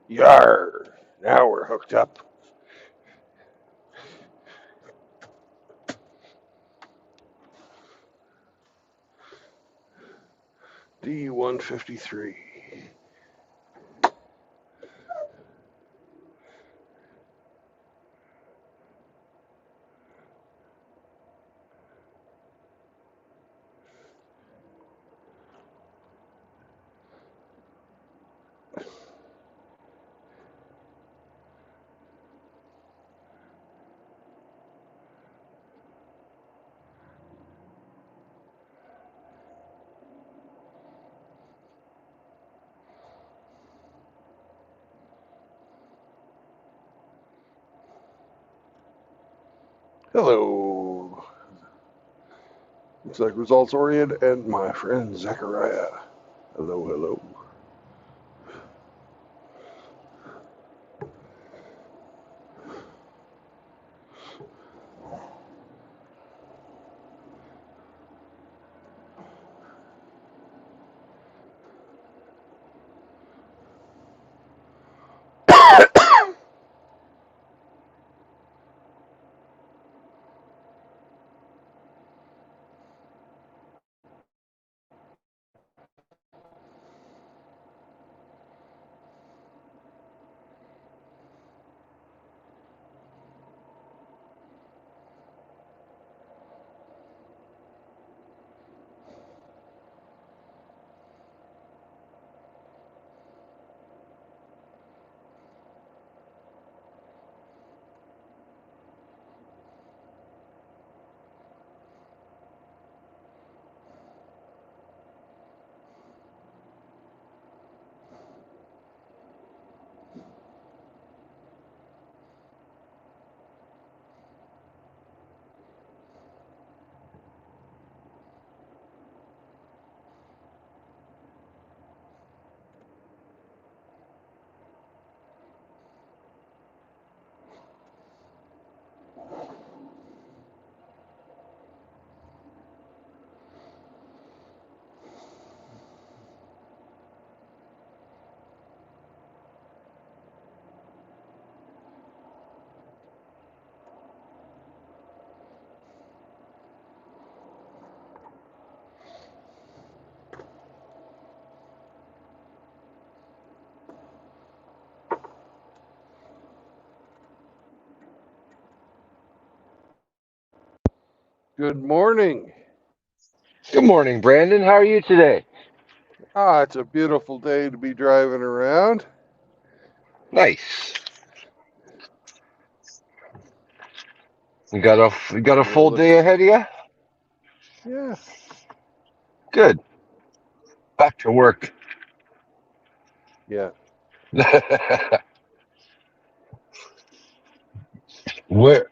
Yar! Now we're hooked up. D153. Hello. Looks like results oriented and my friend Zachariah. Hello, hello. Good morning. Good morning, Brandon. How are you today? It's a beautiful day to be driving around. Nice. You got a We're full looking. day ahead of you? Yeah, Good. Back to work. yeah. where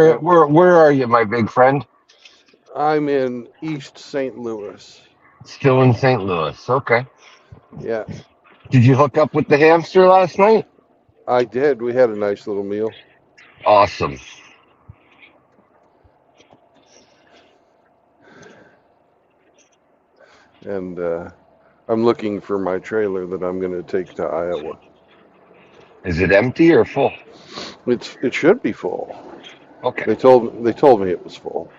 Uh, where where are you, my big friend? I'm in East St. Louis. Still in St. Louis. Okay. Yeah, Did you hook up with the hamster last night? I did. We had a nice little meal. Awesome. And I'm looking for my trailer that I'm going to take to Iowa. Is it empty or full? It should be full. Okay. They told me it was full.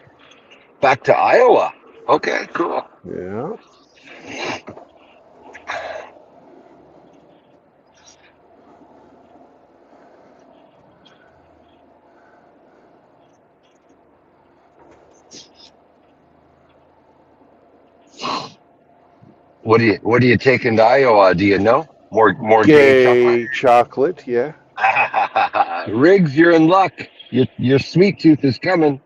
Back to Iowa. Okay, cool. Yeah. What are you taking to Iowa? Do you know? More gay chocolate? Gay chocolate. Yeah. Riggs, you're in luck. Your sweet tooth is coming.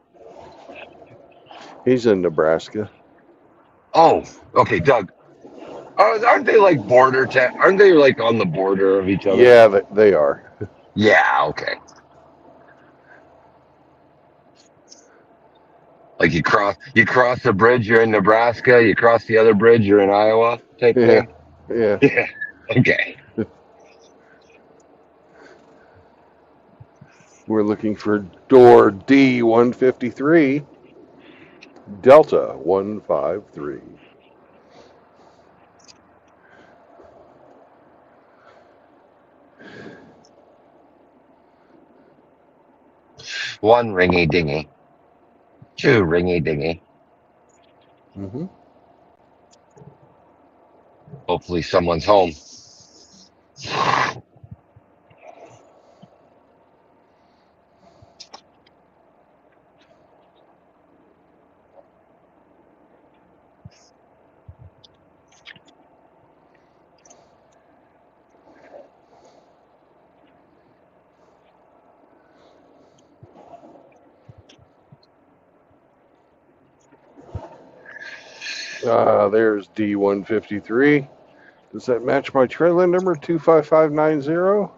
He's in Nebraska. Oh, okay, Doug. Aren't they like aren't they like on the border of each other? Yeah, they are. Yeah, okay. Like you cross the bridge, you're in Nebraska. You cross the other bridge, you're in Iowa, type Yeah. thing. Yeah. Yeah. Okay. We're looking for door D153, Delta 153. One ringy dingy. Two ringy dingy. Mm-hmm. Hopefully someone's home. There's D153. Does that match my trailer number 25590?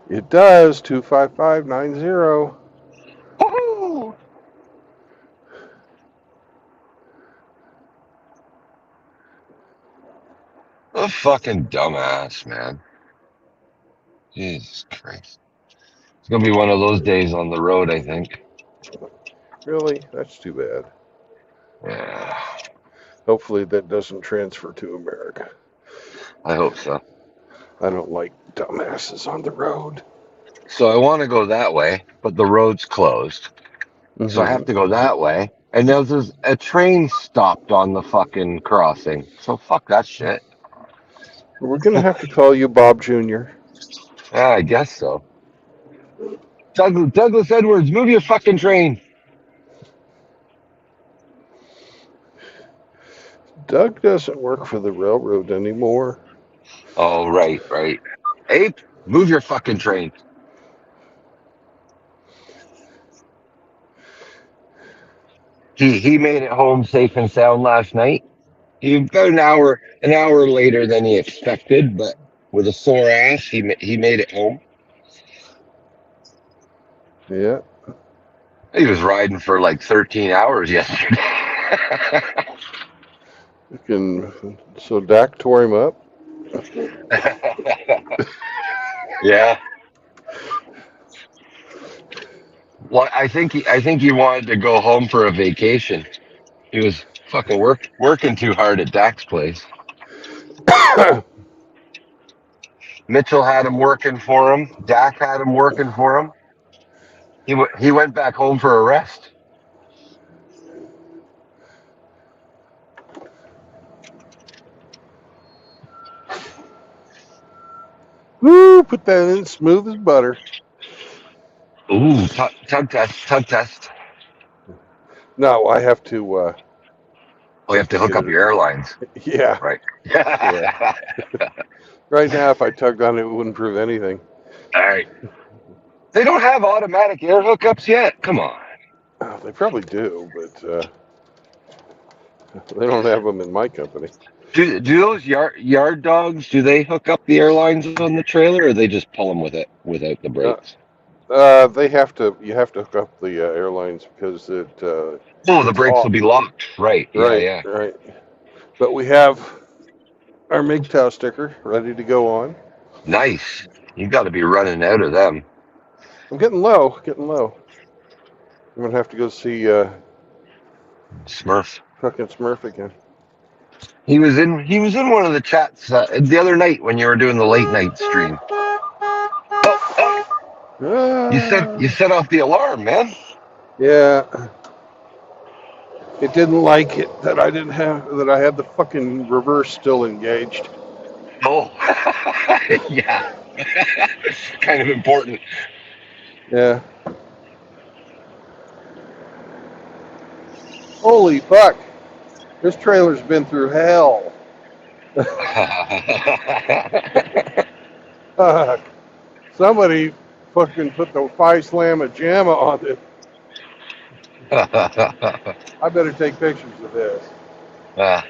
It does, 25590. Woohoo! A fucking dumbass, man. Jesus Christ. It's gonna be one of those days on the road, I think. Really? That's too bad. Yeah, Hopefully that doesn't transfer to America. I hope so. I don't like dumbasses on the road. So I want to go that way, but the road's closed. So I have Mm-hmm. to go that way. And there's a train stopped on the fucking crossing. So fuck that shit. We're going to have to call you Bob Jr. Yeah, I guess so. Douglas Edwards, move your fucking train. Doug doesn't work for the railroad anymore. Oh, right, right. Ape, move your fucking train. He made it home safe and sound last night. He about an hour later than he expected, but with a sore ass, he made it home. Yeah. He was riding for like 13 hours yesterday. So Dak tore him up. Yeah. Well, I think he wanted to go home for a vacation. He was fucking working too hard at Dak's place. Mitchell had him working for him. Dak had him working for him. He went back home for a rest. Woo, put that in smooth as butter. Ooh, tug test, tug test. No, I Oh, you have to hook get up it. your airlines, Yeah, right? yeah. Right now, if I tugged on it, it wouldn't prove anything. All right. They don't have automatic air hookups yet. Come on. They probably do, but they don't have them in my company. Do those yard dogs? Do they hook up the airlines on the trailer, or they just pull them with it without the Uh, brakes? they have to. You have to hook up the airlines because Oh, the it's brakes will off. be locked. Right. Yeah. Right, Yeah. right. But we have our MGTOW sticker ready to go on. Nice. You got to be running out of them. I'm getting low, getting low. I'm gonna have to go see Smurf. fucking Smurf again. He was in one of the chats the other night when you were doing the late night stream. Oh, oh, you Ah, set off the alarm, man. yeah, it didn't like it that I had the fucking reverse still engaged. Oh, yeah. Kind of important. Yeah. Holy fuck! This trailer's been through hell. Fuck. Somebody fucking put the five slam of JAMA on it. I better take pictures of this. Ah,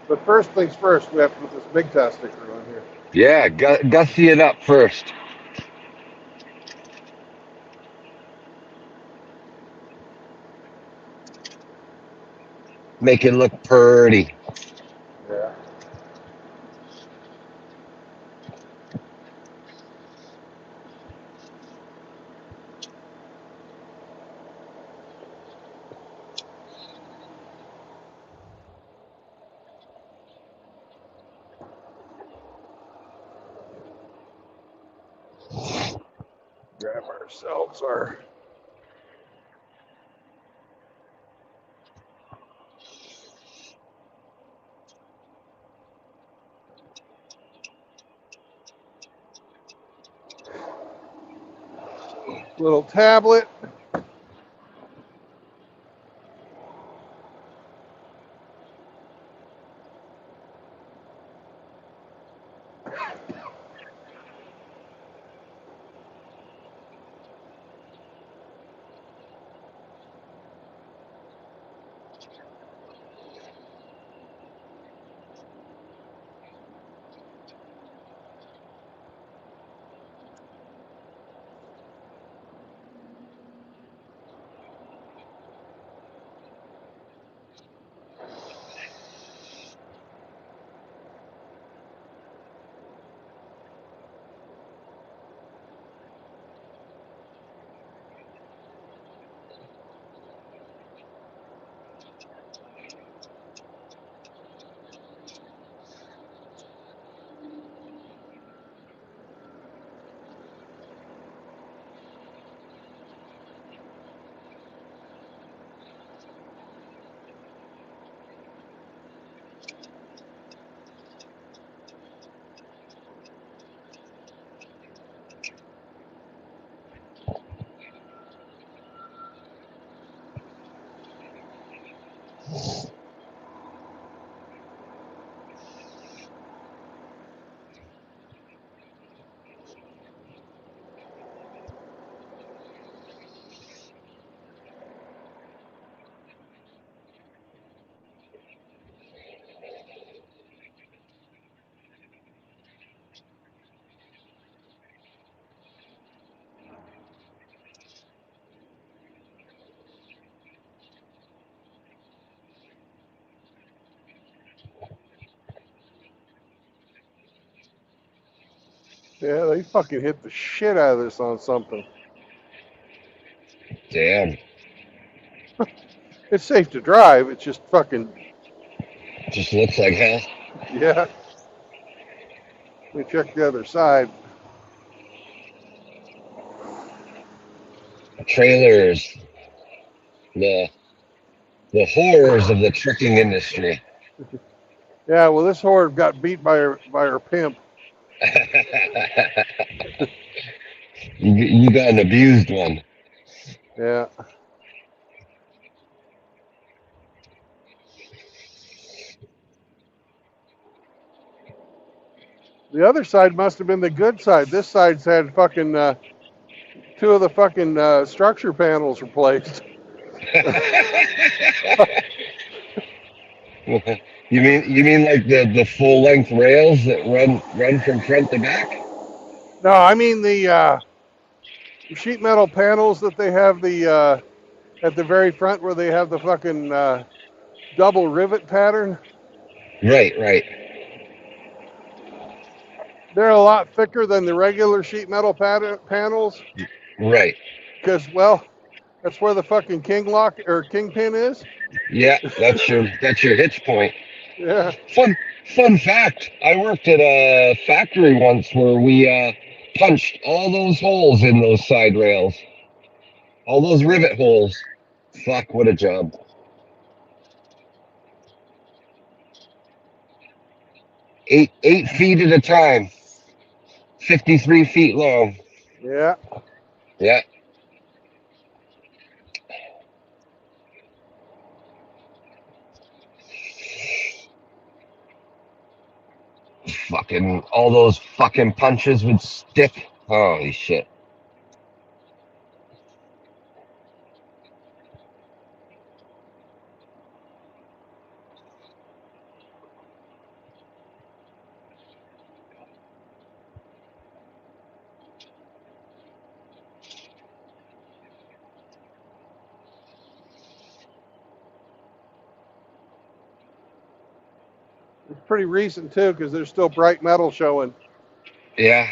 But first things first, we have to put this big test sticker on here. yeah, gussy it up first. Make it look pretty. Yeah. grab ourselves our little tablet. Yeah, they fucking hit the shit out of this on something. Damn. It's safe to drive. It's just fucking, Just looks like hell. yeah. Let me check the other side. Trailers. The the horrors of the trucking industry. Yeah, well, this whore got beat by her pimp. You got an abused one. Yeah. The other side must have been the good side. This side's had fucking two of the fucking structure panels replaced. You mean like the full length rails that run from front to back? No, I mean the sheet metal panels that they have the at the very front where they have the fucking double rivet pattern. Right. They're a lot thicker than the regular sheet metal panels Right. because, well, that's where the fucking king lock or kingpin is. Yeah, that's your hitch point. Yeah. Fun fact. I worked at a factory once where we punched all those holes in those side rails. All those rivet holes. Fuck, what a job. 8 feet at a time. 53 feet long. Yeah. Yeah. Fucking all those fucking punches would stick. Holy shit. It's pretty recent too because there's still bright metal showing. Yeah.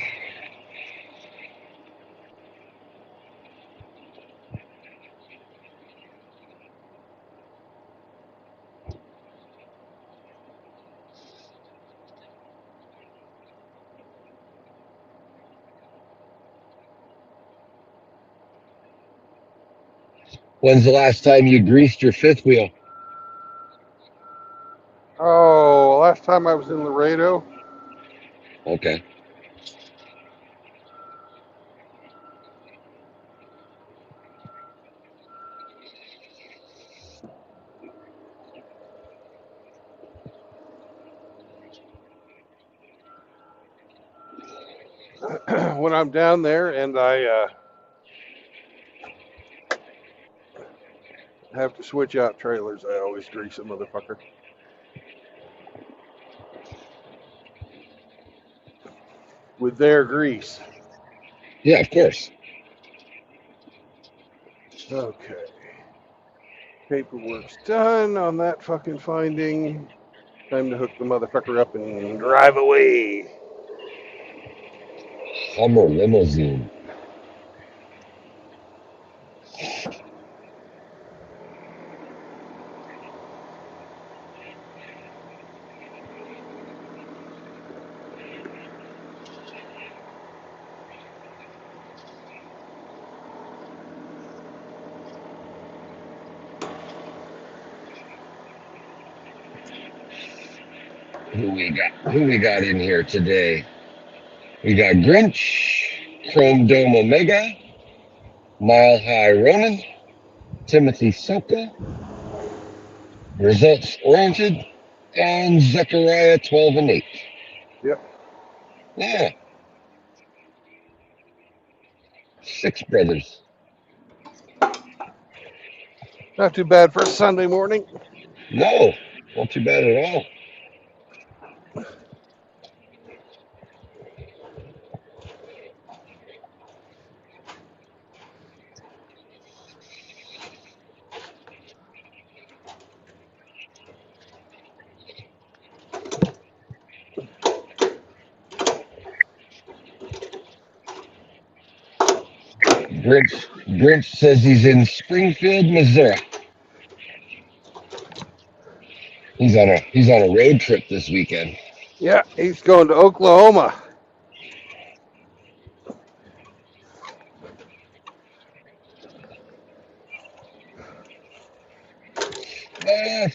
When's the last time you greased your fifth wheel? Oh, last time I was in Laredo. Okay. When I'm down there and I have to switch out trailers, I always grease a motherfucker with their grease. Yeah, of course. Okay. Paperwork's done on that fucking finding. Time to hook the motherfucker up and drive away. Hummer limousine. Who we got in here today? We got Grinch, Chrome Dome Omega, Mile High Ronin, Timothy Soka, Results Oriented, and Zechariah 12 and 8. Yep. Yeah. 6 brothers. Not too bad for a Sunday morning. No, not too bad at all. Grinch says he's in Springfield, Missouri. He's on a road trip this weekend. Yeah, he's going to Oklahoma.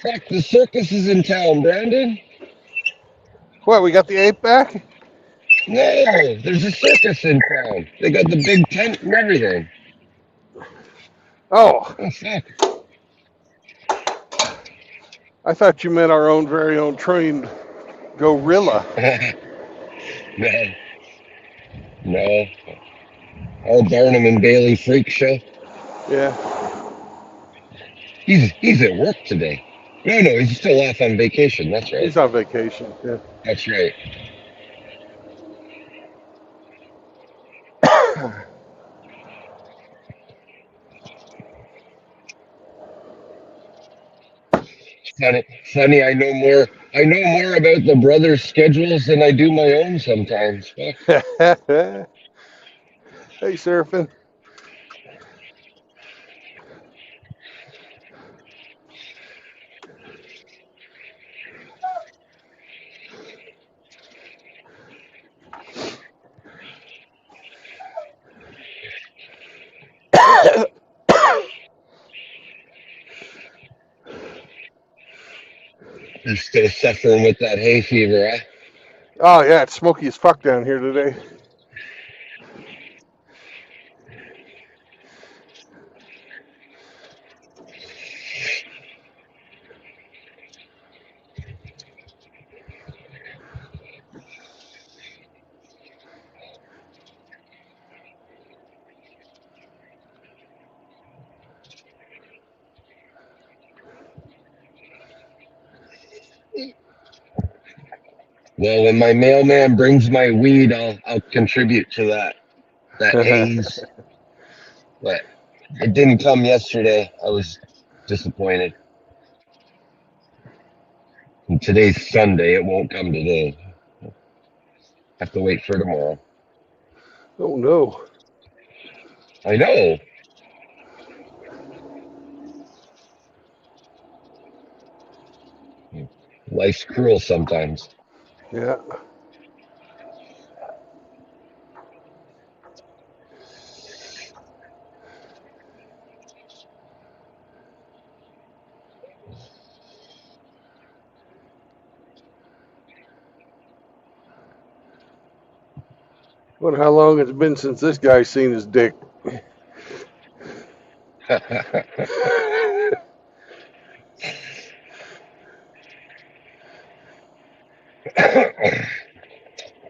Fuck, the circus is in town, Brandon. What, we got the ape back? No, there's a circus in town. They got the big tent and everything. Oh, Oh, fuck. I thought you meant our own very own trained gorilla. No, no. Our Barnum and Bailey freak show. Yeah, He's at work today. No, he's still off on vacation. That's right. he's on vacation. Yeah. That's right. Funny. I know more. I know more about the brothers' schedules than I do my own sometimes. Fuck. Hey, surfing. You're still suffering with that hay fever, huh? Oh, yeah, it's smoky as fuck down here today. Well, when my mailman brings my weed, I'll contribute to that haze. But it didn't come yesterday. I was disappointed. And today's Sunday. It won't come today. Have to wait for tomorrow. Oh, no. I know. Life's cruel sometimes. Yeah. Wonder how long it's been since this guy's seen his dick.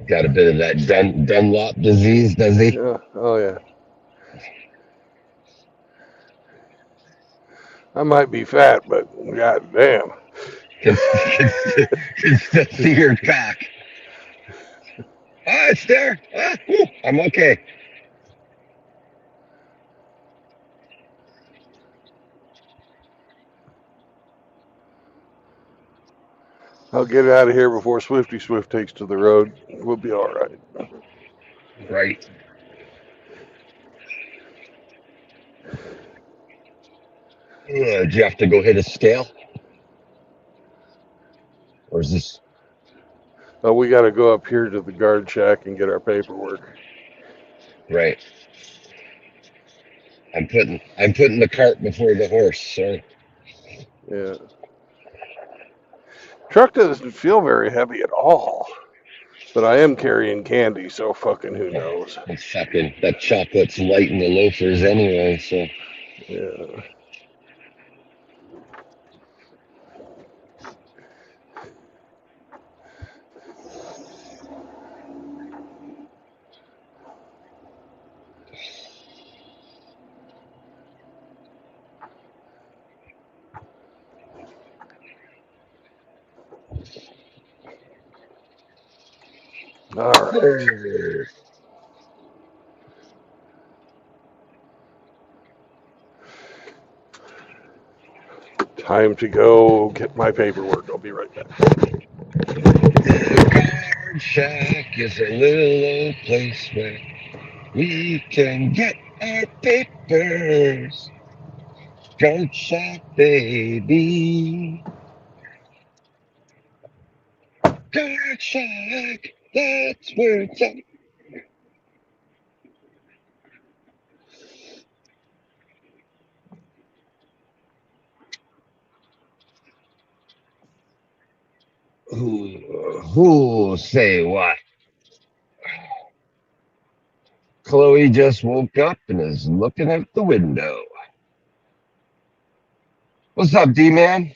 Got a bit of that Dunlop disease, does he? Yeah. Oh yeah. I might be fat, but god damn. Can still see your cock. Ah, it's there. Ah, I'm okay. I'll get out of here before Swifty Swift takes to the road. We'll be all right. Right. Do you have to go hit a scale? Or is this We got to go up here to the guard shack and get our paperwork. right? I'm putting the cart before the horse, sir. Yeah. Truck doesn't feel very heavy at all. But I am carrying candy, so fucking who Yeah. knows. Well, fucking that chocolate's light in the loafers anyway, so Yeah. All right. Time to go get my paperwork. I'll be right back. the guard shack is a little old place where we can get our papers. Guard shack, baby. Guard shack, that's where it's at. Who say what? Chloe just woke up and is looking out the window. What's up, D-Man?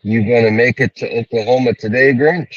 You gonna make it to Oklahoma today, Grinch?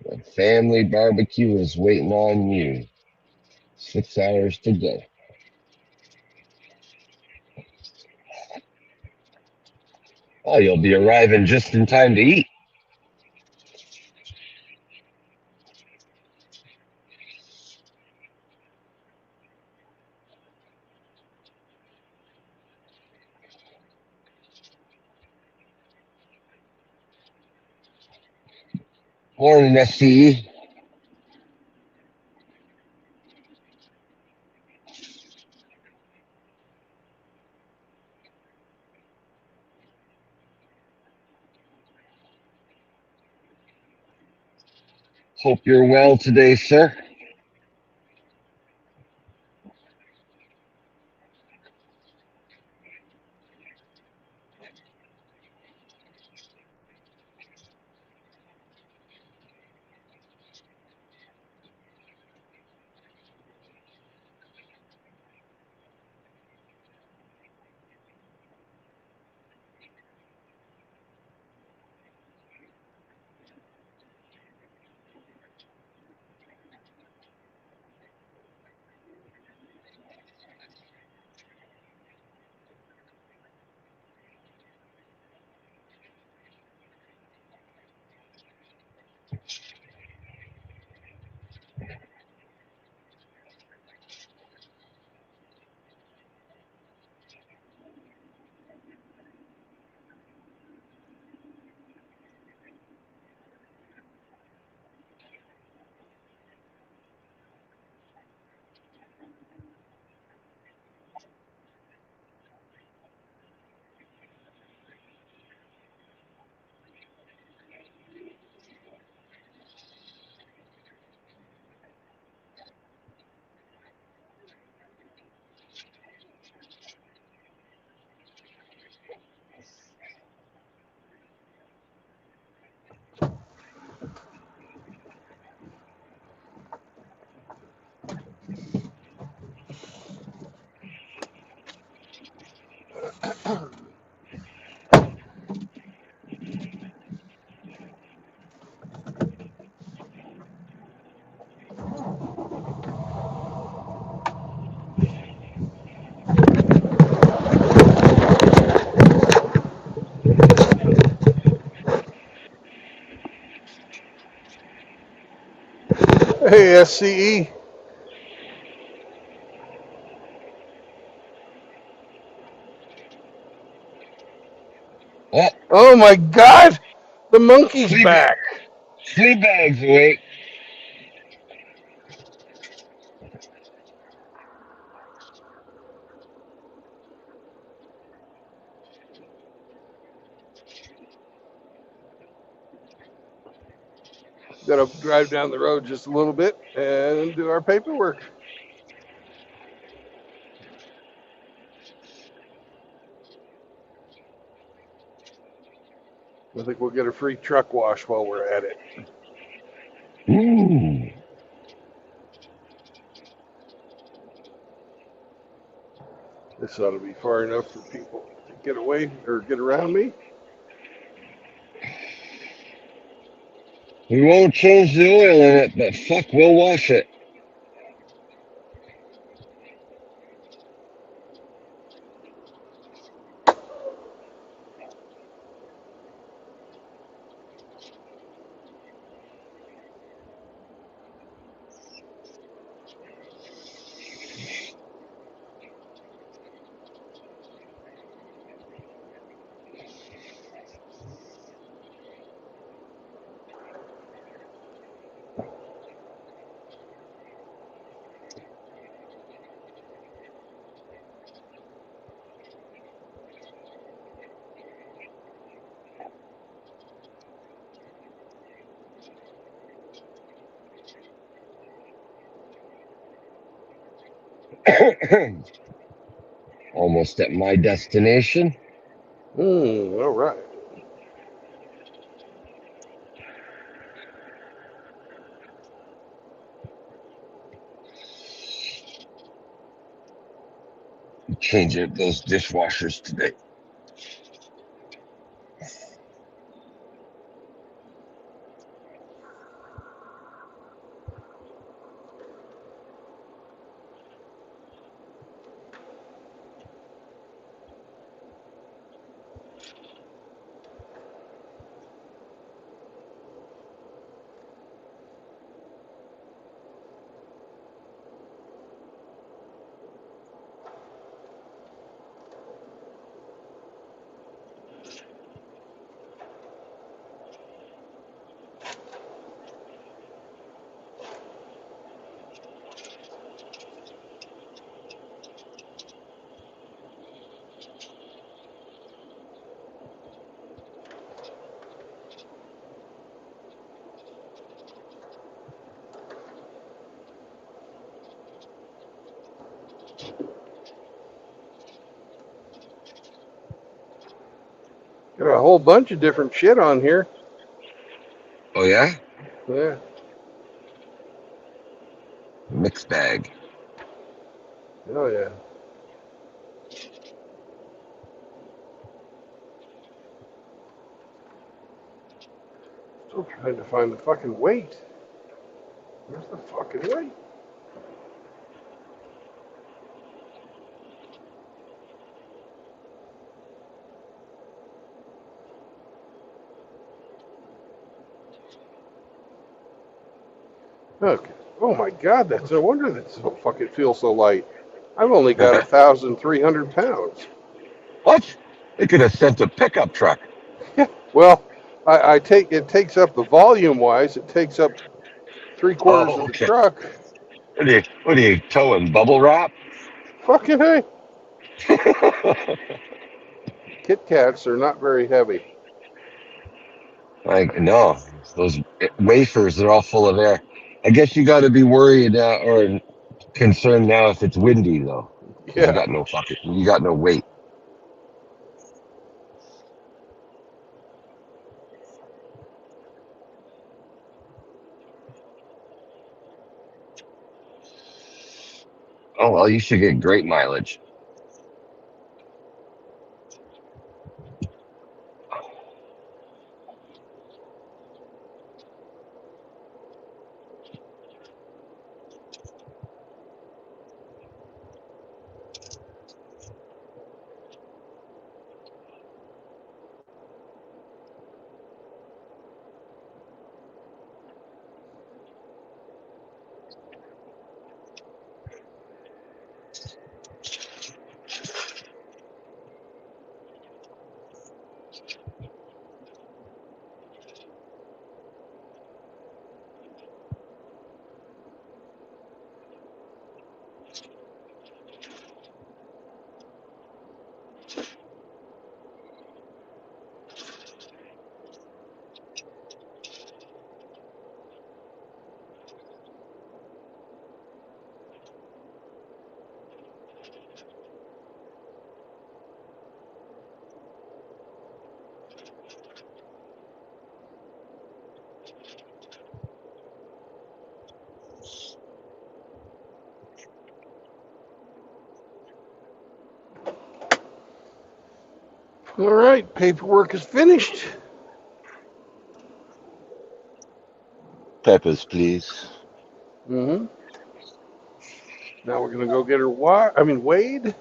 The family barbecue is waiting on you. 6 hours to go. Oh, you'll be arriving just in time to eat. Morning, SCE. Hope you're well today, sir. Hey, SCE. Oh, Oh my God, the monkey's flea, back. flea bags awake. Got to drive down the road just a little bit and do our paperwork. I think we'll get a free truck wash while we're at it. Ooh. This ought to be far enough for people to get away or get around me. We won't change the oil in it, but fuck, we'll wash it. Almost at my destination. All right. Change up those dishwashers today. Got a whole bunch of different shit on here. Oh yeah, Yeah. mixed bag. Oh yeah. Still trying to find the fucking weight. Where's the fucking weight? Okay. Oh my god, that's no wonder that's so fucking feels so light. I've only got 1,300 pounds. What? They could have sent a pickup truck. Yeah. Well, I take it takes up the volume wise. It takes up three quarters Oh, of the okay. truck. What are you towing? Bubble wrap? Fucking hey. Kit Kats are not very heavy. Like no, those wafers are all full of air. I guess you got to be worried or concerned now if it's windy though, because Yeah. you got no weight. Oh well, you should get great mileage. All right. Paperwork is finished. Peppers, please. Mm-hmm. Now we're gonna go get her. Wade.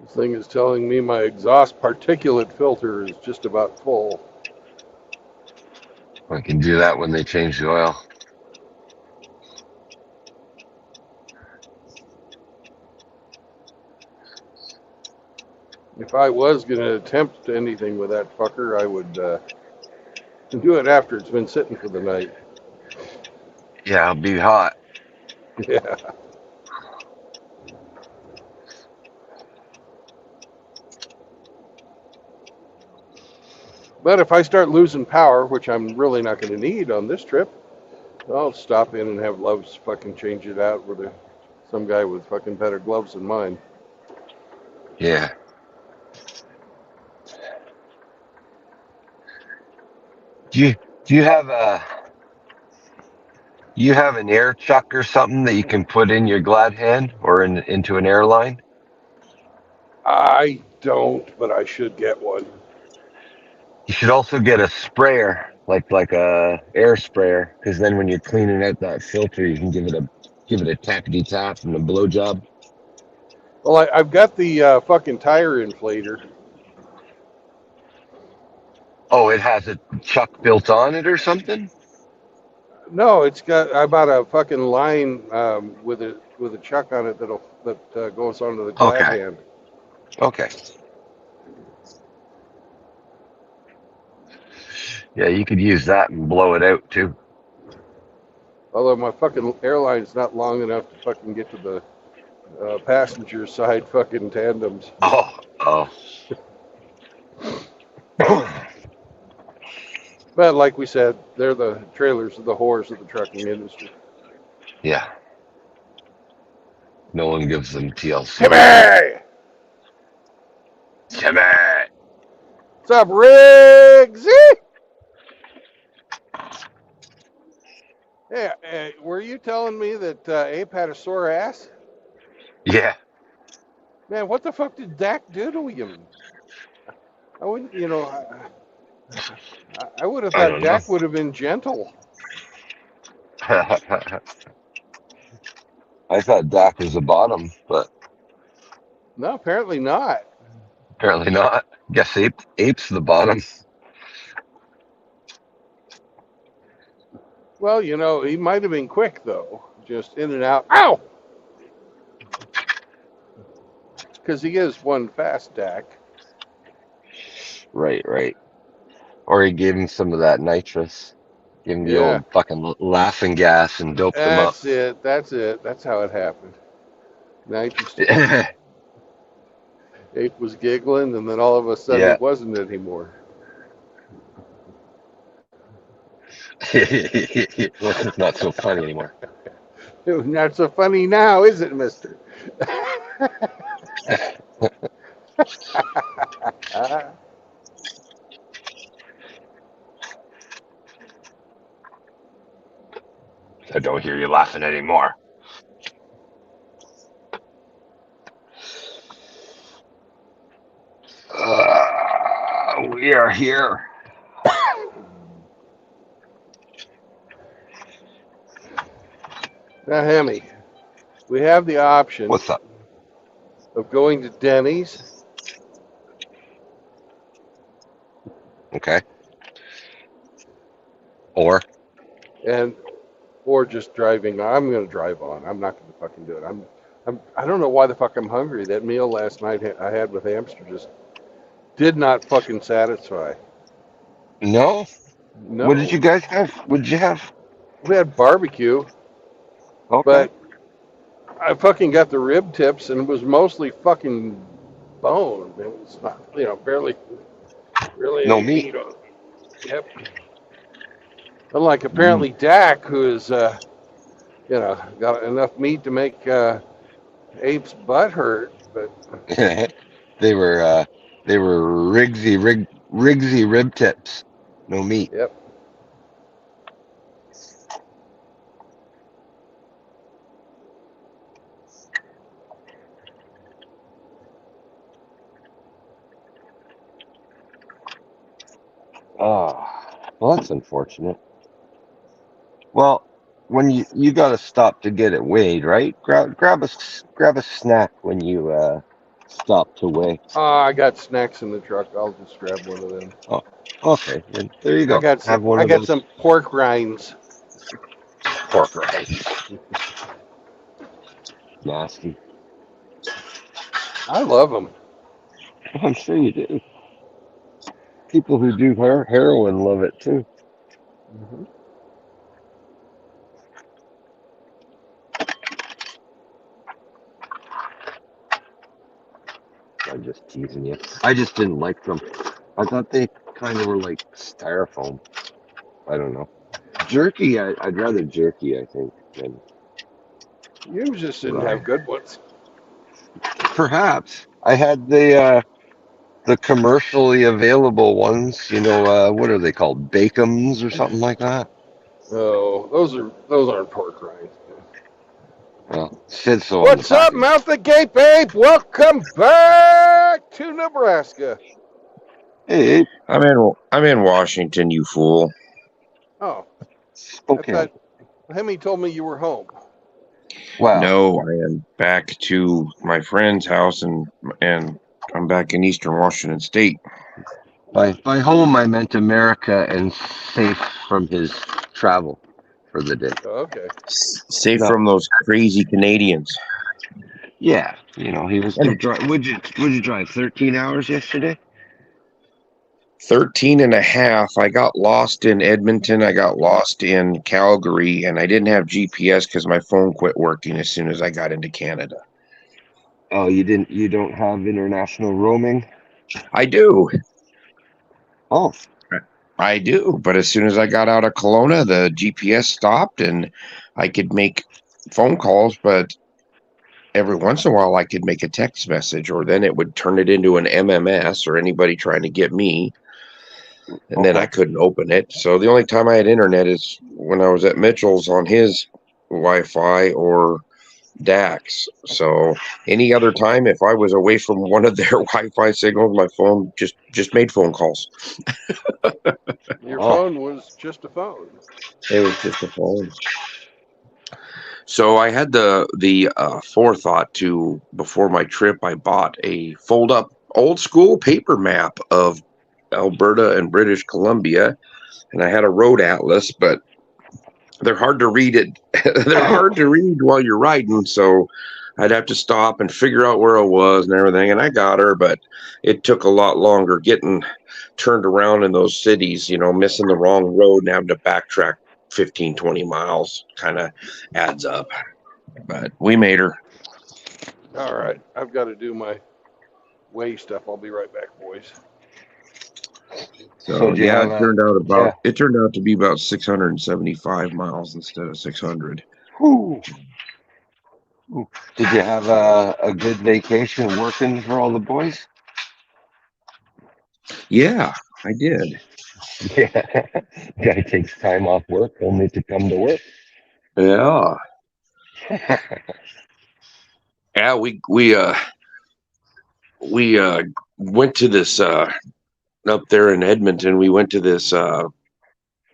This thing is telling me my exhaust particulate filter is just about full. I can do that when they change the oil. If I was going to attempt anything with that fucker, I would do it after it's been sitting for the night. Yeah, I'll be hot. Yeah. But if I start losing power, which I'm really not going to need on this trip, I'll stop in and have Loves fucking change it out with some guy with fucking better gloves than mine. Yeah. Do you do you have an air chuck or something that you can put in your glad hand or into an airline? I don't, but I should get one. You should also get a sprayer, like a air sprayer, because then when you're cleaning out that filter, you can give it a tappity tap and a blow job. Well, I've got the fucking tire inflator. Oh, it has a chuck built on it or something? No, it's got. I bought a fucking line with a chuck on it that goes onto the glad Okay. hand. Okay. Yeah, you could use that and blow it out too. Although my fucking airline's not long enough to fucking get to the passenger side fucking tandems. Oh. But like we said, they're the trailers of the whores of the trucking industry. Yeah. No one gives them TLC. Timmy! Timmy! What's up, Riggsy? Hey, were you telling me that Ape had a sore ass? Yeah. Man, what the fuck did Dak do to him? I wouldn't, I would have I thought don't know. Dak would have been gentle. I thought Dak was the bottom, but No, apparently not. apparently not. Guess Ape's the bottom. Well, he might have been quick though, just in and out. Ow! Because he is one fast Dak. Right. Or he gave him some of that nitrous. Give him the Yeah, old fucking laughing gas and doped him up. that's it. That's it. That's how it happened. Nitrous. Ape was giggling, and then all of a sudden he Yeah. wasn't anymore. Well, it's not so funny anymore. Not so funny now, is it, Mister? I don't hear you laughing anymore. We are here. Now, Hemi, we have the option What's up? of going to Denny's Okay. Or or just driving. I'm going to drive on. I'm not going to fucking do it. I don't know why the fuck I'm hungry. That meal last night I had with Amster just did not fucking satisfy. no? What did No, you guys have? What did you have? we had barbecue, Okay. but I fucking got the rib tips and it was mostly fucking bone. It was not, barely, really No any meat. meat on it. Yep. Unlike Mm. apparently Dak, who is, got enough meat to make Ape's butt hurt, but they were Rigsy rib tips. No meat. yep. Oh, well, that's unfortunate. Well, when you got to stop to get it weighed, right? Grab a snack when you stop to weigh. I got snacks in the truck. I'll just grab one of them. Oh, okay. Then there you I go. got some. Have one I of got those some pork rinds. pork rinds. Nasty. I love them. I'm sure you do. People who do heroin love it too. Mm-hmm. I'm just teasing you. I just didn't like them. I thought they kind of were like styrofoam. I don't know. Jerky, I'd rather jerky, I think, than You just didn't rye. have good ones. Perhaps. I had the commercially available ones, what are they called? Bakems or something like that? Oh, those aren't pork rinds. Well, it said so on the What's up, package. Mouth the Gape Ape? Welcome back to Nebraska. Hey, I'm in Washington, you fool. Oh, I Spokane. thought Hemi told me you were home. Wow. No, I am back to my friend's house and I'm back in Eastern Washington State. By home, I meant America and safe from his travel for for the day. Okay. Safe No. from those crazy Canadians. Yeah, you know, he was still driving. Would you drive 13 hours yesterday? 13 and a half. I got lost in Edmonton. I got lost in Calgary, and I didn't have GPS because my phone quit working as soon as I got into Canada. Oh, you don't have international roaming? I do. Oh, I do. But as soon as I got out of Kelowna, the GPS stopped and I could make phone calls, but every once in a while I could make a text message, or then it would turn it into an MMS or anybody trying to get me. And then I couldn't open it. So the only time I had internet is when I was at Mitchell's on his Wi-Fi or Dax. So any other time, if I was away from one of their Wi-Fi signals, my phone just made phone calls. Your phone was just a phone. It was just a phone. So I had the forethought to, before my trip, I bought a fold-up old school paper map of Alberta and British Columbia, and I had a road atlas, but they're hard to read they're hard to read while you're riding, so I'd have to stop and figure out where I was and everything, and I got her, but it took a lot longer getting turned around in those cities, missing the wrong road and having to backtrack 15, 20 miles kind of adds up. But we made her. All right. I've got to do my way stuff. I'll be right back, boys. So do you yeah, have it turned out to be about 675 miles instead of 600. Whew. Did you have a good vacation working for all the boys? Yeah, I did. Yeah, guy takes time off work only to come to work. Yeah. Yeah, we went to this up there in Edmonton. We went to this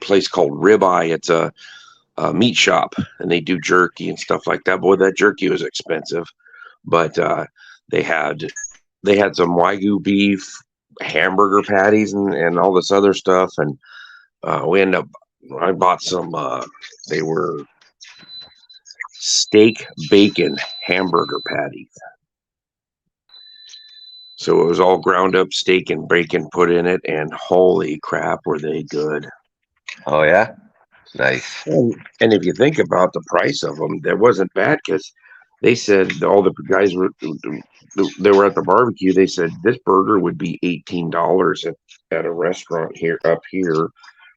place called Ribeye. It's a meat shop, and they do jerky and stuff like that. Boy, that jerky was expensive, but they had some Wagyu beef, hamburger patties, and all this other stuff. And I bought some. They were steak bacon hamburger patties. So it was all ground up steak and bacon put in it, and holy crap, were they good. Oh, yeah? Nice. And if you think about the price of them, that wasn't bad, because they said, all the guys they were at the barbecue, they said this burger would be $18 at a restaurant up here.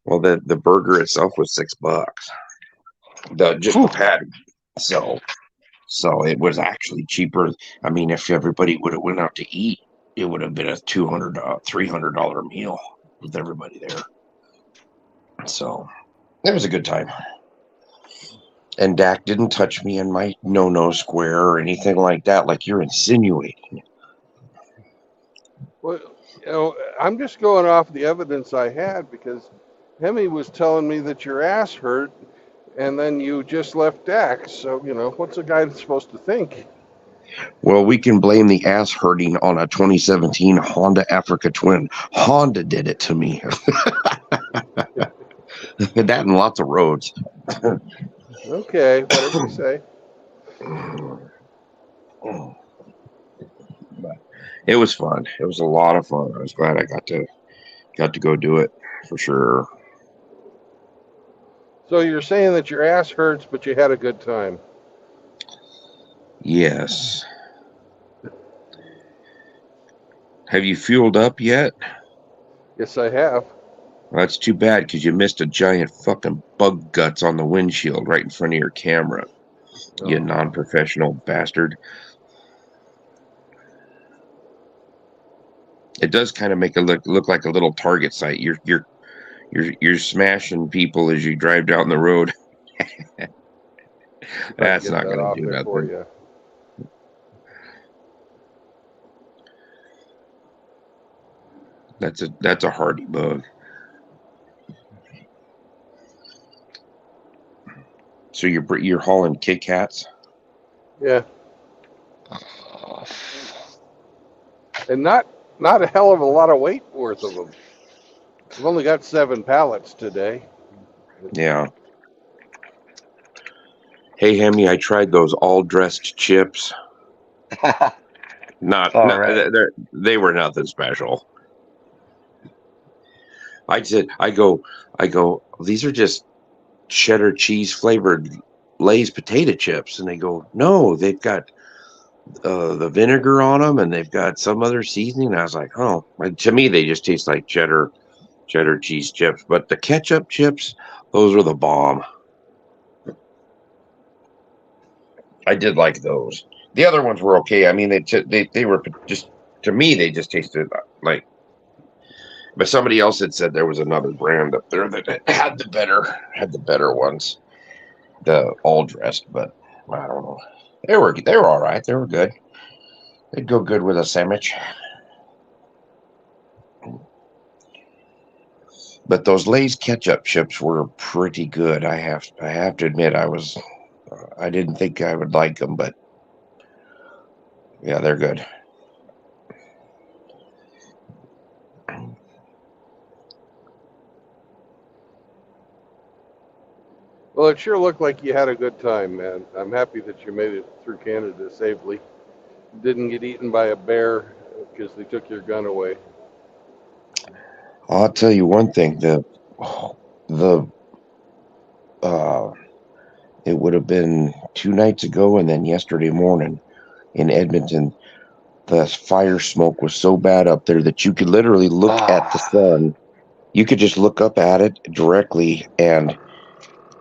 Well, the burger itself was $6. The patty. So it was actually cheaper. I mean, if everybody would have went out to eat, it would have been a $200, $300 meal with everybody there. So it was a good time. And Dak didn't touch me in my no square or anything like that, like you're insinuating. Well, I'm just going off the evidence I had because Hemi was telling me that your ass hurt, and then you just left Dax. So, what's a guy supposed to think? Well, we can blame the ass hurting on a 2017 Honda Africa Twin. Honda did it to me. That and lots of roads. Okay, whatever you say. But it was fun. It was a lot of fun. I was glad I got to go do it for sure. So you're saying that your ass hurts, but you had a good time. Yes. Have you fueled up yet? Yes, I have. Well, that's too bad, because you missed a giant fucking bug guts on the windshield right in front of your camera. Oh. You non-professional bastard. It does kind of make it look like a little target site. You're smashing people as you drive down the road. That's not going to do nothing. You. That's a hardy bug. So you're hauling Kit Kats? Yeah. And not a hell of a lot of weight worth of them. I've only got 7 pallets today. Yeah. Hey, Hemi, I tried those all dressed chips. Not, All not right. they were nothing special. I go. These are just cheddar cheese flavored Lay's potato chips, and they go, no, they've got the vinegar on them, and they've got some other seasoning. And I was like, oh, to me they just taste like cheddar cheese chips, but the ketchup chips, those were the bomb. I did like those. The other ones were okay. I mean, they were just, to me they just tasted like. But somebody else had said there was another brand up there that had the better ones, the all dressed. But I don't know. They were all right. They were good. They'd go good with a sandwich. But those Lay's ketchup chips were pretty good. I have to admit I didn't think I would like them, but yeah, they're good. Well, it sure looked like you had a good time, man. I'm happy that you made it through Canada safely. Didn't get eaten by a bear because they took your gun away. I'll tell you one thing. The uh, it would have been 2 nights ago, and then yesterday morning in Edmonton. The fire smoke was so bad up there that you could literally look at the sun. You could just look up at it directly, and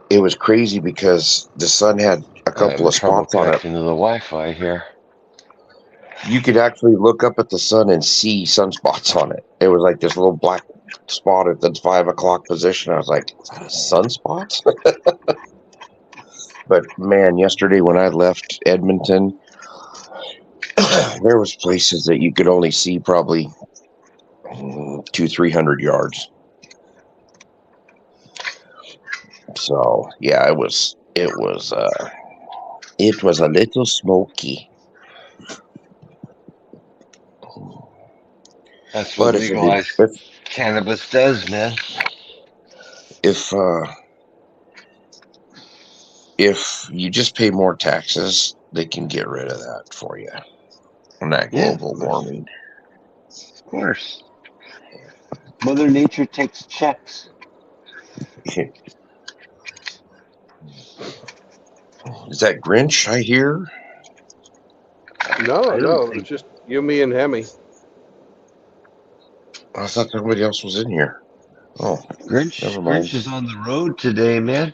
it was crazy because the sun had a I'm couple having of trouble spots on it. connecting to the Wi-Fi here. You could actually look up at the sun and see sunspots on it. It was like this little black spot at the 5 o'clock position. I was like, is that a sunspot? But man, yesterday when I left Edmonton, there was places that you could only see probably 200-300 yards. So yeah, it was a little smoky. That's what But legalized cannabis does, man. if if you just pay more taxes, they can get rid of that for you. And that Yeah, global warming. of course. Mother Nature takes checks. Is that Grinch I hear? No, I don't no, think it's just you, me, and Hemi. I thought somebody else was in here. Oh, never mind. Grinch is on the road today, man.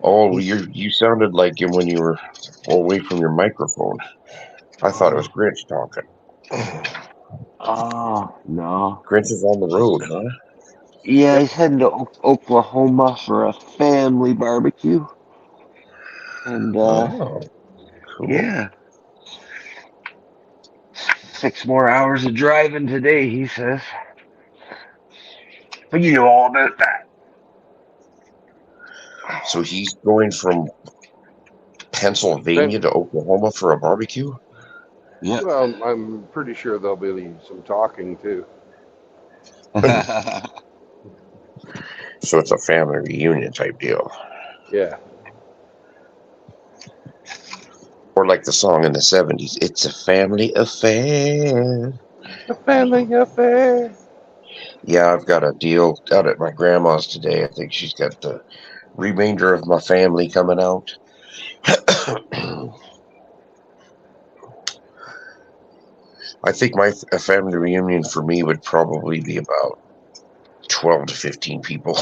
Oh, He's you sounded like him when you were away from your microphone. I thought it was Grinch talking. oh no. Grinch is on the road, huh? Yeah, Yep. he's heading to Oklahoma for a family barbecue. And Oh, cool. yeah, 6 more hours of driving today, he says. But you know all about that. So he's going from Pennsylvania to Oklahoma for a barbecue? Yeah. Well, I'm pretty sure there'll be some talking too. So it's a family reunion type deal. Yeah. Or like the song in the 70s, it's a family affair. A family affair. Yeah, I've got a deal out at my grandma's today. I think she's got the remainder of my family coming out. I think a family reunion for me would probably be about 12 to 15 people.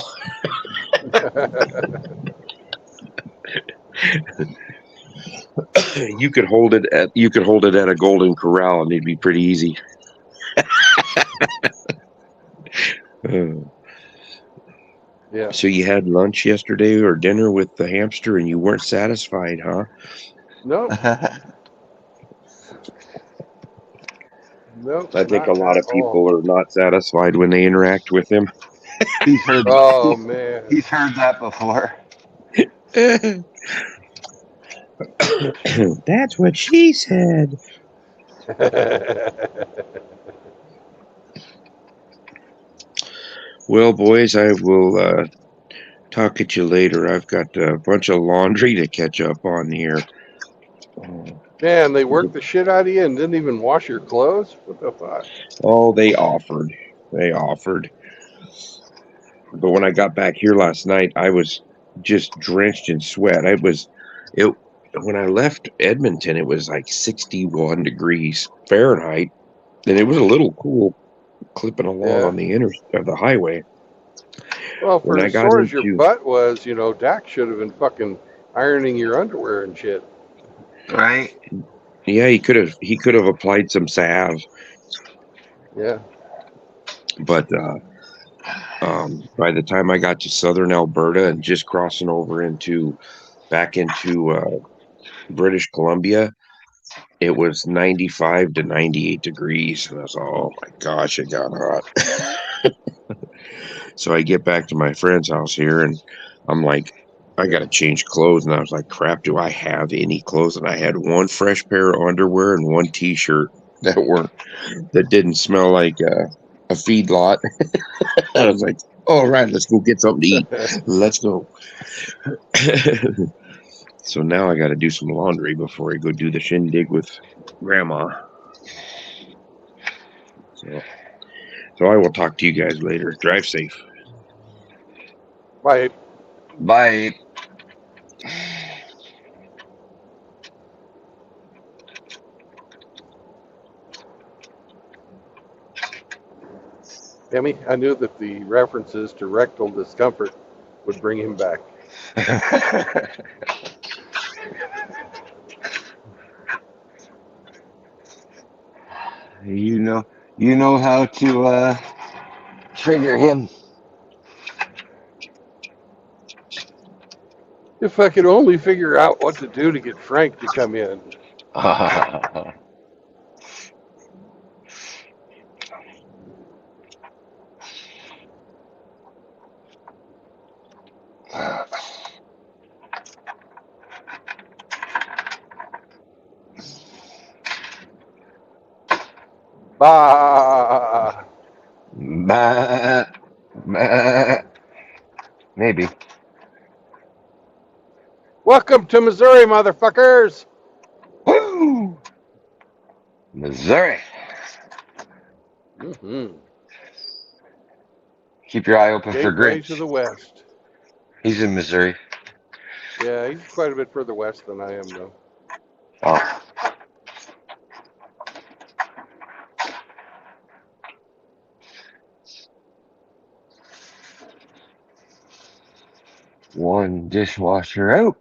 You could hold it at a Golden Corral and it'd be pretty easy. Yeah. So you had lunch yesterday or dinner with the hamster and you weren't satisfied, huh? Nope. Nope. I think Not a lot at of all. people are not satisfied when they interact with him. he's heard Oh man. he's heard that before. That's what she said. Well, boys, I will talk at you later. I've got a bunch of laundry to catch up on here. Man, they worked the shit out of you and didn't even wash your clothes? What the fuck? Oh, they offered. They offered. But when I got back here last night, I was just drenched in sweat. It when I left Edmonton, it was like 61 degrees Fahrenheit, and it was a little cool clipping along Yeah. on the highway. Well, When for I as got sore as your into butt was, Dak should have been fucking ironing your underwear and shit. Right? yeah, he could have applied some salve, Yeah. but by the time I got to southern Alberta and just crossing over into back into British Columbia, it was 95 to 98 degrees, and I was, oh my gosh, it got hot. So I get back to my friend's house here, and I'm like, I got to change clothes. And I was like, crap, do I have any clothes? And I had one fresh pair of underwear and one T-shirt that didn't smell like a feedlot. I was like, all right, let's go get something to eat. Let's go. So now I got to do some laundry before I go do the shindig with Grandma. So I will talk to you guys later. Drive safe. Right. Bye. Emmy, I knew that the references to rectal discomfort would bring him back. you know how to trigger him. If I could only figure out what to do to get Frank to come in. Bah! Bah, bah. Maybe. Welcome to Missouri, motherfuckers! Woo! Missouri. Mm-hmm. Keep your eye open for Gateway to Grinch. the West. He's in Missouri. Yeah, he's quite a bit further west than I am, though. Oh. One dishwasher out.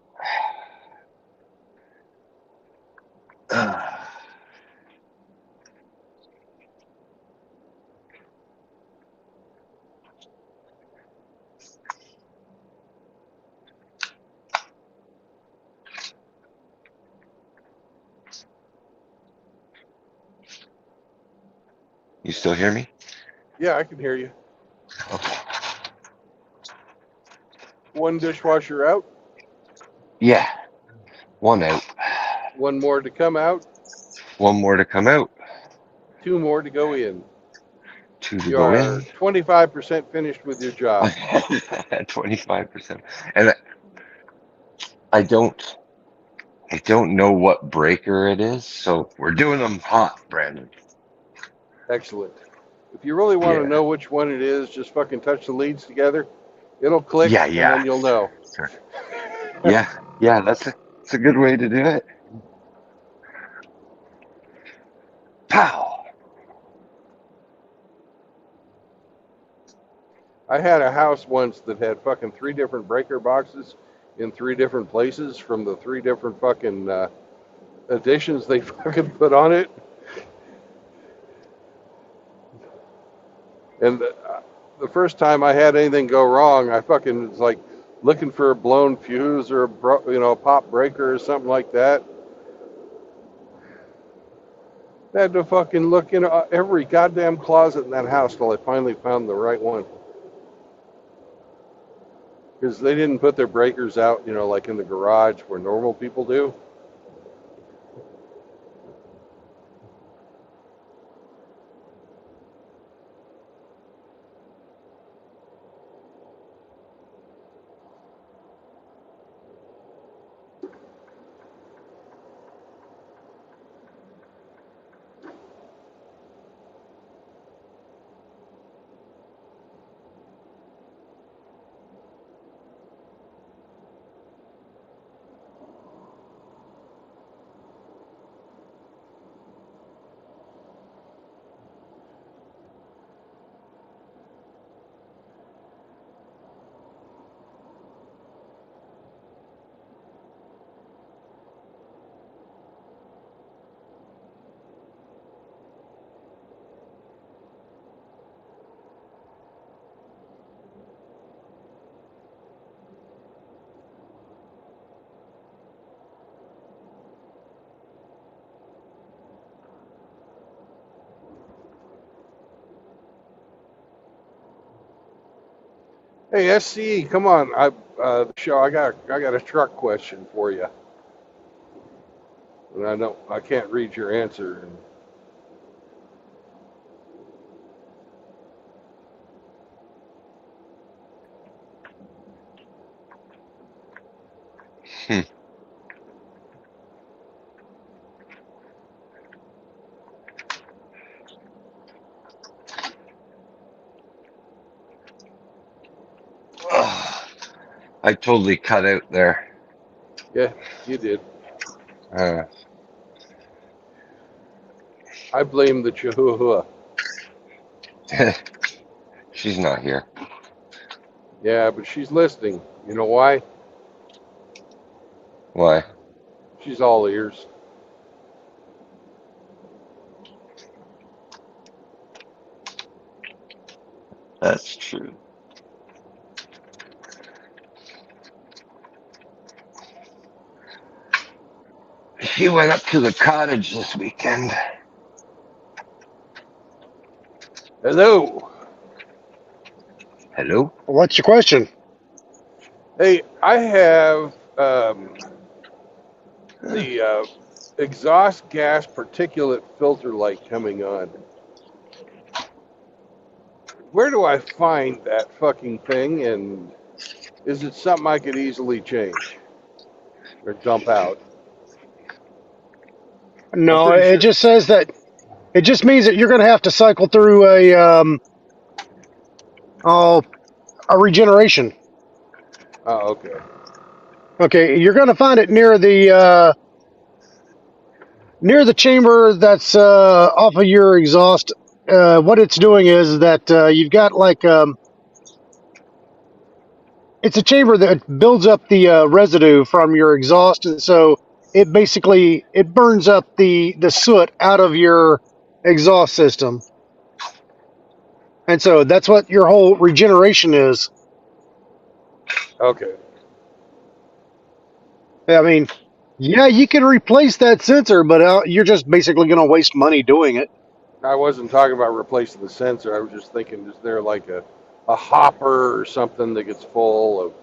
You still hear me? Yeah, I can hear you. One dishwasher out, Yeah. One out. one more to come out, One more to come out. two more to go in. Two to You go are in. 25% finished with your job. 25%. And I don't know what breaker it is, so we're doing them hot, Brandon. Excellent. If you really want to Yeah. know which one it is, just fucking touch the leads together. It'll click, Yeah, and yeah. then you'll know. Sure. Yeah, that's a good way to do it. Pow! I had a house once that had fucking three different breaker boxes in three different places from the three different fucking additions they fucking put on it. And the first time I had anything go wrong, I fucking was like looking for a blown fuse or a pop breaker or something like that. I had to fucking look in every goddamn closet in that house till I finally found the right one. Because they didn't put their breakers out, like in the garage where normal people do. Hey, SCE, come on. The show. I got a truck question for you, and I can't read your answer. Hmm. Oh, I totally cut out there. Yeah, you did. Uh, I blame the Chihuahua. she's not here. Yeah, but she's listening. You know why? Why? She's all ears. That's true. She went up to the cottage this weekend. Hello. Hello? What's your question? Hey, I have the exhaust gas particulate filter light coming on. Where do I find that fucking thing, and is it something I could easily change or dump out? I'm No, pretty it sure. just says that it just means that you're going to have to cycle through oh a regeneration. Oh, okay. Okay, you're going to find it near the chamber that's off of your exhaust. What it's doing is that you've got like it's a chamber that builds up the residue from your exhaust, and so it basically it burns up the soot out of your exhaust system, and so that's what your whole regeneration is. Okay. I mean, yeah, you can replace that sensor, but you're just basically going to waste money doing it. I wasn't talking about replacing the sensor. I was just thinking, is there like a hopper or something that gets full of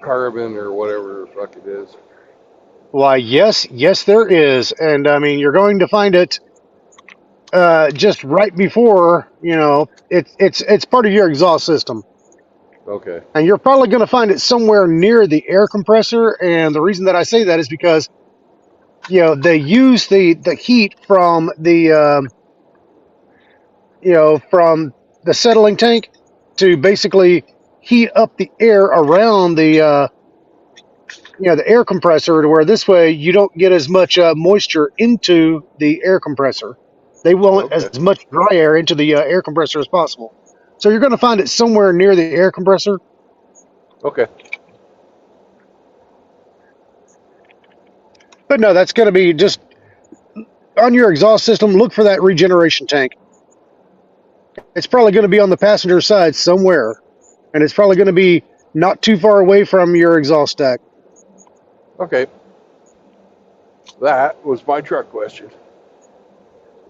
carbon or whatever the fuck it is? Why, yes, there is, and I mean, you're going to find it just right before it's part of your exhaust system, Okay. and you're probably going to find it somewhere near the air compressor. And the reason that I say that is because they use the heat from the from the settling tank to basically heat up the air around the air compressor, to where this way you don't get as much moisture into the air compressor. They want Okay. as much dry air into the air compressor as possible. So you're going to find it somewhere near the air compressor. Okay. But no, that's going to be just on your exhaust system. Look for that regeneration tank. It's probably going to be on the passenger side somewhere, and it's probably going to be not too far away from your exhaust stack. Okay. That was my truck question.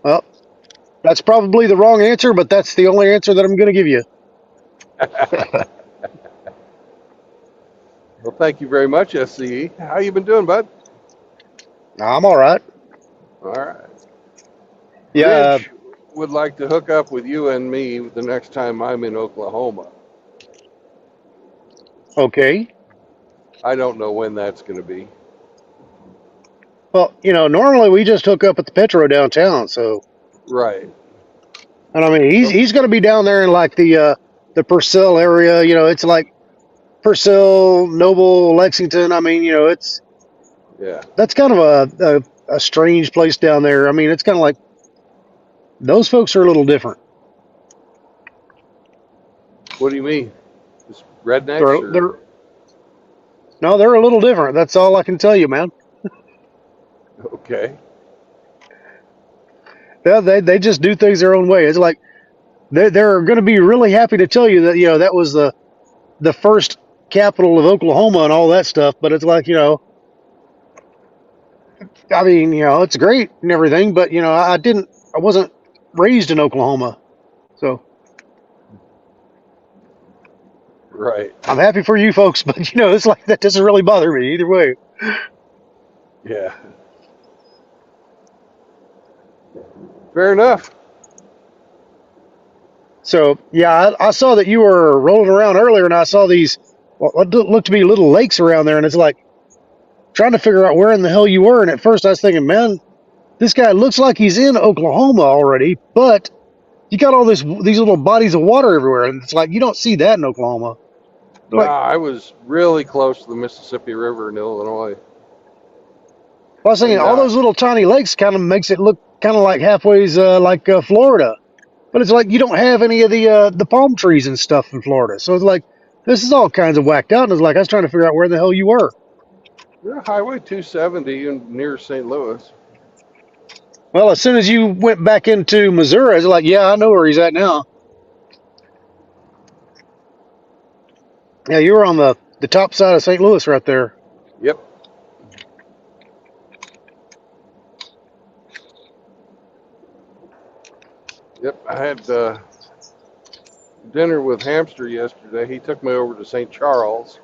Well, that's probably the wrong answer, but that's the only answer that I'm going to give you. Well, thank you very much, SCE. How you been doing, bud? I'm all right. All right. Yeah. Ridge would like to hook up with you and me the next time I'm in Oklahoma. Okay. I don't know when that's going to be. Well, normally we just hook up at the Petro downtown. So, Right. and I mean, he's going to be down there in like the Purcell area. It's like Purcell, Noble, Lexington. I mean, Yeah. that's kind of a strange place down there. I mean, it's kind of like those folks are a little different. What do you mean? Just rednecks They're or? they're no, they're a little different. That's all I can tell you, man. Okay. Yeah, they just do things their own way. It's like they're going to be really happy to tell you that that was the first capital of Oklahoma and all that stuff. But it's like I mean, it's great and everything, but I wasn't raised in Oklahoma, so Right. I'm happy for you folks, but it's like that doesn't really bother me either way. Yeah. Fair enough. So yeah, I saw that you were rolling around earlier, and I saw these what looked to be little lakes around there, and it's like trying to figure out where in the hell you were. And at first, I was thinking, man, this guy looks like he's in Oklahoma already, but you got all these little bodies of water everywhere, and it's like you don't see that in Oklahoma. No, Like, I was really close to the Mississippi River in Illinois. I was thinking, And all those little tiny lakes kind of makes it look kind of like halfway's like Florida, but it's like you don't have any of the palm trees and stuff in Florida, so it's like this is all kinds of whacked out. And it's like I was trying to figure out where the hell you were. Highway 270 near St. Louis. Well, as soon as you went back into Missouri, it's like, yeah, I know where he's at now. Yeah, you were on the top side of St. Louis right there. Yep. Yep. I had dinner with Hamster yesterday. He took me over to St. Charles.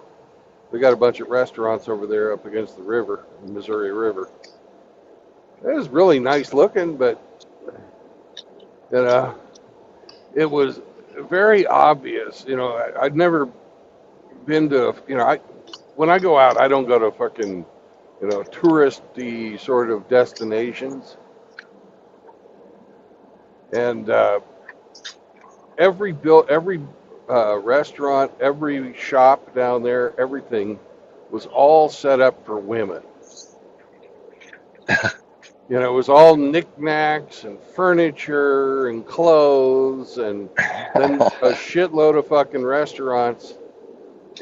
We got a bunch of restaurants over there up against the river, the Missouri River. It was really nice looking, but it was very obvious. I'd never been to, when I go out, I don't go to fucking, touristy sort of destinations. And every restaurant, every shop down there, everything was all set up for women. It was all knickknacks and furniture and clothes, and then a shitload of fucking restaurants.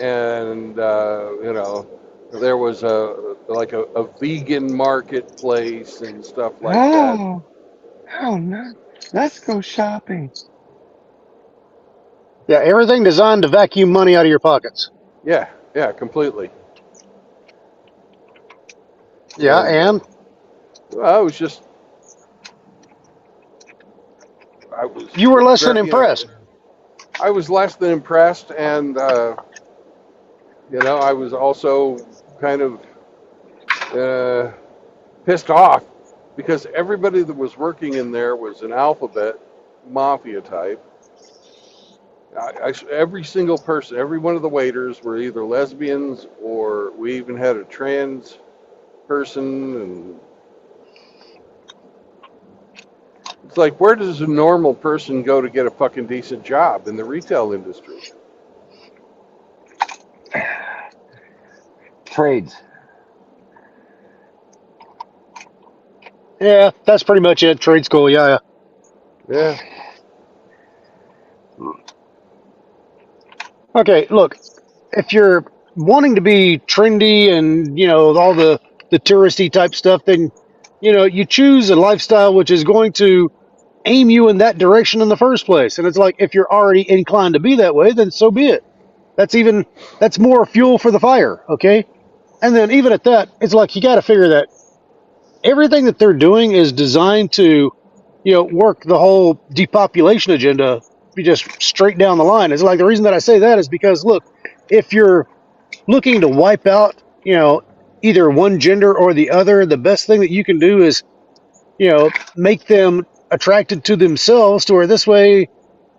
And there was a vegan marketplace and stuff like that. Oh no! Let's go shopping. Yeah, everything designed to vacuum money out of your pockets. Yeah, completely. Yeah, and I was you were less than impressed. I was less than impressed, and I was also kind of pissed off because everybody that was working in there was an alphabet mafia type. Every single person, every one of the waiters were either lesbians, or we even had a trans person, and it's like, where does a normal person go to get a fucking decent job in the retail industry? Trades. Yeah, that's pretty much it. Trade school, yeah. Okay, look, if you're wanting to be trendy and all the touristy type stuff, then you choose a lifestyle which is going to aim you in that direction in the first place. And it's like, if you're already inclined to be that way, then so be it. That's more fuel for the fire, okay? And then even at that, it's like you got to figure that everything that they're doing is designed to work the whole depopulation agenda, be just straight down the line. It's like, the reason that I say that is because, look, if you're looking to wipe out either one gender or the other, the best thing that you can do is make them attracted to themselves, to where this way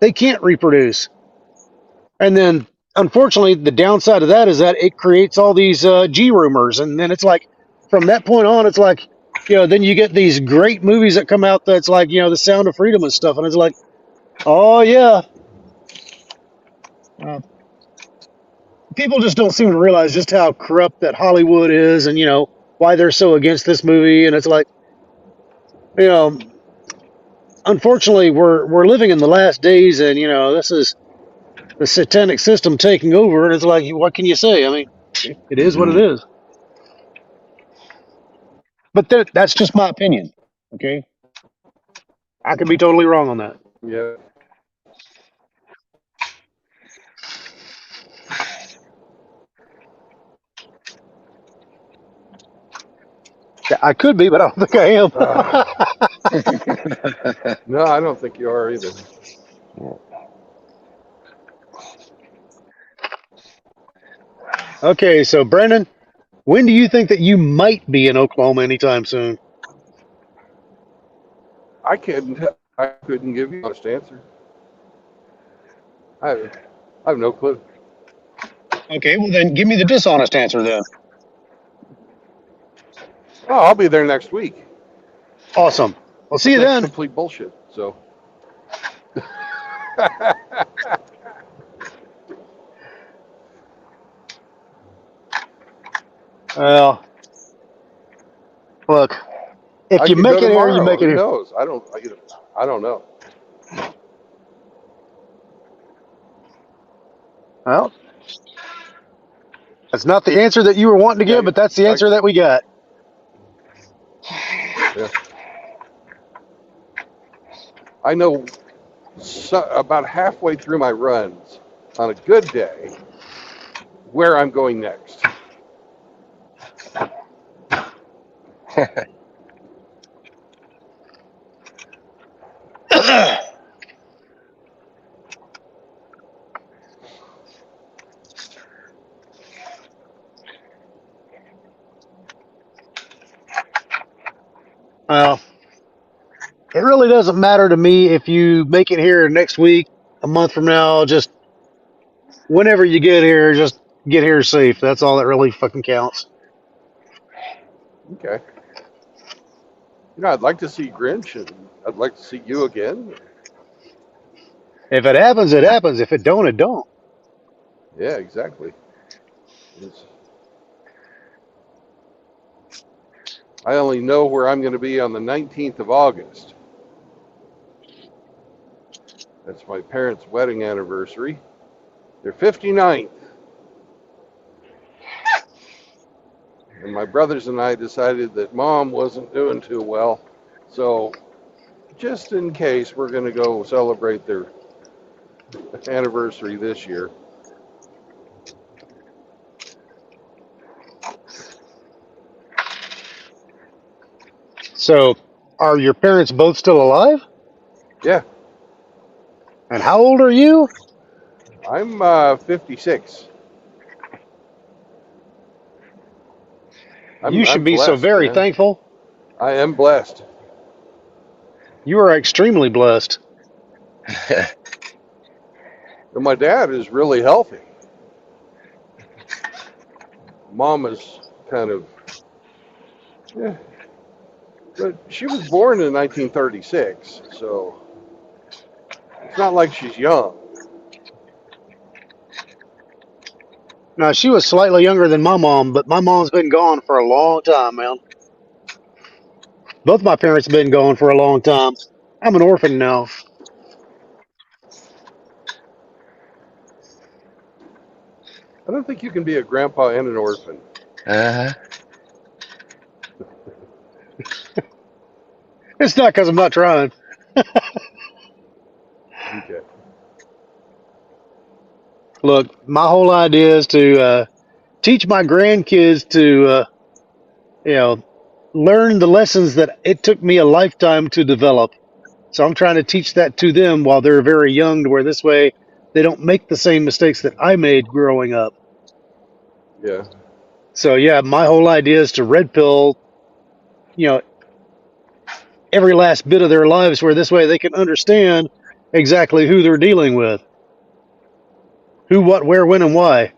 they can't reproduce. And then unfortunately the downside of that is that it creates all these G rumors, and then it's like, from that point on, it's like, then you get these great movies that come out that's like, The Sound of Freedom and stuff, and it's like, oh yeah. People just don't seem to realize just how corrupt that Hollywood is, and why they're so against this movie. And it's like, unfortunately we're living in the last days, and this is the satanic system taking over, and it's like, what can you say? I mean, it is what it is. But that's just my opinion, okay? I could be totally wrong on that. Yeah. I could be, but I don't think I am. No, I don't think you are either. Okay, so Brandon, when do you think that you might be in Oklahoma anytime soon? I couldn't give you an honest answer. I have, I have no clue. Okay, well then give me the dishonest answer then. Oh, I'll be there next week. Awesome. We'll see But you that's then. complete bullshit. So. Well, look, if I you could go make it here, you tomorrow. make it Who here. knows? I don't know. Well, that's not the answer that you were wanting to give, Yeah, but that's the answer that we got. yeah. I know about halfway through my runs, on a good day, where I'm going next. Well, it really doesn't matter to me if you make it here next week, a month from now, just whenever you get here, just get here safe. That's all that really fucking counts. Okay. I'd like to see Grinch, and I'd like to see you again. If it happens, it happens. If it don't, it don't. Yeah, exactly. It's, I only know where I'm going to be on the 19th of August. That's my parents' wedding anniversary. Their 59th. And my brothers and I decided that Mom wasn't doing too well. So, just in case, we're going to go celebrate their anniversary this year. So, are your parents both still alive? Yeah, And how old are you? I'm 56. You should I'm be so blessed, very man. thankful. I am blessed. You are extremely blessed. And my dad is really healthy. Mom is kind of, yeah, but she was born in 1936, so it's not like she's young. Now, she was slightly younger than my mom, but my mom's been gone for a long time, man. Both my parents have been gone for a long time. I'm an orphan now. I don't think you can be a grandpa and an orphan. Uh-huh. It's not because I'm not trying. Okay. Look, my whole idea is to teach my grandkids to, you know, learn the lessons that it took me a lifetime to develop. So I'm trying to teach that to them while they're very young, to where this way they don't make the same mistakes that I made growing up. Yeah. So yeah, my whole idea is to red pill, you know, every last bit of their lives, where this way they can understand exactly who they're dealing with, who, what, where, when, and why.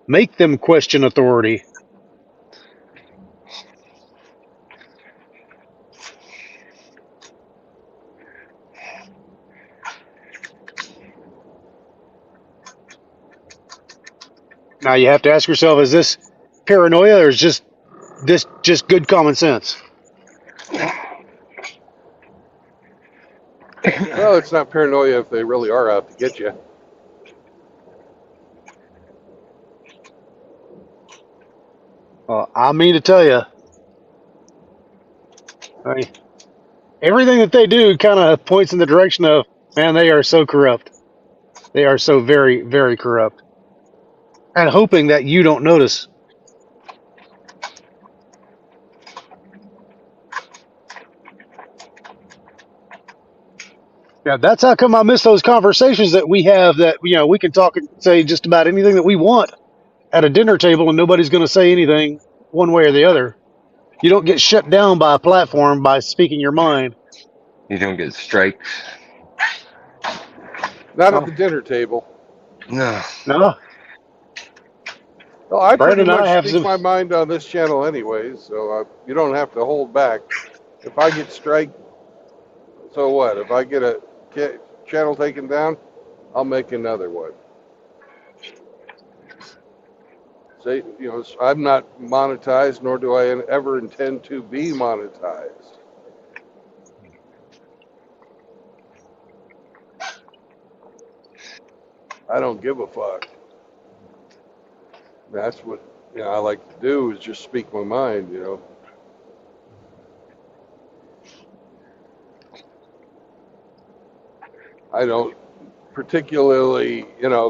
Make them question authority. Now you have to ask yourself: is this paranoia, or is this just good common sense? Well, it's not paranoia if they really are out to get you. I mean to tell you, I mean, everything that they do kind of points in the direction of, man, they are so corrupt. They are so very, very corrupt. And hoping that you don't notice. Yeah, that's how come I miss those conversations that we have, that, you know, we can talk and say just about anything that we want. at a dinner table and nobody's going to say anything one way or the other. You don't get shut down by a platform by speaking your mind. You don't get strikes. Not at Oh. the dinner table. No. No, Well, I pretty Brandon and I much have speak some. my mind on this channel anyways, so you don't have to hold back. If I get strike, so what? If I get a channel taken down, I'll make another one. Say, I'm not monetized, nor do I ever intend to be monetized. I don't give a fuck. That's what I like to do, is just speak my mind. I don't particularly,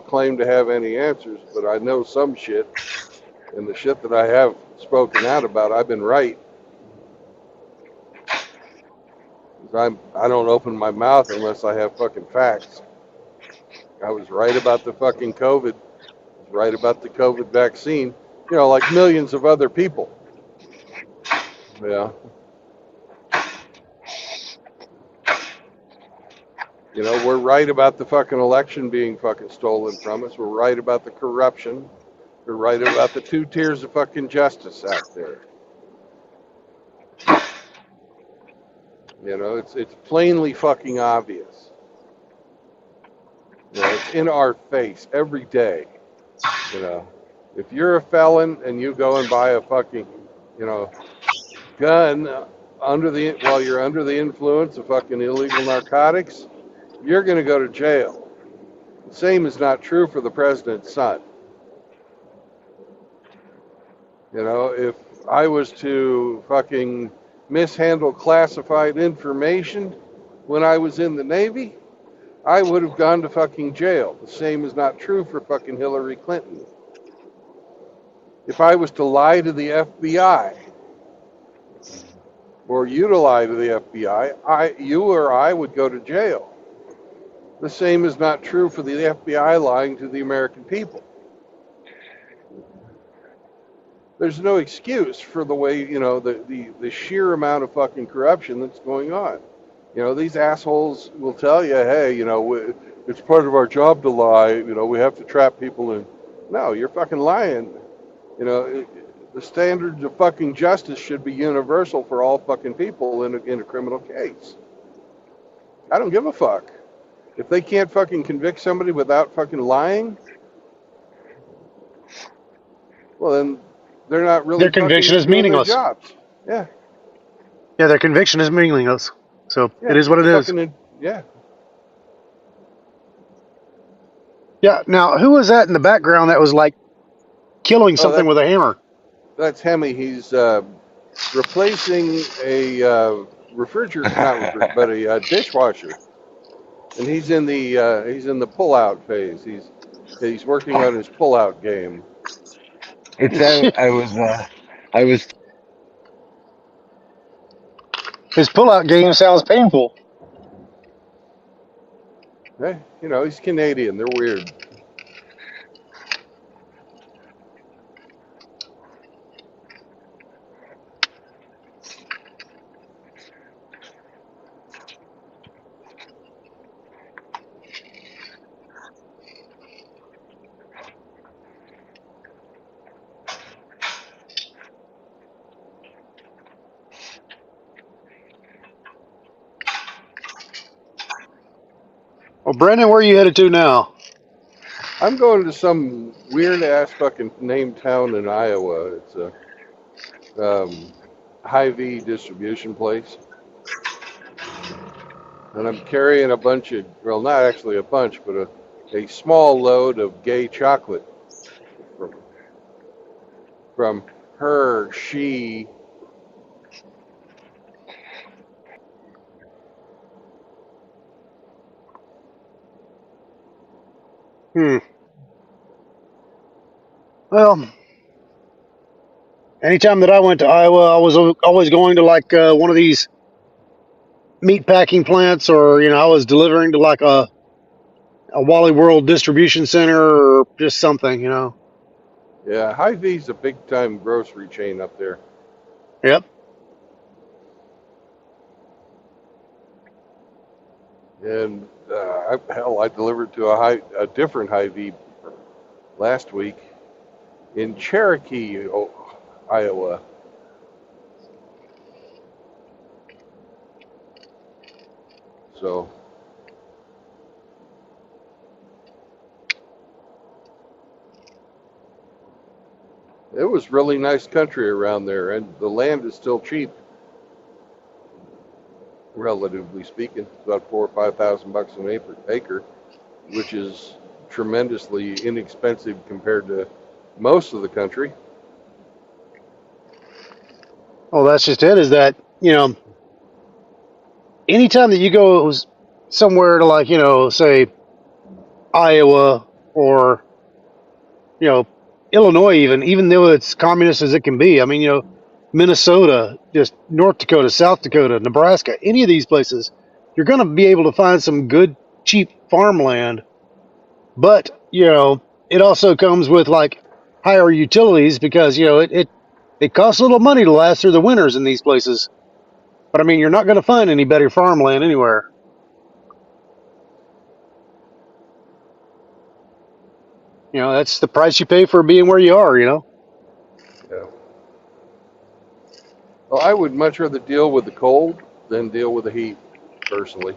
claim to have any answers, but I know some shit, and the shit that I have spoken out about, I've been right. I don't open my mouth unless I have fucking facts. I was right about the fucking COVID. I was right about the COVID vaccine. Like millions of other people. Yeah. We're right about the fucking election being fucking stolen from us. We're right about the corruption. We're right about the 2 tiers of fucking justice out there. It's plainly fucking obvious. It's in our face every day. If you're a felon and you go and buy a fucking, gun while you're under the influence of fucking illegal narcotics, you're going to go to jail. The same is not true for the president's son. If I was to fucking mishandle classified information when I was in the Navy, I would have gone to fucking jail. The same is not true for fucking Hillary Clinton. If I was to lie to the FBI, or you to lie to the FBI, you or I would go to jail. The same is not true for the FBI lying to the American people. There's no excuse for the way, the sheer amount of fucking corruption that's going on. These assholes will tell you, hey, it's part of our job to lie. We have to trap people in. No, you're fucking lying. The standards of fucking justice should be universal for all fucking people in a criminal case. I don't give a fuck. If they can't fucking convict somebody without fucking lying, well then they're not really Their conviction is doing meaningless. their jobs. Yeah. Yeah, their conviction is meaningless. So Yeah, it is what it is. Yeah. Yeah. Now, who was that in the background that was like killing something with a hammer? That's Hemi. He's replacing a refrigerator, not refrigerator, but a dishwasher, and he's in the pull-out phase. He's working on his pull-out game. I was. His pull-out game sounds painful. Hey, he's Canadian. They're weird. Well, Brandon, where are you headed to now? I'm going to some weird-ass fucking named town in Iowa. It's a Hy-Vee distribution place. And I'm carrying a bunch of, well, not actually a bunch, but a small load of gay chocolate from her, she. Well, anytime that I went to Iowa, I was always going to like one of these meat packing plants, or I was delivering to like a Wally World distribution center or just something. Yeah, Hy-Vee's a big time grocery chain up there. Yep. And hell, I delivered to a different Hy-Vee last week in Cherokee, Iowa. So it was really nice country around there, and the land is still cheap, relatively speaking. It's about 4 or 5 thousand bucks an acre, which is tremendously inexpensive compared to most of the country. Well, that's just it. Is that anytime that you go somewhere to like say Iowa or Illinois, even though it's communist as it can be. I mean, Minnesota, just North Dakota, South Dakota, Nebraska, any of these places, you're going to be able to find some good, cheap farmland. But it also comes with like higher utilities because it costs a little money to last through the winters in these places. But I mean, you're not going to find any better farmland anywhere. That's the price you pay for being where you are. Yeah. Well, I would much rather deal with the cold than deal with the heat, personally.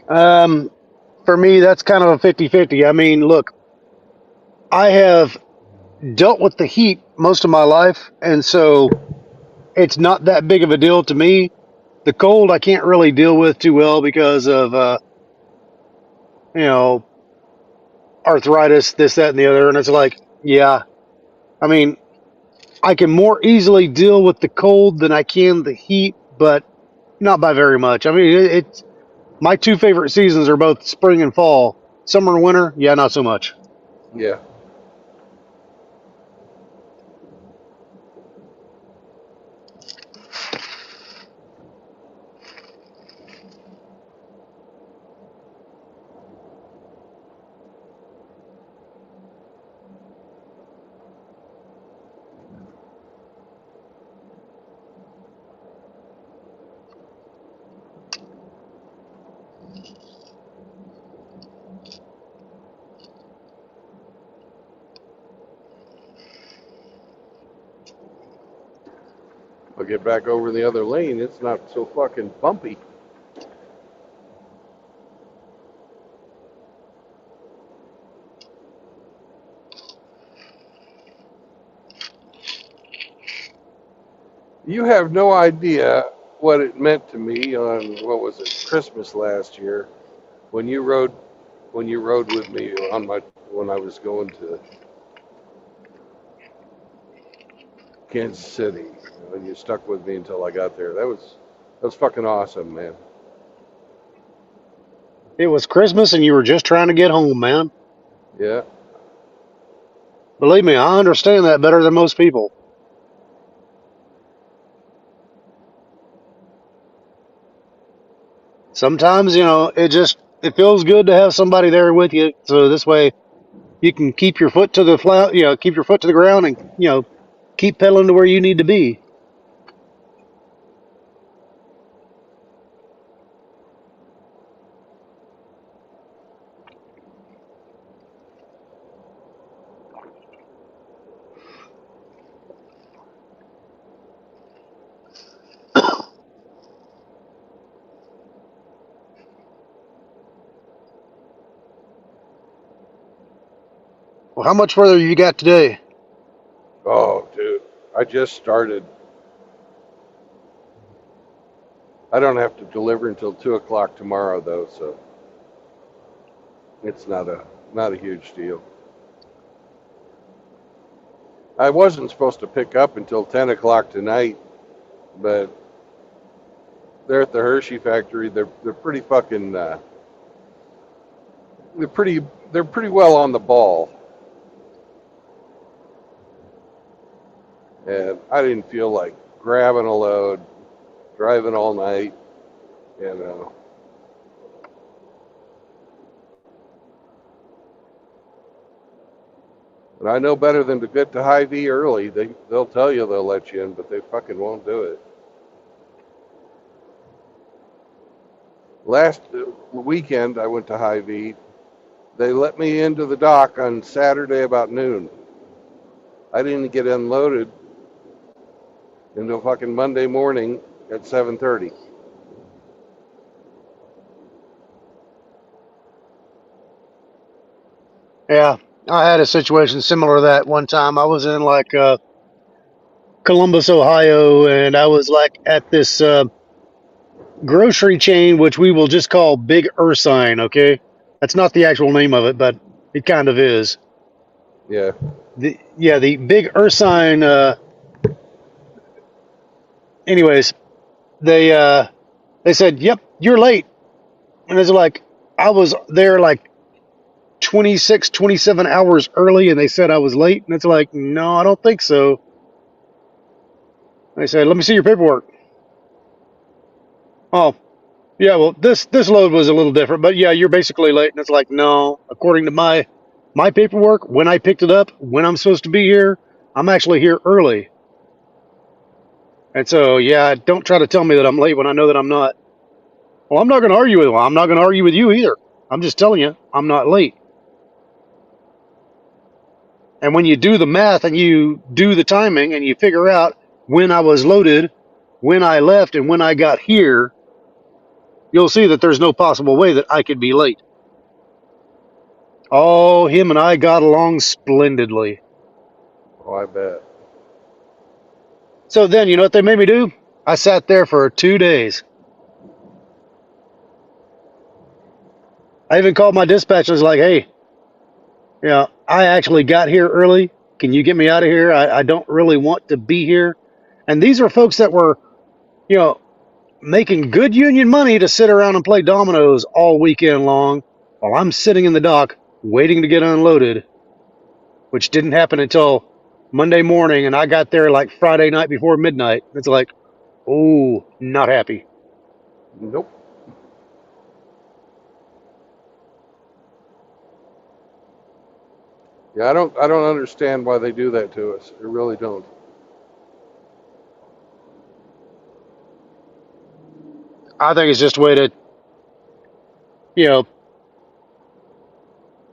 Um, for me, that's kind of a 50-50. I mean, look, I have dealt with the heat most of my life, and so it's not that big of a deal to me. The cold I can't really deal with too well because of you know arthritis, this, that, and the other. And it's like, yeah, I mean, I can more easily deal with the cold than I can the heat, but not by very much. I mean, it's my two favorite seasons are both spring and fall. Summer and winter, yeah, not so much. Yeah. I'll get back over the other lane. It's not so fucking bumpy. You have no idea what it meant to me on what was it, Christmas last year, when you rode with me on my when I was going to Kansas City, and you stuck with me until I got there. That was fucking awesome, man. It was Christmas and you were just trying to get home, man. Yeah, Believe me, I understand that better than most people. Sometimes, it feels good to have somebody there with you. So this way you can keep your foot to the keep your foot to the ground and, keep pedaling to where you need to be. Well, how much further you got today? oh, dude, I just started. I don't have to deliver until 2 o'clock tomorrow, though, so it's not a huge deal. I wasn't supposed to pick up until 10 o'clock tonight, but they're at the Hershey factory. They're pretty fucking. They're pretty. They're pretty well on the ball, and I didn't feel like grabbing a load, driving all night. You know, And I know better than to get to Hy-Vee early. They'll tell you they'll let you in, but they fucking won't do it. Last weekend, I went to Hy-Vee. They let me into the dock on Saturday about noon. I didn't get unloaded until fucking Monday morning at 7:30. Yeah, I had a situation similar to that one time. I was in like Columbus, Ohio, and I was like at this grocery chain, which we will just call Big Ursine. Okay, that's not the actual name of it, but it kind of is. Yeah. The Big Ursine. Anyways, they said, "Yep, you're late," and it's like I was there like 26, 27 hours early, and they said I was late, and it's like, no, I don't think so. They said, "Let me see your paperwork." Oh, yeah, well, this load was a little different, but yeah, you're basically late, and it's like, no, according to my paperwork, when I picked it up, when I'm supposed to be here, I'm actually here early. And so, yeah, don't try to tell me that I'm late when I know that I'm not. Well, I'm not going to argue with you. I'm not going to argue with you either. I'm just telling you, I'm not late. And when you do the math and you do the timing and you figure out when I was loaded, when I left, and when I got here, you'll see that there's no possible way that I could be late. Oh, him and I got along splendidly. Oh, I bet. So then, you know what they made me do? I sat there for 2 days. I even called my dispatch. I was like, hey, I actually got here early. Can you get me out of here? I don't really want to be here. And these are folks that were, you know, making good union money to sit around and play dominoes all weekend long while I'm sitting in the dock waiting to get unloaded, which didn't happen until Monday morning. And I got there like Friday night before midnight. It's like, oh, not happy. Nope. Yeah, I don't understand why they do that to us. I really don't. I think it's just a way to, you know,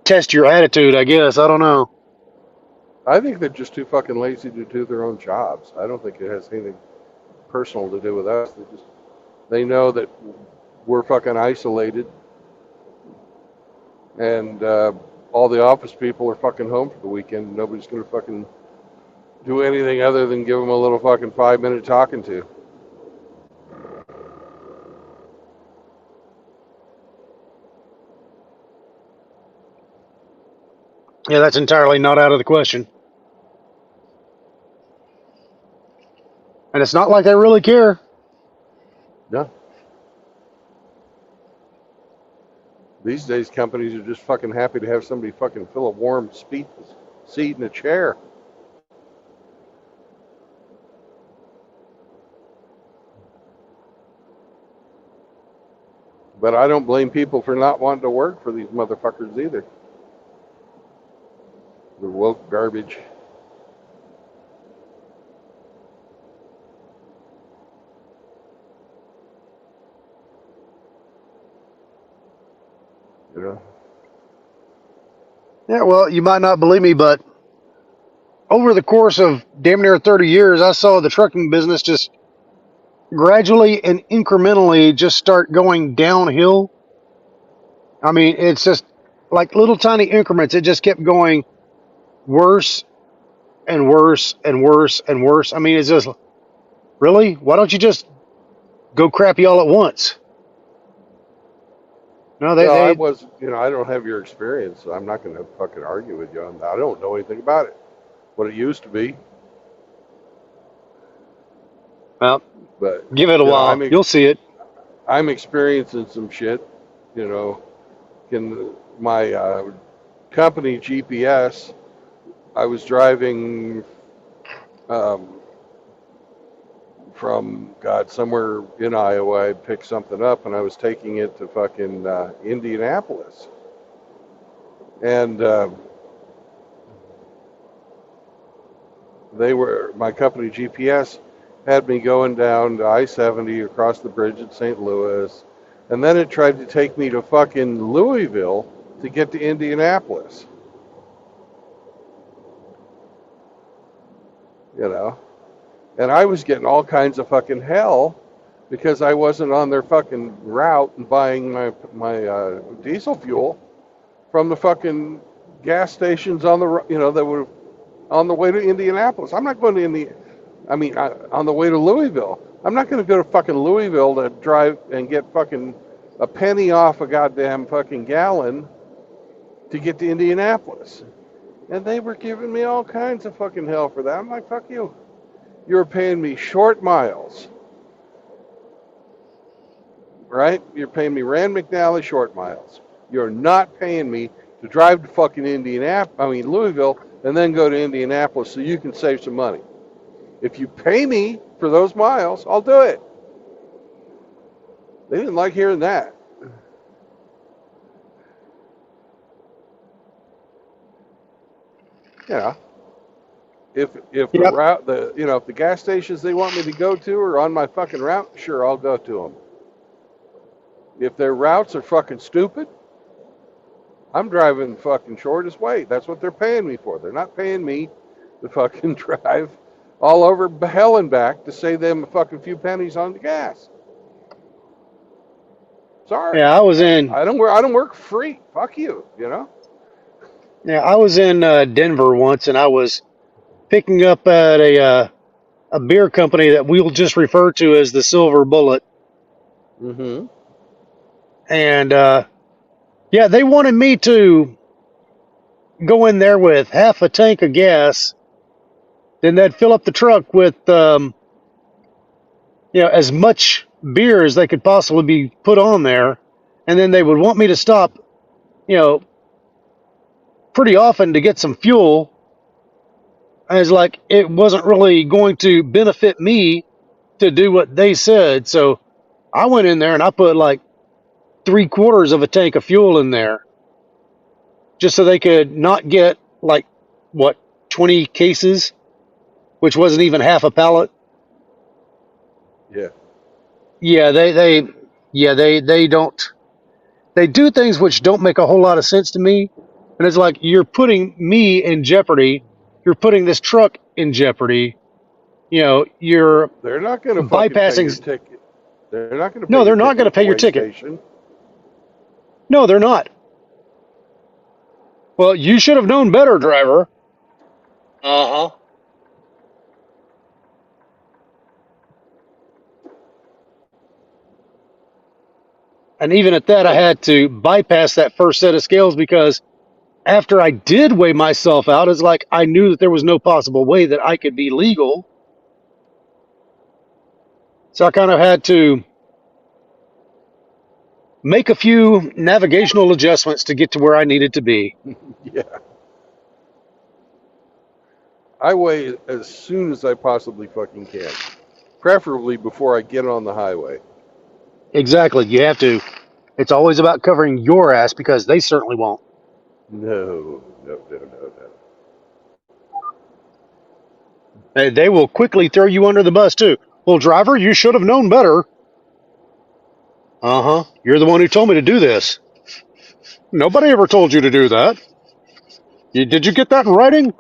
test your attitude, I guess. I don't know. I think they're just too fucking lazy to do their own jobs. I don't think it has anything personal to do with us. They know that we're fucking isolated, and all the office people are fucking home for the weekend. Nobody's gonna fucking do anything other than give them a little fucking 5-minute talking to. Yeah, that's entirely not out of the question. And it's not like they really care. Yeah. These days, companies are just fucking happy to have somebody fucking fill a warm seat in a chair. But I don't blame people for not wanting to work for these motherfuckers either. The woke garbage. You know? Yeah, well, you might not believe me, but over the course of damn near 30 years, I saw the trucking business just gradually and incrementally just start going downhill. I mean, it's just like little tiny increments. It just kept going worse and worse and worse and worse. I mean, it's just, really? Why don't you just go crappy all at once? No, Well, I was, I don't have your experience, so I'm not going to fucking argue with you on that. I don't know anything about it. What it used to be. well, But, give it a while. You'll see it. I'm experiencing some shit, in my company GPS. I was driving from somewhere in Iowa. I picked something up and I was taking it to fucking Indianapolis, and my company GPS had me going down to I-70 across the bridge at St. Louis, and then it tried to take me to fucking Louisville to get to Indianapolis. You know, and I was getting all kinds of fucking hell because I wasn't on their fucking route and buying my diesel fuel from the fucking gas stations on the that were on the way to Indianapolis. I'm not going to on the way to Louisville. I'm not going to go to fucking Louisville to drive and get fucking a penny off a goddamn fucking gallon to get to Indianapolis. And they were giving me all kinds of fucking hell for that. I'm like, fuck you. You're paying me short miles, right? You're paying me Rand McNally short miles. You're not paying me to drive to fucking Louisville, and then go to Indianapolis so you can save some money. If you pay me for those miles, I'll do it. They didn't like hearing that. Yeah. If the Yep. route if the gas stations they want me to go to are on my fucking route, sure, I'll go to them. If their routes are fucking stupid, I'm driving the fucking shortest way. That's what they're paying me for. They're not paying me to fucking drive all over hell and back to save them a fucking few pennies on the gas. Sorry, Yeah, I was in. I don't work free. Fuck you. Yeah, I was in Denver once, and I was picking up at a beer company that we'll just refer to as the Silver Bullet, Mm-hmm. and yeah, they wanted me to go in there with half a tank of gas, then they'd fill up the truck with as much beer as they could possibly be put on there, and then they would want me to stop, you know, pretty often to get some fuel. And it's like it wasn't really going to benefit me to do what they said, so I went in there and I put like 3/4 of a tank of fuel in there just so they could not get like what 20 cases, which wasn't even half a pallet. Yeah. Yeah, they don't, they do things which don't make a whole lot of sense to me, and it's like you're putting me in jeopardy, you're putting this truck in jeopardy, you're They're not going to fucking pay your bypassing. ticket. They're not going to pay No, your they're not ticket going to at the pay your weigh ticket. station. No, they're not. Well, you should have known better, driver. Uh-huh. And even at that, I But had to bypass that first set of scales because after I did weigh myself out, it's like I knew that there was no possible way that I could be legal. So I kind of had to make a few navigational adjustments to get to where I needed to be. yeah, I weigh as soon as I possibly fucking can, preferably before I get on the highway. Exactly. You have to. It's always about covering your ass because they certainly won't. No, no, no, no, no. They will quickly throw you under the bus, too. Well, driver, you should have known better. Uh huh. You're the one who told me to do this. Nobody ever told you to do that. Did you get that in writing?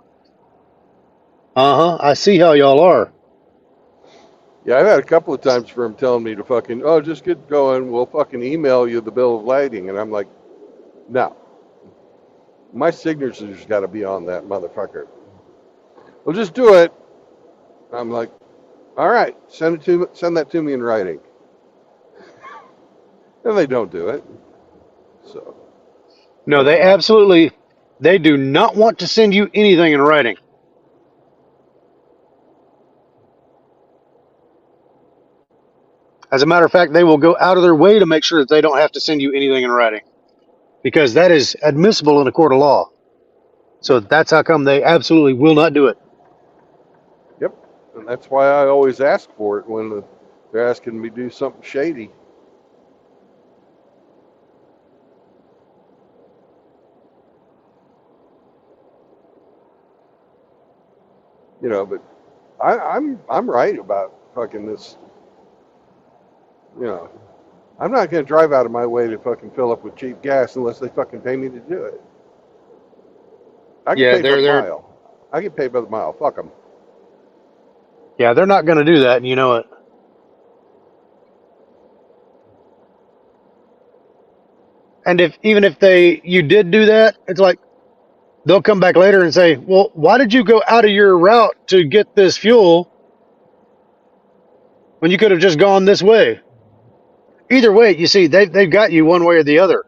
Uh huh. I see how y'all are. Yeah, I've had a couple of times for him telling me to fucking, oh, just get going. We'll fucking email you the bill of lading. And I'm like, no, my signature's got to be on that motherfucker. Well, just do it. I'm like, all right, send that to me in writing. And they don't do it. So No, that's they fine. absolutely, they do not want to send you anything in writing. As a matter of fact, they will go out of their way to make sure that they don't have to send you anything in writing because that is admissible in a court of law. So Yep. that's how come they absolutely will not do it. Yep. And that's why I always ask for it when they're asking me to do something shady. you know. But I'm right about fucking this. You know, I'm not going to drive out of my way to fucking fill up with cheap gas unless they fucking pay me to do it. I get Yeah, paid by the they're mile. I get paid by the mile. Fuck them. yeah, they're not going to do that, and you know it. And if even if you did do that, it's like they'll come back later and say, "Well, why did you go out of your route to get this fuel when you could have just gone this way?" Either way, you see, they've got you one way or the other.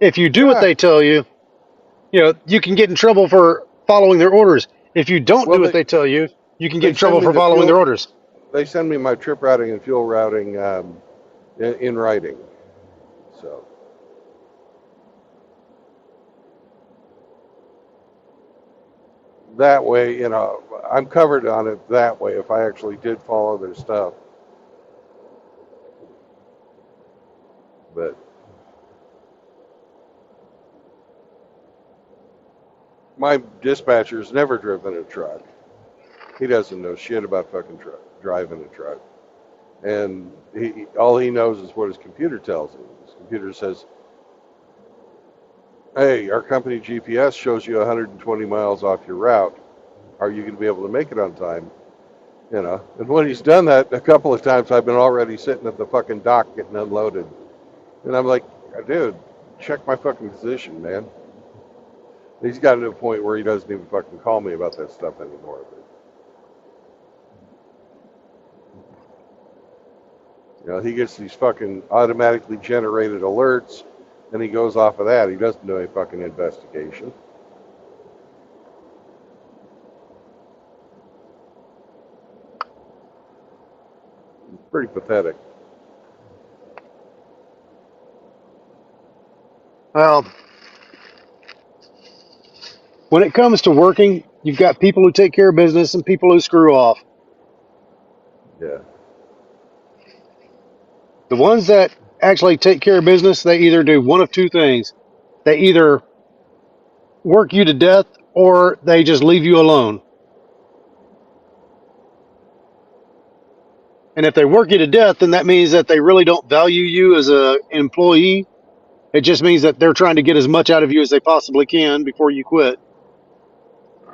If you do what Yeah. they tell you, you know, you can get in trouble for following their orders. If you don't Well, do what they tell you, you can get they in send trouble me for the following their fuel. orders. They send me my trip routing and fuel routing in writing. So that way, you know, I'm covered on it that way if I actually did follow their stuff. But my dispatcher's never driven a truck. He doesn't know shit about fucking driving a truck. And all he knows is what his computer tells him. His computer says, hey, our company GPS shows you 120 miles off your route. Are you going to be able to make it on time? You know, and when he's done that a couple of times, I've been already sitting at the fucking dock getting unloaded. And I'm like, dude, check my fucking position, man. He's gotten to a point where he doesn't even fucking call me about that stuff anymore. But, you know, he gets these fucking automatically generated alerts, and he goes off of that. He doesn't do any fucking investigation. Pretty pathetic. Well, when it comes to working, you've got people who take care of business and people who screw off. Yeah. The ones that actually take care of business, they either do one of two things. They either work you to death or they just leave you alone. And if they work you to death, then that means that they really don't value you as an employee. It just means that they're trying to get as much out of you as they possibly can before you quit.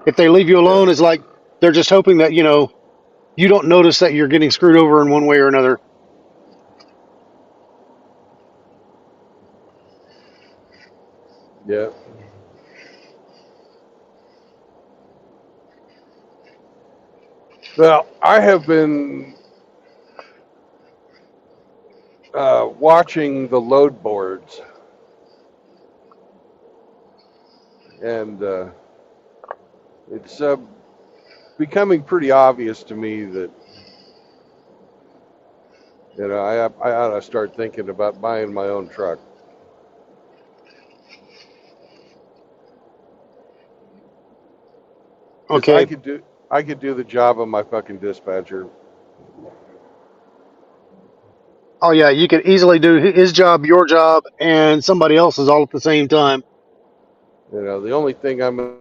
If they leave you Yeah. alone, it's like they're just hoping that, you know, you don't notice that you're getting screwed over in one way or another. Yeah. Well, I have been watching the load boards, and it's becoming pretty obvious to me that, you know, I ought to start thinking about buying my own truck. Because Okay. I could do the job of my fucking dispatcher. Oh, yeah, you could easily do his job, your job, and somebody else's all at the same time. You know, the only thing I'm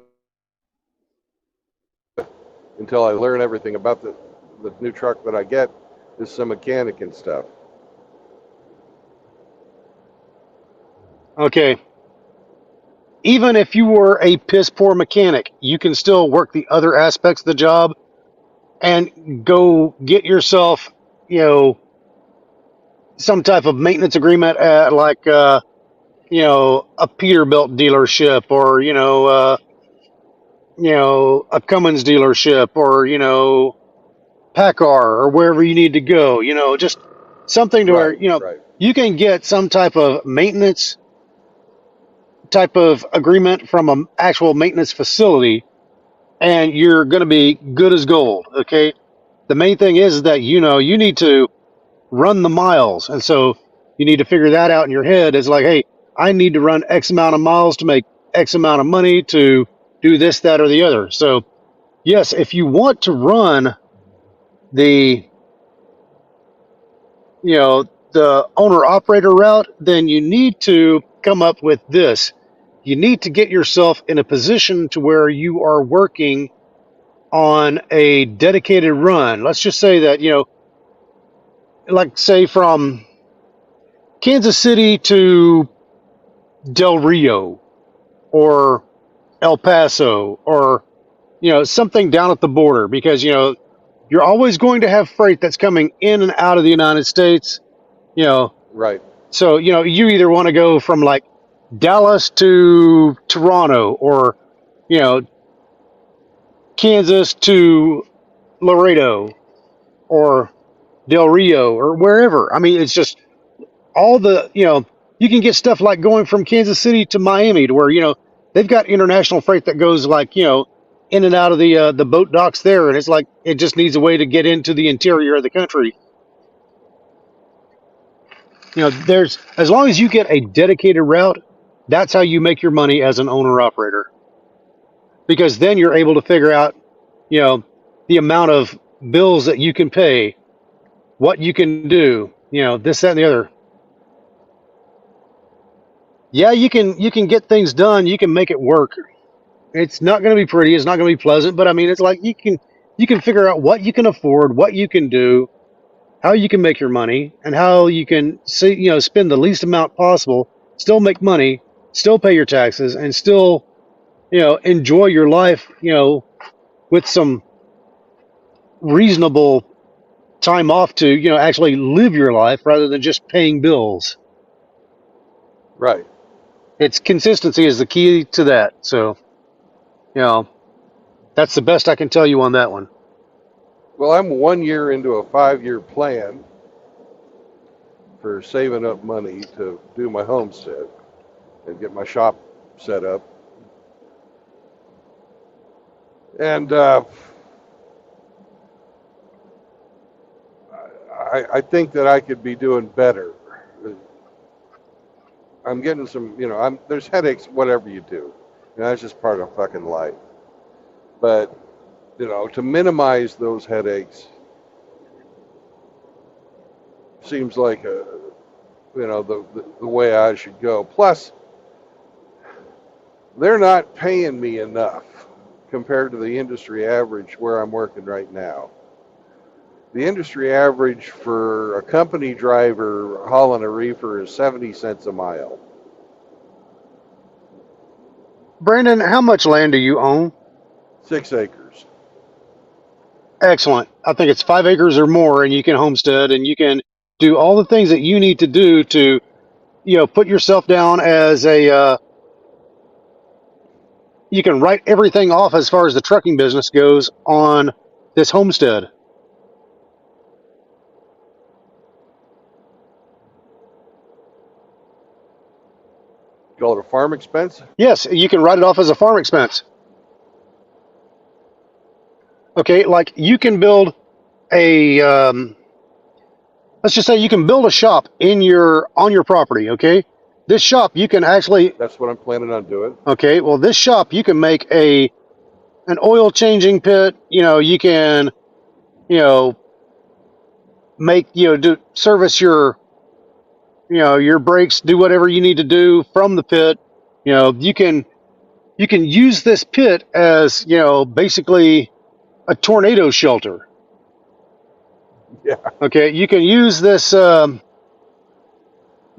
until I learn everything about the new truck that I get is some mechanic and stuff. Okay. Even if you were a piss poor mechanic, you can still work the other aspects of the job and go get yourself, you know, some type of maintenance agreement at like, you know, a Peterbilt dealership or, a Cummins dealership or, Packard or wherever you need to go, just something to where, Right, right. you can get some type of maintenance type of agreement from an actual maintenance facility and you're going to be good as gold. Okay. The main thing is that, you need to run the miles. And so you need to figure that out in your head. It's like, hey, I need to run X amount of miles to make X amount of money to do this, that, or the other. So, yes, if you want to run the, the owner operator route, then you need to come up with this. You need to get yourself in a position to where you are working on a dedicated run, let's just say that, like say from Kansas City to Del Rio or El Paso or, something down at the border, because, you're always going to have freight that's coming in and out of the United States, you know. Right. So, you either want to go from like Dallas to Toronto or, Kansas to Laredo or Del Rio or wherever. I mean, it's just all the, you can get stuff like going from Kansas City to Miami, to where, they've got international freight that goes like, in and out of the boat docks there. And it's like, it just needs a way to get into the interior of the country. There's, as long as you get a dedicated route, that's how you make your money as an owner operator. Because then you're able to figure out, the amount of bills that you can pay, what you can do, this, that, and the other. Yeah, you can get things done. You can make it work. It's not going to be pretty. It's not going to be pleasant, but I mean, it's like you can figure out what you can afford, what you can do, how you can make your money, and how you can spend the least amount possible, still make money, still pay your taxes, and still, enjoy your life, with some reasonable time off to, actually live your life rather than just paying bills. Right. It's consistency is the key to that. So, that's the best I can tell you on that one. Well, I'm 1 year into a 5-year plan for saving up money to do my homestead and get my shop set up. And I think that I could be doing better. I'm getting some, there's headaches, whatever you do. That's just part of fucking life. But, to minimize those headaches seems like the way I should go. Plus, they're not paying me enough compared to the industry average where I'm working right now. The industry average for a company driver hauling a reefer is 70 cents a mile. Brandon, how much land do you own? 6 acres. Excellent. I think it's 5 acres or more, and you can homestead, and you can do all the things that you need to do to, put yourself down as a, you can write everything off as far as the trucking business goes on this homestead. Call it a farm expense? Yes, you can write it off as a farm expense. Okay, like you can build a, let's just say you can build a shop on your property. Okay, this shop you can actually. That's what I'm planning on doing. Okay, well, this shop you can make an oil changing pit. You can, make do service your your brakes, do whatever you need to do from the pit. You can use this pit as basically a tornado shelter. Yeah. Okay, you can use this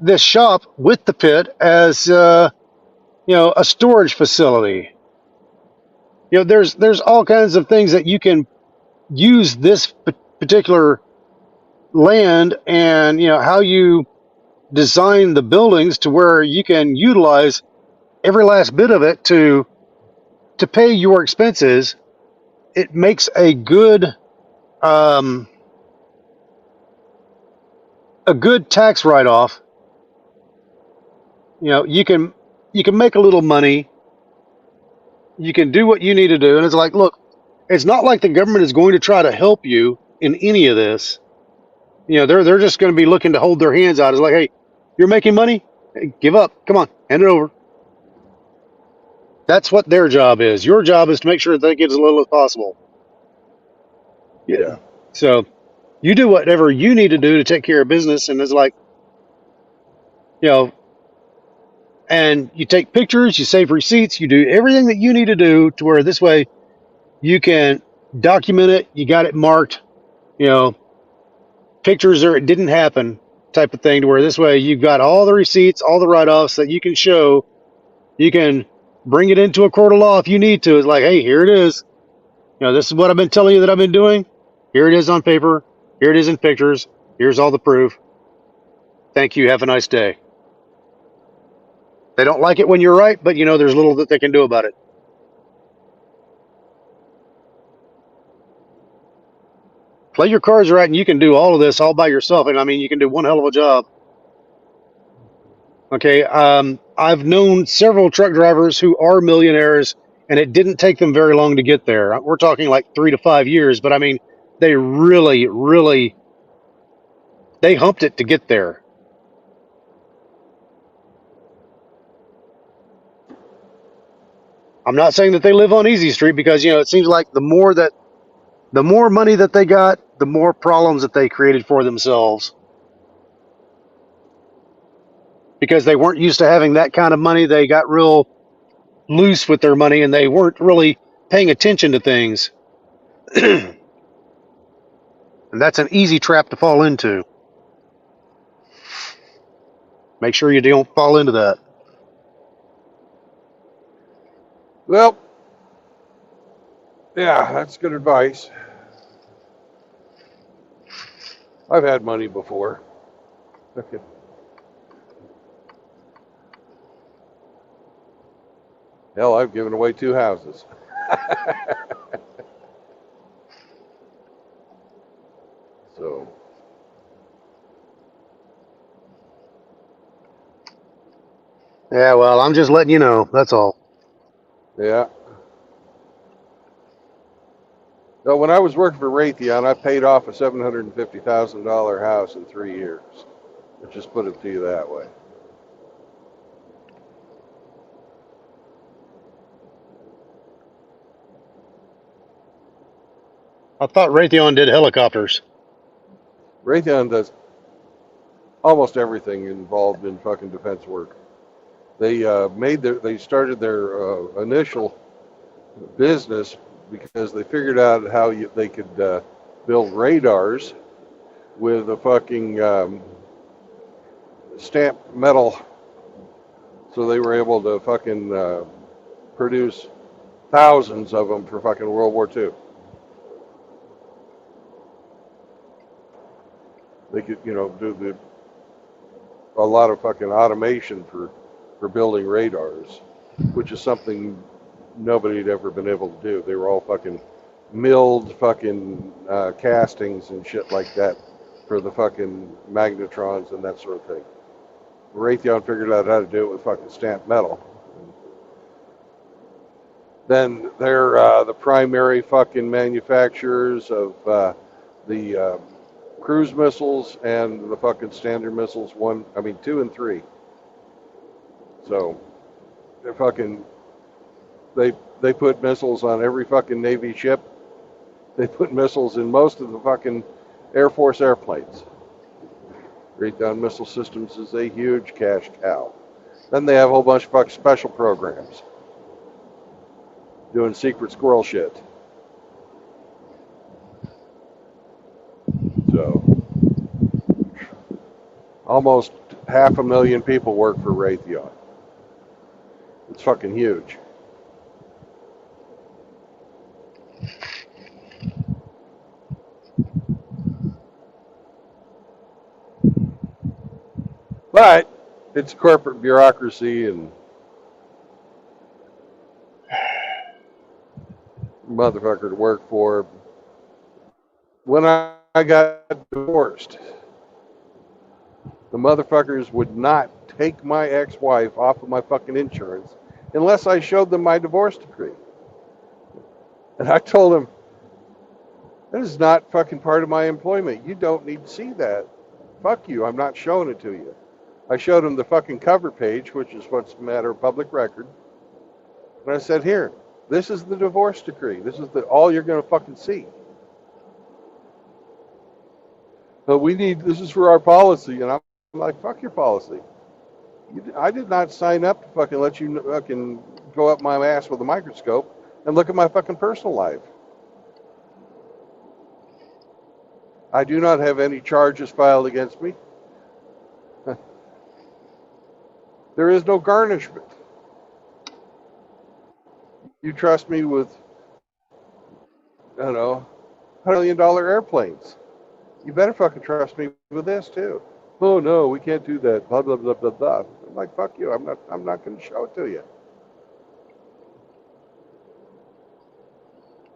this shop with the pit as a storage facility. There's all kinds of things that you can use this particular land, and how you design the buildings to where you can utilize every last bit of it to pay your expenses. It makes a good tax write-off. You can make a little money. You can do what you need to do, and it's like, look, it's not like the government is going to try to help you in any of this. They're just going to be looking to hold their hands out. It's like, hey, you're making money? Hey, give up. Come on, hand it over. That's what their job is. Your job is to make sure that they get as little as possible. Yeah. So you do whatever you need to do to take care of business, and it's like, and you take pictures, you save receipts, you do everything that you need to do to where this way you can document it. You got it marked. You know, pictures or it didn't happen type of thing. To where this way you've got all the receipts, all the write-offs that you can show. You can bring it into a court of law if you need to. It's like, hey, here it is. You know, this is what I've been telling you that I've been doing. Here it is on paper. Here it is in pictures. Here's all the proof. Thank you. Have a nice day. They don't like it when you're right, but you know, there's little that they can do about it. Play your cards right, and you can do all of this all by yourself. And I mean, you can do one hell of a job. Okay. I've known several truck drivers who are millionaires, and it didn't take them very long to get there. We're talking like 3 to 5 years, but I mean, they really, really, they humped it to get there. I'm not saying that they live on easy street because, you know, it seems like the more money that they got, the more problems that they created for themselves. Because they weren't used to having that kind of money, they got real loose with their money and they weren't really paying attention to things. And that's an easy trap to fall into. Make sure you don't fall into that. Well, yeah, that's good advice. I've had money before. Okay. Hell, I've given away 2 houses. So, Yeah, well, I'm just letting you know. That's all. yeah. So when I was working for Raytheon, I paid off a $750,000 house in 3 years. Let's just put it to you that way. I thought Raytheon did helicopters. Raytheon does almost everything involved in fucking defense work. They they started their initial business because they figured out how they could build radars with a fucking stamped metal. So they were able to fucking produce thousands of them for fucking World War II. They could, you know, do a lot of fucking automation for building radars, which is something nobody had ever been able to do. They were all fucking milled fucking castings and shit like that for the fucking magnetrons and that sort of thing. Raytheon figured out how to do it with fucking stamped metal. Then they're the primary fucking manufacturers of the cruise missiles and the fucking standard missiles 2 and 3. So they're fucking they put missiles on every fucking Navy ship. They put missiles in most of the fucking Air Force airplanes. Raytheon Missile Systems is a huge cash cow. Then they have a whole bunch of fucking special programs doing secret squirrel shit. So almost 500,000 people work for Raytheon. It's fucking huge. But it's corporate bureaucracy and motherfucker to work for. When I got divorced, the motherfuckers would not take my ex-wife off of my fucking insurance unless I showed them my divorce decree. And I told them, that is not fucking part of my employment. You don't need to see that. Fuck you, I'm not showing it to you. I showed them the fucking cover page, which is what's a matter of public record. And I said, here, this is the divorce decree. This is all you're going to fucking see. But this is for our policy. And I'm like, fuck your policy. I did not sign up to fucking let you fucking go up my ass with a microscope and look at my fucking personal life. I do not have any charges filed against me. There is no garnishment. You trust me with, I don't know, $100 million airplanes. You better fucking trust me with this too. Oh no, we can't do that. Blah blah blah blah blah. I'm like, fuck you. I'm not going to show it to you.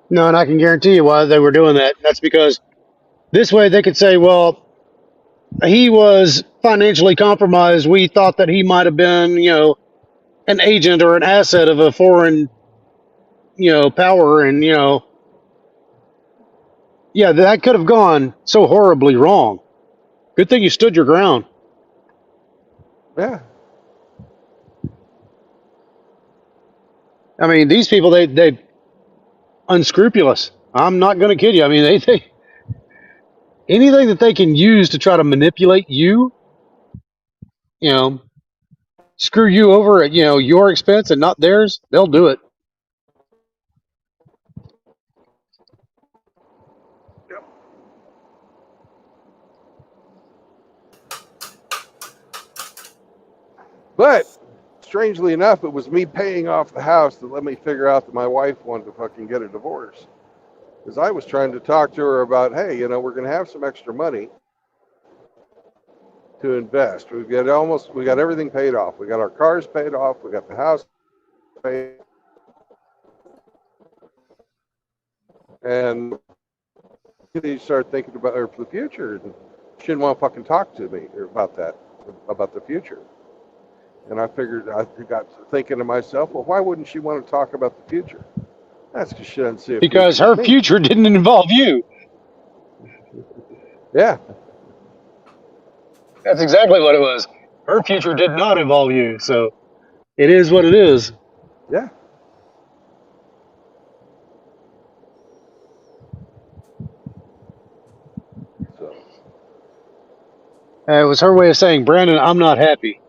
No, and I can guarantee you why they were doing that. That's because this way they could say, well, he was financially compromised. We thought that he might have been, an agent or an asset of a foreign, power. And, yeah, that could have gone so horribly wrong. Good thing you stood your ground. Yeah. I mean, these people, they unscrupulous. I'm not going to kid you. I mean, they anything that they can use to try to manipulate you, screw you over at, your expense and not theirs, they'll do it. But strangely enough, it was me paying off the house that let me figure out that my wife wanted to fucking get a divorce. Because I was trying to talk to her about, hey, we're going to have some extra money to invest. We got everything paid off. We got our cars paid off. We got the house paid. And she started thinking about her for the future. And she didn't want to fucking talk to me about that, about the future. And I figured, I got thinking to myself, well, why wouldn't she want to talk about the future? That's because she doesn't see a Because future her with me. future didn't involve you. Yeah. That's exactly what it was. Her future did not involve you. So it is what it is. Yeah. So, It was her way of saying, Brandon, I'm not happy.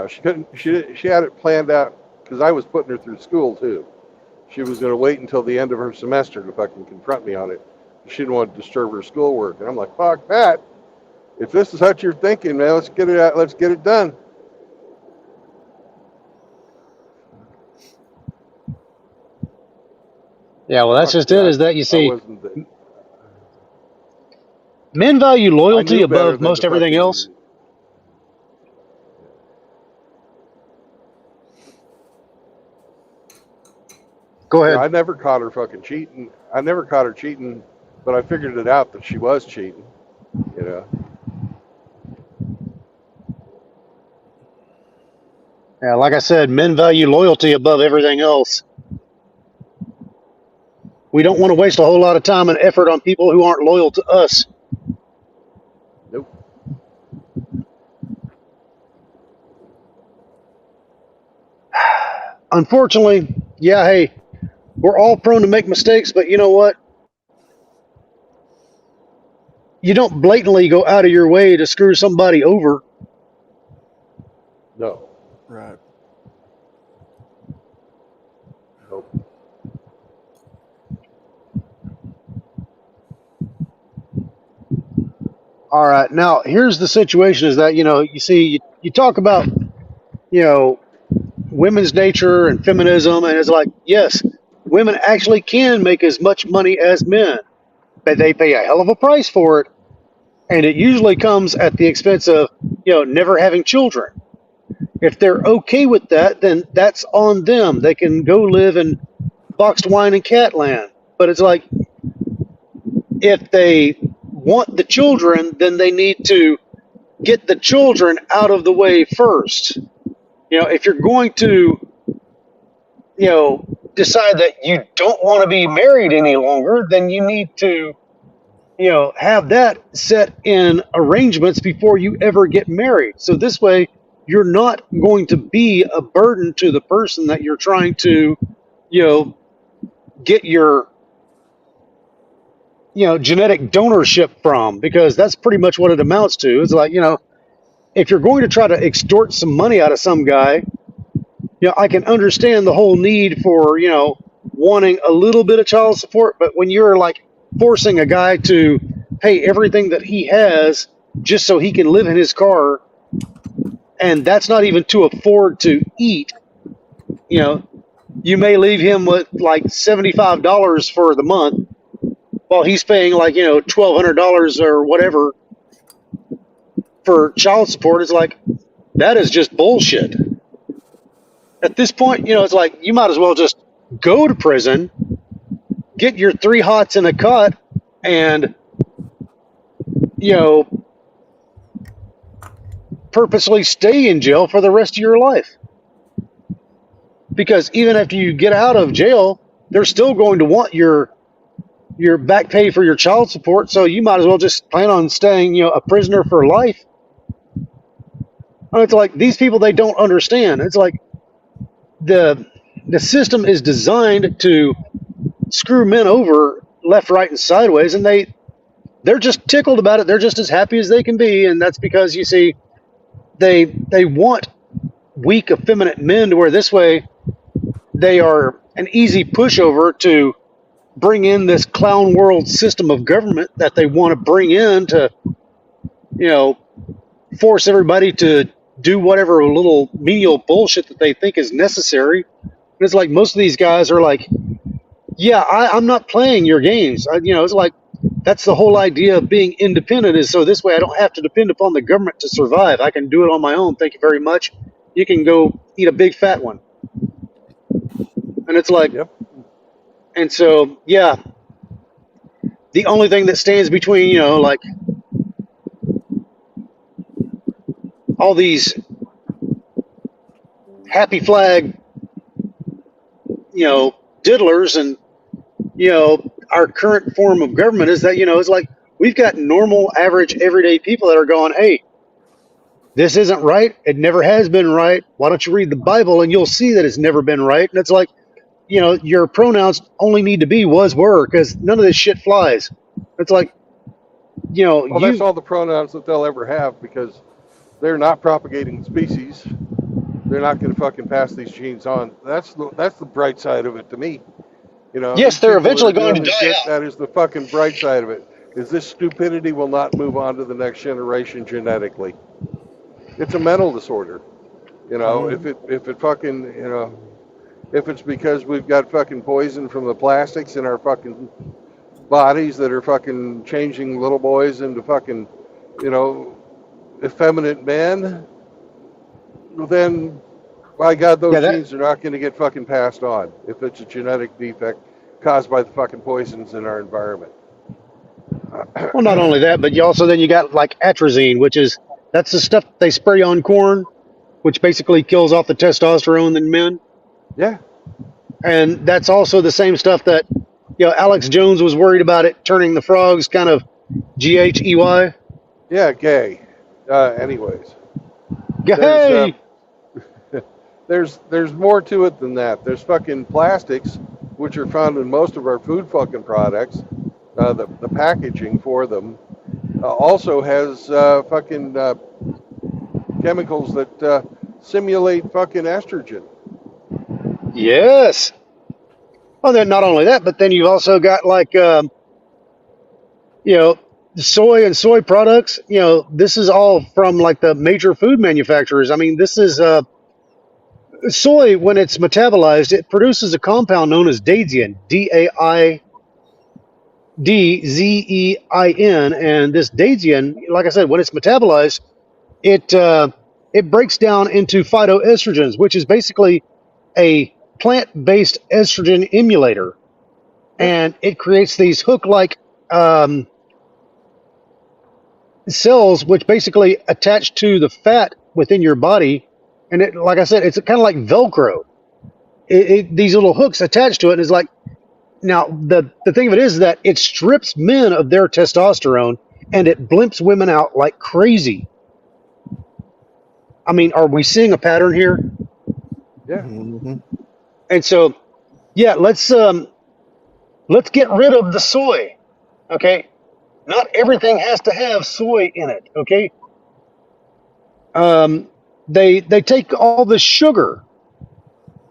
she couldn't, she had it planned out because I was putting her through school too. She was going to wait until the end of her semester to fucking confront me on it. She didn't want to disturb her schoolwork. And I'm like, fuck that. If this is what you're thinking, man, let's get it out. Let's get it done. Yeah, well, that's Fuck just yeah, it, is that you I see, wasn't the, men value I loyalty knew better above than most to everything fucking, else. Go ahead. I never caught her fucking cheating. I never caught her cheating, but I figured it out that she was cheating, Yeah, like I said, men value loyalty above everything else. We don't want to waste a whole lot of time and effort on people who aren't loyal to us. Nope. Unfortunately, yeah, hey, we're all prone to make mistakes, but you know what? You don't blatantly go out of your way to screw somebody over. No. Right. Nope. All right, now here's the situation: is that you see, you talk about women's nature and feminism, and it's like, yes, women actually can make as much money as men, but they pay a hell of a price for it, and it usually comes at the expense of never having children. If they're okay with that, then that's on them. They can go live in boxed wine and cat land. But it's like, if they want the children, then they need to get the children out of the way first. If you're going to, decide that you don't want to be married any longer, then you need to, have that set in arrangements before you ever get married. So this way, you're not going to be a burden to the person that you're trying to, get your, genetic donorship from, because that's pretty much what it amounts to. It's like, if you're going to try to extort some money out of some guy, I can understand the whole need for, wanting a little bit of child support, but when you're like forcing a guy to pay everything that he has just so he can live in his car, and that's not even to afford to eat, you know, you may leave him with like $75 for the month while he's paying like, $1,200 or whatever for child support. It's like, that is just bullshit. At this point, it's like you might as well just go to prison, get your 3 hots in a cut, and purposely stay in jail for the rest of your life. Because even after you get out of jail, they're still going to want your back pay for your child support, so you might as well just plan on staying, a prisoner for life. It's like these people, they don't understand. It's like the system is designed to screw men over left, right, and sideways, and they're just tickled about it. They're just as happy as they can be, and that's because, you see, they want weak, effeminate men to where this way they are an easy pushover to bring in this clown world system of government that they want to bring in to, force everybody to do whatever little menial bullshit that they think is necessary. And it's like most of these guys are like, yeah, I'm not playing your games. It's like that's the whole idea of being independent, is so this way I don't have to depend upon the government to survive. I can do it on my own. Thank you very much. You can go eat a big fat one. And it's like, Yep. And so, yeah, the only thing that stands between, like all these happy flag, diddlers and, our current form of government is that, it's like we've got normal, average, everyday people that are going, hey, this isn't right. It never has been right. Why don't you read the Bible and you'll see that it's never been right? And it's like, your pronouns only need to be was, were, because none of this shit flies. It's like, Well, that's all the pronouns that they'll ever have because they're not propagating species. They're not going to fucking pass these genes on. That's the bright side of it to me. Yes, they're eventually going to die out. That is the fucking bright side of it. Is this stupidity will not move on to the next generation genetically. It's a mental disorder. If it fucking, if it's because we've got fucking poison from the plastics in our fucking bodies that are fucking changing little boys into fucking, effeminate men, then by God, those genes are not going to get fucking passed on if it's a genetic defect caused by the fucking poisons in our environment. Well, not only that, but you got like atrazine, that's the stuff they spray on corn, which basically kills off the testosterone in men. Yeah. And that's also the same stuff that, Alex Jones was worried about it turning the frogs kind of GHEY. Yeah, gay. Anyways. Gay! There's more to it than that. There's fucking plastics, which are found in most of our food fucking products. The packaging for them also has fucking chemicals that simulate fucking estrogen. Yes. Well, then not only that, but then you've also got like, soy and soy products. This is all from like the major food manufacturers. I mean, this is soy, when it's metabolized, it produces a compound known as daidzein, DAIDZEIN, and this daidzein, like I said, when it's metabolized, it breaks down into phytoestrogens, which is basically a plant-based estrogen emulator, and it creates these hook-like cells, which basically attach to the fat within your body. And it, like I said, it's kind of like Velcro. These little hooks attached to it is like, now the thing of it is that it strips men of their testosterone and it blimps women out like crazy. I mean, are we seeing a pattern here? Yeah. Mm-hmm. And so, yeah, let's get rid of the soy. Okay, not everything has to have soy in it. Okay. They take all the sugar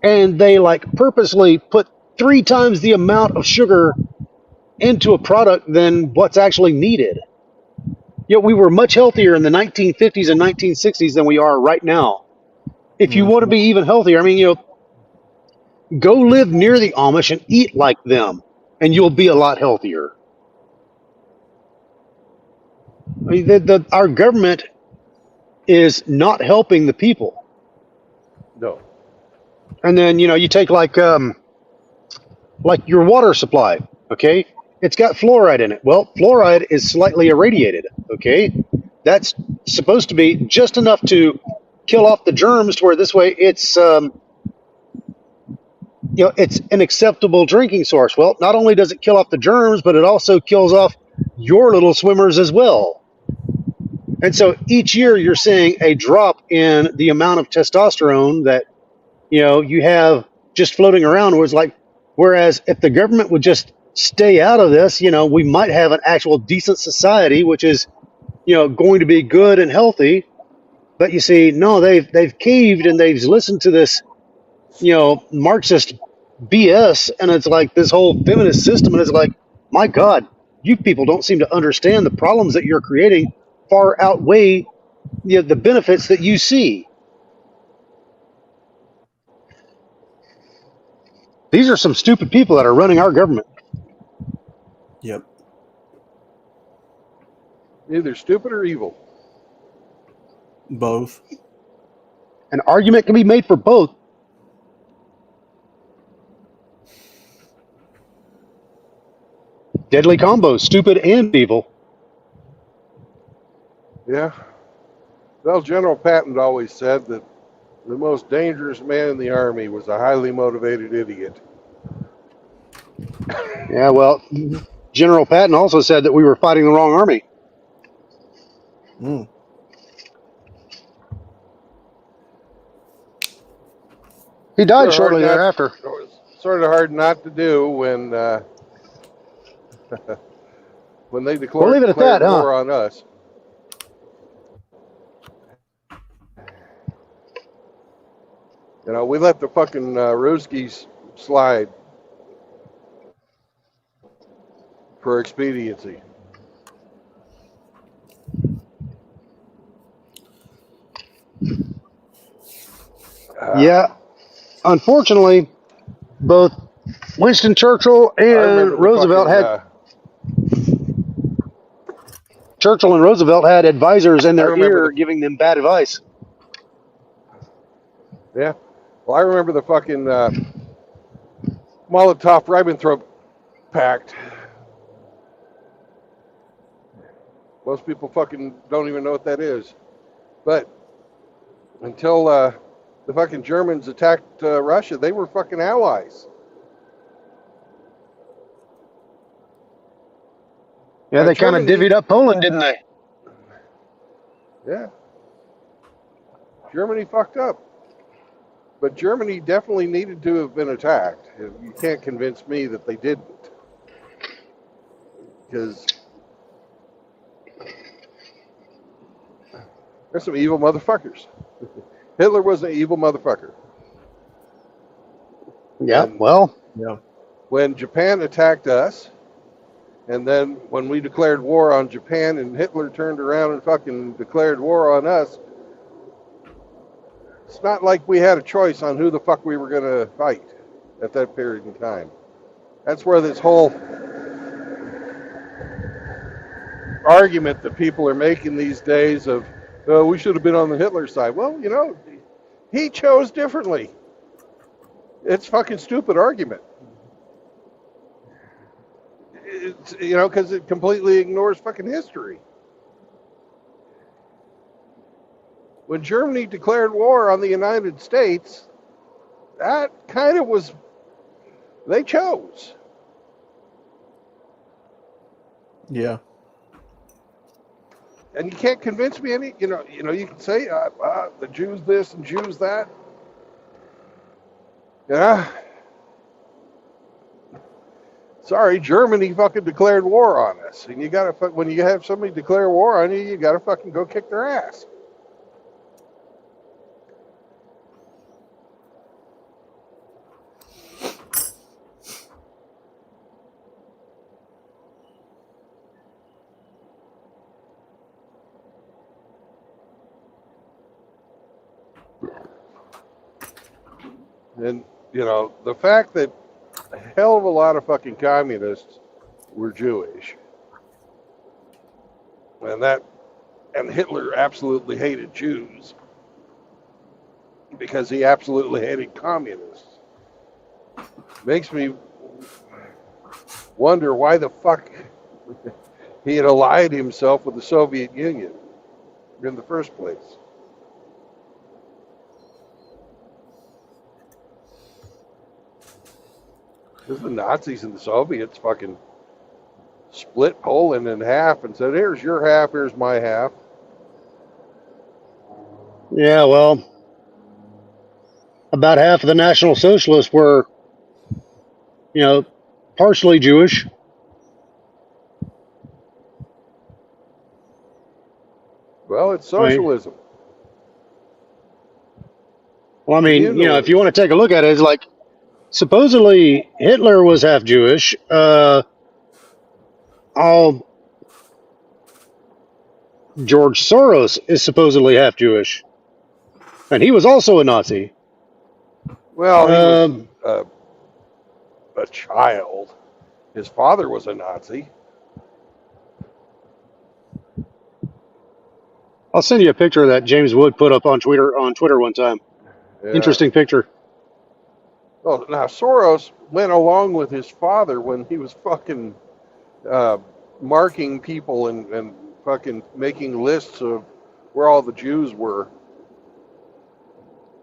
and they like purposely put 3 times the amount of sugar into a product than what's actually needed. Yet we were much healthier in the 1950s and 1960s than we are right now. If you want to be even healthier, I mean, go live near the Amish and eat like them, and you'll be a lot healthier. I mean, our government is not helping the people. No. And then you take like your water supply. Okay, it's got fluoride in it. Well, fluoride is slightly irradiated. Okay, that's supposed to be just enough to kill off the germs, to where this way it's it's an acceptable drinking source. Well, not only does it kill off the germs, but it also kills off your little swimmers as well. And so each year you're seeing a drop in the amount of testosterone that you have just floating around. Whereas if the government would just stay out of this, we might have an actual decent society, which is going to be good and healthy. But you see, no, they've caved, and they've listened to this Marxist BS, and it's like this whole feminist system, and it's like, my God, you people don't seem to understand the problems that you're creating far outweigh the benefits that you see. These are some stupid people that are running our government. Yep. Either stupid or evil. Both. An argument can be made for both. Deadly combo, stupid and evil. Yeah. Well, General Patton always said that the most dangerous man in the Army was a highly motivated idiot. Yeah, well, General Patton also said that we were fighting the wrong army. Mm. He died shortly thereafter. Sort of hard not to do when when they We'll leave it at declared that, war on us. We let the fucking Ruskies slide for expediency. Yeah, unfortunately, both Winston Churchill and Roosevelt had advisors in their ear giving them bad advice. Yeah. Well, I remember the fucking Molotov-Ribbentrop Pact. Most people fucking don't even know what that is. But until the fucking Germans attacked Russia, they were fucking allies. Yeah, they kind of divvied up Poland, didn't they? Yeah. Germany fucked up. But Germany definitely needed to have been attacked. You can't convince me that they didn't. Because they're some evil motherfuckers. Hitler was an evil motherfucker. Yeah, when Japan attacked us, and then when we declared war on Japan and Hitler turned around and fucking declared war on us, it's not like we had a choice on who the fuck we were going to fight at that period in time. That's where this whole argument that people are making these days of, we should have been on the Hitler side. Well, he chose differently. It's a fucking stupid argument. It's, because it completely ignores fucking history. When Germany declared war on the United States, that kind of was, they chose. Yeah. And you can't convince me you can say the Jews this and Jews that. Yeah. Sorry, Germany fucking declared war on us. And when you have somebody declare war on you, you gotta fucking go kick their ass. And, you know, the fact that a hell of a lot of fucking communists were Jewish, and Hitler absolutely hated Jews because he absolutely hated communists, makes me wonder why the fuck he had allied himself with the Soviet Union in the first place. Because the Nazis and the Soviets fucking split Poland in half and said, here's your half, here's my half. Yeah, well, about half of the National Socialists were, you know, partially Jewish. Well, it's I mean, socialism. well, I mean, you know, if you Communalism. want to take a look at it, it's like supposedly Hitler was half Jewish. George Soros is supposedly half Jewish, and he was also a Nazi. Well, he was Um, a child. His father was a Nazi. I'll send you a picture of that James Wood put up on Twitter one time. Yeah. Interesting picture. Well, now Soros went along with his father when he was fucking marking people and fucking making lists of where all the Jews were.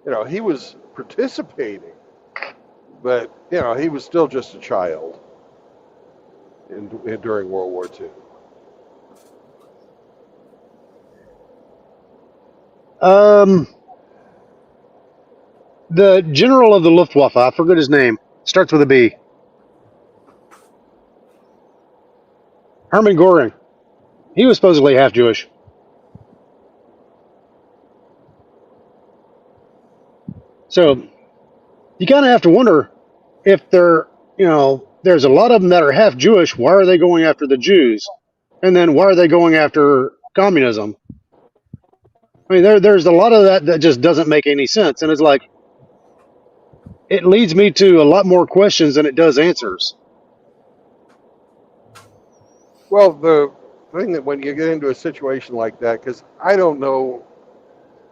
You know, he was participating, but you know, he was still just a child during World War II. The general of the Luftwaffe, I forget his name, starts with a B. Hermann Goering. He was supposedly half Jewish. So you kind of have to wonder if there's a lot of them that are half Jewish. Why are they going after the Jews? And then why are they going after communism? I mean, there's a lot of that just doesn't make any sense. And it's like, it leads me to a lot more questions than it does answers. Well, the thing that when you get into a situation like that, because I don't know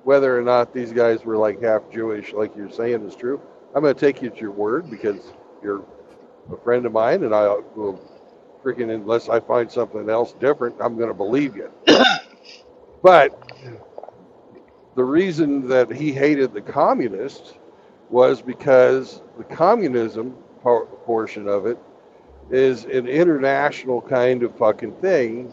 whether or not these guys were like half Jewish, like you're saying is true. I'm going to take you at your word because you're a friend of mine, and I will freaking, unless I find something else different, I'm going to believe you. But the reason that he hated the communists was because the communism portion of it is an international kind of fucking thing.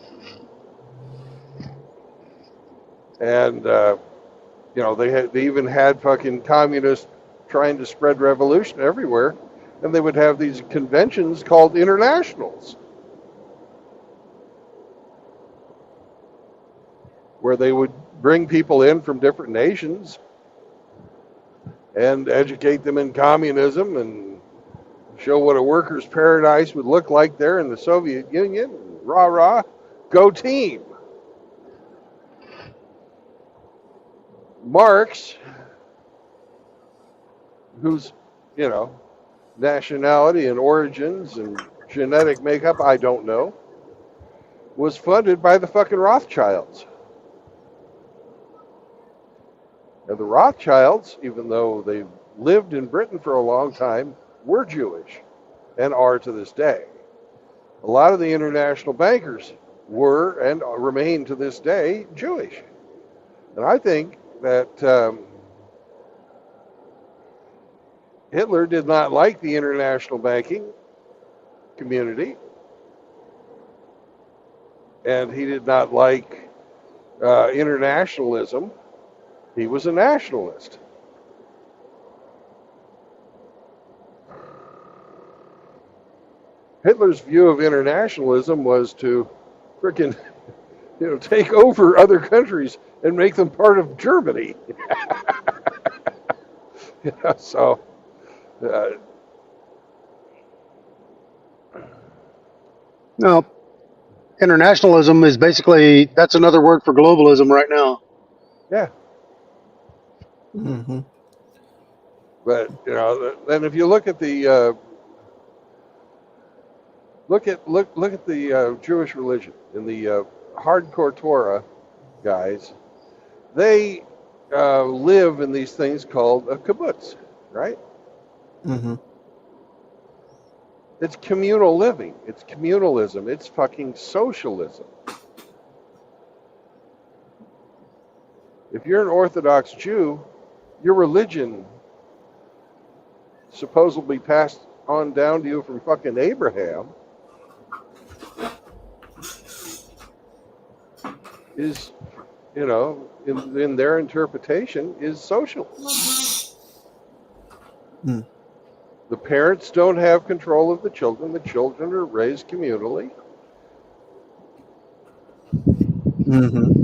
And, you know, they even had fucking communists trying to spread revolution everywhere. And they would have these conventions called internationals, where they would bring people in from different nations and educate them in communism and show what a worker's paradise would look like there in the Soviet Union. Rah, rah, go team. Marx, whose, you know, nationality and origins and genetic makeup, I don't know, was funded by the fucking Rothschilds. And the Rothschilds, even though they lived in Britain for a long time, were Jewish and are to this day. A lot of the international bankers were and remain to this day Jewish. And I think that Hitler did not like the international banking community, and he did not like internationalism. He was a nationalist. Hitler's view of internationalism was to frickin', you know, take over other countries and make them part of Germany. Yeah, so No, internationalism is basically, that's another word for globalism right now. yeah. Mm-hmm. But you know, then if you look at the look at the Jewish religion and the hardcore Torah guys, they live in these things called a kibbutz, right? Mm-hmm. It's communal living. It's communalism. It's fucking socialism. If you're an Orthodox Jew, your religion supposedly passed on down to you from fucking Abraham is, you know, in their interpretation, is social. Mm. The parents don't have control of the children. The children are raised communally. Mm-hmm.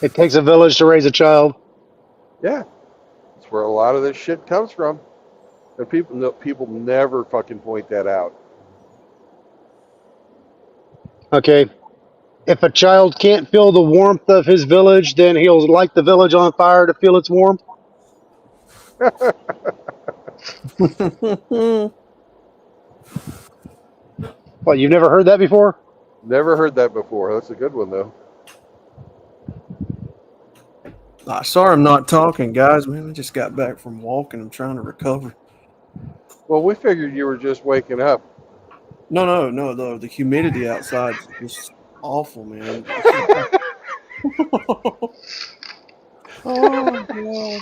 It takes a village to raise a child. Yeah, that's where a lot of this shit comes from. And people never fucking point that out. Okay. If a child can't feel the warmth of his village, then he'll light the village on fire to feel its warmth. Well, you've never heard that before? Never heard that before. That's a good one, though. Sorry I'm not talking, guys. Man, I just got back from walking. I'm trying to recover. Well, we figured you were just waking up. No. The humidity outside is just awful, man. Oh, God.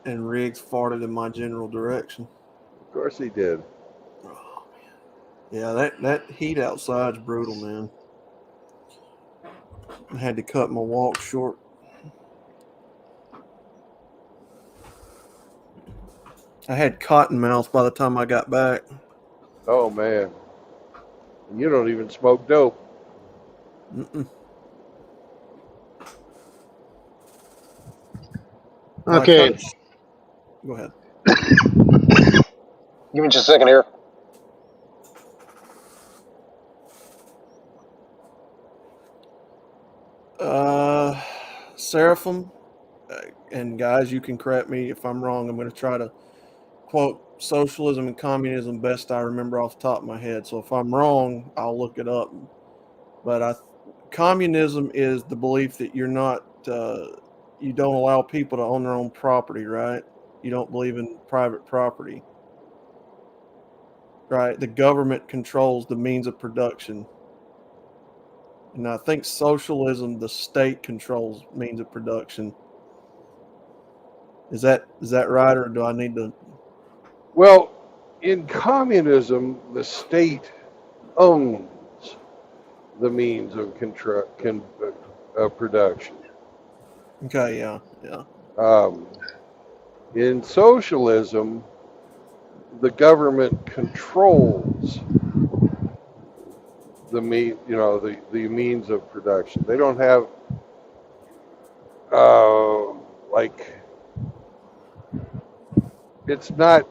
And Riggs farted in my general direction. Of course he did. Oh, man. Yeah, that heat outside's brutal, man. I had to cut my walk short. I had cotton mouth by the time I got back. Oh, man. And you don't even smoke dope. Mm-mm. Okay. Go ahead. Give me just a second here. Seraphim, and guys, you can correct me if I'm wrong. I'm going to try to quote socialism and communism best I remember off the top of my head. So if I'm wrong, I'll look it up. But communism is the belief that you're not, you don't allow people to own their own property, right? You don't believe in private property, right? The government controls the means of production. And I think socialism, the state controls means of production. Is that right, or do I need to? Well, in communism, the state owns the means of production. Okay, yeah. In socialism, the government controls the means of production. They don't have it's not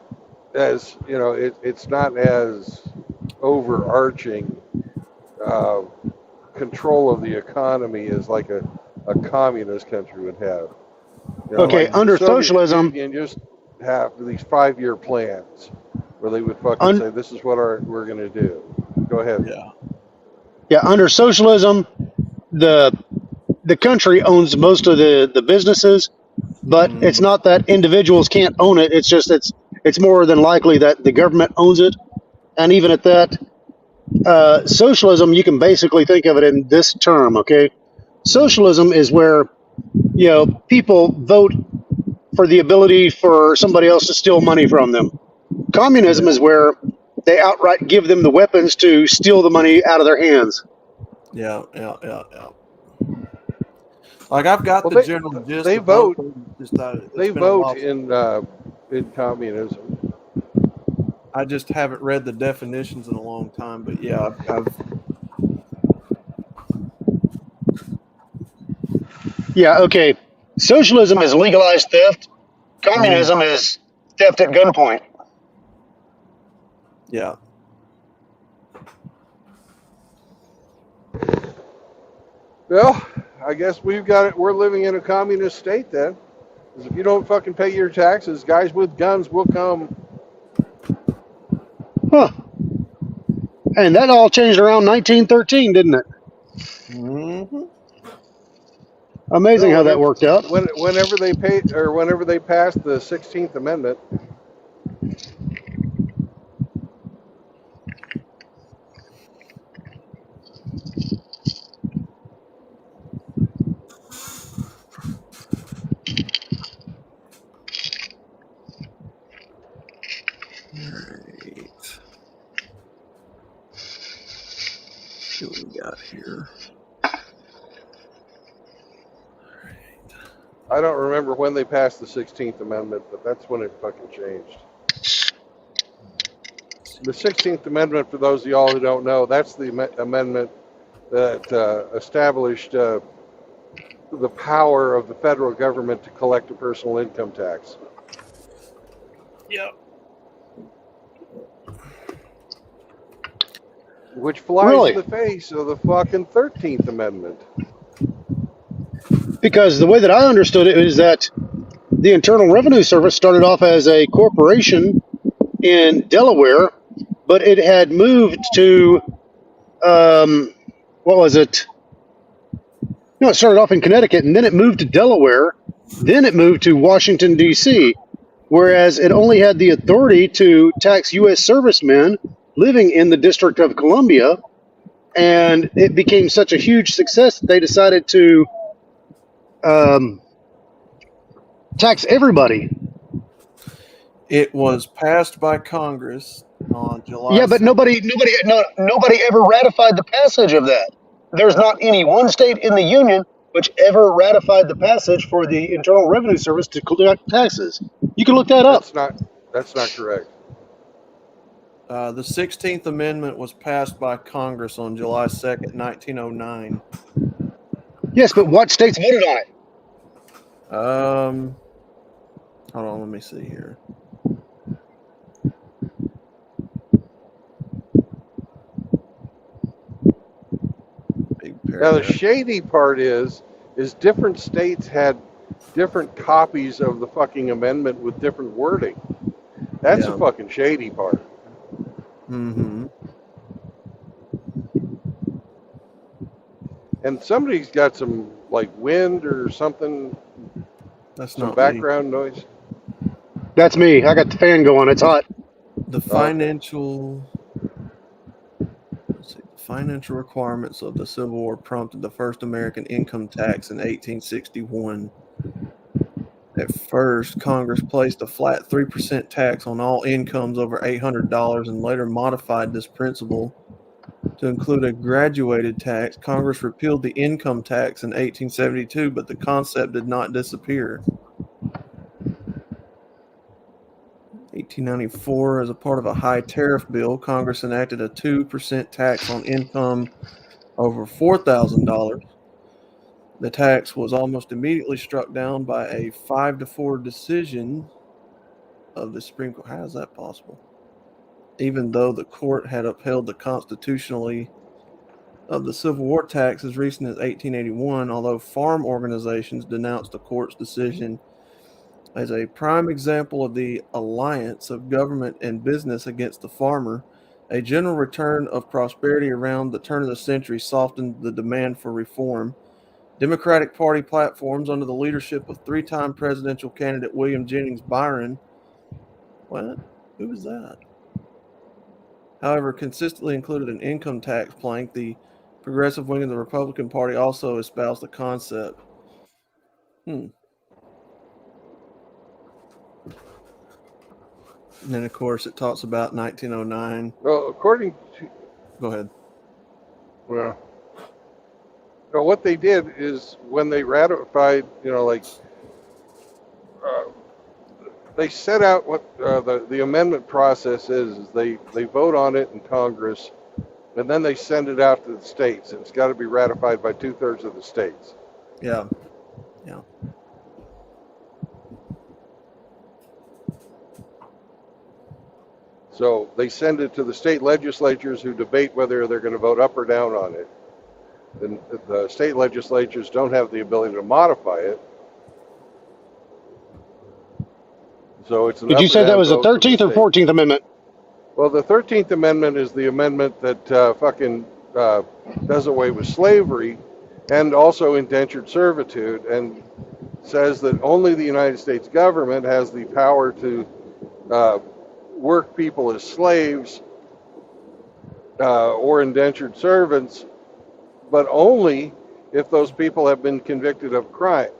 as it's not as overarching control of the economy as like a communist country would have. Okay, like under the Soviet socialism, Union just have these 5-year plans where they would fucking say, "This is what we're going to do." Go ahead. Yeah, under socialism, the country owns most of the businesses, but it's not that individuals can't own it. It's just it's more than likely that the government owns it. And even at that, socialism, you can basically think of it in this term. Okay, socialism is where people vote for the ability for somebody else to steal money from them. Communism is where they outright give them the weapons to steal the money out of their hands. Yeah. Like I've got the general gist. They of vote. They vote in communism. I just haven't read the definitions in a long time, but yeah, I've Yeah, okay. Socialism is legalized theft. Communism is theft at gunpoint. Yeah. Well, I guess we've got it. We're living in a communist state then. 'Cause if you don't fucking pay your taxes, guys with guns will come. Huh. And that all changed around 1913, didn't it? Mm-hmm. Amazing No, how that worked out. whenever they pay or whenever they passed the 16th Amendment. Alright. See what we got here. I don't remember when they passed the 16th Amendment, but that's when it fucking changed. The 16th Amendment, for those of y'all who don't know, that's the amendment that established the power of the federal government to collect a personal income tax. Yep. Which flies Really? in the face of the fucking 13th Amendment. Because the way that I understood it is that the Internal Revenue Service started off as a corporation in Delaware, but it had moved to, what was it? No, it started off in Connecticut, and then it moved to Delaware. Then it moved to Washington, D.C., whereas it only had the authority to tax U.S. servicemen living in the District of Columbia. And it became such a huge success that they decided to tax everybody. It was passed by Congress on July. Yeah, but nobody ever ratified the passage of that. There's not any one state in the union which ever ratified the passage for the Internal Revenue Service to collect taxes. You can look that up. That's not correct. The 16th Amendment was passed by Congress on July 2nd, 1909. Yes, but what states voted on it? Hold on, let me see here. Big Now the paragraph. shady part is different states had different copies of the fucking amendment with different wording. That's Yeah. the fucking shady part. Mm-hmm. And somebody's got some like wind or something, That's some not background noise. That's me. I got the fan going. It's hot. the financial. Let's see. The financial requirements of the Civil War prompted the first American income tax in 1861. At first, Congress placed a flat 3% tax on all incomes over $800 and later modified this principle to include a graduated tax. Congress repealed the income tax in 1872, but the concept did not disappear. 1894, as a part of a high tariff bill, Congress enacted a 2% tax on income over $4,000. The tax was almost immediately struck down by a 5-4 decision of the Supreme Court. How is that possible? Even though the court had upheld the constitutionality of the Civil War tax as recent as 1881, although farm organizations denounced the court's decision as a prime example of the alliance of government and business against the farmer, a general return of prosperity around the turn of the century softened the demand for reform. Democratic Party platforms under the leadership of three-time presidential candidate William Jennings Bryan. What? Who was that? However, consistently included an income tax plank. The progressive wing of the Republican Party also espoused the concept. And then, of course, it talks about 1909. Well, according to Go ahead. well, what they did is when they ratified, they set out what the amendment process is. They vote on it in Congress, and then they send it out to the states. And it's got to be ratified by 2/3 of the states. Yeah. So they send it to the state legislatures who debate whether they're going to vote up or down on it. and the state legislatures don't have the ability to modify it. So it's an Did up you or say that down was the vote for the 13th or state. 14th Amendment? Well, the 13th Amendment is the amendment that does away with slavery and also indentured servitude, and says that only the United States government has the power to work people as slaves or indentured servants, but only if those people have been convicted of crime.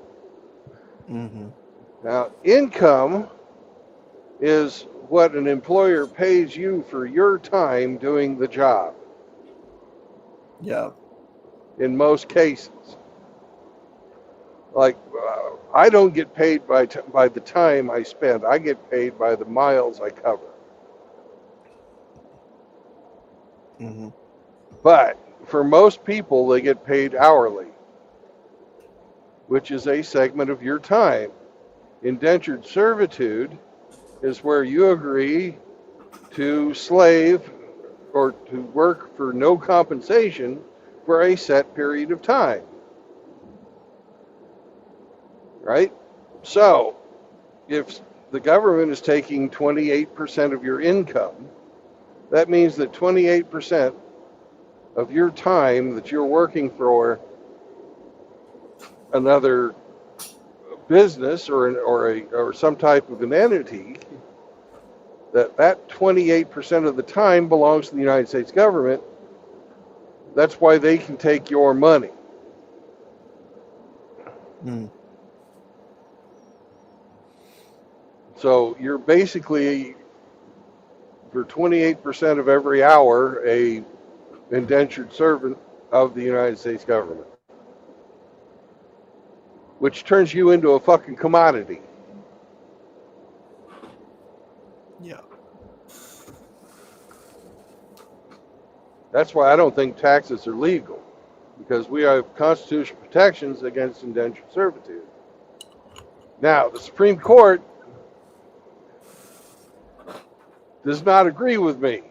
Mm-hmm. Now, income is what an employer pays you for your time doing the job Yeah. in most cases. Like, I don't get paid by the time I spend. I get paid by the miles I cover. Mm-hmm. But for most people, they get paid hourly, which is a segment of your time. Indentured servitude is where you agree to slave or to work for no compensation for a set period of time. Right? So, if the government is taking 28% of your income, that means that 28% of your time that you're working for another business or some type of an entity, that 28% of the time belongs to the United States government. That's why they can take your money. Mm. So you're basically, for 28% of every hour, a indentured servant of the United States government, which turns you into a fucking commodity. Yeah. That's why I don't think taxes are legal, because we have constitutional protections against indentured servitude. Now, the Supreme Court does not agree with me,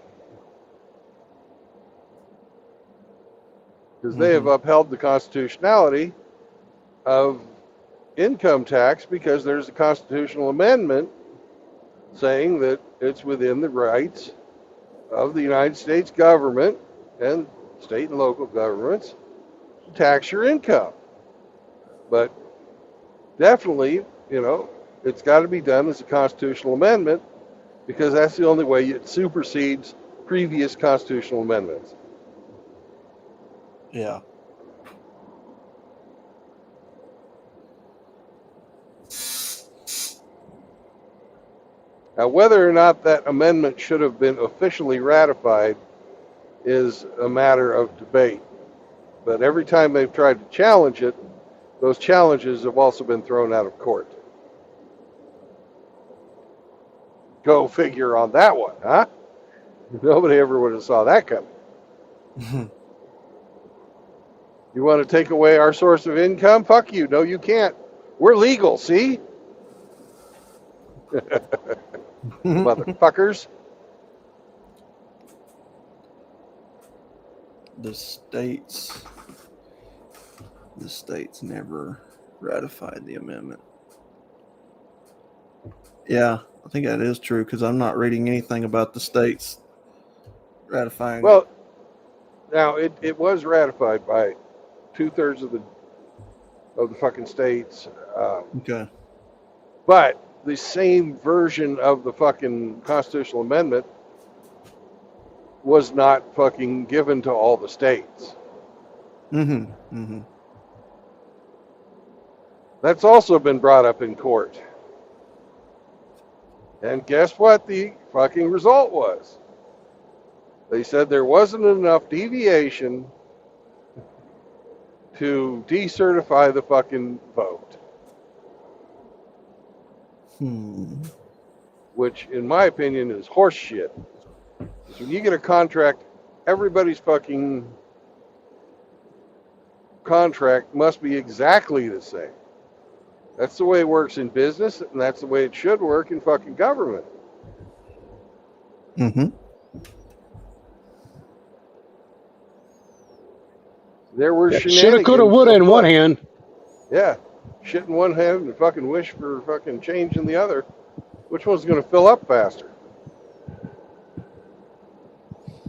because they have Mm-hmm. upheld the constitutionality of income tax, because there's a constitutional amendment saying that it's within the rights of the United States government and state and local governments to tax your income. But definitely, it's got to be done as a constitutional amendment, because that's the only way it supersedes previous constitutional amendments. Yeah. Now, whether or not that amendment should have been officially ratified is a matter of debate. But every time they've tried to challenge it, those challenges have also been thrown out of court. Go figure on that one, huh? Nobody ever would have saw that coming. You want to take away our source of income? Fuck you. No, you can't. We're legal, see? Motherfuckers. The states never ratified the amendment. Yeah, I think that is true, because I'm not reading anything about the states ratifying it. Well, now it was ratified by 2/3 of the fucking states, Okay. but the same version of the fucking constitutional amendment was not fucking given to all the states. Mm-hmm. Mm-hmm. That's also been brought up in court. And guess what the fucking result was? They said there wasn't enough deviation to decertify the fucking vote. Which, in my opinion, is horse shit. So when you get a contract, everybody's fucking contract must be exactly the same. That's the way it works in business, and that's the way it should work in fucking government. Mm-hmm. There were Shoulda, coulda, shenanigans woulda in one afoot. hand. Yeah, shit in one hand and fucking wish for fucking change in the other. Which one's going to fill up faster?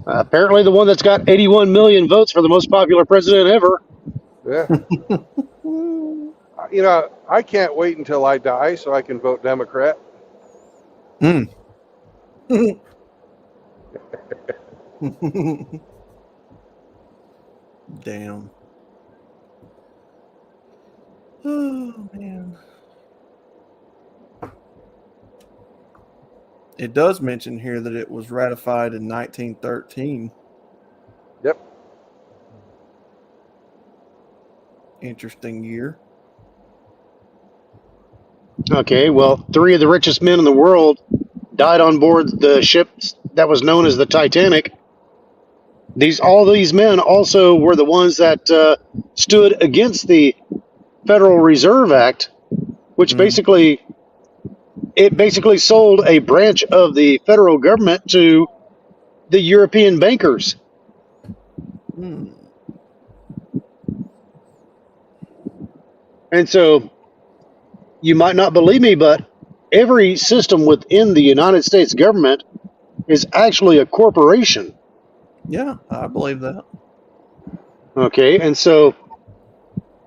Apparently, the one that's got 81 million votes for the most popular president ever. Yeah. You know, I can't wait until I die so I can vote Democrat. Mm. Damn. Oh man. It does mention here that it was ratified in 1913. Yep. Interesting year. Okay, well, 3 of the richest men in the world died on board the ship that was known as the Titanic. All these men also were the ones that stood against the Federal Reserve Act, which basically sold a branch of the federal government to the European bankers. Hmm. And so you might not believe me, but every system within the United States government is actually a corporation. Yeah, I believe that. Okay, and so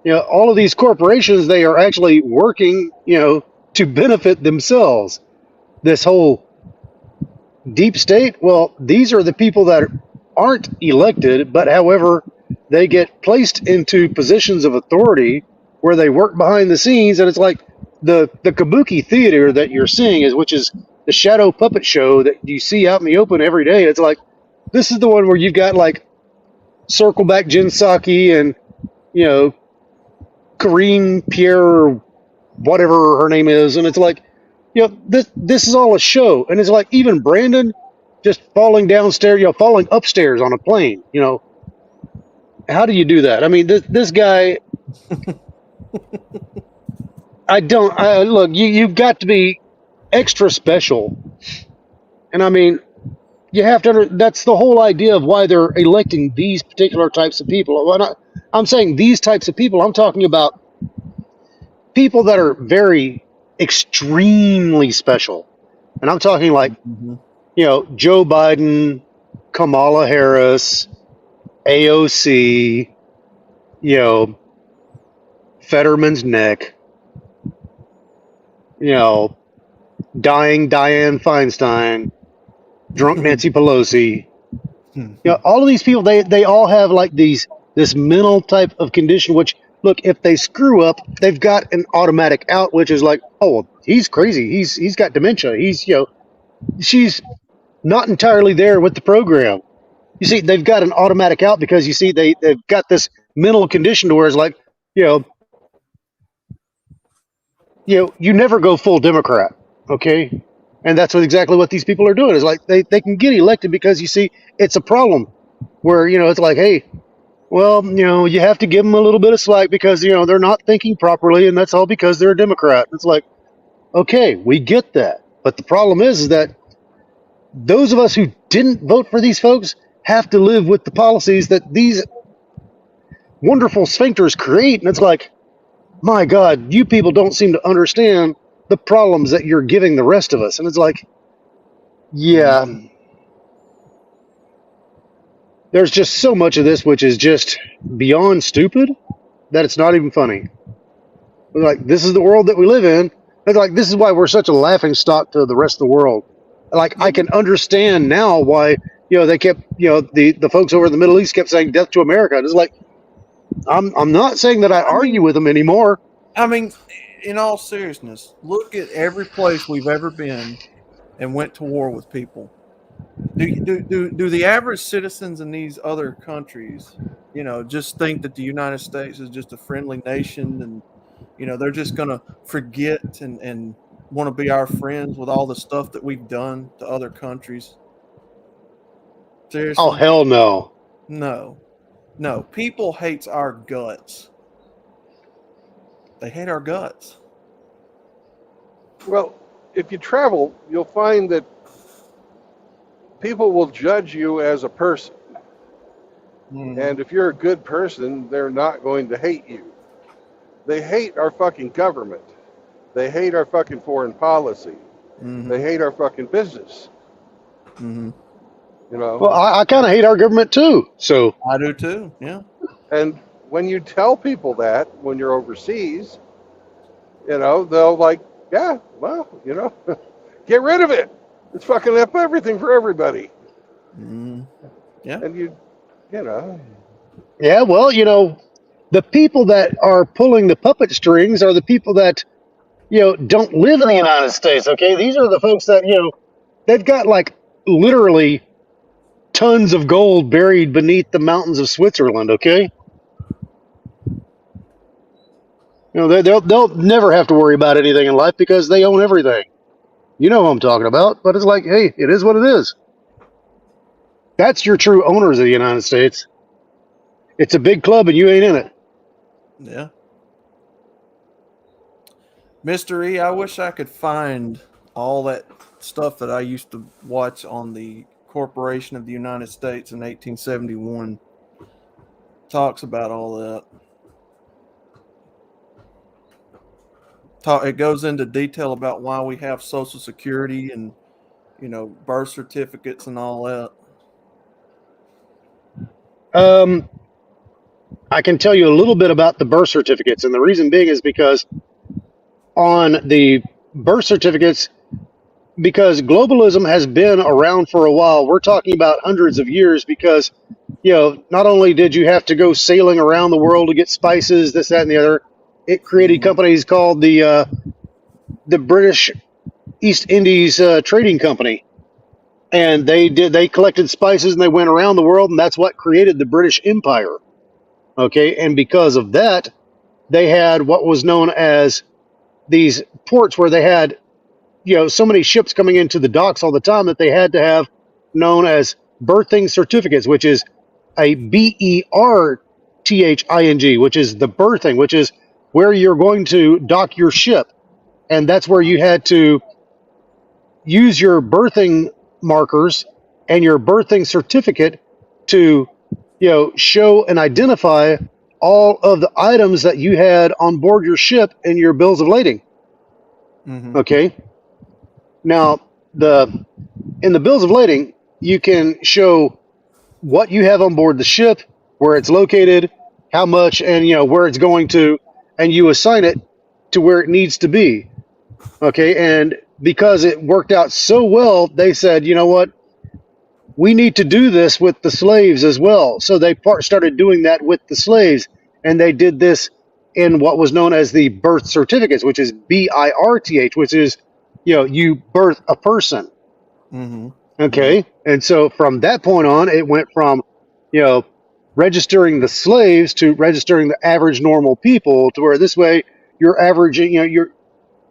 all of these corporations, they are actually working, to benefit themselves. This whole deep state, well, these are the people that aren't elected, but however, they get placed into positions of authority where they work behind the scenes, and it's like the kabuki theater that you're seeing which is the shadow puppet show that you see out in the open every day. It's like this is the one where you've got like Circleback Jinsaki and Corinne Pierre or whatever her name is, and it's like this is all a show, and it's like even Brandon just falling downstairs, falling upstairs on a plane. How do you do that? I mean, this guy. Look, you've got to be extra special, and I mean, you have to. That's the whole idea of why they're electing these particular types of people. I'm saying these types of people. I'm talking about people that are very extremely special, and I'm talking like Joe Biden, Kamala Harris, AOC, Fetterman's neck, dying Dianne Feinstein, drunk Nancy Pelosi. All of these people, they all have like this mental type of condition, which look, if they screw up, they've got an automatic out, which is like, oh, well, he's crazy. He's got dementia. She's not entirely there with the program. You see, they've got an automatic out because you see they've got this mental condition to where it's like, you never go full Democrat, okay? And that's exactly what these people are doing. Is like they can get elected because you see it's a problem where it's like, hey, well, you have to give them a little bit of slack because they're not thinking properly, and that's all because they're a Democrat. It's like, okay, we get that, but the problem is that those of us who didn't vote for these folks have to live with the policies that these wonderful sphincters create, and it's like, my God, you people don't seem to understand the problems that you're giving the rest of us. And it's like, yeah, there's just so much of this which is just beyond stupid that it's not even funny. Like, this is the world that we live in. It's like, this is why we're such a laughing stock to the rest of the world. Like, I can understand now why, they kept, the folks over in the Middle East kept saying death to America. And it's like, I'm not saying that I argue with them anymore. I mean, in all seriousness, look at every place we've ever been and went to war with people. Do the average citizens in these other countries, just think that the United States is just a friendly nation and, they're just going to forget and want to be our friends with all the stuff that we've done to other countries? Seriously? Oh, hell no. No. People hates our guts. They hate our guts. Well, if you travel, you'll find that people will judge you as a person. And if you're a good person, they're not going to hate you. They hate our fucking government. They hate our fucking foreign policy. They hate our fucking business. You know. Well, I kind of hate our government too. So I do too. Yeah. And when you tell people that when you're overseas, you know, they'll like, yeah, well, you know, get rid of it. It's fucking up everything for everybody. Yeah. And you know. yeah, well, you know, the people that are pulling the puppet strings are the people that, you know, don't live in the United States. Okay, these are the folks that, you know, they've got like literally tons of gold buried beneath the mountains of Switzerland. Okay, you know, they'll never have to worry about anything in life because they own everything. You know who I'm talking about, but it's like, hey, it is what it is. That's your true owners of the United States. It's a big club and you ain't in it. Yeah. Mr. E, I wish I could find all that stuff that I used to watch on the Corporation of the United States in 1871. Talks about all that. It goes into detail about why we have Social Security and, you know, birth certificates and all that. I can tell you a little bit about the birth certificates, and the reason being is because on the birth certificates, because globalism has been around for a while, we're talking about hundreds of years, because, you know, not only did you have to go sailing around the world to get spices, this, that, and the other, it created companies called the British East Indies Trading Company. And they collected spices and they went around the world, and that's what created the British Empire. Okay, and because of that, they had what was known as these ports where they had, you know, so many ships coming into the docks all the time that they had to have known as berthing certificates, which is a BERTHING, which is the berthing, which is where you're going to dock your ship. And that's where you had to use your berthing markers and your berthing certificate to, you know, show and identify all of the items that you had on board your ship in your bills of lading. Okay. Now, in the bills of lading, you can show what you have on board the ship, where it's located, how much, and, you know, where it's going to, and you assign it to where it needs to be. Okay, and because it worked out so well, they said, you know what, we need to do this with the slaves as well. So they started doing that with the slaves, and they did this in what was known as the birth certificates, which is BIRTH, which is, you know, you birth a person. Okay, and so from that point on, it went from, you know, registering the slaves to registering the average normal people, to where this way you're averaging, you know,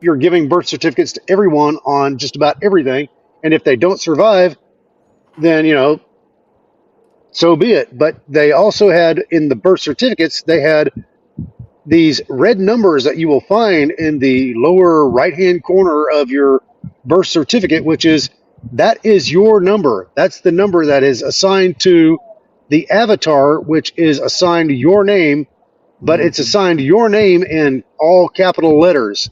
you're giving birth certificates to everyone on just about everything, and if they don't survive, then, you know, so be it. But they also had in the birth certificates, they had these red numbers that you will find in the lower right hand corner of your birth certificate, which is, that is your number. That's the number that is assigned to the avatar, which is assigned your name, but it's assigned your name in all capital letters.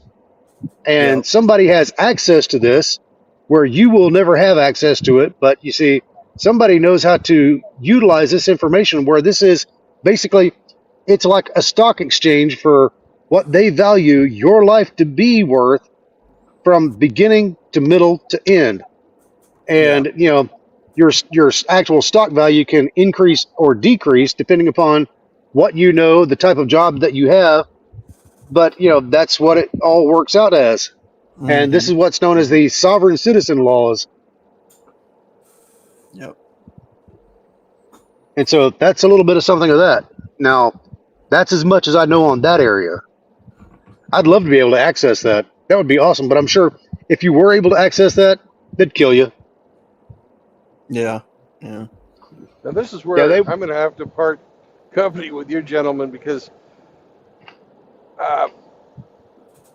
And somebody has access to this where you will never have access to it. But you see, somebody knows how to utilize this information, where this is basically, it's like a stock exchange for what they value your life to be worth from beginning to middle to end. And, you know, your actual stock value can increase or decrease depending upon what you know, the type of job that you have. But, you know, that's what it all works out as. And this is what's known as the sovereign citizen laws. And so that's a little bit of something of that. Now, that's as much as I know on that area. I'd love to be able to access that. That would be awesome. But I'm sure if you were able to access that, they'd kill you. Yeah. Now this is where I'm going to have to part company with you gentlemen, because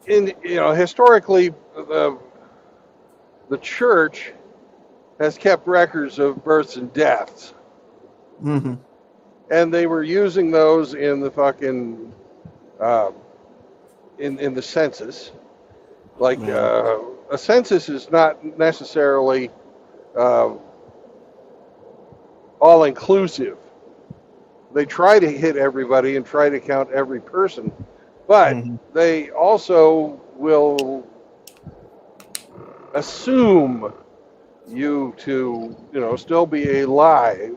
historically the church has kept records of births and deaths. and they were using those in the fucking in the census. Like Man. a census is not necessarily uh, all inclusive. They try to hit everybody and try to count every person, but Mhm. they also will assume you to, still be alive.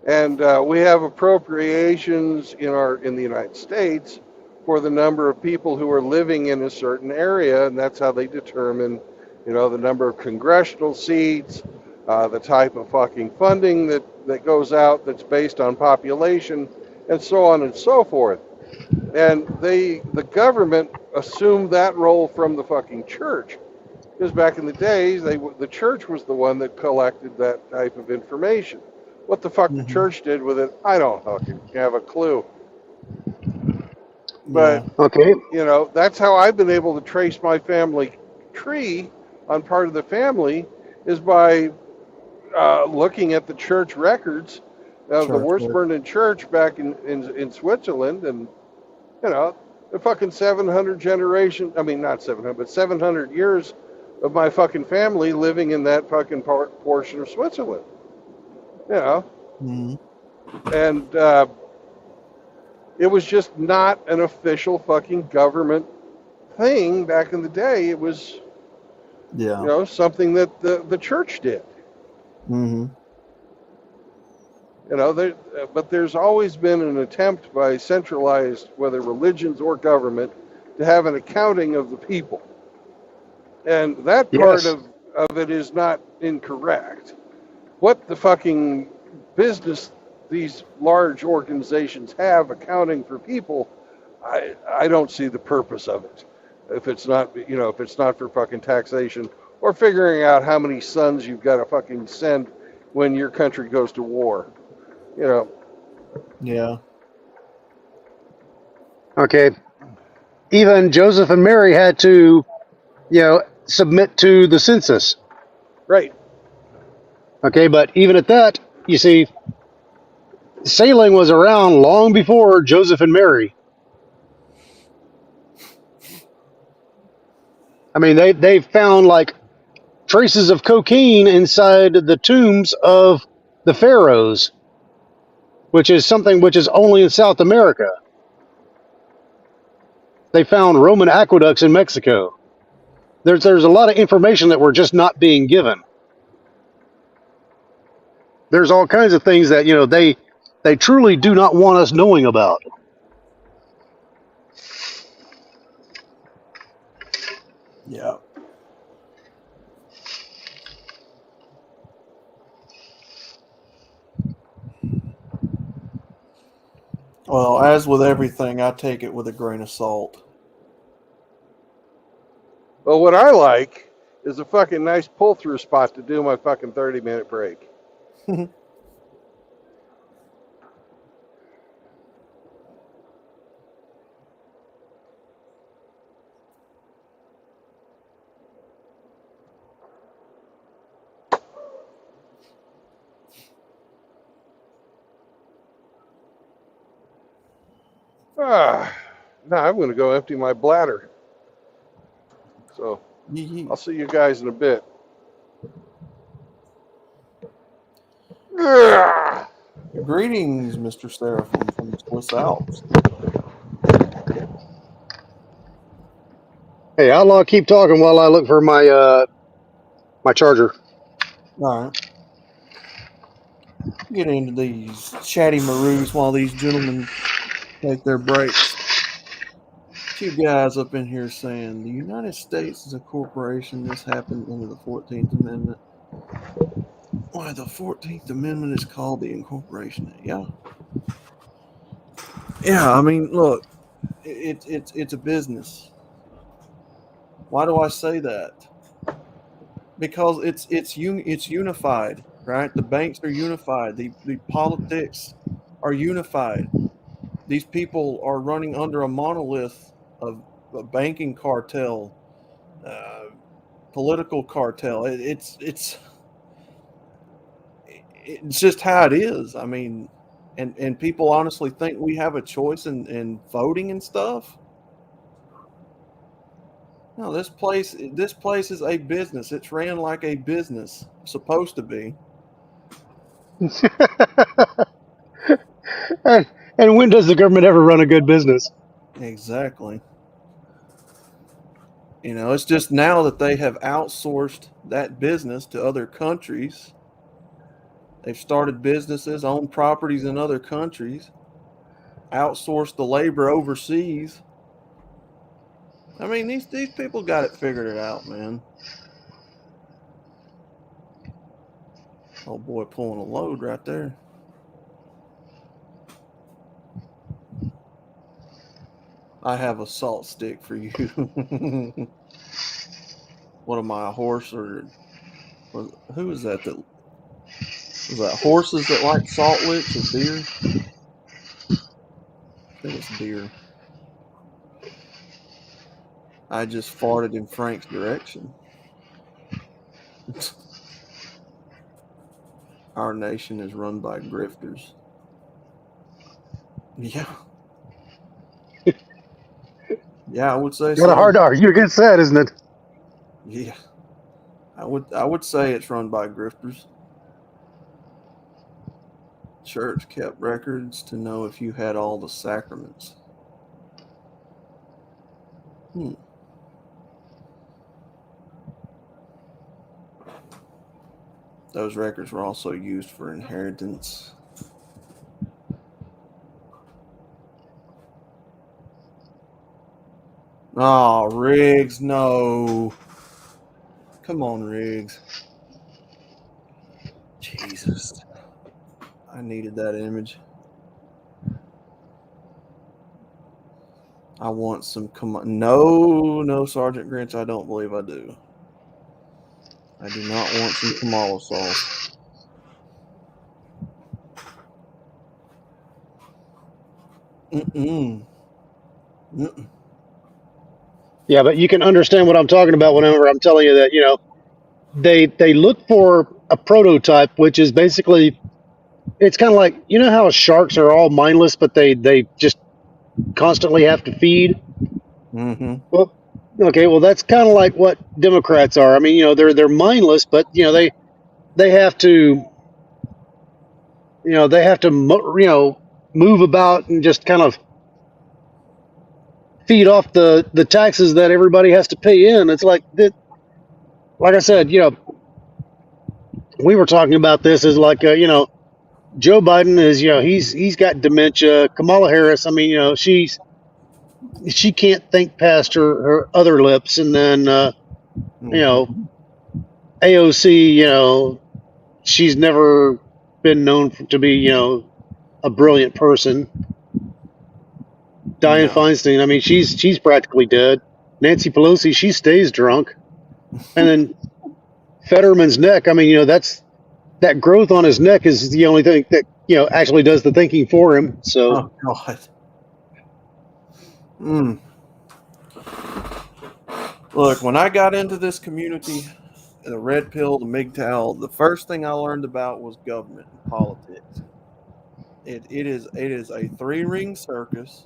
And we have appropriations in the United States for the number of people who are living in a certain area, and that's how they determine, the number of congressional seats, the type of fucking funding that goes out that's based on population, and so on and so forth. And the government assumed that role from the fucking church, because back in the days, the church was the one that collected that type of information. What the fuck the Mhm. church did with it, I don't fucking have a clue. Yeah. But Okay. that's how I've been able to trace my family tree on part of the family, is by looking at the church records of the Church work. Wurzburgen church back in Switzerland, and the fucking 700 generation. I mean, not 700, but 700 years of my fucking family living in that fucking portion of Switzerland. Mhm. And it was just not an official fucking government thing back in the day. It was, Yeah. something that the church did. Mhm. But there's always been an attempt by centralized, whether religions or government, to have an accounting of the people. And that part Yes. of it is not incorrect. What the fucking business these large organizations have accounting for people, I don't see the purpose of it. If it's not for fucking taxation or figuring out how many sons you've got to fucking send when your country goes to war. Yeah. Okay. Even Joseph and Mary had to, submit to the census. Right. Okay, but even at that, you see, sailing was around long before Joseph and Mary. I mean, they found like traces of cocaine inside the tombs of the pharaohs, which is something which is only in South America. They found Roman aqueducts in Mexico. There's a lot of information that we're just not being given. There's all kinds of things that they truly do not want us knowing about. Yeah. Well, as with everything, I take it with a grain of salt. Well, what I like is a fucking nice pull through spot to do my fucking 30-minute break. Now I'm going to go empty my bladder. So I'll see you guys in a bit. Ugh. Greetings, Mr. Seraphim from the Swiss Alps. Hey, Outlaw, keep talking while I look for my charger. All right. Get into these chatty maroos while these gentlemen take their breaks. Two guys up in here saying the United States is a corporation. This happened under the 14th Amendment. Why, the 14th Amendment is called the Incorporation Act. Yeah. Yeah, I mean, look, it's a business. Why do I say that? Because it's unified, right? The banks are unified. The politics are unified. These people are running under a monolith of a banking cartel, uh, political cartel. it's just how it is. I mean, and people honestly think we have a choice in voting and stuff. No, this place is a business. It's ran like a business, supposed to be. And when does the government ever run a good business? Exactly. You know, it's just now that they have outsourced that business to other countries. They've started businesses, owned properties in other countries, outsourced the labor overseas. I mean, these people got it figured out, man. Oh boy, pulling a load right there. I have a salt stick for you. What am I, a horse or who is that? That was that horses that like salt licks or deer? I think it's deer. I just farted in Frank's direction. Our nation is run by grifters. Yeah. Yeah, I would say Got a so. hard to argue against that, isn't it? Yeah. I would say it's run by grifters. Church kept records to know if you had all the sacraments. Those records were also used for inheritance. Oh, Riggs, no. Come on, Riggs. Jesus. I needed that image. I want some No, Sergeant Grinch, I don't believe I do. I do not want some Kamala sauce. Mm-mm. Mm-mm. Yeah, but you can understand what I'm talking about whenever I'm telling you that, they look for a prototype, which is basically, it's kind of like, how sharks are all mindless, but they just constantly have to feed. Mm-hmm. Well, okay, well that's kind of like what Democrats are. I mean, they're mindless, but they have to, move about and just kind of feed off the taxes that everybody has to pay in. It's like that. Like I said, we were talking about this as like, Joe Biden is, he's got dementia. Kamala Harris, I mean, she can't think past her other lips. And then, Mm-hmm. AOC, she's never been known to be, a brilliant person. Dianne No. Feinstein, I mean, she's practically dead. Nancy Pelosi, she stays drunk. And then Fetterman's neck, I mean, that growth on his neck is the only thing that, actually does the thinking for him. So, Oh, God. Mm. Look, when I got into this community, the red pill, the MGTOW, the first thing I learned about was government and politics. It is a 3-ring circus.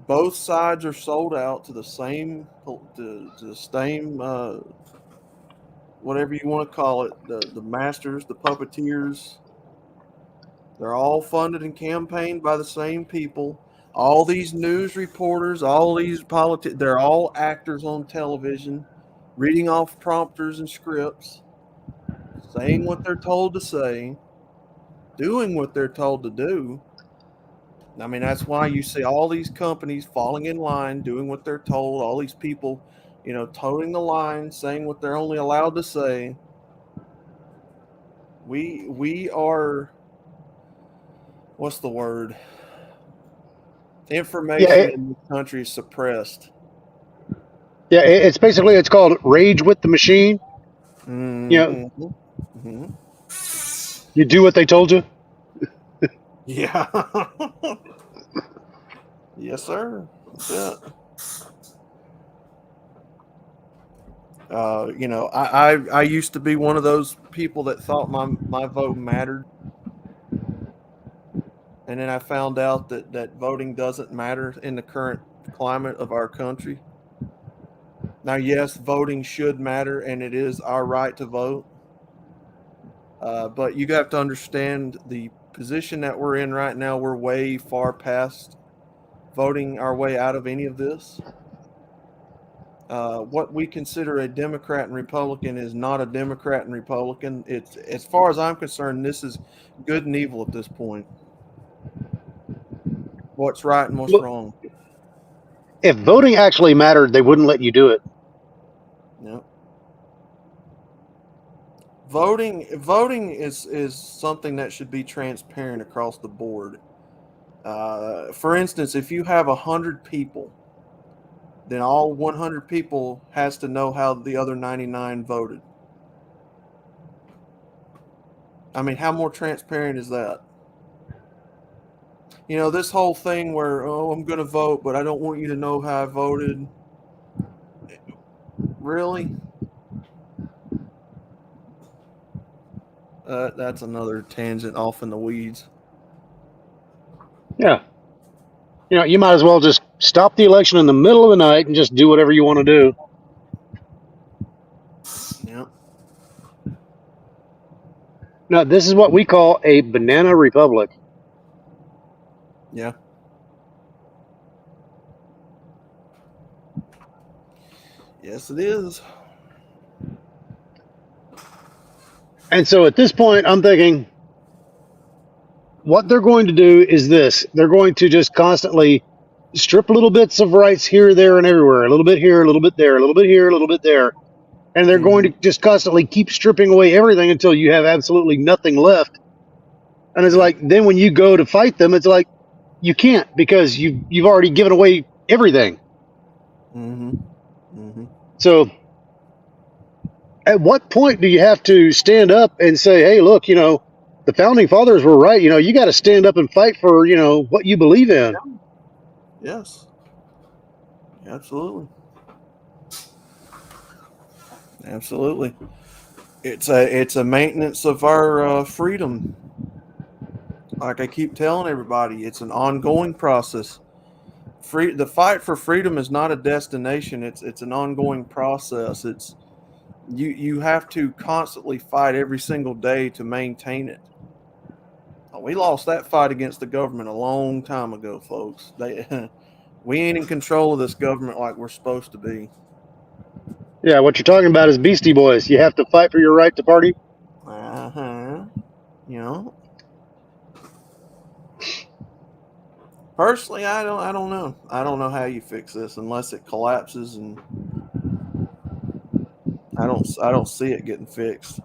Both sides are sold out to the same whatever you want to call it, the masters, the puppeteers. They're all funded and campaigned by the same people. All these news reporters, all these they're all actors on television, reading off prompters and scripts, saying what they're told to say, doing what they're told to do. I mean, that's why you see all these companies falling in line, doing what they're told, all these people, toting the line, saying what they're only allowed to say. We are, what's the word? Information in this country is suppressed. yeah, it's basically, it's called Rage with the Machine. Mm-hmm. Mm-hmm. You do what they told you. Yeah. Yes, sir. That's it. You know, I used to be one of those people that thought my vote mattered. And then I found out that voting doesn't matter in the current climate of our country. Now, yes, voting should matter, and it is our right to vote. But you have to understand the position that we're in right now. We're way far past voting our way out of any of this. What we consider a Democrat and Republican is not a Democrat and Republican. It's, as far as I'm concerned, this is good and evil at this point. What's right and what's Look, wrong. if voting actually mattered, they wouldn't let you do it. Yep. Voting is something that should be transparent across the board. For instance, if you have 100 people, then all 100 people has to know how the other 99 voted. I mean, how more transparent is that? You know, this whole thing where, oh, I'm going to vote, but I don't want you to know how I voted. Really? That's another tangent off in the weeds. Yeah. You know, you might as well just stop the election in the middle of the night and just do whatever you want to do. Yeah. Now, this is what we call a banana republic. Yeah. Yes, it is. And so at this point, I'm thinking, what they're going to do is this. They're going to just constantly strip little bits of rights here, there, and everywhere. A little bit here, a little bit there, a little bit here, a little bit there. And they're going to just constantly keep stripping away everything until you have absolutely nothing left. And it's like, then when you go to fight them, it's like, you can't, because you've already given away everything. So at what point do you have to stand up and say, hey, look, you know, the founding fathers were right. You know, you got to stand up and fight for, you know, what you believe in. Yes. Absolutely. Absolutely. It's a maintenance of our freedom. Like I keep telling everybody, it's an ongoing process. The fight for freedom is not a destination. It's an ongoing process. It's you have to constantly fight every single day to maintain it. We lost that fight against the government a long time ago, folks. We ain't in control of this government like we're supposed to be. Yeah, what you're talking about is Beastie Boys. You have to fight for your right to party. You know. Personally, I don't know. I don't know how you fix this unless it collapses, and I don't see it getting fixed.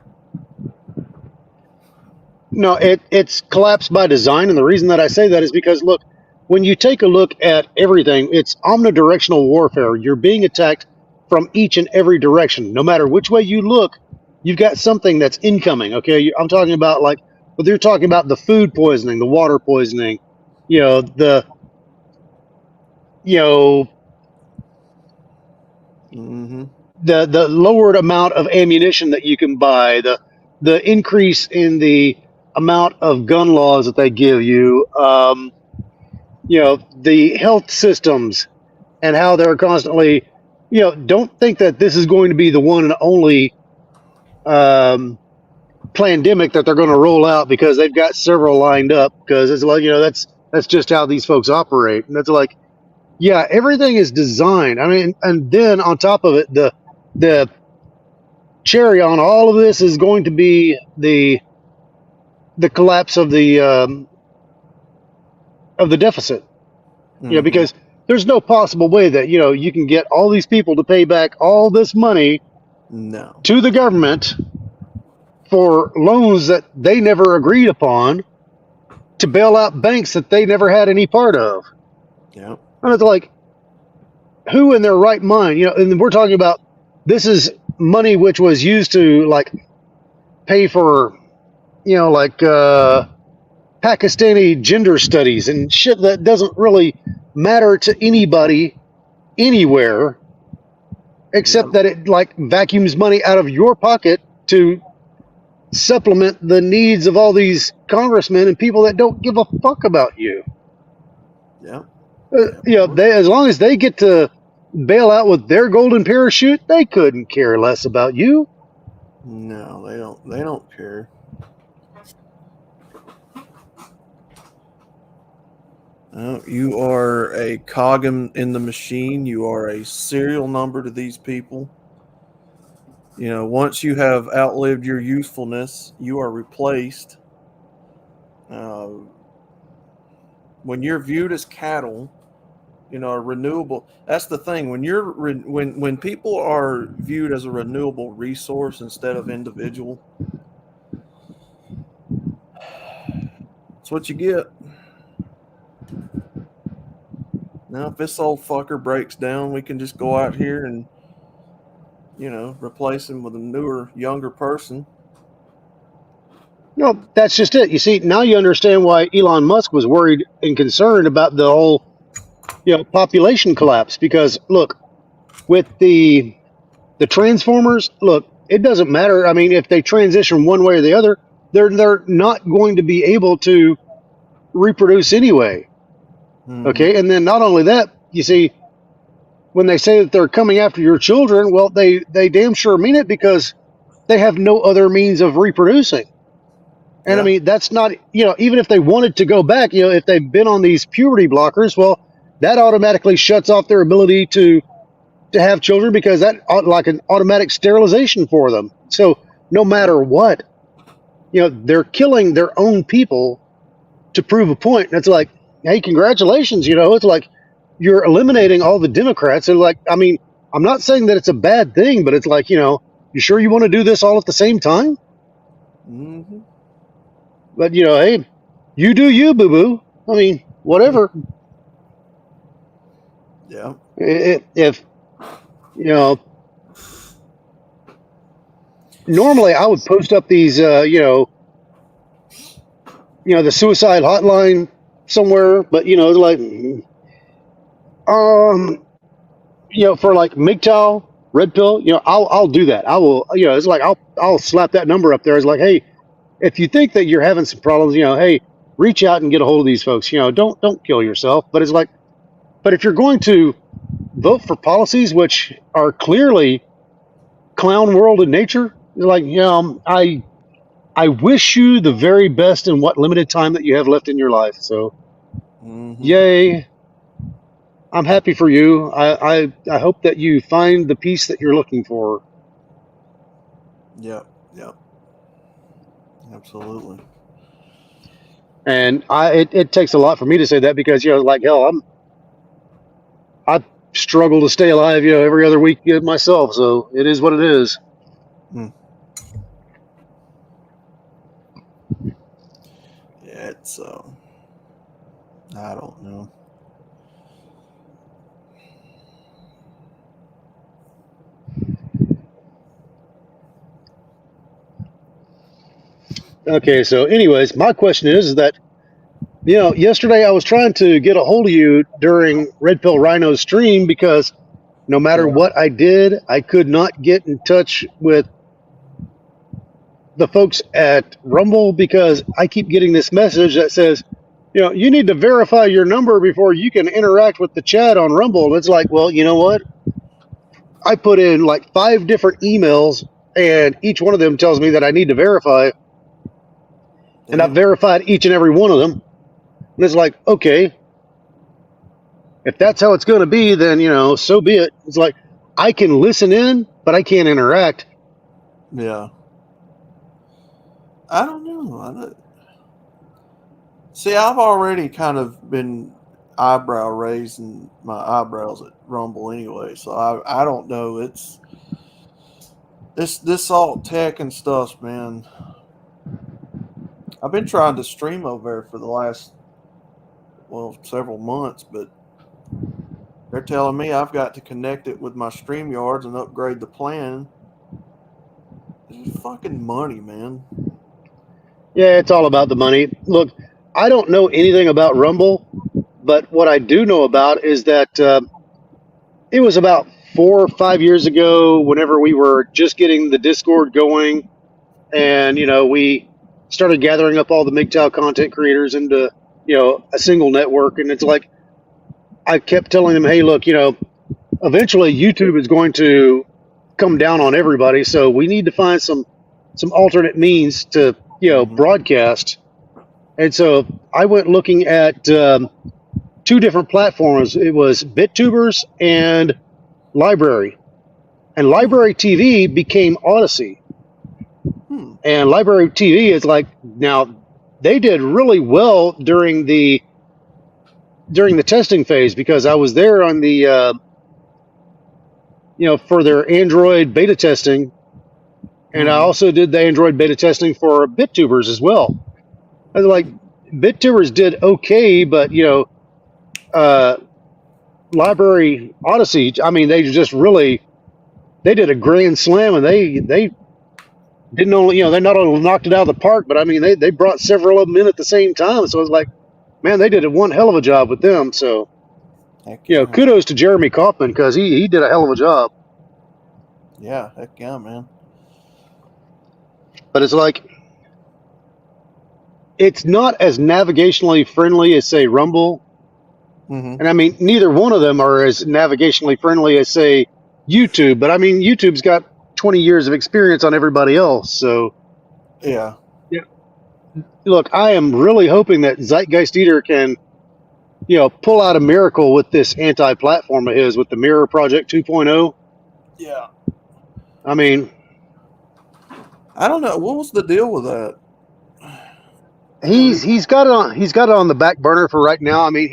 No, it's collapsed by design, and the reason that I say that is because, look, when you take a look at everything, it's omnidirectional warfare. You're being attacked from each and every direction. No matter which way you look, you've got something that's incoming. Okay, I'm talking about, like, well, they're talking about the food poisoning, the water poisoning, you know, the lowered amount of ammunition that you can buy, the increase in the amount of gun laws that they give you, you know, the health systems and how they're constantly, you know, don't think that this is going to be the one and only pandemic that they're going to roll out, because they've got several lined up, because it's like, you know, that's just how these folks operate. And it's like, yeah, everything is designed. I mean, and then on top of it, the cherry on all of this is going to be the collapse of the deficit. You know, because there's no possible way that, you know, you can get all these people to pay back all this money to the government for loans that they never agreed upon, to bail out banks that they never had any part of. Yeah. And it's like, who in their right mind, you know, and we're talking about, this is money which was used to, like, pay for, you know, like Pakistani gender studies and shit that doesn't really matter to anybody anywhere. except that it like vacuums money out of your pocket to supplement the needs of all these congressmen and people that don't give a fuck about you. Yeah. They, as long as they get to bail out with their golden parachute, they couldn't care less about you. No, they don't. They don't care. No, you are a cog in the machine. You are a serial number to these people. Once you have outlived your usefulness, you are replaced. When you're viewed as cattle, a renewable. That's the thing. When people are viewed as a renewable resource instead of individual, that's what you get. Now, if this old fucker breaks down, we can just go out here and, replace him with a newer, younger person. No, that's just it. You see, now you understand why Elon Musk was worried and concerned about the whole, population collapse. Because look, with the Transformers, look, it doesn't matter. I mean, if they transition one way or the other, they're not going to be able to reproduce anyway. Mhm. Okay, and then not only that, you see, when they say that they're coming after your children, well, they damn sure mean it, because they have no other means of reproducing. And I Yeah. mean, that's not, even if they wanted to go back, if they've been on these puberty blockers, well, that automatically shuts off their ability to have children, because that like an automatic sterilization for them. So no matter what, they're killing their own people to prove a point. And it's like, hey, congratulations. It's like you're eliminating all the Democrats. And like, I mean, I'm not saying that it's a bad thing, but it's like, you sure you want to do this all at the same time? Mm-hmm. But hey, you do you, boo boo. I mean, whatever. Yeah. If normally I would post up these, the suicide hotline somewhere, but like, for like MGTOW, red pill, I'll do that. I will, it's like I'll slap that number up there. It's like, hey, if you think that you're having some problems, hey, reach out and get a hold of these folks. Don't kill yourself. But it's like, but if you're going to vote for policies which are clearly clown world in nature, like, I wish you the very best in what limited time that you have left in your life. So, yay. I'm happy for you. I hope that you find the peace that you're looking for. Yep. Absolutely. And it takes a lot for me to say that, because like hell, I struggle to stay alive every other week myself. So it is what it is. Yeah, it's I don't know. Okay, so anyways, my question is that, yesterday I was trying to get a hold of you during Red Pill Rhino's stream, because no matter what I did, I could not get in touch with the folks at Rumble, because I keep getting this message that says, you need to verify your number before you can interact with the chat on Rumble. And it's like, well, you know what? I put in like 5 different emails, and each one of them tells me that I need to verify. And I've verified each and every one of them. And it's like, okay, if that's how it's going to be, then, so be it. It's like, I can listen in, but I can't interact. Yeah. I don't know. See, I've already kind of been eyebrow raising my eyebrows at Rumble anyway, so I don't know. It's this alt tech and stuff, man. I've been trying to stream over there for the last several months, but they're telling me I've got to connect it with my StreamYards and upgrade the plan. It's fucking money, man. Yeah, it's all about the money. Look, I don't know anything about Rumble, but what I do know about is that it was about 4 or 5 years ago, whenever we were just getting the Discord going, and we started gathering up all the MGTOW content creators into a single network, and it's like I kept telling them, hey, look, eventually YouTube is going to come down on everybody, so we need to find some alternate means to broadcast. And so I went looking at 2 different platforms. It was BitTubers and Library, and Library TV became Odyssey. And Library TV is like, now they did really well during the testing phase, because I was there on the for their Android beta testing, and I also did the Android beta testing for BitTubers as well. I was like, BitTubers did okay, but Library Odyssey, I mean, they did a grand slam, and they didn't only, they not only knocked it out of the park, but I mean, they brought several of them in at the same time. So I was like, man, they did one hell of a job with them. So, kudos to Jeremy Kaufman, because he did a hell of a job. Yeah, heck yeah, man. But it's like, it's not as navigationally friendly as, say, Rumble. And I mean, neither one of them are as navigationally friendly as, say, YouTube. But I mean, YouTube's got 20 years of experience on everybody else. So, yeah. Look, I am really hoping that Zeitgeist Eater can, pull out a miracle with this anti-platform of his, with the Mirror Project 2.0. Yeah. I mean, I don't know. What was the deal with that? He's got it on the back burner for right now. I mean,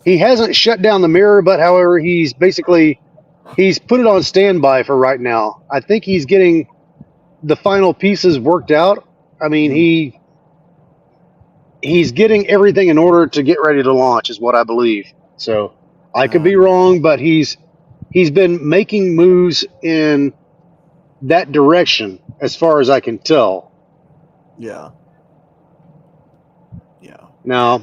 he hasn't shut down the Mirror, but however, he's put it on standby for right now. I think he's getting the final pieces worked out. I mean, he's getting everything in order to get ready to launch, is what I believe. So I could be wrong, but he's been making moves in that direction, as far as I can tell. Yeah. Now,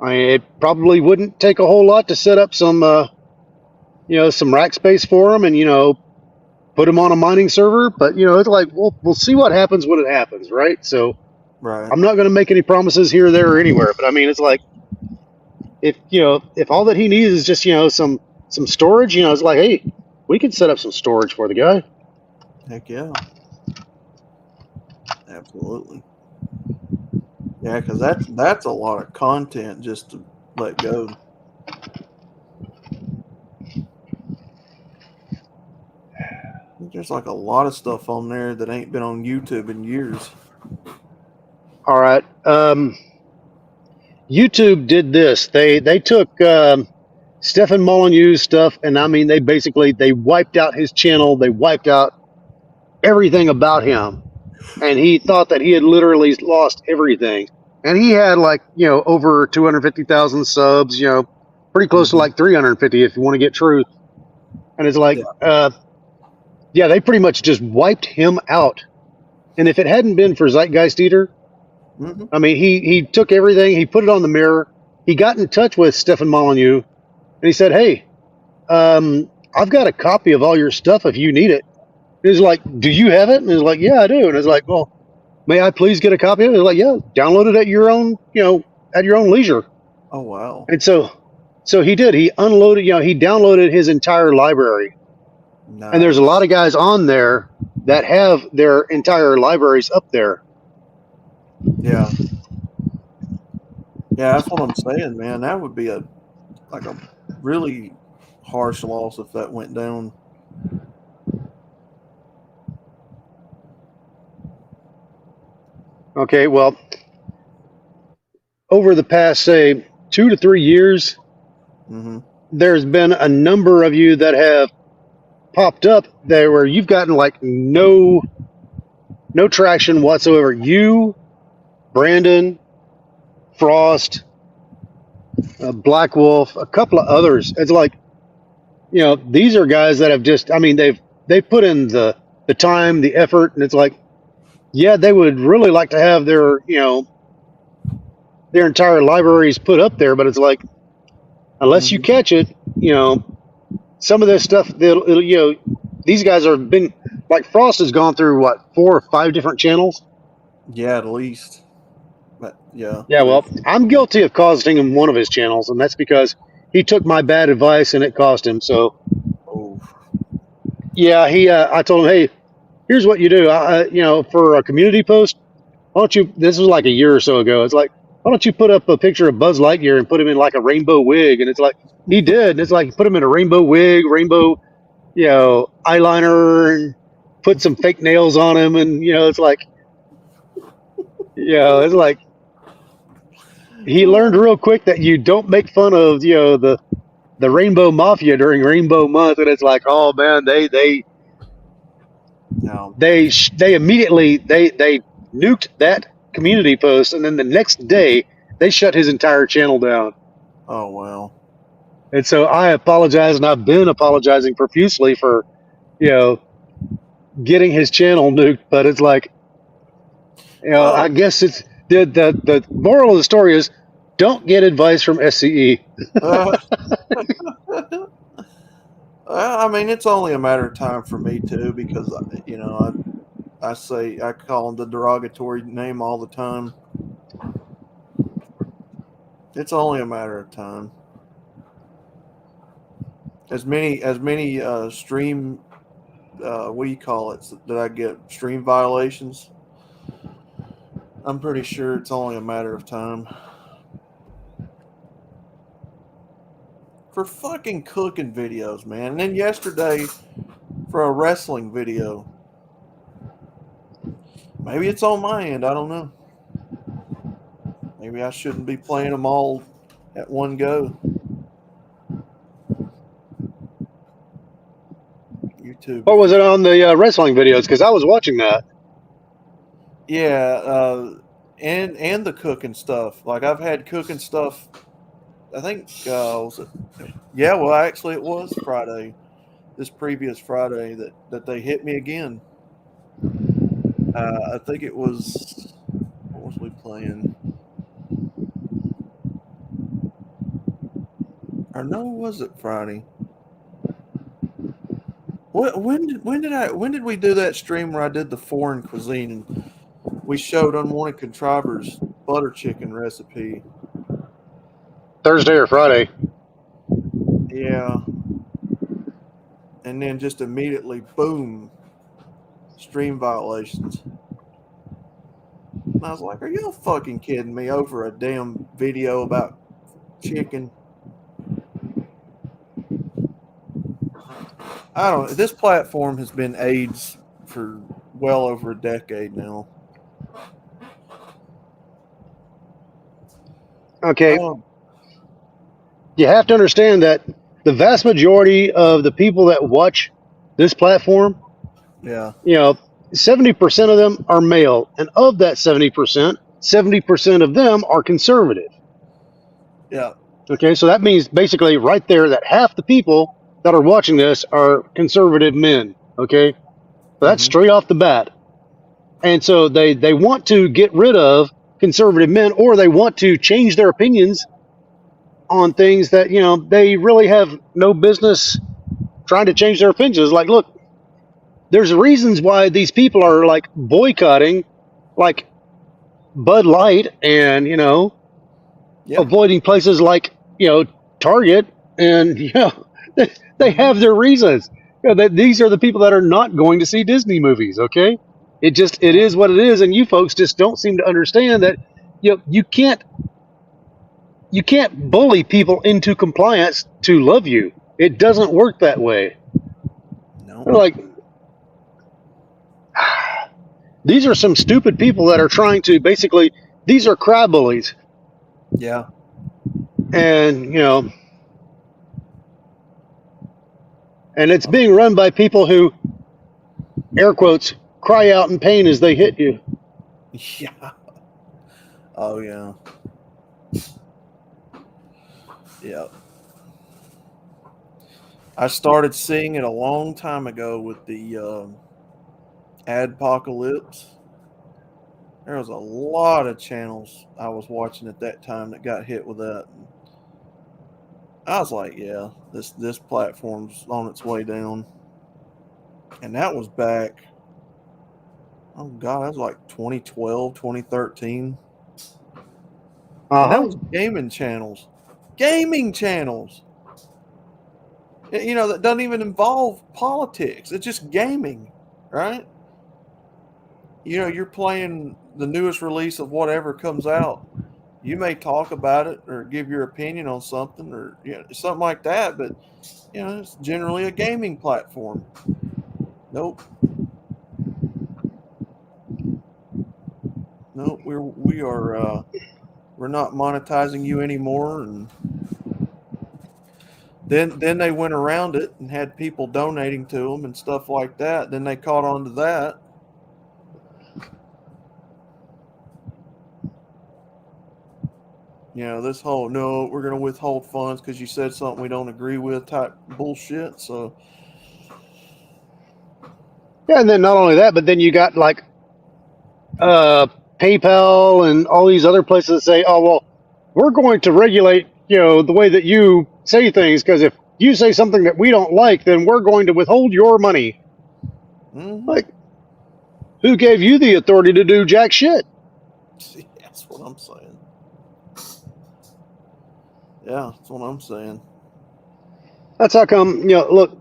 I mean, it probably wouldn't take a whole lot to set up some rack space for him, and put him on a mining server. But it's like, we'll see what happens when it happens, right? So, I'm not going to make any promises here, there, or anywhere. But I mean, it's like, if all that he needs is just some storage, it's like, hey, we can set up some storage for the guy. Heck yeah. Absolutely. Yeah, because that's a lot of content just to let go. There's like a lot of stuff on there that ain't been on YouTube in years. All right. YouTube did this. They took Stefan Molyneux's stuff, and I mean, they wiped out his channel. They wiped out everything about him, and he thought that he had literally lost everything. And he had over 250,000 subs, pretty close to 350 if you want to get truth. And it's like, they pretty much just wiped him out. And if it hadn't been for Zeitgeist Eater, I mean, he took everything, he put it on the Mirror, he got in touch with Stefan Molyneux, and he said, hey, I've got a copy of all your stuff if you need it. And he's like, do you have it? And he's like, yeah, I do. And it's like, well, may I please get a copy of it? He's like, yeah, download it at your own, at your own leisure. Oh, wow. And so he did. He unloaded, he downloaded his entire library. Nice. And there's a lot of guys on there that have their entire libraries up there. Yeah. Yeah, that's what I'm saying, man. That would be a really harsh loss if that went down. Okay, well, over the past, say, 2 to 3 years, there's been a number of you that have popped up there where you've gotten no traction whatsoever. You, Brandon, Frost, Black Wolf, a couple of others. It's like, these are guys that have just, I mean, they've put in the time, the effort, and it's like, yeah, they would really like to have their entire libraries put up there, but it's like, unless you catch it, some of this stuff, these guys have been, like Frost has gone through, what, 4 or 5 different channels? Yeah, at least. But yeah. Yeah, well, I'm guilty of costing him one of his channels, and that's because he took my bad advice and it cost him. So, Oh, yeah, I told him, hey, here's what you do. For a community post, why don't you, this was like a year or so ago, it's like, why don't you put up a picture of Buzz Lightyear and put him in like a rainbow wig? And it's like, he did. And it's like, put him in a rainbow wig, rainbow, eyeliner, and put some fake nails on him. And, it's like, he learned real quick that you don't make fun of, the Rainbow Mafia during Rainbow Month. And it's like, oh man, no. they immediately, they nuked that community post. And then the next day they shut his entire channel down. Oh, wow. And so I apologize, and I've been apologizing profusely for, getting his channel nuked. But it's like, Well, I guess it's the moral of the story is don't get advice from SCE. well, I mean, it's only a matter of time for me too, because I call him the derogatory name all the time. It's only a matter of time. As many stream, what do you call it? That I get stream violations. I'm pretty sure it's only a matter of time. For fucking cooking videos, man. And then yesterday, for a wrestling video. Maybe it's on my end. I don't know. Maybe I shouldn't be playing them all at one go. YouTube. Or was it on the wrestling videos? Because I was watching that. Yeah, and the cooking stuff. Like I've had cooking stuff. I think was it? Yeah, well, actually, it was Friday. This previous Friday that they hit me again. I think it was. What was we playing? Or no, was it Friday? When did we do that stream where I did the foreign cuisine and we showed Unwanted Contrivers butter chicken recipe? Thursday or Friday. Yeah. And then just immediately, boom, stream violations. And I was like, are you fucking kidding me over a damn video about chicken? I don't know. This platform has been AIDS for well over a decade now. Okay. You have to understand that the vast majority of the people that watch this platform, Yeah. 70% of them are male. And of that 70%, 70% of them are conservative. Yeah. Okay, so that means basically right there that half the people that are watching this are conservative men. Okay, so that's straight off the bat. And so they want to get rid of conservative men, or they want to change their opinions on things that they really have no business trying to change their opinions. Like, look, there's reasons why these people are like boycotting, like Bud Light, and avoiding places like Target, and they have their reasons. That these are the people that are not going to see Disney movies. Okay, it is what it is, and you folks just don't seem to understand that you can't bully people into compliance to love you. It doesn't work that way. No. They're like, these are some stupid people that are trying to basically. These are cry bullies. Yeah. And and it's being run by people who, air quotes, cry out in pain as they hit you. Yeah. Oh yeah. Yeah. I started seeing it a long time ago with the Adpocalypse. There was a lot of channels I was watching at that time that got hit with that. I was like, yeah, this platform's on its way down. And that was back, oh God, that was like 2012, 2013. And that Uh-huh. was gaming channels. Gaming channels. You know, that doesn't even involve politics. It's just gaming, right? You know, you're playing the newest release of whatever comes out. You may talk about it or give your opinion on something or something like that, but it's generally a gaming platform. Nope. Nope. We're not monetizing you anymore. And then they went around it and had people donating to them and stuff like that. Then they caught on to that. This whole no, we're going to withhold funds because you said something we don't agree with type bullshit. So Yeah, and then not only that, but then you got like PayPal and all these other places that say, "Oh well, we're going to regulate, the way that you say things, because if you say something that we don't like, then we're going to withhold your money." Like, who gave you the authority to do jack shit? see, that's what I'm saying. Yeah, that's what I'm saying. That's how come, look,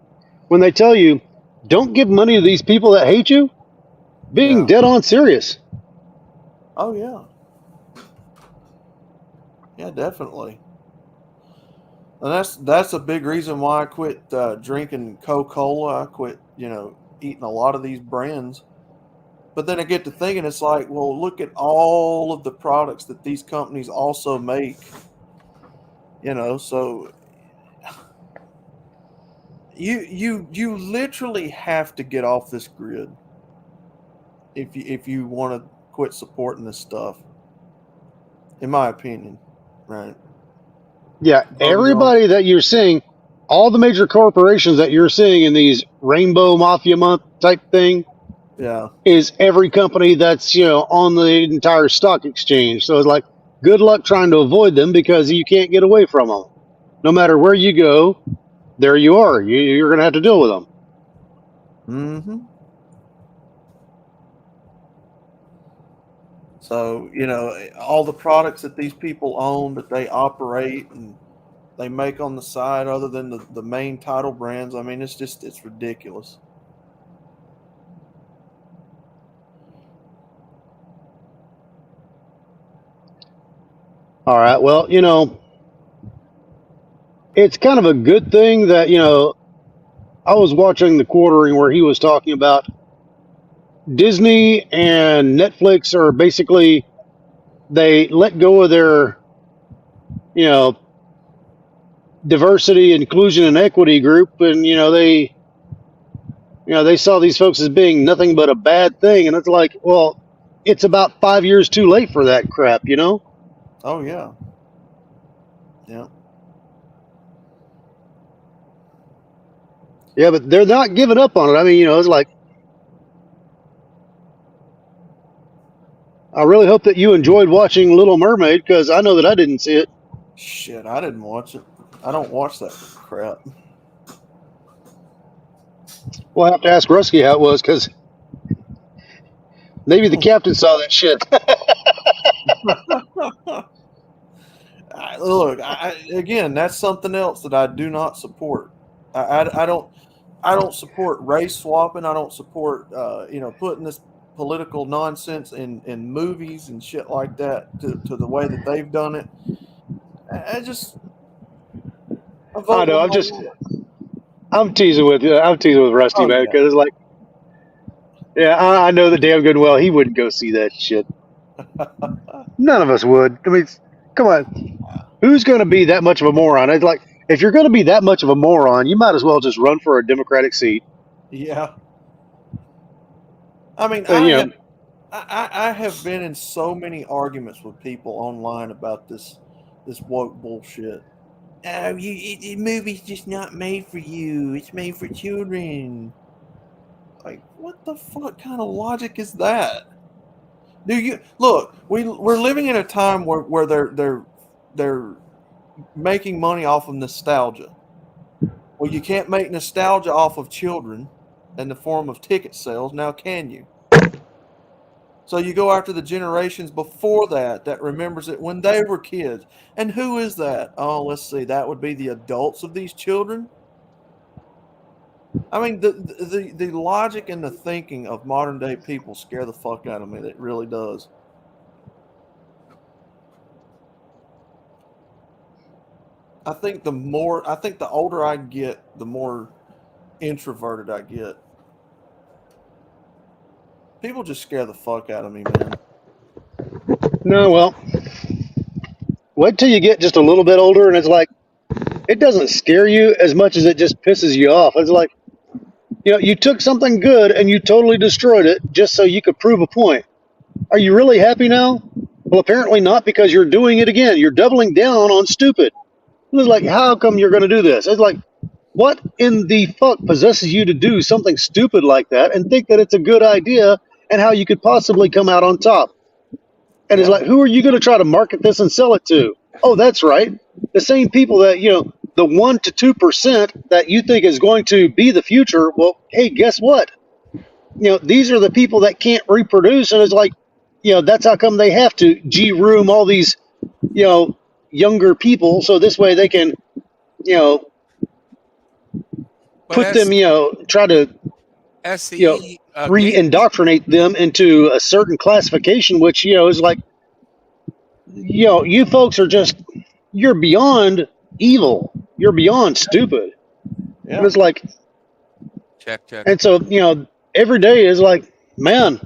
when they tell you, don't give money to these people that hate you, being Yeah. dead on serious. Oh yeah. Yeah, definitely. And that's a big reason why I quit drinking Coca-Cola. I quit, eating a lot of these brands. But then I get to thinking, it's like, well, look at all of the products that these companies also make. So you literally have to get off this grid if you want to quit supporting this stuff. In my opinion, right? Yeah, Go to your own. everybody that you're seeing, all the major corporations that you're seeing in these Rainbow Mafia Month type thing, Yeah. is every company that's on the entire stock exchange. So it's like, good luck trying to avoid them because you can't get away from them. No matter where you go, there you are. You're going to have to deal with them. Mm-hmm. So, all the products that these people own that they operate and they make on the side other than the main title brands, I mean, it's ridiculous. All right. Well, it's kind of a good thing that I was watching the quartering where he was talking about Disney and Netflix are basically, they let go of their you know diversity, inclusion, and equity group, and they saw these folks as being nothing but a bad thing, and it's like, well, it's about 5 years too late for that crap. Oh yeah. Yeah. Yeah, but they're not giving up on it. I mean, it's like, I really hope that you enjoyed watching Little Mermaid, because I know that I didn't see it. Shit, I didn't watch it. I don't watch that crap. We'll have to ask Rusky how it was, because maybe the captain saw that shit. Look, again, that's something else that I do not support. I don't support race swapping. I don't support putting this political nonsense in movies and shit like that to the way that they've done it. I I vote know. with I'm my just, wallet. I'm teasing with you. I'm teasing with Rusty, Oh man, yeah. because it's like, yeah, I know that damn good well he wouldn't go see that shit. None of us would. I mean, come on. Who's going to be that much of a moron? It's like, if you're going to be that much of a moron, you might as well just run for a Democratic seat. Yeah. I mean, And, I have been in so many arguments with people online about this woke bullshit. Oh, the movie's just not made for you. It's made for children. Like, what the fuck kind of logic is that? Do you look? We're living in a time where they're making money off of nostalgia. Well, you can't make nostalgia off of children in the form of ticket sales. Now, can you? So you go after the generations before that remembers it when they were kids. And who is that? Oh, let's see. That would be the adults of these children. I mean, the logic and the thinking of modern day people scare the fuck out of me. It really does. I think the older I get, the more introverted I get. People just scare the fuck out of me, man. No, well, wait till you get just a little bit older, and it's like it doesn't scare you as much as it just pisses you off. It's like, you took something good and you totally destroyed it just so you could prove a point. Are you really happy now? Well, apparently not, because you're doing it again. You're doubling down on stupid. It's like, how come you're going to do this? It's like, what in the fuck possesses you to do something stupid like that and think that it's a good idea and how you could possibly come out on top? And it's like, who are you going to try to market this and sell it to? Oh, that's right. The same people that, the 1 to 2% that you think is going to be the future. Well, hey, guess what? These are the people that can't reproduce. And it's like, that's how come they have to G-room all these, younger people. So this way they can, put them, try to, SE re-indoctrinate them into a certain classification, which, is like, you folks are you're beyond evil. You're beyond stupid. Yeah. And it's like, check. and so, every day is like, man,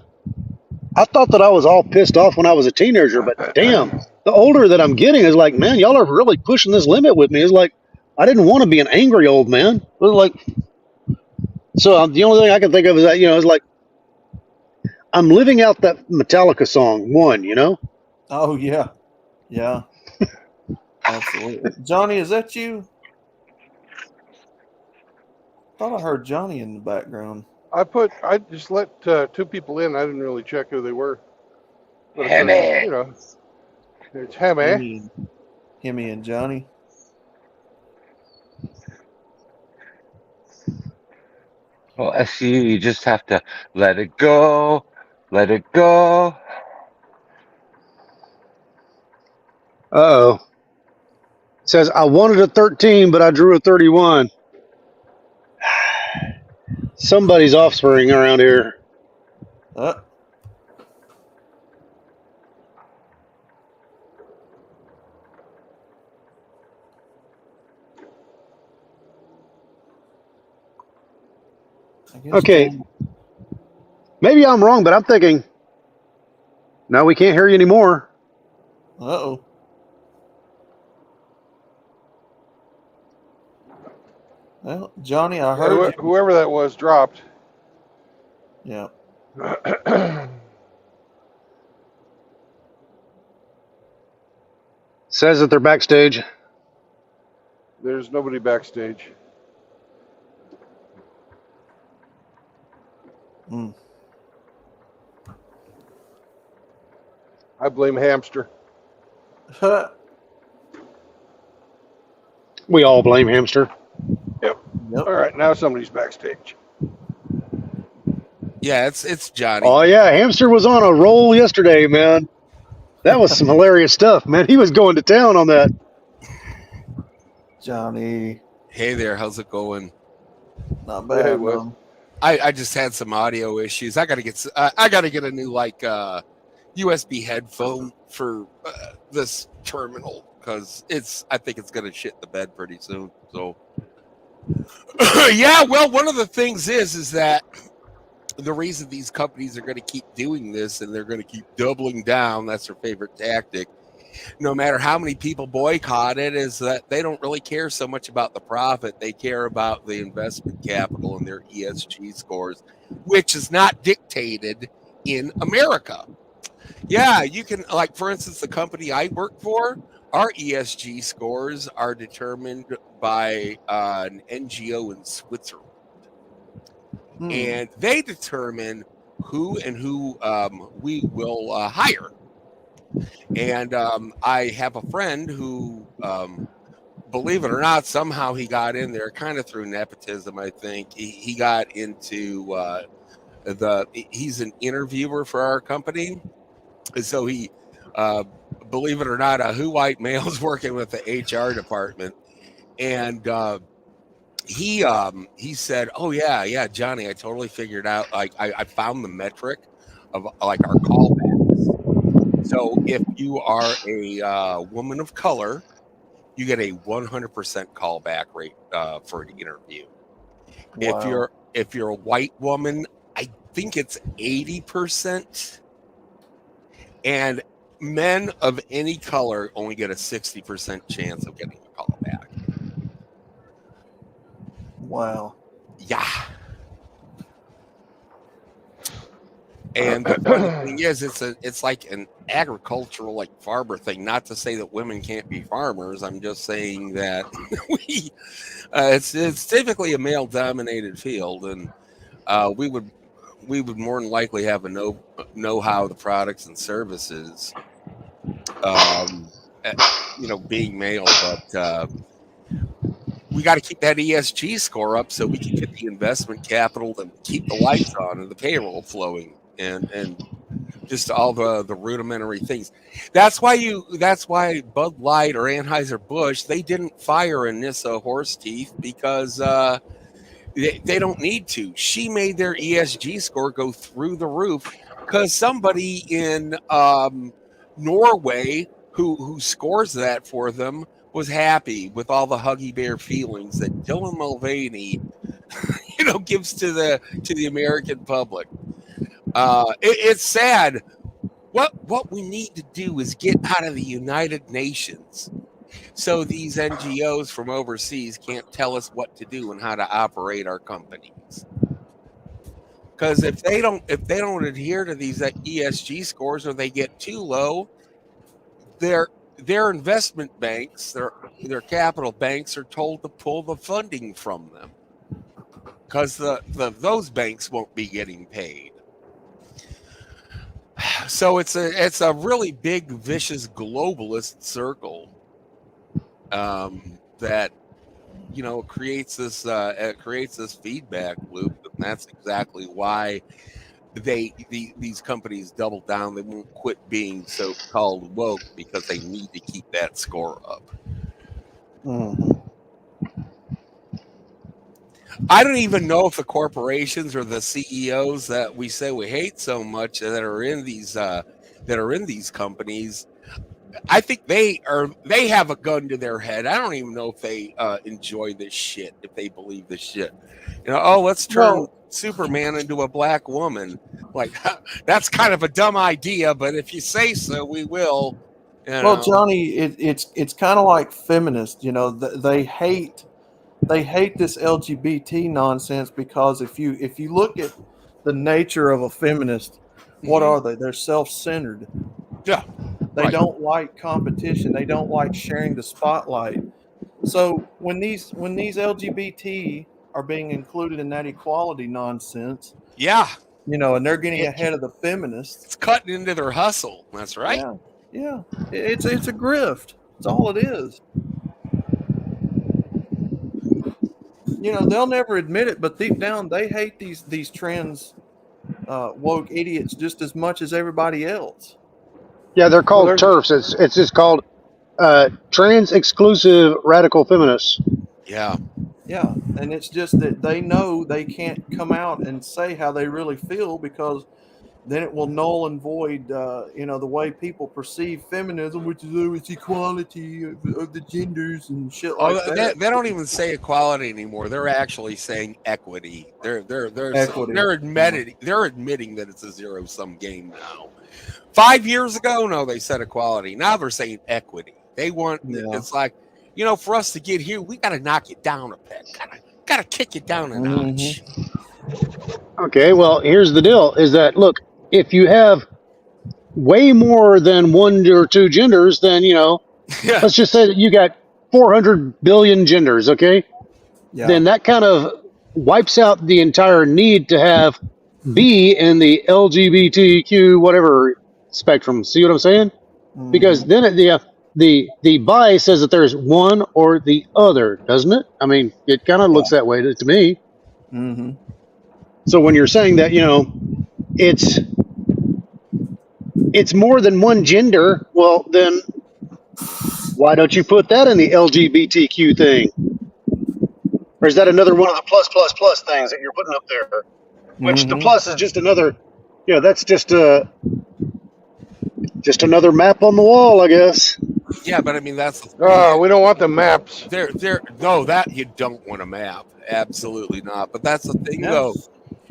I thought that I was all pissed off when I was a teenager, but damn, the older that I'm getting is like, man, y'all are really pushing this limit with me. It's like, I didn't want to be an angry old man. It was like, so the only thing I can think of is that, it's like, I'm living out that Metallica song, One, Oh, yeah. Yeah. Absolutely. Johnny, is that you? Thought I heard Johnny in the background. I just let 2 people in. I didn't really check who they were. But Hemi. it's Hemi. Hemi and Johnny. Well, SU, you just have to let it go, let it go. Uh-oh. It says, I wanted a 13, but I drew a 31. Somebody's offspring around here. Okay. Maybe I'm wrong, but I'm thinking, no, we can't hear you anymore. Uh-oh. Well, Johnny, I heard you. Whoever that was dropped. Yeah. Says that they're backstage. There's nobody backstage. I blame Hamster. We all blame Hamster. Yep. All right, now somebody's backstage. Yeah, it's Johnny. Oh, yeah, Hamster was on a roll yesterday, man. That was some hilarious stuff, man. He was going to town on that. Johnny. Hey there, how's it going? Not bad, Wes. man. I just had some audio issues. I gotta get a new USB headphone for this terminal because I think it's gonna shit the bed pretty soon. So yeah, well, one of the things is that the reason these companies are going to keep doing this and they're going to keep doubling down, that's their favorite tactic, no matter how many people boycott it, is that they don't really care so much about the profit. They care about the investment capital and their ESG scores, which is not dictated in America. Yeah, you can, like, for instance, the company I work for, our ESG scores are determined by an NGO in Switzerland. And they determine who we will hire. And I have a friend who believe it or not, somehow he got in there, kind of through nepotism. I think he got into he's an interviewer for our company, and so he, believe it or not, who white male's working with the HR department, and he said, "Oh yeah, Johnny, I totally figured out. Like I found the metric of like our callbacks. So if you are a woman of color, you get a 100% callback rate for an interview. Wow. If you're a white woman, I think it's 80%, and men of any color only get a 60% chance of getting a callback. Wow. Yeah." And the funny thing is, it's like an agricultural, like farmer thing. Not to say that women can't be farmers. I'm just saying that it's typically a male dominated field, and we would more than likely have a know how the products and services, being male, but we got to keep that ESG score up so we can get the investment capital to keep the lights on and the payroll flowing, and just all the rudimentary things. That's why Bud Light or Anheuser-Busch, they didn't fire Anissa Horseteeth because they don't need to. She made their ESG score go through the roof because somebody in Norway who scores that for them was happy with all the huggy bear feelings that Dylan Mulvaney, gives to the American public. It's sad. What we need to do is get out of the United Nations, so these NGOs from overseas can't tell us what to do and how to operate our companies. Because if they don't adhere to these ESG scores, or they get too low, their investment banks, their capital banks, are told to pull the funding from them because those banks won't be getting paid. So it's a really big, vicious globalist circle that creates this feedback loop, and that's exactly why these companies double down. They won't quit being so-called woke because they need to keep that score up. Mm-hmm. I don't even know if the corporations or the CEOs that we say we hate so much that are in these companies, I think they have a gun to their head. I don't even know if they enjoy this shit, if they believe this shit. Let's turn Superman into a black woman. Like, that's kind of a dumb idea, but if you say so, we will. Well, Johnny, it's kind of like feminists. They hate this LGBT nonsense because if you look at the nature of a feminist, what are they? They're self-centered. Yeah. They don't like competition. They don't like sharing the spotlight. So when these LGBT are being included in that equality nonsense, yeah, and they're getting ahead of the feminists, it's cutting into their hustle. That's right. Yeah. It's a grift. That's all it is. They'll never admit it, but deep down they hate these trans woke idiots just as much as everybody else. Yeah, they're called TERFs. It's just called trans exclusive radical feminists. Yeah. Yeah, and it's just that they know they can't come out and say how they really feel because then it will null and void, the way people perceive feminism, which is equality of the genders and shit like that. They don't even say equality anymore. They're actually saying equity. They're Equity. They're admitting that it's a zero-sum game now. 5 years ago, no, they said equality. Now they're saying equity. They want it's like, for us to get here, we got to knock it down a peg. Got to kick it down a notch. Okay, well, here's the deal: is that look, if you have way more than one or two genders, then let's just say that you got 400 billion genders. Okay, then that kind of wipes out the entire need to have B in the LGBTQ whatever spectrum. See what I'm saying? Because then the buy says that there's one or the other, doesn't it? I mean, it kind of looks that way to me. Mm-hmm. So when you're saying that, it's more than one gender, well, then why don't you put that in the LGBTQ thing? Or is that another one of the plus plus plus things that you're putting up there? Which the Mm-hmm. plus is just another, that's just another map on the wall, I guess. Yeah, but I mean that's the thing. Oh, we don't want the maps. No, that you don't want a map. Absolutely not. But that's the thing, though.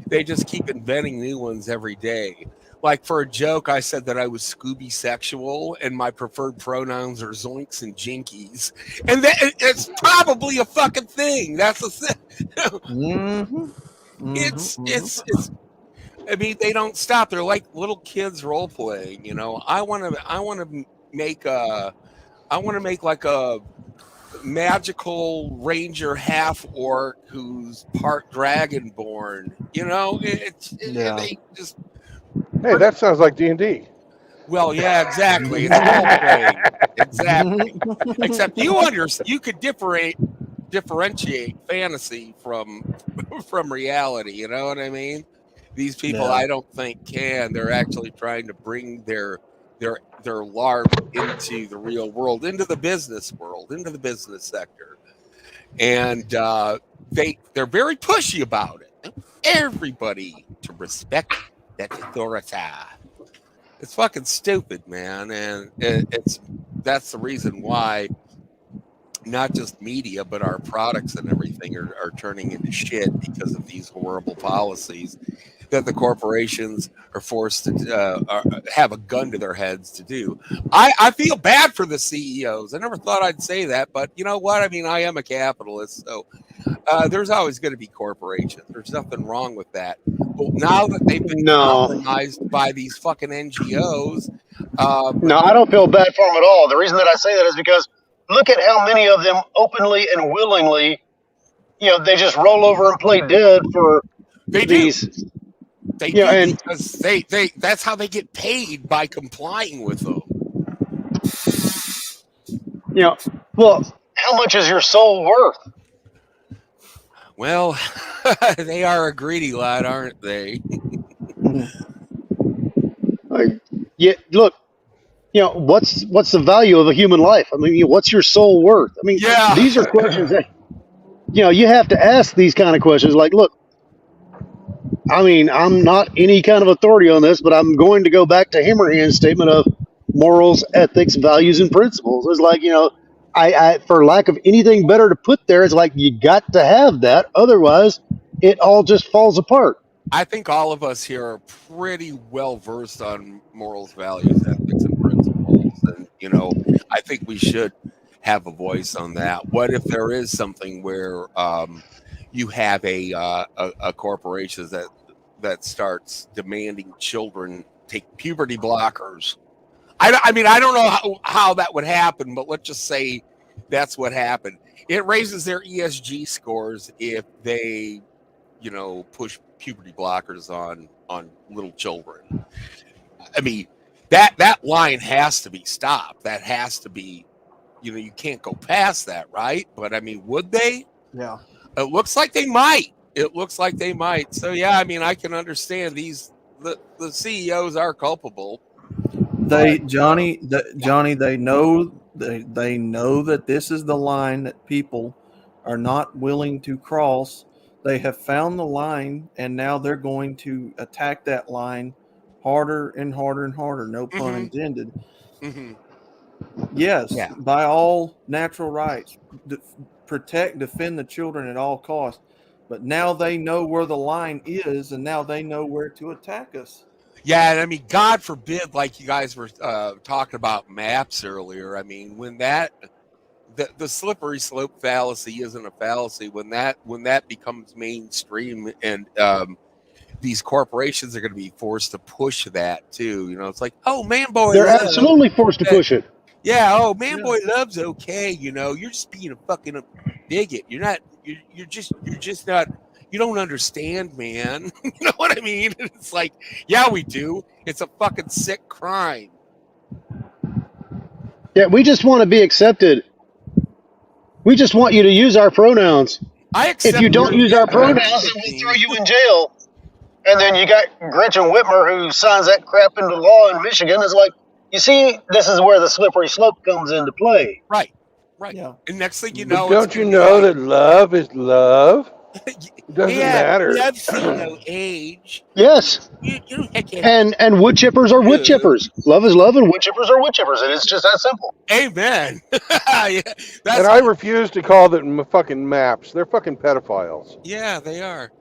They just keep inventing new ones every day. Like for a joke, I said that I was Scooby sexual and my preferred pronouns are zoinks and jinkies. And it's probably a fucking thing. That's the thing. Mm-hmm. It's I mean, they don't stop. They're like little kids role playing, I want to make like a magical ranger half orc who's part dragonborn. They just Hey, that sounds like D&D. well, yeah, exactly. It's role playing, exactly. Except you could differentiate fantasy from reality. You know what I mean? These people, I don't think can. They're actually trying to bring their LARP into the real world, into the business world, into the business sector, and they're very pushy about it. Everybody to respect that authority. It's fucking stupid, man, and that's the reason why not just media but our products and everything are turning into shit because of these horrible policies that the corporations are forced to have a gun to their heads to do. I feel bad for the CEOs. I never thought I'd say that, but you know what? I mean, I am a capitalist, so there's always going to be corporations. There's nothing wrong with that. But now that they've been compromised by these fucking NGOs, No, I don't feel bad for them at all. The reason that I say that is because look at how many of them openly and willingly, they just roll over and play dead for these. They do and because they that's how they get paid, by complying with them. Well, how much is your soul worth? Well, they are a greedy lot, aren't they? Look, what's the value of a human life? I mean, what's your soul worth? I mean, these are questions that you have to ask these kind of questions. Like, look, I mean, I'm not any kind of authority on this, but I'm going to go back to Hammerhand's statement of morals, ethics, values, and principles. It's like, I for lack of anything better to put there, it's like you got to have that. Otherwise, it all just falls apart. I think all of us here are pretty well versed on morals, values, ethics, and principles. And, I think we should have a voice on that. What if there is something where you have a corporation that starts demanding children take puberty blockers? I mean, I don't know how that would happen, but let's just say that's what happened. It raises their ESG scores if they, push puberty blockers on little children. I mean, that line has to be stopped. That has to be, you can't go past that, right? But I mean, would they? Yeah. It looks like they might. So yeah, I mean, I can understand the CEOs are culpable. Johnny, they know that this is the line that people are not willing to cross. They have found the line, and now they're going to attack that line harder and harder and harder. No pun intended. Mm-hmm. Yes, by all natural rights, protect, defend the children at all costs. But now they know where the line is, and now they know where to attack us. Yeah, and I mean, God forbid, like you guys were talking about maps earlier. I mean, when the slippery slope fallacy isn't a fallacy, when that becomes mainstream, and these corporations are going to be forced to push that too. It's like, oh, man, boy, they're absolutely forced to push it. Yeah. Oh, man, boy, love's okay. You're just being a fucking bigot. You're not. You're just not. You don't understand, man. You know what I mean? It's like, yeah, we do. It's a fucking sick crime. Yeah, we just want to be accepted. We just want you to use our pronouns. I If accept you don't your use our gender, pronouns, then we'll throw 15. you in jail. And then you got Gretchen Whitmer who signs that crap into law in Michigan. It's like, you see, this is where the slippery slope comes into play. Right. Right. Yeah. And next thing you But know, it's don't you going to be know like, that love is love? It doesn't matter. love see no age. Yes. You don't have And wood chippers are wood to. chippers. Love is love and wood chippers are wood chippers. And it's just that simple. Amen. Yeah, And I refuse to call them fucking maps. They're fucking pedophiles. yeah, they are.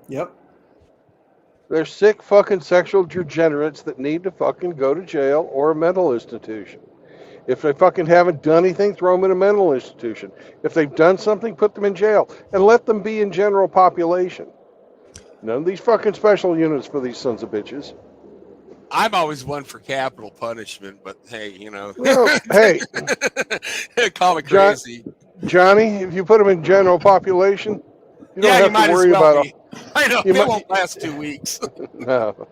Yep. They're sick fucking sexual degenerates that need to fucking go to jail or a mental institution. If they fucking haven't done anything, throw them in a mental institution. If they've done something, put them in jail and let them be in general population. None of these fucking special units for these sons of bitches. I'm always one for capital punishment, but hey, you know, Well, hey, call me crazy. Johnny, if you put them in general population, you don't Yeah, you have might to as worry well about be. I know, you it might- won't last 2 weeks. no.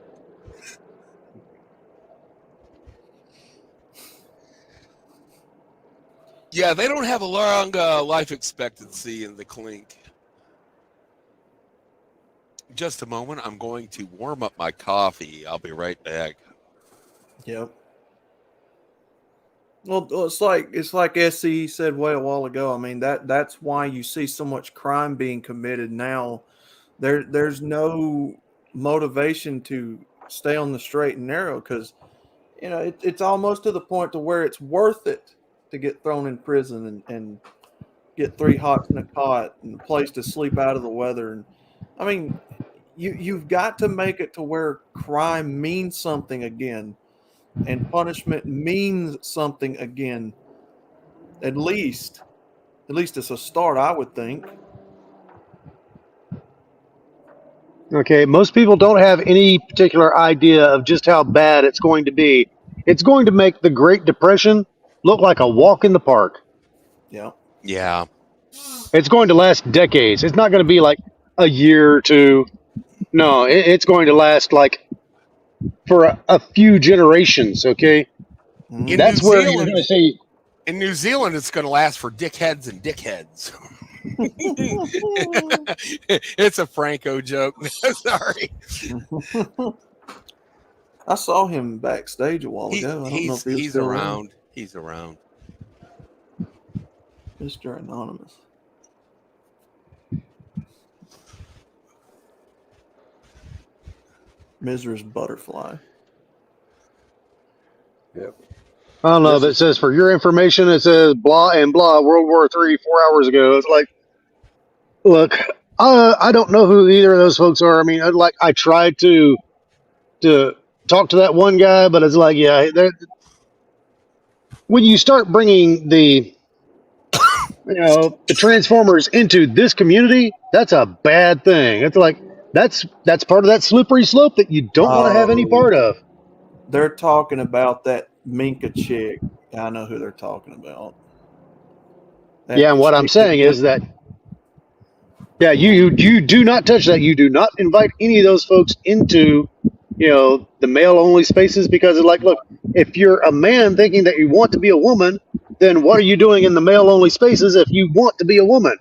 Yeah, they don't have a long life expectancy in the clink. Just a moment. I'm going to warm up my coffee. I'll be right back. Yep. Well, it's like SC said way a while ago. I mean that's why you see so much crime being committed now. There's no motivation to stay on the straight and narrow because it's almost to the point to where it's worth it to get thrown in prison and get 3 hots in a cot and a place to sleep out of the weather. And I mean, you've got to make it to where crime means something again. And punishment means something again. At least it's a start, I would think. Okay, most people don't have any particular idea of just how bad it's going to be. It's going to make the Great Depression look like a walk in the park. Yeah. Yeah. It's going to last decades. It's not going to be like a year or two. No, it's going to last like for a few generations, okay? In That's New where you're Zealand- going to see. In New Zealand, it's going to last for dickheads and dickheads. It's a Franco joke. Sorry. I saw him backstage a while ago. I don't know if he was He's still around. He's around. Mr. Anonymous. Mrs. Butterfly. Yep. I don't know, but it says for your information, it says blah and blah, World War III 4 hours ago. It's like, look, I don't know who either of those folks are. I mean, I tried to talk to that one guy, but it's like, yeah, when you start bringing the Transformers into this community, that's a bad thing. It's like that's part of that slippery slope that you don't want to have any part of. They're talking about that Minka chick. I know who they're talking about. That Yeah, and what I'm chick saying is that, yeah, you do not touch that. You do not invite any of those folks into, the male only spaces because it's like, look, if you're a man thinking that you want to be a woman, then what are you doing in the male only spaces if you want to be a woman?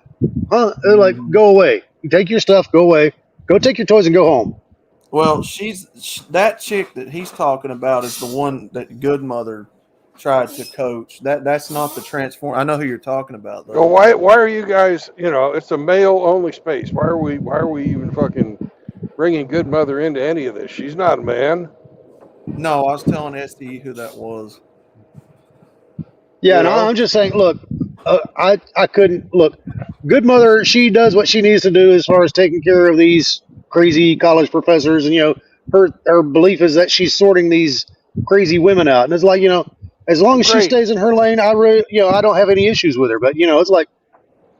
Huh? They're like, go away. You take your stuff, go away. Go take your toys and go home. Well, that chick that he's talking about is the one that Good Mother tried to coach. That's not the transform. I know who you're talking about, though. So why are you guys? It's a male only space. Why are we even fucking bringing Good Mother into any of this? She's not a man. No, I was telling SDE who that was. Yeah, and I'm just saying, look, I couldn't look. Good Mother, she does what she needs to do as far as taking care of these crazy college professors, and her belief is that she's sorting these crazy women out, and it's like, as long as she Great. stays in her lane, I don't have any issues with her. But it's like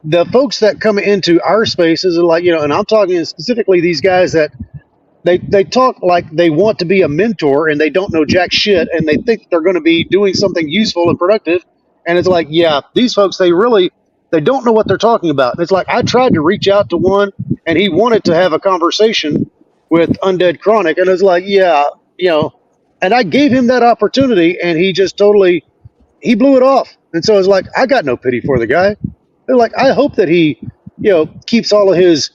the folks that come into our spaces are like, and I'm talking specifically these guys that they talk like they want to be a mentor and they don't know jack shit, and they think they're going to be doing something useful and productive, and it's like, yeah, these folks they don't know what they're talking about. And it's like I tried to reach out to one, and he wanted to have a conversation with Undead Chronic, and it's like, yeah, and I gave him that opportunity, and he just totally he blew it off. And so it's like, I got no pity for the guy. They're like, I hope that he, keeps all of his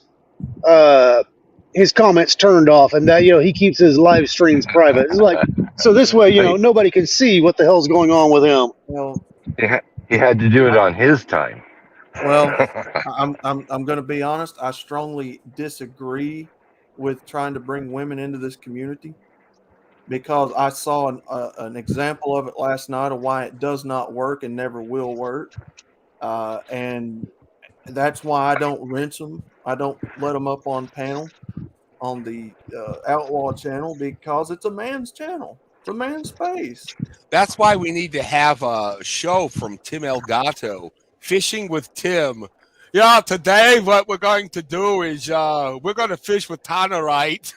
comments turned off, and that he keeps his live streams private. It's like, so this way, nobody can see what the hell's going on with him. Well, He had to do it on his time. well, I'm going to be honest. I strongly disagree with trying to bring women into this community, because I saw an example of it last night of why it does not work and never will work, and that's why I don't rinse them. I don't let them up on panel on the Outlaw channel, because it's a man's channel. It's a man's space. That's why we need to have a show from Tim Elgato, Fishing with Tim. Yeah, today what we're going to do is we're going to fish with Tannerite.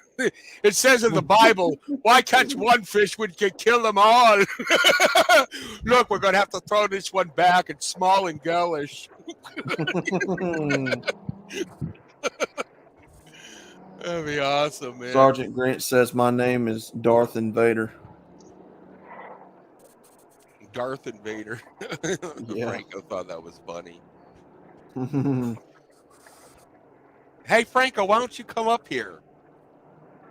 It says in the Bible, why catch one fish when you can kill them all? Look, we're going to have to throw this one back. It's small and girlish. That'd be awesome, man. Sergeant Grant says my name is Darth Invader. Darth Invader. Yeah. Franco thought that was funny. Hey, Franco, why don't you come up here?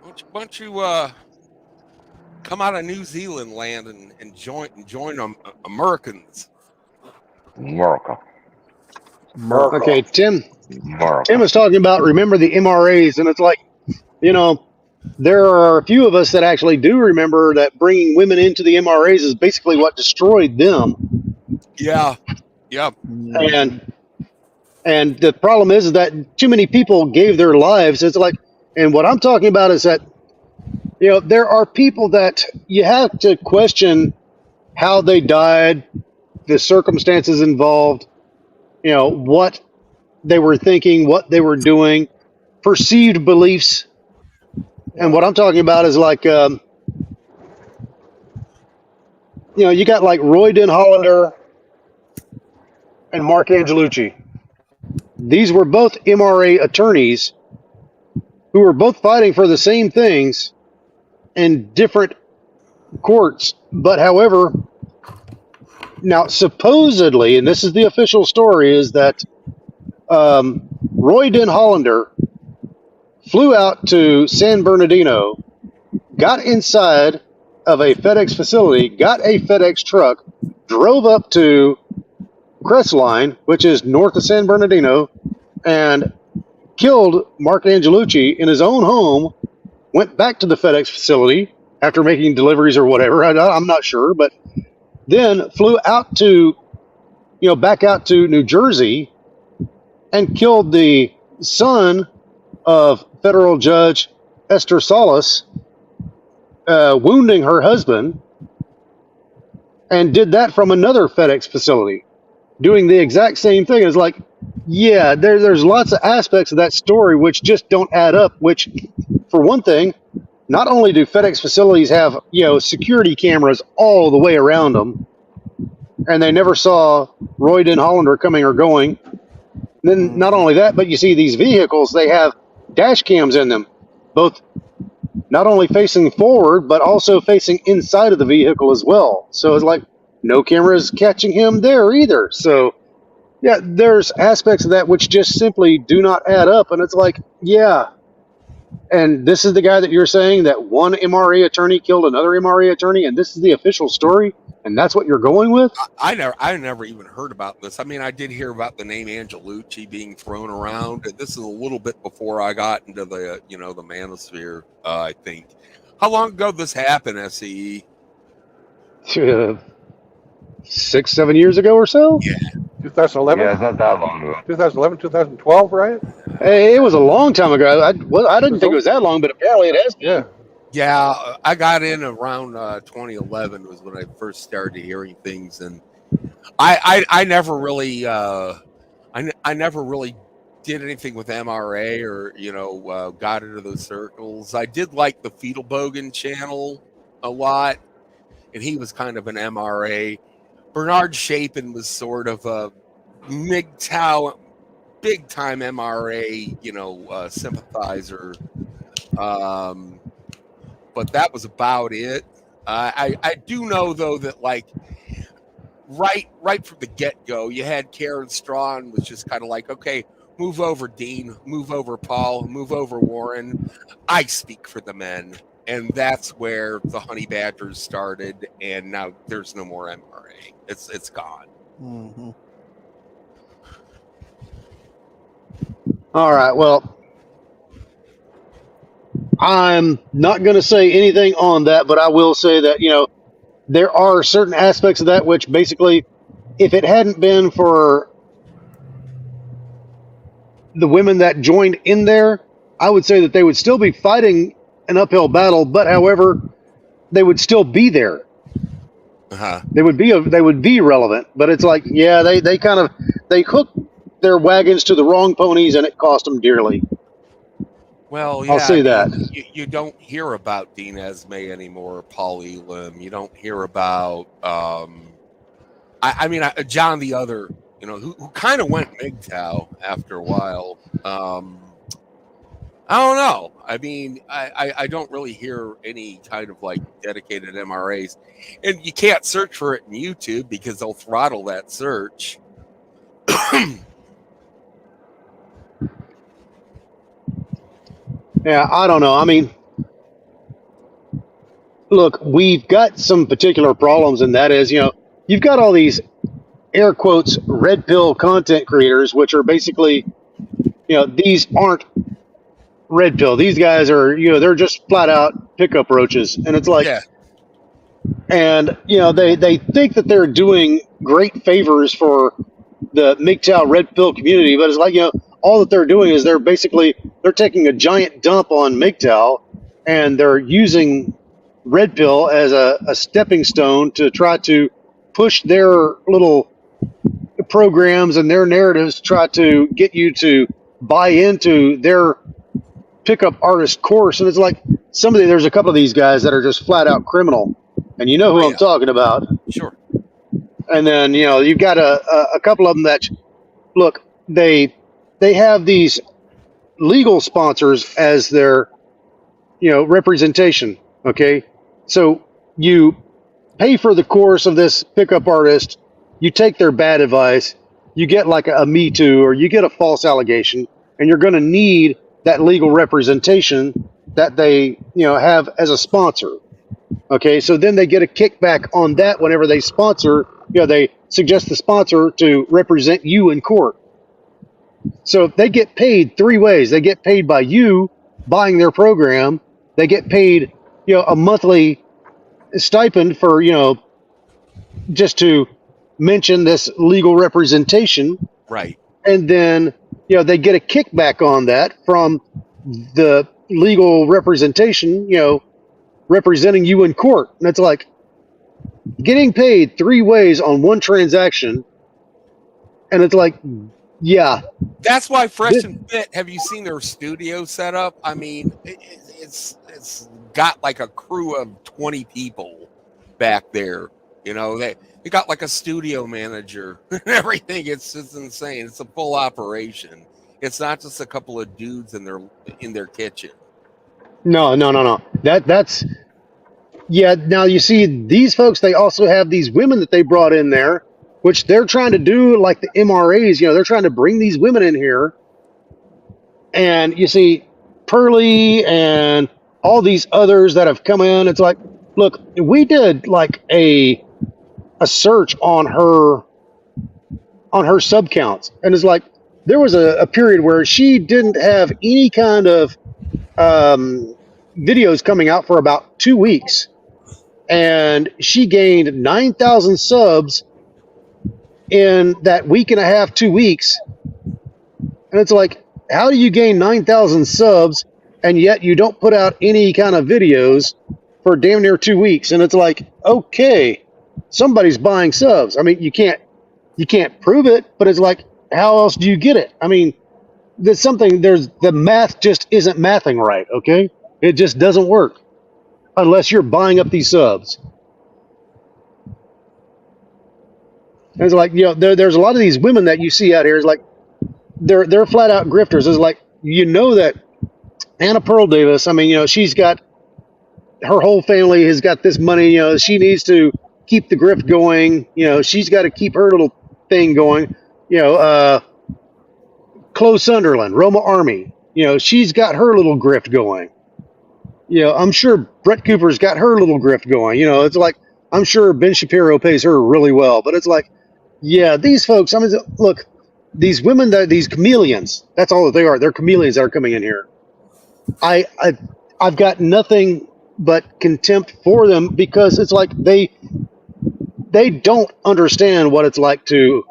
Why don't you come out of New Zealand land and join Americans? America. Okay, Tim America. was talking about, remember the MRAs, and it's like, there are a few of us that actually do remember that bringing women into the MRAs is basically what destroyed them. Yeah. And the problem is that too many people gave their lives. It's like, and what I'm talking about is that, there are people that you have to question how they died, the circumstances involved, what they were thinking, what they were doing, perceived beliefs. And what I'm talking about is like, you got like Roy Den Hollander and Mark Angelucci. These were both MRA attorneys who were both fighting for the same things in different courts. But however, now supposedly, and this is the official story, is that Roy Den Hollander flew out to San Bernardino, got inside of a FedEx facility, got a FedEx truck, drove up to Crestline, which is north of San Bernardino, and killed Mark Angelucci in his own home, went back to the FedEx facility after making deliveries or whatever. I'm not sure, but then flew out to, back out to New Jersey and killed the son of federal judge Esther Salas, wounding her husband, and did that from another FedEx facility, doing the exact same thing. It's like, yeah, there's lots of aspects of that story which just don't add up, which, for one thing, not only do FedEx facilities have, security cameras all the way around them, and they never saw Roy Den Hollander coming or going. Then not only that, but you see these vehicles, they have dash cams in them, both not only facing forward, but also facing inside of the vehicle as well. So it's like no cameras catching him there either. So yeah, there's aspects of that which just simply do not add up. And it's like, yeah. And this is the guy that you're saying that one MRA attorney killed another MRA attorney, and this is the official story, and that's what you're going with? I never even heard about this. I mean, I did hear about the name Angelucci being thrown around. This is a little bit before I got into the the manosphere. I think. How long ago this happened, SCE? 6-7 years ago or so. Yeah. 2011. Yeah, it's not that long ago. 2011, 2012, right? Hey, it was a long time ago. I didn't think it was that long, but apparently it has been. Yeah, I got in around 2011 was when I first started hearing things, and I never really I never really did anything with MRA or got into those circles. I did like the Fiedelbogen channel a lot, and he was kind of an MRA. Bernard Chapin was sort of a MGTOW, big time MRA, sympathizer. But that was about it. I do know though that like right from the get-go, you had Karen Strawn was just kind of like, okay, move over Dean, move over Paul, move over Warren. I speak for the men. And that's where the Honey Badgers started, and now there's no more MRA. It's gone. Mm-hmm. All right. Well, I'm not going to say anything on that, but I will say that, there are certain aspects of that which basically, if it hadn't been for the women that joined in there, I would say that they would still be fighting an uphill battle, but however, they would still be there. Uh-huh. They would be relevant, but it's like, yeah, they hooked their wagons to the wrong ponies, and it cost them dearly. Well, yeah, I'll say that. You don't hear about Dean Esme anymore, Paul Elam. You don't hear about, John the Other, who kind of went MGTOW after a while. I don't know. I mean, I don't really hear any kind of like dedicated MRAs, and you can't search for it in YouTube because they'll throttle that search. Yeah, I don't know. I mean, look, we've got some particular problems, and that is, you've got all these air quotes red pill content creators, which are basically, these aren't red pill. These guys are, they're just flat out pickup roaches, and it's like, Yeah. and they think that they're doing great favors for the MGTOW red pill community, but it's like, all that they're doing is they're taking a giant dump on MGTOW, and they're using red pill as a stepping stone to try to push their little programs and their narratives to try to get you to buy into their pickup artist course. And it's like, there's a couple of these guys that are just flat out criminal, and you know who I'm talking about. Sure. And then, you've got a couple of them that, look, they have these legal sponsors as their, representation. Okay. So you pay for the course of this pickup artist, you take their bad advice, you get like a Me Too, or you get a false allegation, and you're going to need that legal representation that they, have as a sponsor. Okay. So then they get a kickback on that whenever they sponsor, they suggest the sponsor to represent you in court. So they get paid three ways. They get paid by you buying their program. They get paid, a monthly stipend for, just to mention this legal representation. Right. And then, they get a kickback on that from the legal representation, representing you in court. And it's like getting paid three ways on one transaction. And it's like, yeah. That's why Fresh and Fit, have you seen their studio set up? I mean, it's got like a crew of 20 people back there. They got like a studio manager and everything. It's just insane. It's a full operation. It's not just a couple of dudes in their kitchen. No. That's yeah. Now you see these folks. They also have these women that they brought in there, which they're trying to do like the MRAs. They're trying to bring these women in here, and you see Pearly and all these others that have come in. It's like, look, we did like a search on her sub counts, and it's like there was a period where she didn't have any kind of videos coming out for about 2 weeks, and she gained 9,000 subs in that week and a half, 2 weeks. And it's like, how do you gain 9,000 subs and yet you don't put out any kind of videos for damn near 2 weeks? And it's like, okay, somebody's buying subs. I mean, you can't prove it, but it's like, how else do you get it? I mean, the math just isn't mathing right. Okay. It just doesn't work unless you're buying up these subs. And it's like, there's a lot of these women that you see out here. It's like, they're flat out grifters. It's like, that Anna Pearl Davis, I mean, she's got, her whole family has got this money, she needs to keep the grift going. She's got to keep her little thing going. Chloe Sunderland, Roma Army. She's got her little grift going. I'm sure Brett Cooper's got her little grift going. It's like, I'm sure Ben Shapiro pays her really well, but it's like, yeah, these folks, look, these women, these chameleons, that's all that they are. They're chameleons that are coming in here. I've got nothing but contempt for them, because it's like they don't understand what it's like to,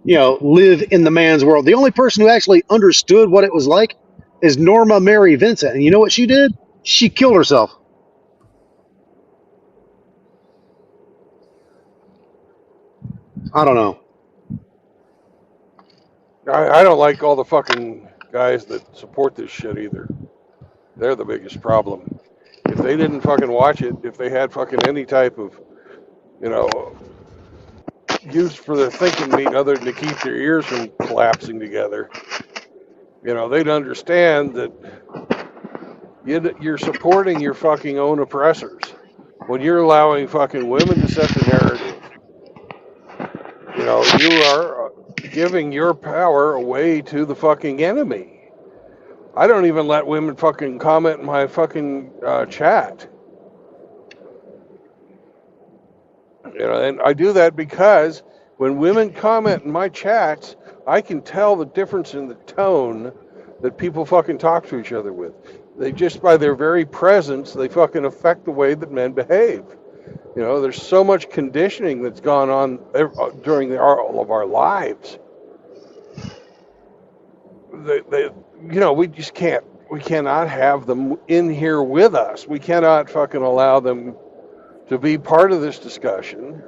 live in the man's world. The only person who actually understood what it was like is Norma Mary Vincent. And you know what she did? She killed herself. I don't know. I don't like all the fucking guys that support this shit either. They're the biggest problem. If they didn't fucking watch it, if they had fucking any type of, use for their thinking meat other than to keep their ears from collapsing together, they'd understand that you're supporting your fucking own oppressors when you're allowing fucking women to set the narrative. You are giving your power away to the fucking enemy. I don't even let women fucking comment in my fucking chat. And I do that because when women comment in my chats, I can tell the difference in the tone that people fucking talk to each other with. They just, by their very presence, they fucking affect the way that men behave. There's so much conditioning that's gone on during all of our lives. We just can't. We cannot have them in here with us. We cannot fucking allow them to be part of this discussion.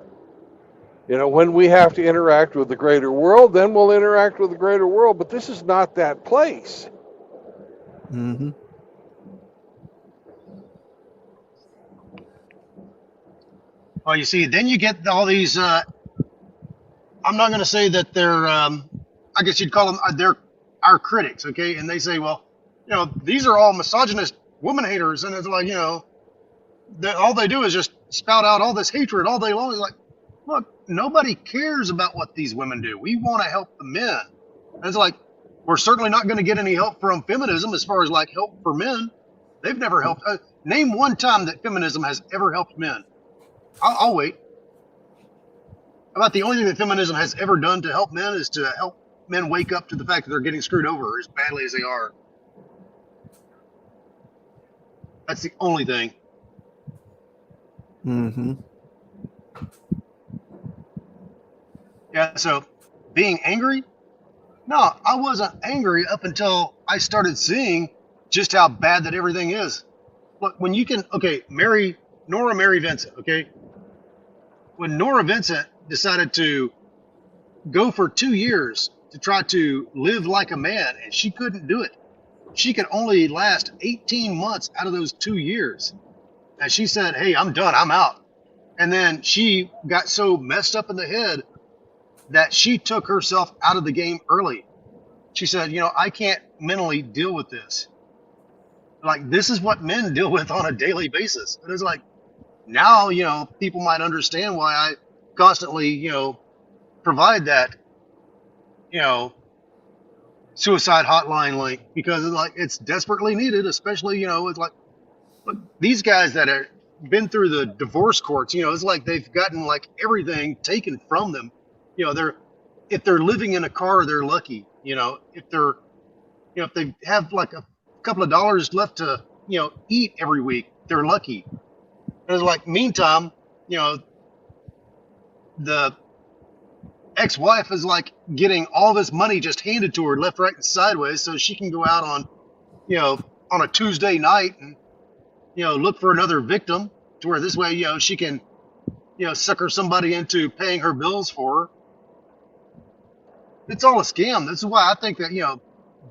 When we have to interact with the greater world, then we'll interact with the greater world. But this is not that place. Mm-hmm. Well, you see, then you get all these. I'm not going to say that they're. I guess you'd call them. They're our critics, okay? And they say, well, these are all misogynist woman haters, and it's like, all they do is just spout out all this hatred all day long. It's like, look, nobody cares about what these women do. We want to help the men. And it's like, we're certainly not going to get any help from feminism as far as like help for men. They've never helped. Name one time that feminism has ever helped men. I'll wait. About the only thing that feminism has ever done to help men is to help men wake up to the fact that they're getting screwed over as badly as they are. That's the only thing. Mm-hmm. Yeah, so being angry? No, I wasn't angry up until I started seeing just how bad that everything is. Look, when you can, Nora Mary Vincent, okay? When Nora Vincent decided to go for 2 years to try to live like a man, and she couldn't do it. She could only last 18 months out of those 2 years. And she said, hey, I'm done, I'm out. And then she got so messed up in the head that she took herself out of the game early. She said, I can't mentally deal with this. Like, this is what men deal with on a daily basis. And it's like, now, people might understand why I constantly, provide that, suicide hotline link, because it's desperately needed, especially, it's like, look, these guys that have been through the divorce courts, it's like they've gotten like everything taken from them. If they're living in a car, they're lucky. If they're, if they have like a couple of dollars left to, eat every week, they're lucky. And it's like, meantime, the ex-wife is like getting all this money just handed to her left, right, and sideways, so she can go out on, on a Tuesday night and, look for another victim, to where this way, she can, sucker somebody into paying her bills for her. It's all a scam. This is why I think that,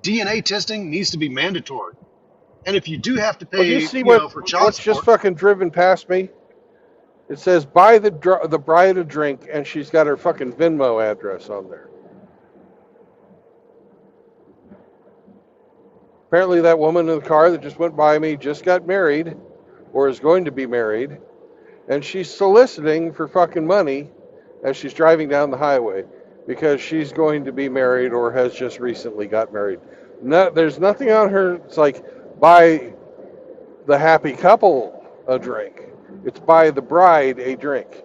DNA testing needs to be mandatory. And if you do have to pay, you see for child what's support, just fucking driven past me? It says, buy the bride a drink, and she's got her fucking Venmo address on there. Apparently that woman in the car that just went by me just got married, or is going to be married, and she's soliciting for fucking money as she's driving down the highway because she's going to be married or has just recently got married. No, there's nothing on her. It's like buy the happy couple a drink. It's buy the bride a drink.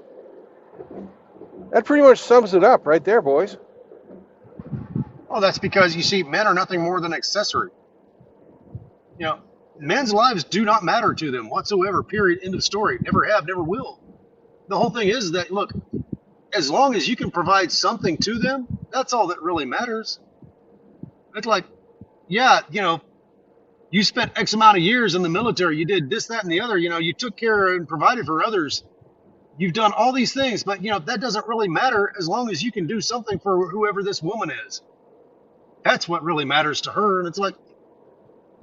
That pretty much sums it up right there, boys. Oh, that's because you see, men are nothing more than accessory. You know, men's lives do not matter to them whatsoever. Period. End of story. Never have, never will. The whole thing is that look, as long as you can provide something to them, that's all that really matters. It's like, yeah, you spent X amount of years in the military, you did this, that, and the other, you took care and provided for others. You've done all these things, but that doesn't really matter as long as you can do something for whoever this woman is. That's what really matters to her. And it's like,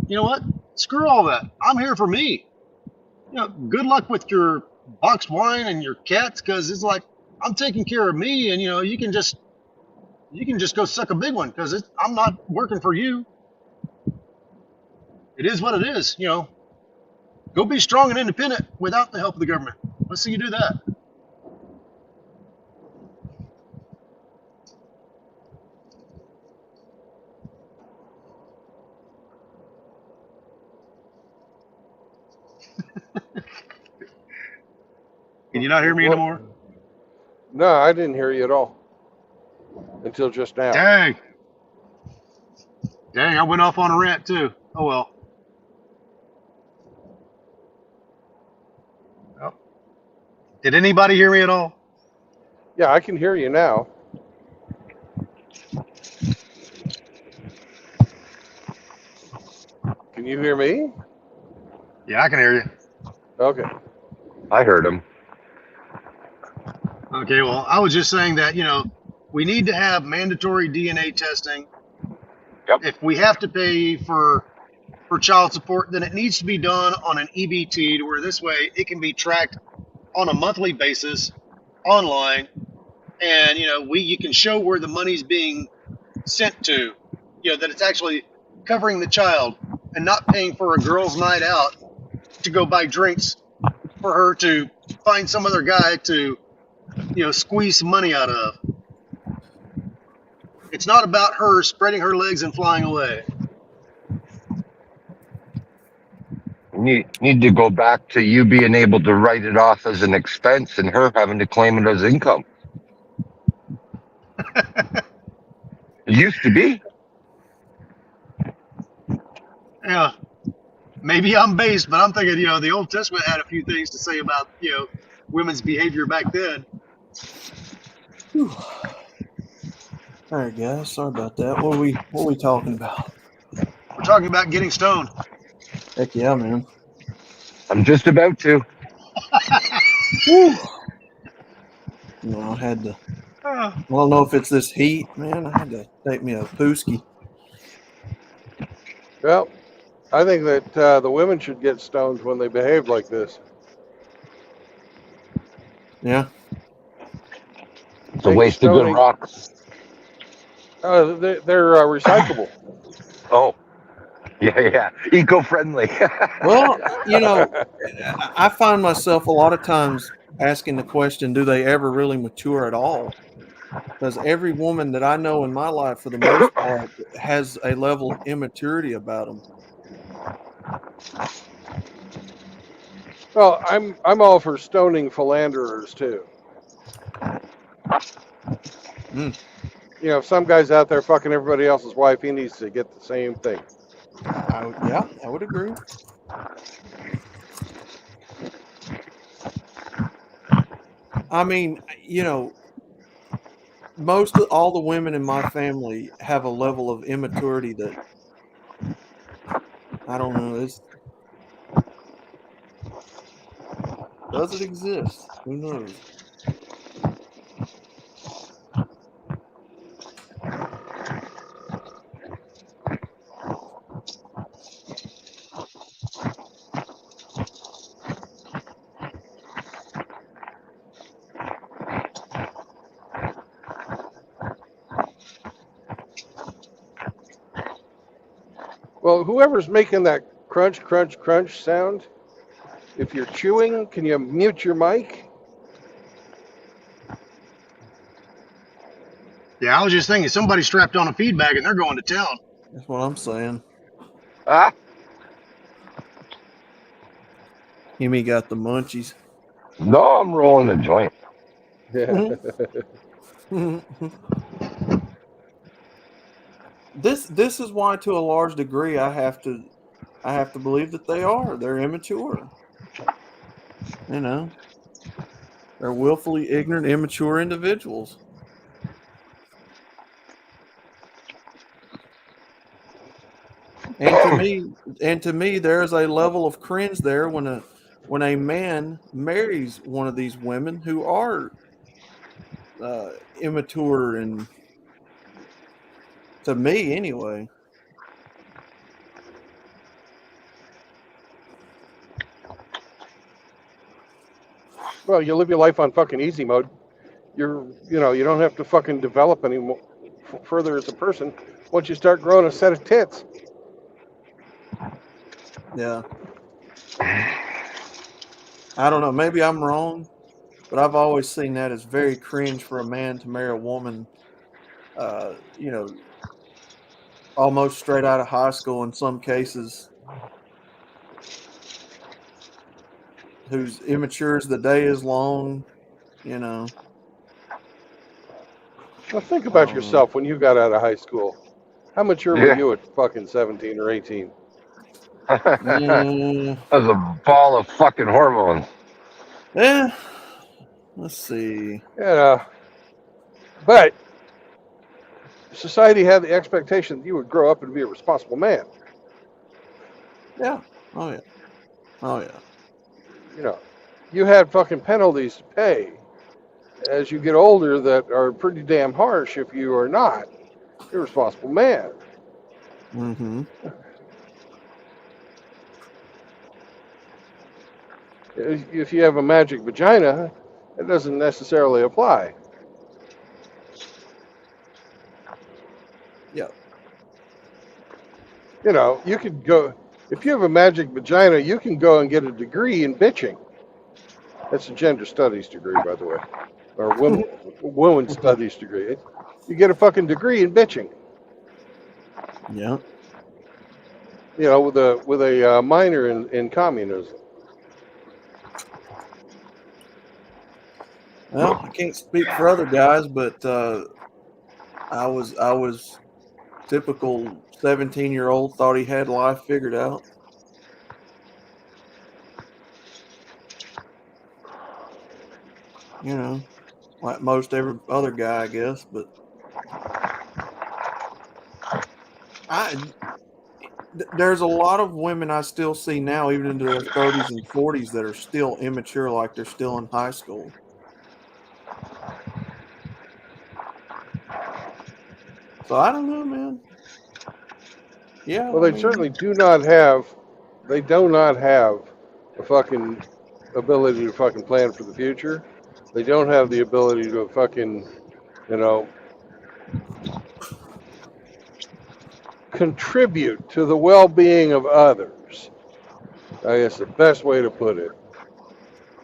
you know what? Screw all that. I'm here for me. Good luck with your boxed wine and your cats, because it's like I'm taking care of me, and you can just go suck a big one because I'm not working for you. It is what it is. Go be strong and independent without the help of the government. Let's see you do that. Can you not hear me What? anymore? No, I didn't hear you at all until just now. Dang, I went off on a rant too. Oh well. Well, did anybody hear me at all? Yeah, I can hear you now. Can you hear me? Yeah, I can hear you. Okay. I heard him. Okay, well, I was just saying that, we need to have mandatory DNA testing. Yep. If we have to pay for child support, then it needs to be done on an EBT, to where this way it can be tracked on a monthly basis online, and you can show where the money's being sent to, that it's actually covering the child and not paying for a girl's night out to go buy drinks for her to find some other guy to squeeze some money out of. It's not about her spreading her legs and flying away. Need to go back to you being able to write it off as an expense and her having to claim it as income. It used to be. Yeah, maybe I'm based, but I'm thinking, the Old Testament had a few things to say about, women's behavior back then. Whew. All right, guys. Sorry about that. What are we talking about? We're talking about getting stoned. Heck yeah, man. I'm just about to. Whew. I had to. I don't know if it's this heat, man. I had to take me a pooski. Well, I think that the women should get stoned when they behave like this. Yeah. It's a waste of good rocks. They're recyclable. Oh. Yeah. Eco-friendly. Well, I find myself a lot of times asking the question, do they ever really mature at all? Because every woman that I know in my life, for the most part, has a level of immaturity about them. Well, I'm all for stoning philanderers too. If some guy's out there fucking everybody else's wife, he needs to get the same thing. Yeah, I would agree. I mean, all the women in my family have a level of immaturity that I don't know. Does it exist? Who knows? Well, whoever's making that crunch, crunch, crunch sound If you're chewing, can you mute your mic? Yeah, I was just thinking somebody strapped on a feedback and they're going to town. That's what I'm saying. Ah, Himmy got the munchies. No, I'm rolling a joint. Yeah. This is why, to a large degree, I have to believe that they're immature. You know, they're willfully ignorant, immature individuals. And to me, there's a level of cringe there when a man marries one of these women who are immature, and to me anyway. Well, you live your life on fucking easy mode. You don't have to fucking develop any more further as a person once you start growing a set of tits. Yeah. I don't know. Maybe I'm wrong, but I've always seen that as very cringe for a man to marry a woman, you know, almost straight out of high school in some cases, who's immature as the day is long, you know. Well, think I about don't know. yourself when you got out of high school. How mature were Yeah. you at fucking 17 or 18? Mm, That's a ball of fucking hormones. yeah. Let's see. But society had the expectation that you would grow up and be a responsible man. Yeah. Oh yeah. Oh yeah. You know, you had fucking penalties to pay as you get older that are pretty damn harsh if you are not a responsible man. Mm-hmm. If you have a magic vagina, it doesn't necessarily apply. Yeah. You know, you could go, if you have a magic vagina, you can go and get a degree in bitching. That's a gender studies degree, by the way, or women studies degree. You get a fucking degree in bitching. Yeah. You know, with a minor in communism. Well, I can't speak for other guys, but I was typical 17-year-old, thought he had life figured out. You know, like most every other guy, I guess. But there's a lot of women I still see now, even into their 30s and 40s, that are still immature, like they're still in high school. So I don't know, man. Yeah, Well, I they mean, certainly do not have a fucking ability to fucking plan for the future. They don't have the ability to fucking, you know, contribute to the well-being of others. I guess the best way to put it.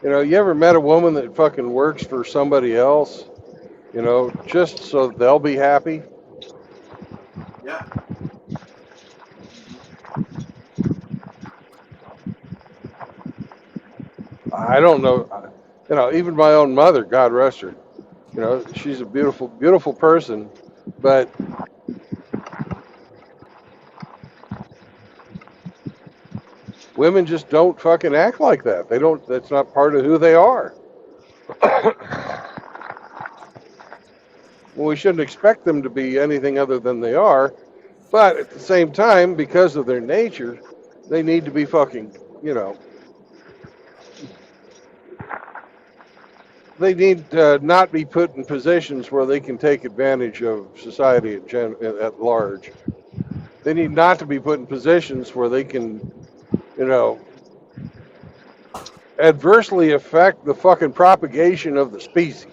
You know, you ever met a woman that fucking works for somebody else, you know, just so they'll be happy? yeah. I don't know. You know, even my own mother, God rest her, you know, she's a beautiful, beautiful person, but women just don't fucking act like that. They don't, that's not part of who they are. Well, we shouldn't expect them to be anything other than they are, but at the same time, because of their nature, they need to be fucking, you know, they need to not be put in positions where they can take advantage of society at large. They need not to be put in positions where they can, you know, adversely affect the fucking propagation of the species.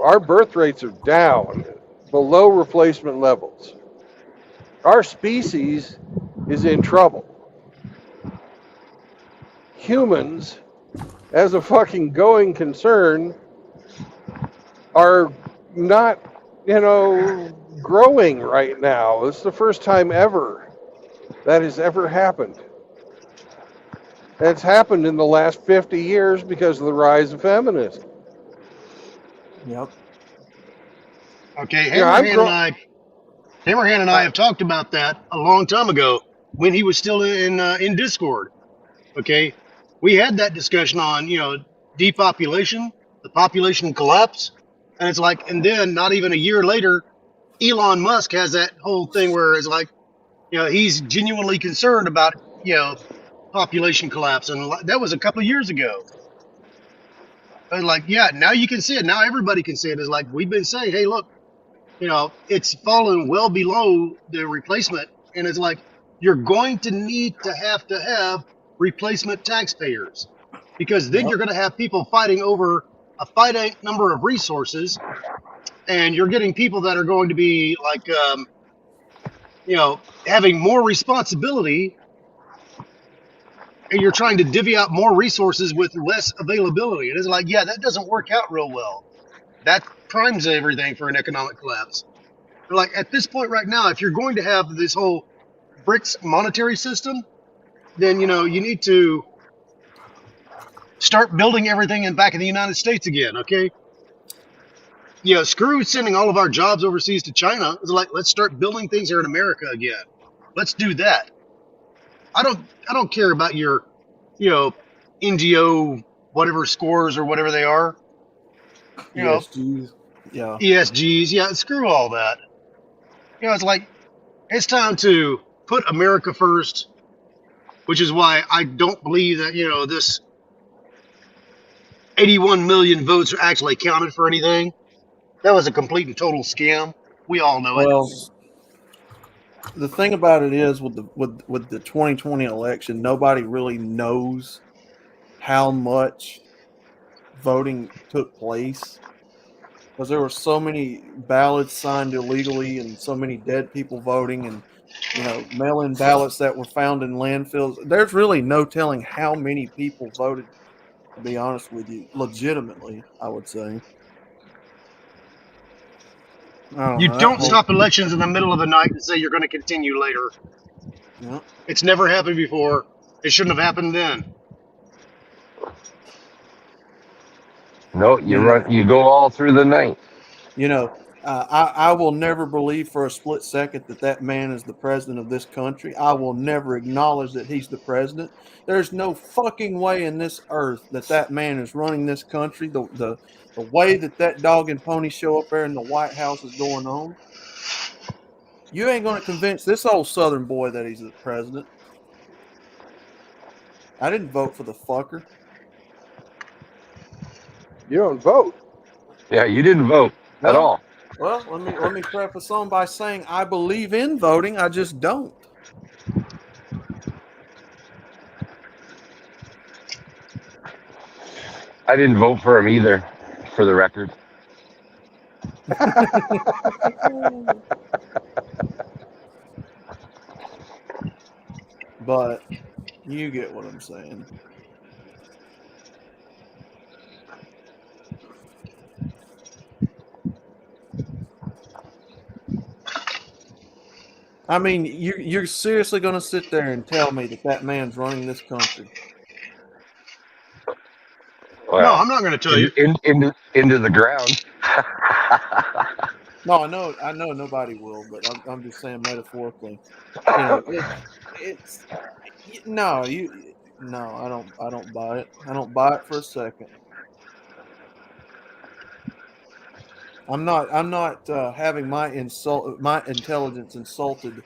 Our birth rates are down below replacement levels. Our species is in trouble. humans, as a fucking going concern, are not, growing right now. This is the first time ever that has ever happened. It's happened in the last 50 years because of the rise of feminism. Yep. Okay, You know, I'm Hammerhand and I have talked about that a long time ago when he was still in Discord. Okay, we had that discussion on depopulation, the population collapse, and it's like, and then not even a year later, Elon Musk has that whole thing where it's like, he's genuinely concerned about population collapse, and that was a couple of years ago. And like, yeah, now you can see it. Now everybody can see it. It's like we've been saying, hey, look, it's fallen well below the replacement, and it's like you're going to need to have replacement taxpayers, because then Yep. you're going to have people fighting over a finite number of resources, and you're getting people that are going to be like, having more responsibility, and you're trying to divvy out more resources with less availability. And it's like, yeah, that doesn't work out real well. That primes everything for an economic collapse. Like at this point right now, if you're going to have this whole BRICS monetary system, then you need to start building everything back in the United States again. Okay, screw sending all of our jobs overseas to China. It's like, let's start building things here in America again. Let's do that. I don't care about your NGO whatever scores or whatever they are. ESGs. Yeah. ESGs. Yeah, screw all that. It's like it's time to put America first, which is why I don't believe that this 81 million votes are actually counted for anything. That was a complete and total scam. We all know it. Well, the thing about it is with the 2020 election, nobody really knows how much voting took place, because there were so many ballots signed illegally and so many dead people voting, and mail-in ballots that were found in landfills. There's really no telling how many people voted, to be honest with you, legitimately, I would say. You don't stop elections in the middle of the night and say you're going to continue later. Yeah. It's never happened before. It shouldn't have happened then. No, you go all through the night. I will never believe for a split second that man is the president of this country. I will never acknowledge that he's the president. There's no fucking way in this earth that man is running this country. The way that dog and pony show up there in the White House is going on. You ain't going to convince this old Southern boy that he's the president. I didn't vote for the fucker. You don't vote. Yeah, you didn't vote at all. Well, let me preface on by saying I believe in voting. I just don't. I didn't vote for him either, for the record. But you get what I'm saying. I mean, you're seriously going to sit there and tell me that man's running this country? Well, no, I'm not going to tell you. Into the ground. No, I know nobody will, but I'm just saying metaphorically. No, I don't buy it. I don't buy it for a second. I'm not having my intelligence insulted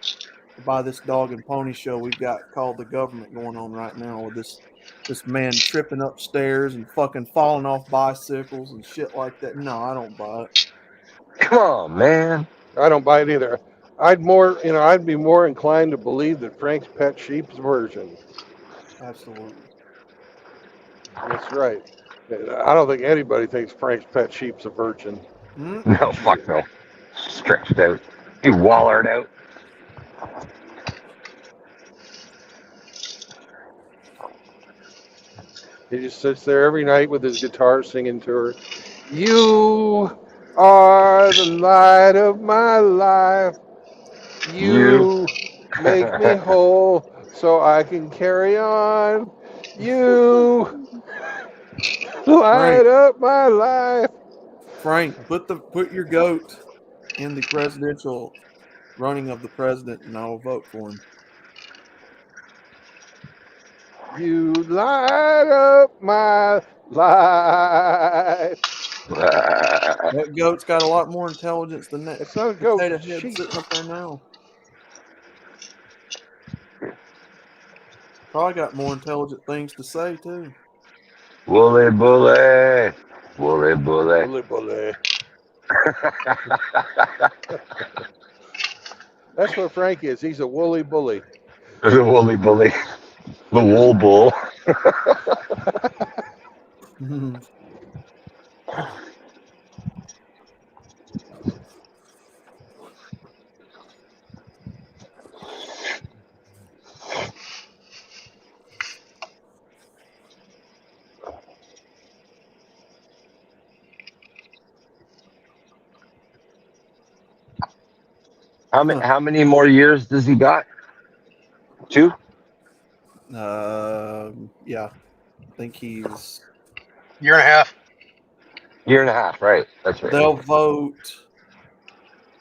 by this dog and pony show we've got called the government going on right now, with this man tripping upstairs and fucking falling off bicycles and shit like that. No, I don't buy it. Come on, man. I don't buy it either. I'd be more inclined to believe that Frank's Pet Sheep's version. Absolutely. That's right. I don't think anybody thinks Frank's Pet Sheep's a virgin. No, fuck no. Stretched out. He wallered out. He just sits there every night with his guitar singing to her. You are the light of my life. You make me whole so I can carry on. You light up my life. Frank, put your goat in the presidential running of the president, and I will vote for him. You light up my life. That goat's got a lot more intelligence than that It's not a goat, potato it's head sheep. sitting up there now. Probably got more intelligent things to say too. Wooly bully. Wooly bully. Bully, bully. That's what Frank is. He's a woolly bully. The woolly bully. The wool bull. How many more years does he got? 2? Yeah, I think he's. Year and a half. Year and a half, right? That's right. They'll vote.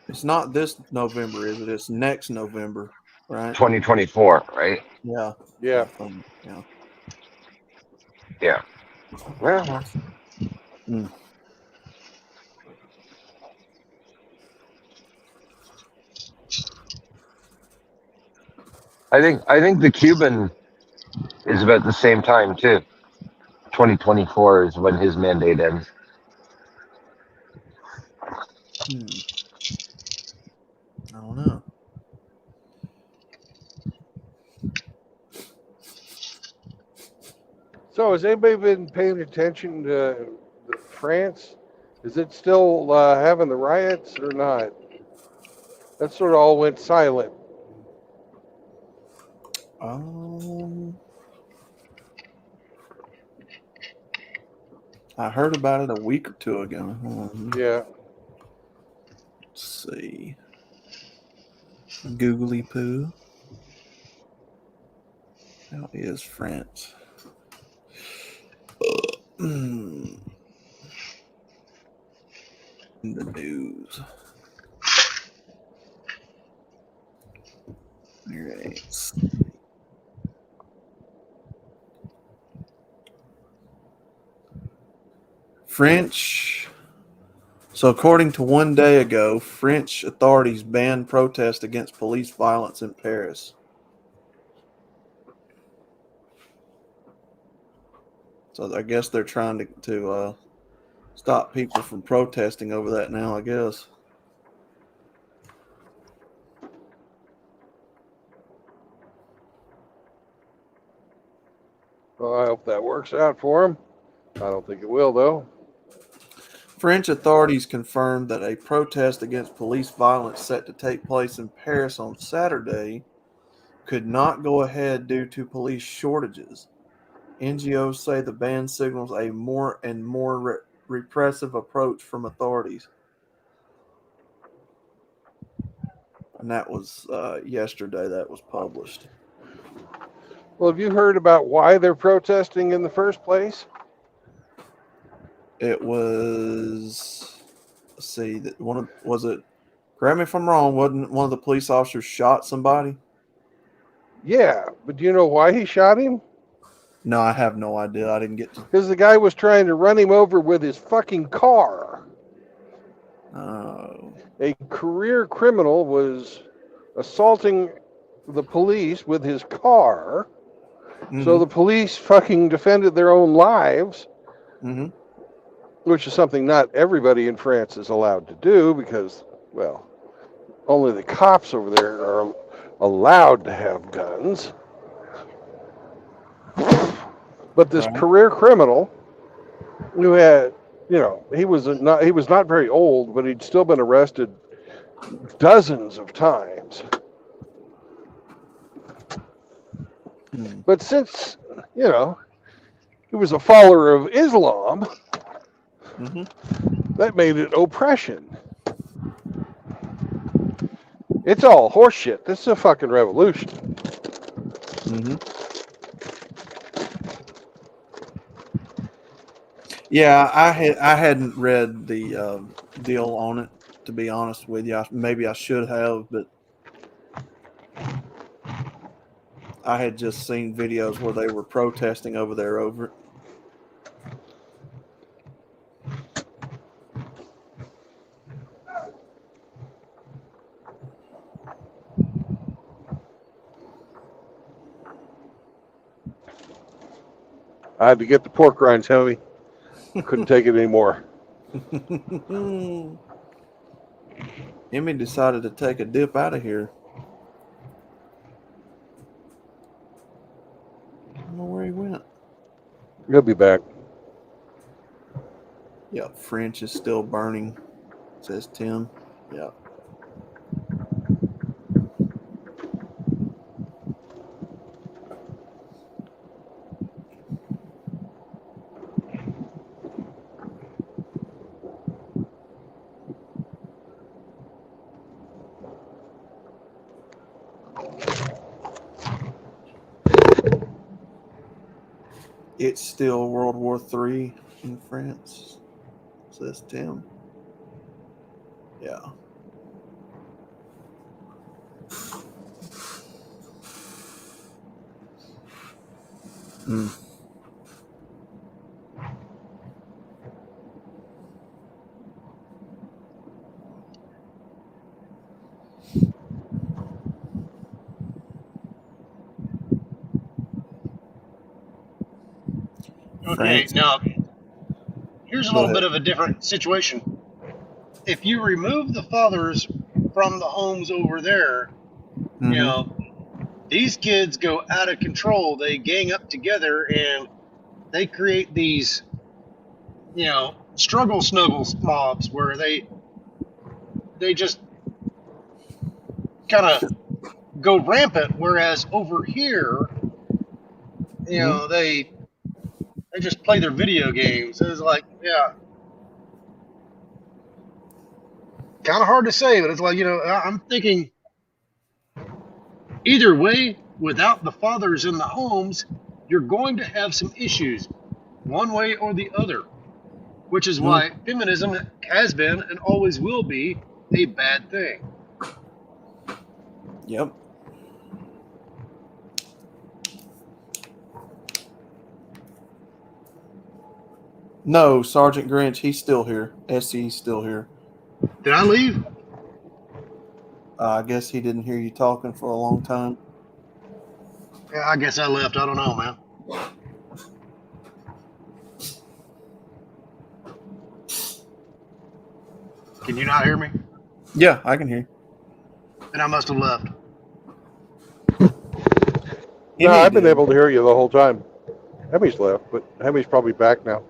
It's not this November, is it? It's next November, right? 2024, right? Yeah. Yeah. Yeah. Yeah. Well, I think the Cuban is about the same time too. 2024 is when his mandate ends. I don't know. So, has anybody been paying attention to France? Is it still having the riots or not? That sort of all went silent. I heard about it a week or two ago. Yeah. Let's see. Googly poo. How is France? In the news. All right. French. So, according to one day ago, French authorities banned protest against police violence in Paris. So, I guess they're trying to stop people from protesting over that now, I guess. Well, I hope that works out for him. I don't think it will, though. French authorities confirmed that a protest against police violence set to take place in Paris on Saturday could not go ahead due to police shortages. NGOs say the ban signals a more and more repressive approach from authorities. And that was yesterday that was published. Well, have you heard about why they're protesting in the first place? It was, let's see, was it, correct me if I'm wrong, wasn't one of the police officers shot somebody? Yeah, but do you know why he shot him? No, I have no idea. I didn't get to. Because the guy was trying to run him over with his fucking car. Oh. A career criminal was assaulting the police with his car. Mm-hmm. So the police fucking defended their own lives, which is something not everybody in France is allowed to do because, well, only the cops over there are allowed to have guns. But this career criminal, who had, he was not very old, but he'd still been arrested dozens of times. But since, he was a follower of Islam, Mm-hmm. that made it oppression. It's all horseshit. This is a fucking revolution. Mm-hmm. Yeah, I hadn't read the deal on it, to be honest with you. Maybe I should have, but I had just seen videos where they were protesting over there over it. I had to get the pork rinds, Heavy. Couldn't take it anymore. Emmy decided to take a dip out of here. I don't know where he went. He'll be back. Yep, French is still burning, says Tim. Yep. It's still World War III in France, says Tim. Yeah. Mm. Okay, France. now here's a Go little ahead. bit of a different situation. If you remove the fathers from the homes over there, you Mm-hmm. know, these kids go out of control. They gang up together and they create these, struggle snuggles mobs where they just kind of go rampant. Whereas over here, Mm-hmm. they just play their video games. It's like, yeah, kind of hard to say, but it's like, I'm thinking either way, without the fathers in the homes, you're going to have some issues, one way or the other, which is Mm. why feminism has been and always will be a bad thing. Yep. No, Sergeant Grinch, he's still here. SC's still here. Did I leave? I guess he didn't hear you talking for a long time. Yeah, I guess I left. I don't know, man. Can you not hear me? Yeah, I can hear. Then I must have left. No, Emmy I've been did. able to hear you the whole time. Hemi's left, but Hemi's probably back now.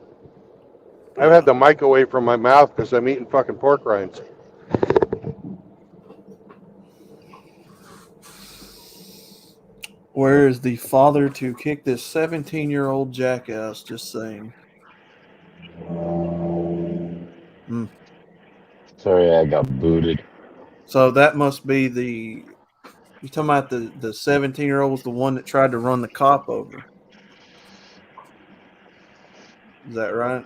I've had the mic away from my mouth because I'm eating fucking pork rinds. Where is the father to kick this 17-year-old jackass? Just saying. Sorry, I got booted. So that must be you talking about the 17-year-old was the one that tried to run the cop over. Is that right?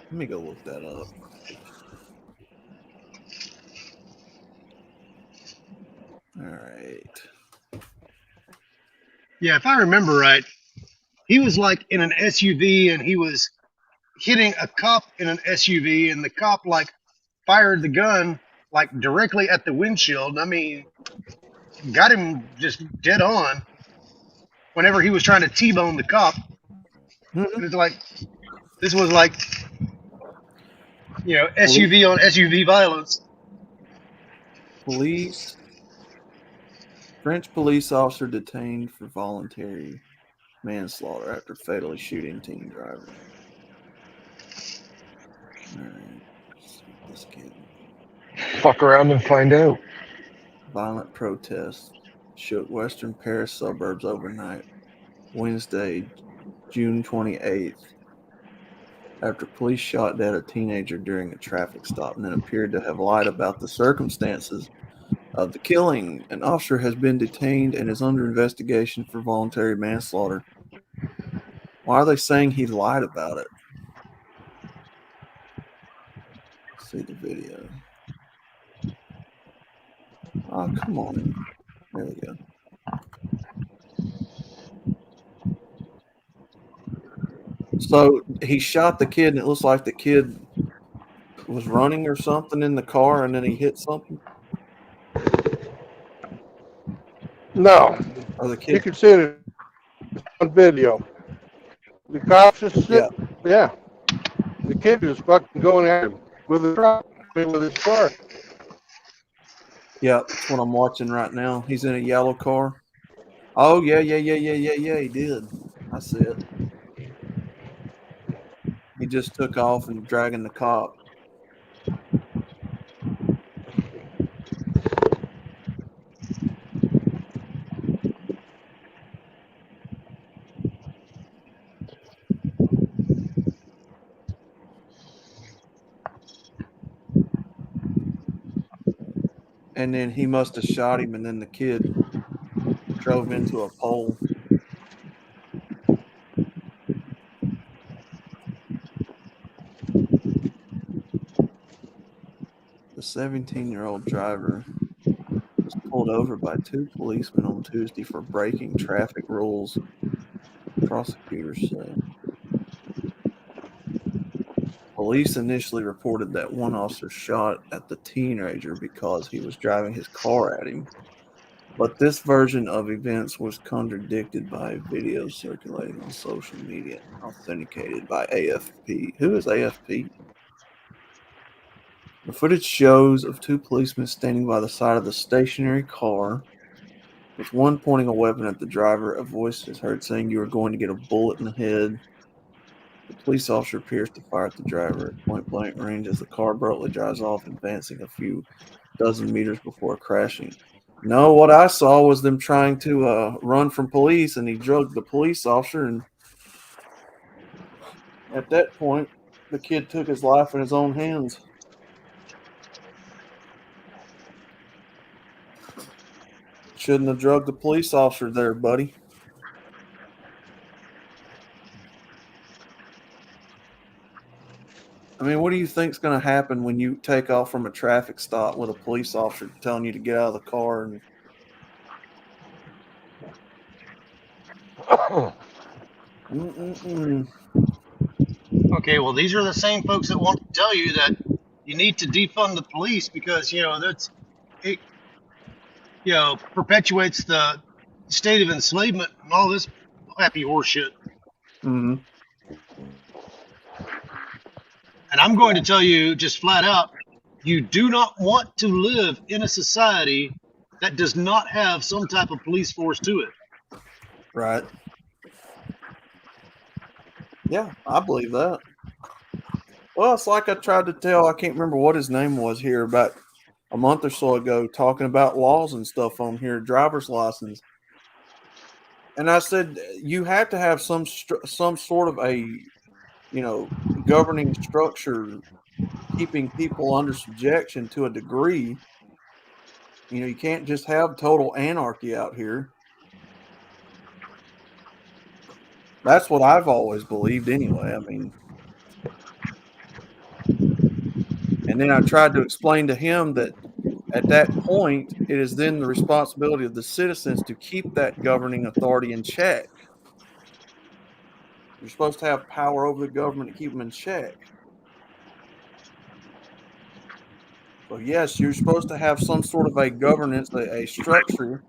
Let me go look that up. All right. Yeah, if I remember right, he was like in an SUV and he was hitting a cop in an SUV, and the cop like fired the gun like directly at the windshield. I mean, got him just dead on whenever he was trying to T-bone the cop. Mm-hmm. And it's like, this was like, SUV on SUV violence. Police. French police officer detained for voluntary manslaughter after fatally shooting teen driver. All right. Let's see what this kid. Fuck around and find out. Violent protests shook western Paris suburbs overnight, Wednesday, June 28th, after police shot dead a teenager during a traffic stop and then appeared to have lied about the circumstances of the killing. An officer has been detained and is under investigation for voluntary manslaughter. Why are they saying he lied about it? See the video. Oh, come on. There we go. So he shot the kid, and it looks like the kid was running or something in the car, and then he hit something. No, Or the you kid, can see it on video. The cops just yeah, yeah. The kid was fucking going at him with a truck, with his car. yeah, that's what I'm watching right now. He's in a yellow car. Oh yeah, he did. I see it. He just took off and dragging the cop. And then he must have shot him, and then the kid drove into a pole. The 17-year-old driver was pulled over by two policemen on Tuesday for breaking traffic rules, prosecutors say. Police initially reported that one officer shot at the teenager because he was driving his car at him. But this version of events was contradicted by a video circulating on social media and authenticated by AFP. Who is AFP? The footage shows of two policemen standing by the side of the stationary car, with one pointing a weapon at the driver. A voice is heard saying, "You are going to get a bullet in the head." The police officer appears to fire at the driver at point blank range as the car abruptly drives off, advancing a few dozen meters before crashing. No, what I saw was them trying to run from police, and he drugged the police officer. And at that point, the kid took his life in his own hands. Shouldn't have drugged the police officer there, buddy. I mean, what do you think's going to happen when you take off from a traffic stop with a police officer telling you to get out of the car? And Okay, well, these are the same folks that want to tell you that you need to defund the police because it perpetuates the state of enslavement and all this happy horseshit. Mhm. And I'm going to tell you just flat out, you do not want to live in a society that does not have some type of police force to it. Right. Yeah, I believe that. Well, it's like I tried to tell, I can't remember what his name was here about a month or so ago, talking about laws and stuff on here, driver's license. And I said, you have to have some sort of a, governing structure keeping people under subjection to a degree. You can't just have total anarchy out here. That's what I've always believed anyway. I mean, and then I tried to explain to him that at that point, it is then the responsibility of the citizens to keep that governing authority in check. You're supposed to have power over the government to keep them in check. So yes, you're supposed to have some sort of a governance, a structure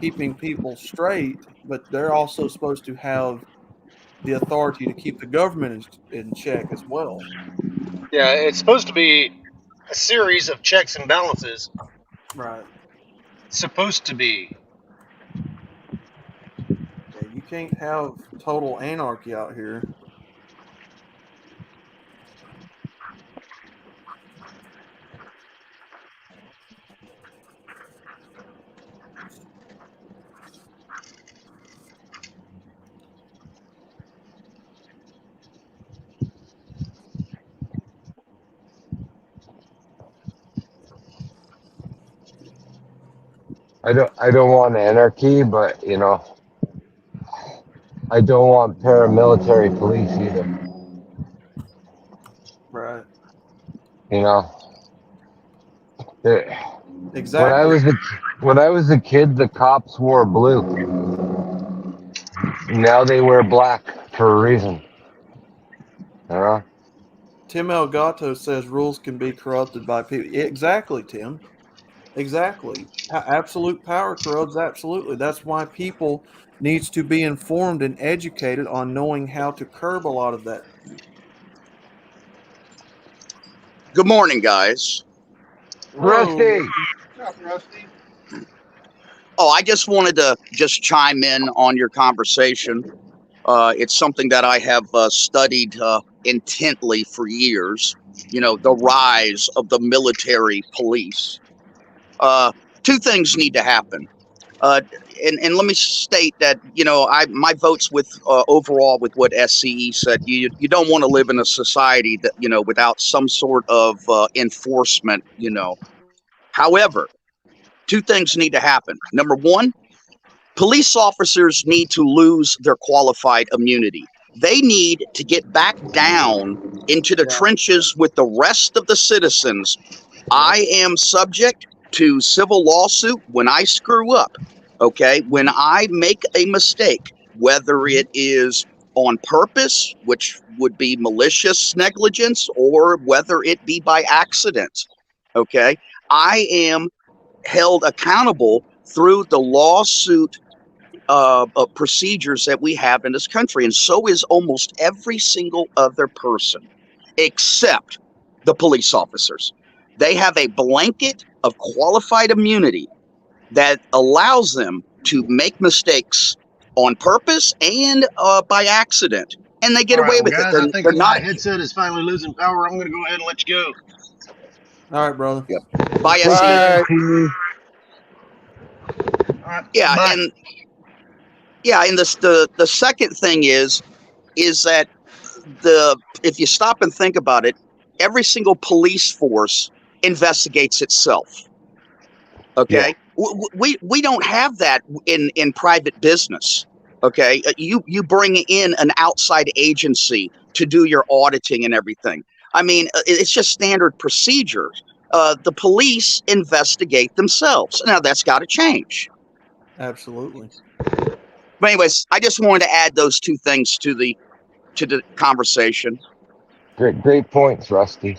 keeping people straight, but they're also supposed to have the authority to keep the government in check as well. Yeah, it's supposed to be a series of checks and balances. Right. It's supposed to be. Yeah, you can't have total anarchy out here. I don't want anarchy, but you know, I don't want paramilitary police either. Right. You know, when I Exactly. was a kid, the cops wore blue. Now they wear black for a reason. You know? Tim Elgato says rules can be corrupted by people. Exactly, Tim. Exactly. Absolute power corrupts absolutely. That's why people needs to be informed and educated on knowing how to curb a lot of that. Good morning, guys. Whoa. Rusty, What's up, Rusty? Oh, I just wanted to just chime in on your conversation. It's something that I have studied intently for years. You know, the rise of the military police. Two things need to happen. Uh, and let me state that my votes with overall with what SCE said. You don't want to live in a society that without some sort of enforcement. However, two things need to happen. Number one, police officers need to lose their qualified immunity. They need to get back down into the Yeah. trenches with the rest of the citizens. I am subject to civil lawsuit when I screw up. Okay. When I make a mistake, whether it is on purpose, which would be malicious negligence, or whether it be by accident. Okay. I am held accountable through the lawsuit procedures that we have in this country. And so is almost every single other person, except the police officers. They have a blanket of qualified immunity that allows them to make mistakes on purpose and by accident. And they get All right, away well, with it. guys, They're, I think they're that my not headset is finally losing power. I'm going to go ahead and let you go. All right, brother. by take SC. care, Bye. T. All right, Yeah. bye. And the second thing is that if you stop and think about it, every single police force investigates itself. Okay, we don't have that in private business. Okay, you bring in an outside agency to do your auditing and everything. I mean, it's just standard procedures. The police investigate themselves. Now that's got to change. Absolutely. But anyways, I just wanted to add those two things to the conversation. Great points, Rusty.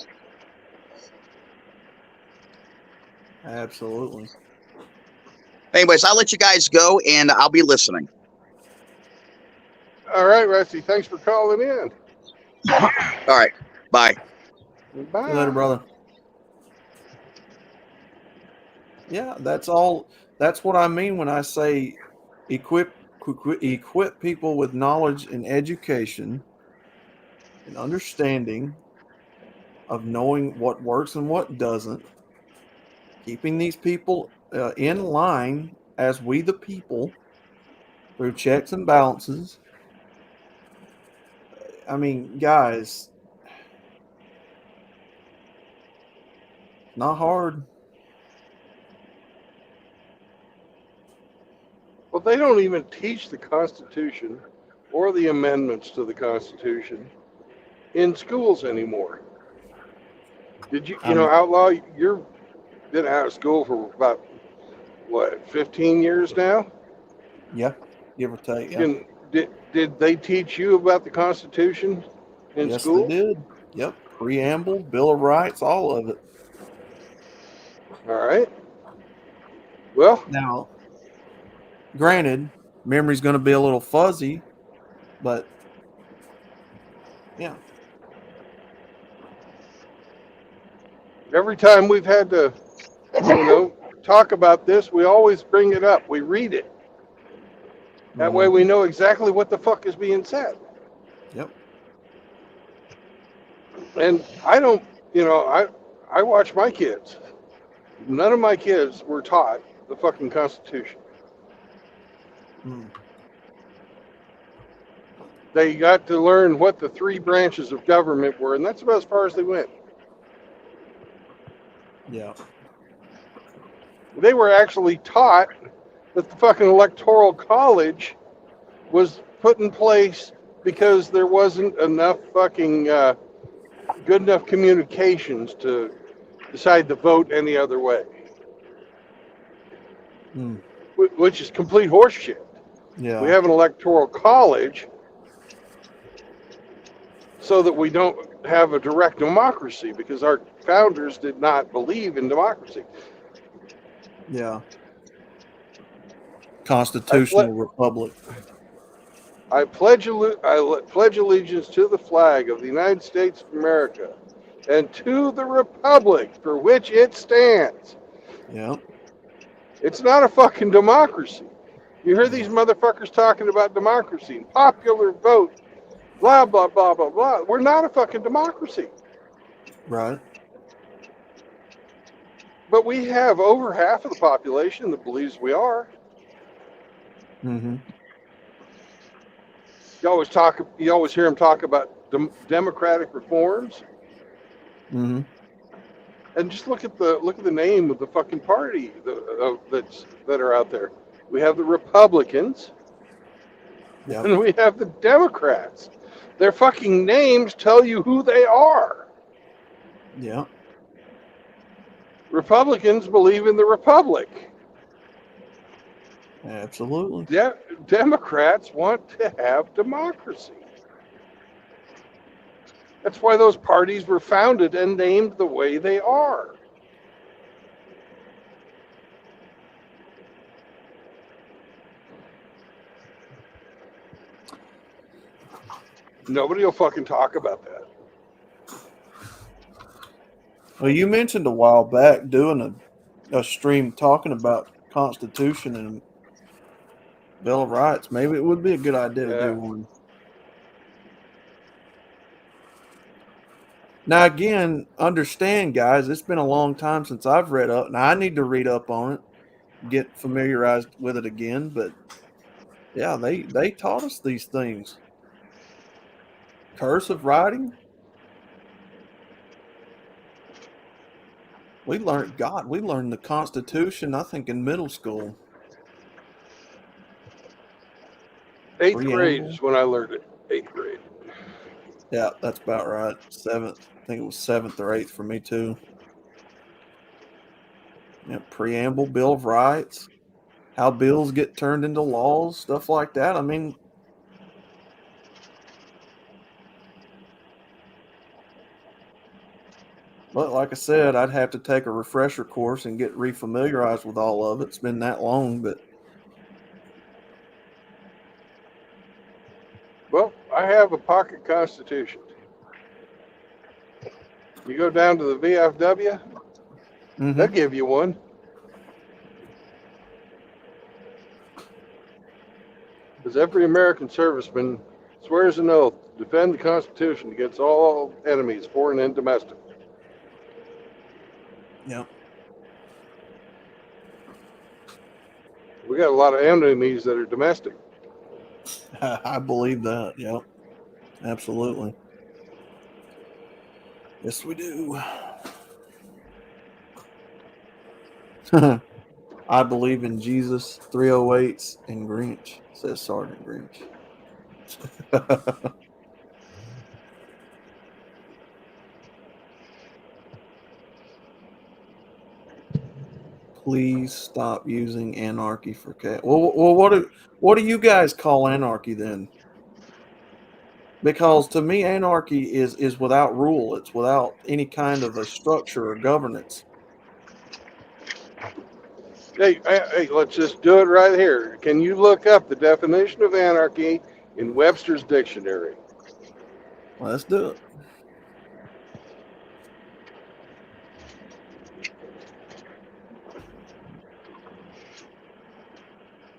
Absolutely. Anyways, I'll let you guys go, and I'll be listening. All right, Rusty. Thanks for calling in. All right, bye. Bye. See you later, brother. Yeah, that's all. That's what I mean when I say equip people with knowledge and education and understanding of knowing what works and what doesn't, keeping these people in line as we the people through checks and balances. I mean, guys, not hard. Well, they don't even teach the Constitution or the amendments to the Constitution in schools anymore. Did you, I mean, Outlaw, you've been out of school for about, 15 years now? yeah, give or take. Yeah. Did they teach you about the Constitution in Yes, school? they did. Yep. Preamble, Bill of Rights, all of it. All right. Well, Now, granted, memory's going to be a little fuzzy, but yeah. every time we've had to, talk about this, we always bring it up. We read it. That way we know exactly what the fuck is being said. Yep. And I don't, I watch my kids. None of my kids were taught the fucking Constitution. Mm. They got to learn what the three branches of government were, and that's about as far as they went. Yeah. They were actually taught that the fucking electoral college was put in place because there wasn't enough fucking good enough communications to decide to vote any other way, which is complete horseshit. Yeah. We have an electoral college so that we don't have a direct democracy because our founders did not believe in democracy. Yeah. Constitutional republic. I pledge allegiance to the flag of the United States of America and to the republic for which it stands. Yeah. It's not a fucking democracy. You hear these motherfuckers talking about democracy, popular vote, blah, blah, blah, blah, blah. We're not a fucking democracy. Right. But we have over half of the population that believes we are. Mm-hmm. You always hear them talk about democratic reforms. Mm-hmm. And just look at the name of the fucking party that are out there. We have the Republicans, Yep. and we have the Democrats. Their fucking names tell you who they are. Yeah. Republicans believe in the republic. Absolutely. Democrats want to have democracy. That's why those parties were founded and named the way they are. Nobody will fucking talk about that. Well, you mentioned a while back doing a stream talking about Constitution and Bill of Rights. Maybe it would be a good idea to do one. Now, again, understand, guys, it's been a long time since I've read up. Now, I need to read up on it, get familiarized with it again. But, yeah, they taught us these things. Cursive writing. We learned the Constitution, I think, in middle school. 8th grade is when I learned it. 8th grade. Yeah, that's about right. 7th. I think it was 7th or 8th for me, too. Yeah, preamble, Bill of Rights, how bills get turned into laws, stuff like that. I mean, but like I said, I'd have to take a refresher course and get refamiliarized with all of it. It's been that long, but. Well, I have a pocket constitution. You go down to the VFW, they'll give you one. Because every American serviceman swears an oath to defend the Constitution against all enemies, foreign and domestic. Yep. We got a lot of enemies that are domestic. I believe that. Yep. Absolutely. Yes, we do. I believe in Jesus, 308s, and Grinch, says Sergeant Grinch. Please stop using anarchy for cat. Well, what do you guys call anarchy then? Because to me, anarchy is without rule. It's without any kind of a structure or governance. Hey, let's just do it right here. Can you look up the definition of anarchy in Webster's dictionary? Let's do it.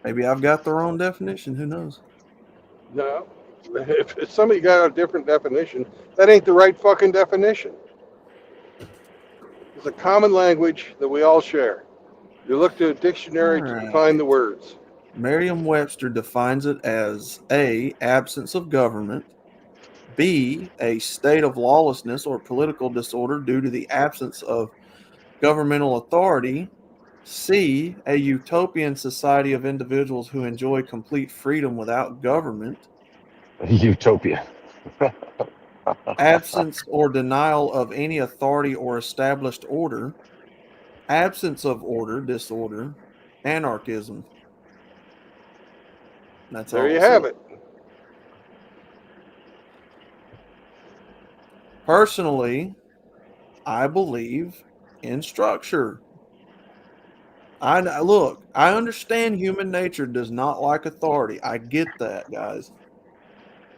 Maybe I've got the wrong definition. Who knows? No. If somebody got a different definition, that ain't the right fucking definition. It's a common language that we all share. You look to a dictionary to define the words. Merriam-Webster defines it as A, absence of government, B, a state of lawlessness or political disorder due to the absence of governmental authority, C, a utopian society of individuals who enjoy complete freedom without government, Utopia. absence or denial of any authority or established order, absence of order, disorder, anarchism. That's There all you it have says. it. Personally, I believe in structure. I understand human nature does not like authority. I get that, guys.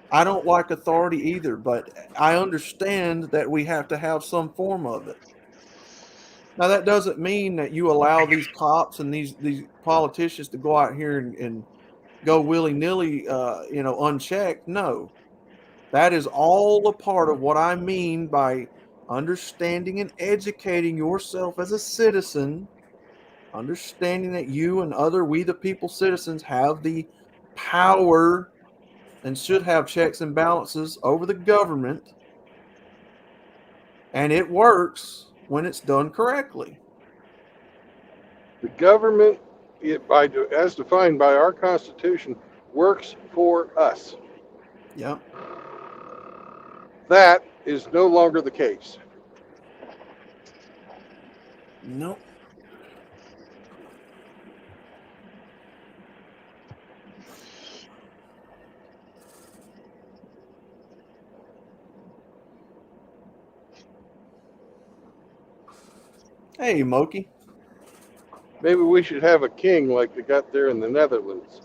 I don't like authority either, but I understand that we have to have some form of it. Now, that doesn't mean that you allow these cops and these politicians to go out here and go willy nilly, unchecked. No, that is all a part of what I mean by understanding and educating yourself as a citizen, understanding that you and other we the people citizens have the power and should have checks and balances over the government, and it works when it's done correctly. The government, as defined by our Constitution, works for us. Yep. That is no longer the case. Nope. Hey, Moki. Maybe we should have a king like they got there in the Netherlands.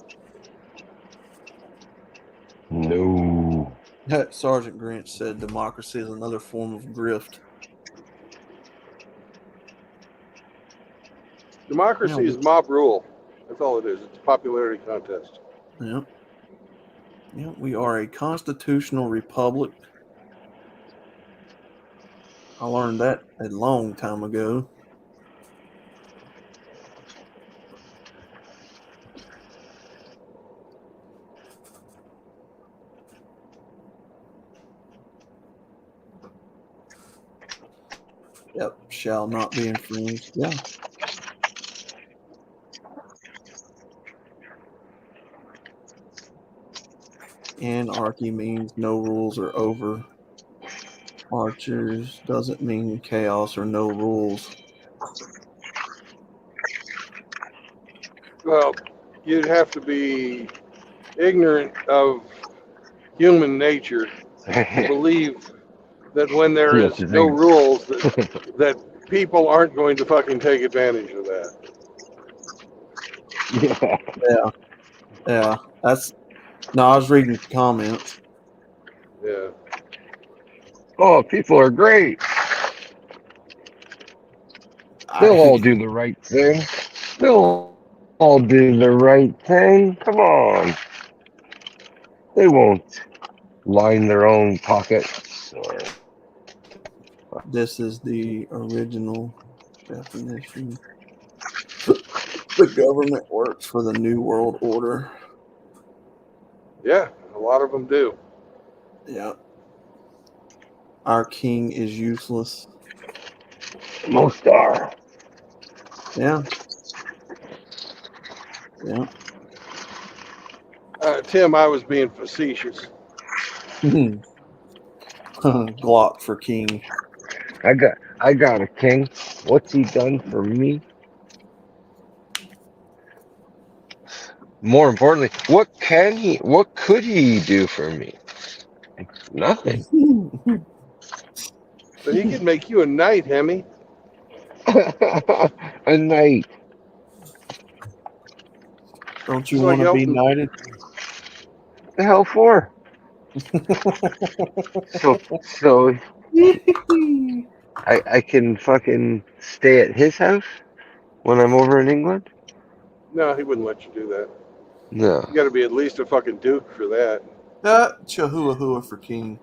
No. Sergeant Grinch said democracy is another form of grift. Democracy is mob rule. That's all it is. It's a popularity contest. Yep. Yep. We are a constitutional republic. I learned that a long time ago. Yep. Shall not be infringed. Yeah. Anarchy means no rules are over. Archers doesn't mean chaos or no rules. Well, you'd have to be ignorant of human nature to believe that when there Yes, is you no think. rules, that people aren't going to fucking take advantage of that. Yeah. Yeah. That's no, I was reading comments. Yeah. Oh, people are great. They'll all do the right thing. They'll all do the right thing. Come on. They won't line their own pockets. Or... This is the original definition. The government works for the New World Order. Yeah, a lot of them do. Yeah. Our king is useless. Most are. Yeah. Yeah. Tim, I was being facetious. Glock for king. I got a king. What's he done for me? More importantly, what could he do for me? Nothing. But he could make you a knight, Hemi. A knight. Don't you It's want like to be Elton. knighted? The hell for? So I can fucking stay at his house when I'm over in England? No, he wouldn't let you do that. No. You got to be at least a fucking duke for that. Chihuahua for king.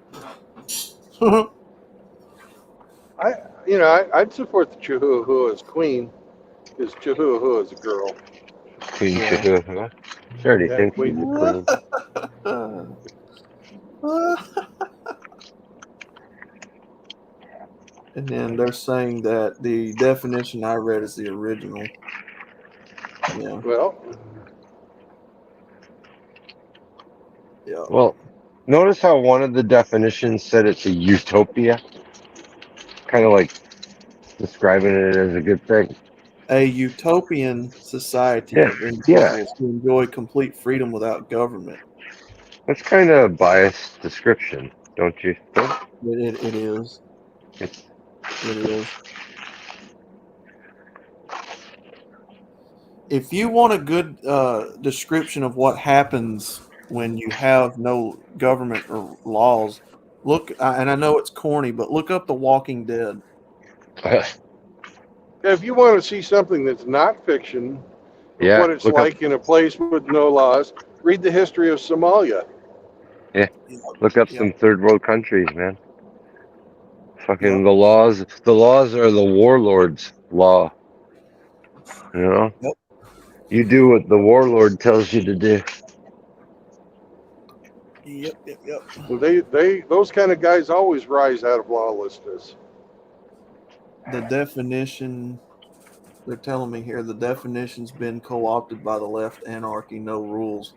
I'd support the Chihuahua as queen, because Chihuahua is a girl. Queen Yeah. Chihuahua. She already Yeah, thinks she's queen. the queen. And then they're saying that the definition I read is the original. Yeah. Well, Yeah. Well, notice how one of the definitions said it's a utopia, kind of like describing it as a good thing. A utopian society Yeah, of yeah. individuals who enjoy complete freedom without government. That's kind of a biased description, don't you think? It is. It's, It is. If you want a good description of what happens when you have no government or laws, look, and I know it's corny, but look up The Walking Dead. if you want to see something that's not fiction of yeah, what it's look up, like in a place with no laws, read the history of Somalia. Yep. look up Yep. some third world countries, man. Fucking Yep. the laws are the warlord's law. You know, Yep. you do what the warlord tells you to do. Yep. Yep. Yep. Those kind of guys always rise out of lawlessness. The definition, they're telling me here, the definition's been co-opted by the left. Anarchy, no rules.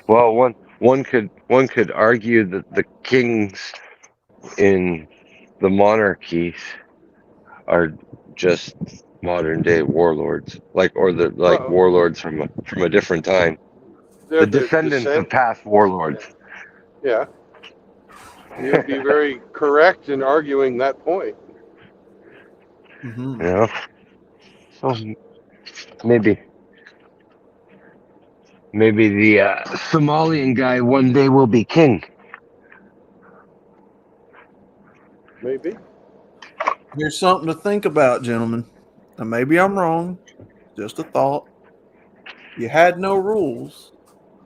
Well, one could argue that the kings in the monarchies are just modern day warlords, like Well, warlords from a different time, they're the the descendants descent. of past warlords. Yeah, you'd be very correct in arguing that point. Mm-hmm. You know, so maybe the Somalian guy one day will be king. Maybe. Here's something to think about, gentlemen. Now, maybe I'm wrong. Just a thought. You had no rules.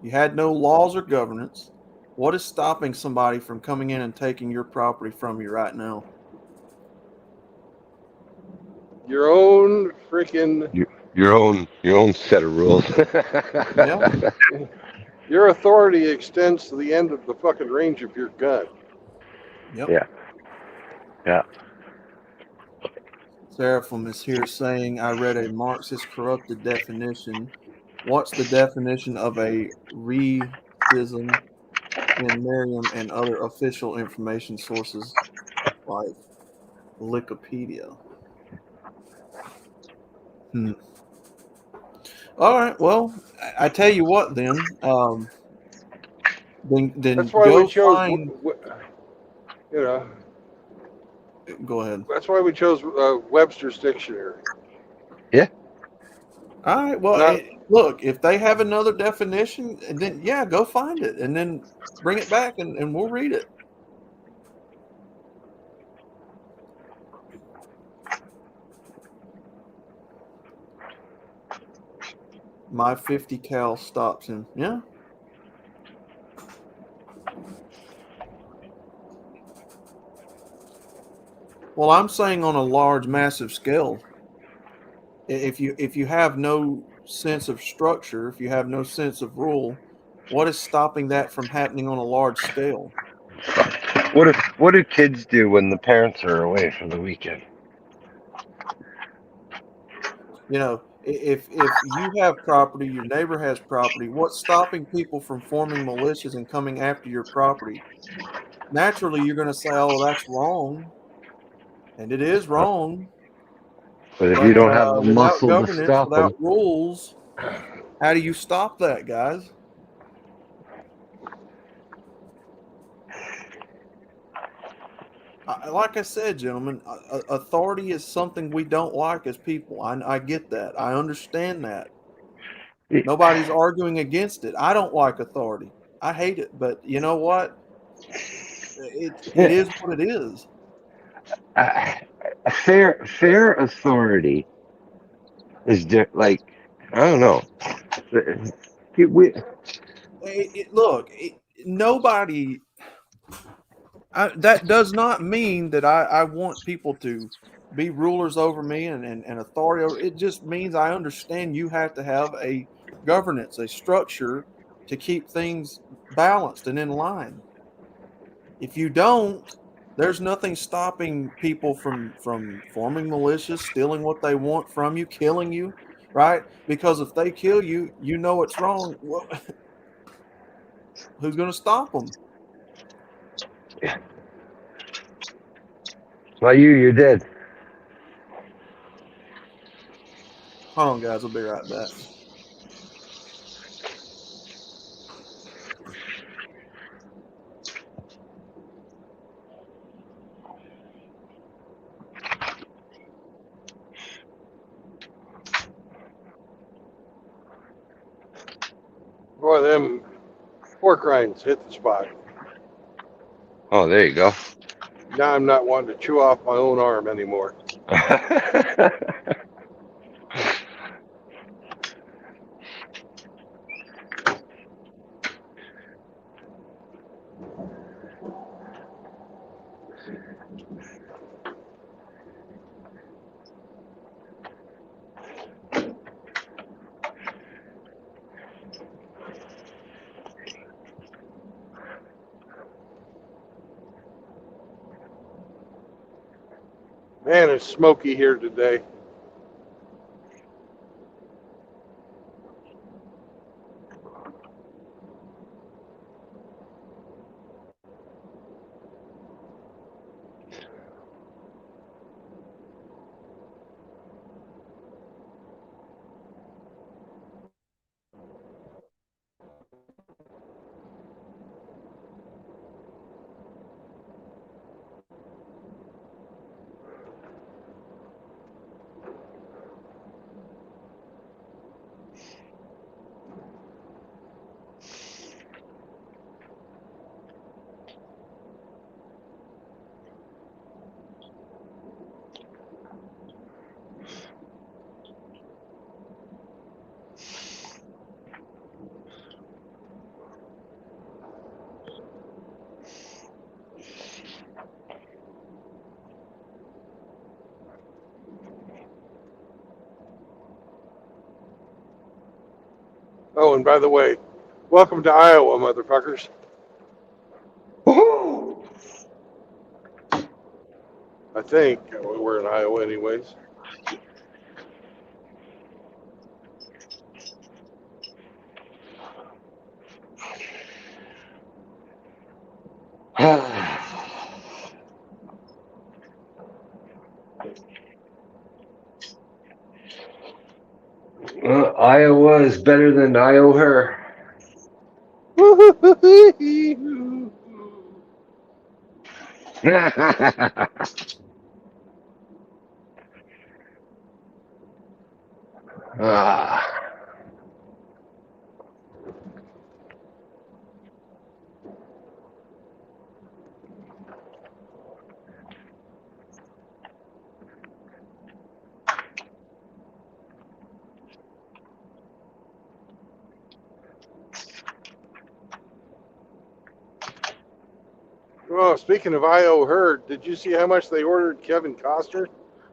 You had no laws or governance. What is stopping somebody from coming in and taking your property from you right now? Your own freaking. Your own set of rules. Yeah. Your authority extends to the end of the fucking range of your gun. Yep. Yeah. Yeah. Seraphim is here saying, I read a Marxist corrupted definition. What's the definition of a re-ism in Merriam and other official information sources like Wikipedia? All right. Well, I tell you what, then That's why we go chose. find. You know. Go ahead. That's why we chose Webster's dictionary. Yeah. All right. Well, Not, look, if they have another definition, then yeah, go find it and then bring it back and we'll read it. My 50 cal stops him. Yeah. Well, I'm saying on a large, massive scale. If you have no sense of structure, if you have no sense of rule, what is stopping that from happening on a large scale? What do kids do when the parents are away for the weekend? You know, if you have property, your neighbor has property, what's stopping people from forming militias and coming after your property? Naturally, you're going to say, "Oh, that's wrong," and it is wrong. But if you But don't have the without muscle to governance, stop them, without rules, how do you stop that, guys? Like I said, gentlemen, authority is something we don't like as people. I get that. I understand that. Nobody's arguing against it. I don't like authority. I hate it. But you know what? It is what it is. a fair authority is like, I don't know. Look, nobody. That does not mean that I want people to be rulers over me and authority over. It just means I understand you have to have a governance, a structure to keep things balanced and in line. If you don't, There's nothing stopping people from forming militias, stealing what they want from you, killing you, right? Because if they kill you, you know it's wrong. Well, who's going to stop them? Well, you're dead. Hold on, guys. I'll be right back. Boy, them pork rinds hit the spot. Oh, there you go. Now I'm not wanting to chew off my own arm anymore. Man, it's smoky here today. Oh, and by the way, welcome to Iowa, motherfuckers. I think we're in Iowa anyways. Well, Iowa is better than Iowa her. Ah. Well, speaking of Io Herd, did you see how much they ordered Kevin Costner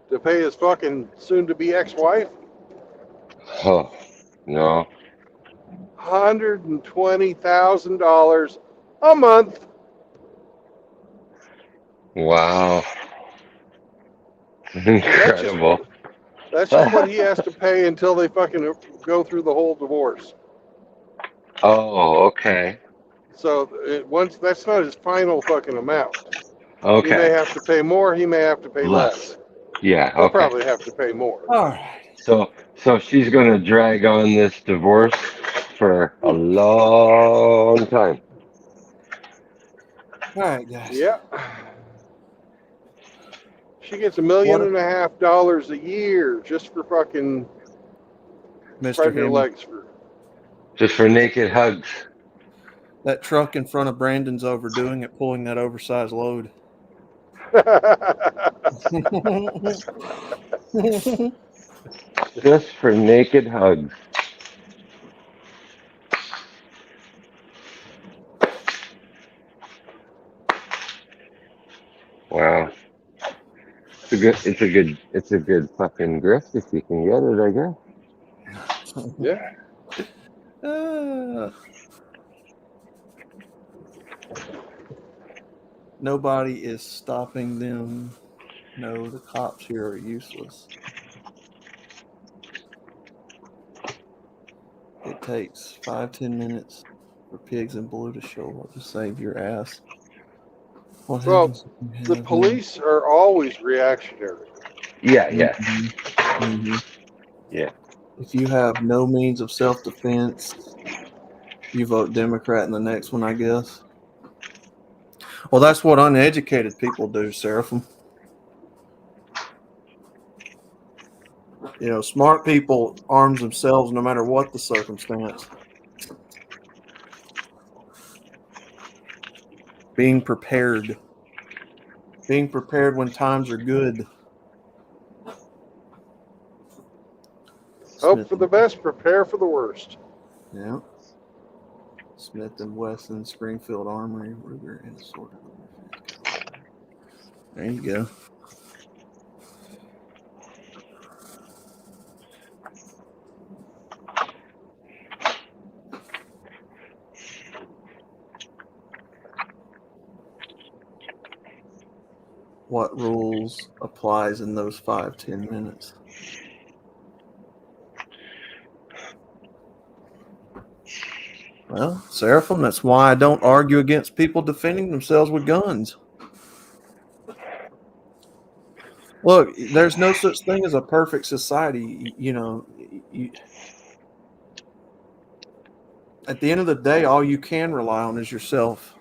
to pay his fucking soon-to-be ex-wife? Oh, no. $120,000 a month. Wow. Incredible. That's just what he has to pay until they fucking go through the whole divorce. Oh, okay. So once that's not his final fucking amount. Okay. He may have to pay more. He may have to pay less. Yeah, He'll okay. probably have to pay more. All right. So she's gonna drag on this divorce for a long time. All right, guys. Yeah. She gets $1.5 million a year just for fucking Mr. spreading her Him, legs for. Just for naked hugs. that truck in front of Brandon's overdoing it, pulling that oversized load. Just for naked hugs. Wow. It's a good fucking grift if you can get it, I guess. Yeah. Nobody is stopping them. No, the cops here are useless. It takes 5-10 minutes for pigs in blue to show up to save your ass. What Well, happens if you the have police are always reactionary. Yeah, yeah, Mhm. yeah. If you have no means of self-defense, you vote Democrat in the next one, I guess. Well, that's what uneducated people do, Seraphim. You know, smart people arm themselves no matter what the circumstance. Being prepared. Being prepared when times are good. Hope for the best, prepare for the worst. Yeah. Smith & Wesson, Springfield Armory, Ruger, and assorted other. There you go. What rules applies in those 5-10 minutes? Well, Seraphim, that's why I don't argue against people defending themselves with guns. Look, there's no such thing as a perfect society. You know, at the end of the day, all you can rely on is yourself.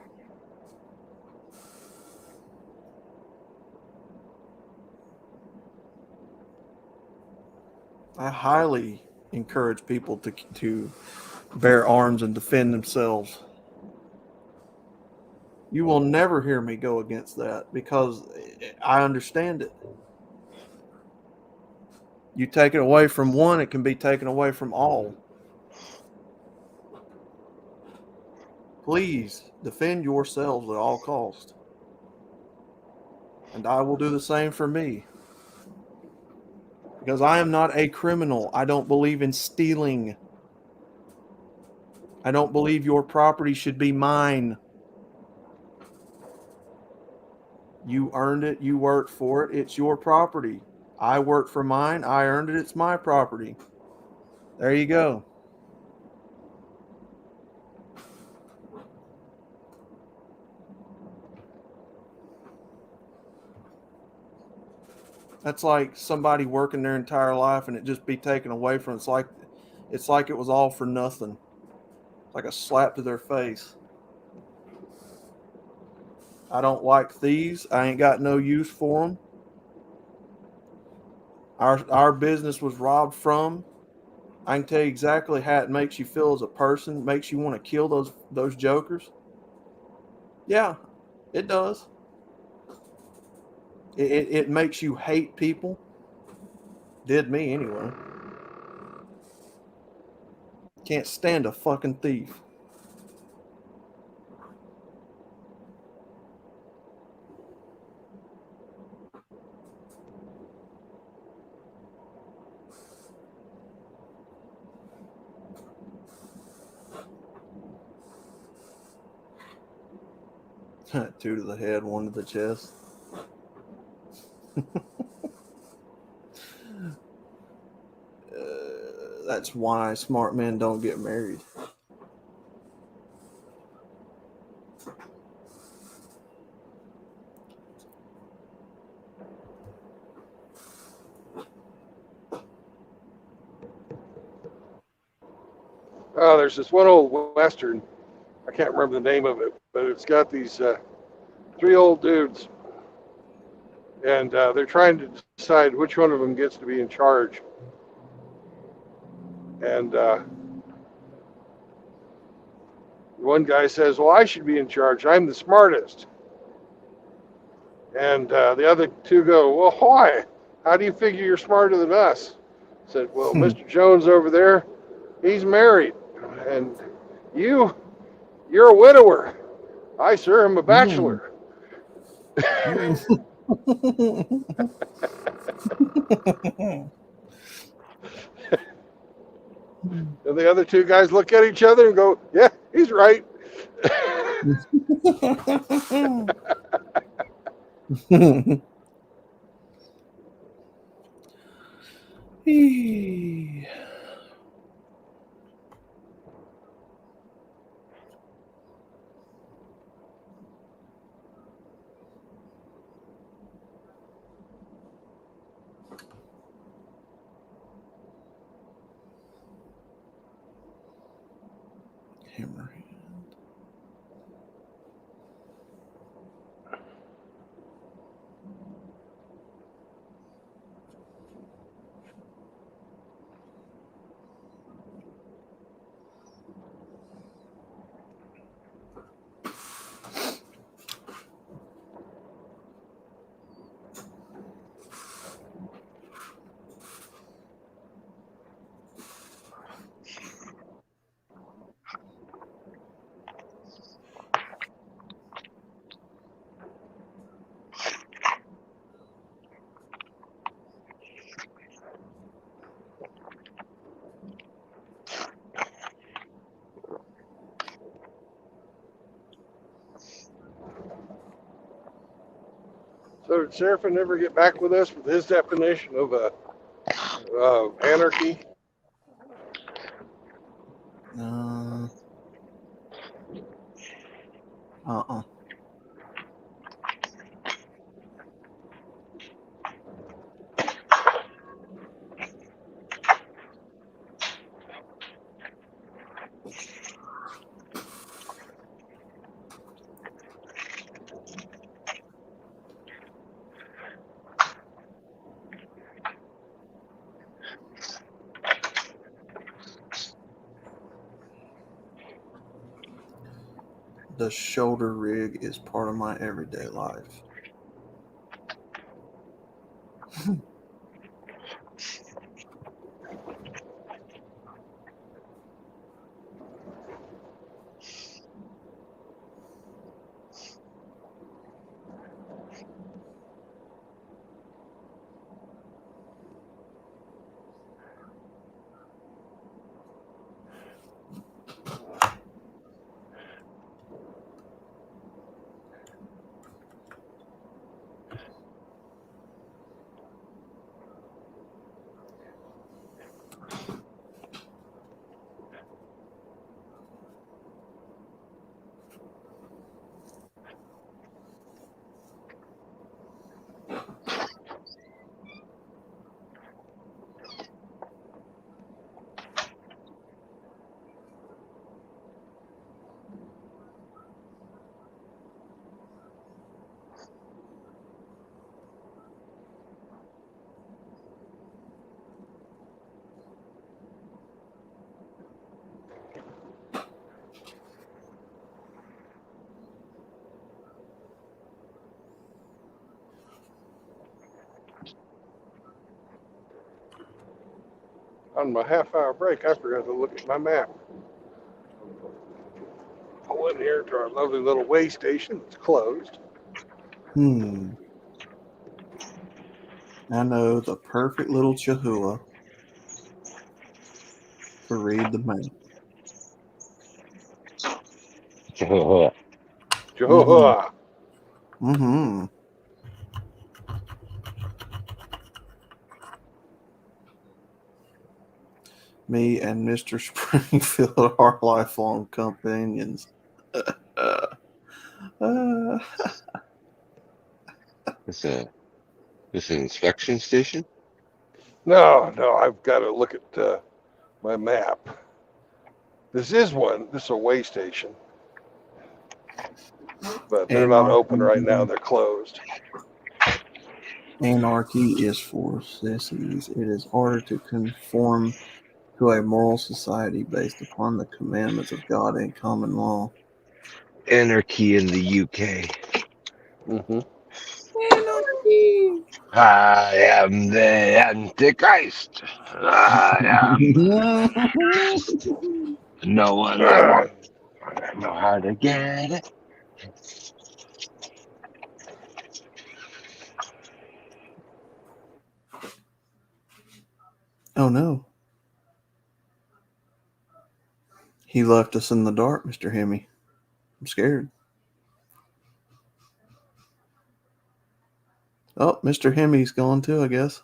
I highly encourage people to bear arms and defend themselves. You will never hear me go against that because I understand it. You take it away from one, it can be taken away from all. Please defend yourselves at all costs. And I will do the same for me. Because I am not a criminal. I don't believe in stealing. I don't believe your property should be mine. You earned it. You worked for it. It's your property. I worked for mine. I earned it. It's my property. There you go. That's like somebody working their entire life and it just be taken away from. It's like it was all for nothing. Like a slap to their face. I don't like thieves. I ain't got no use for them. Our business was robbed from. I can tell you exactly how it makes you feel as a person. Makes you want to kill those jokers. Yeah, it does. It makes you hate people. Did me anyway. Can't stand a fucking thief. Two to the head, one to the chest. That's why smart men don't get married. Oh, there's this one old Western. I can't remember the name of it, but it's got these three old dudes. And they're trying to decide which one of them gets to be in charge. And one guy says, well, I should be in charge. I'm the smartest. And the other two go, well, why? How do you figure you're smarter than us? I said, well, Mr. Jones over there, he's married. And you're a widower. I, sir, am a bachelor. And the other two guys look at each other and go, yeah, he's right. Hammerhand. So did Seraphin never get back with us with his definition of anarchy? Uh-uh. The shoulder rig is part of my everyday life. On my half-hour break, I forgot to look at my map. Pull in here to our lovely little way station that's closed. I know the perfect little Chihuahua to read the map. Jehovah. Mm-hmm. Me and Mr. Springfield are lifelong companions. This an inspection station? No, I've got to look at my map. This is one. This is a way station. But they're not open right now. They're closed. Anarchy is for sissies. It is harder to conform to a moral society based upon the commandments of God and common law. Anarchy in the UK. Mm-hmm. Anarchy! I am the Antichrist. I am. No one I want. I know how to get it. Oh no. He left us in the dark, Mr. Hemi. I'm scared. Oh, Mr. Hemi's gone too, I guess.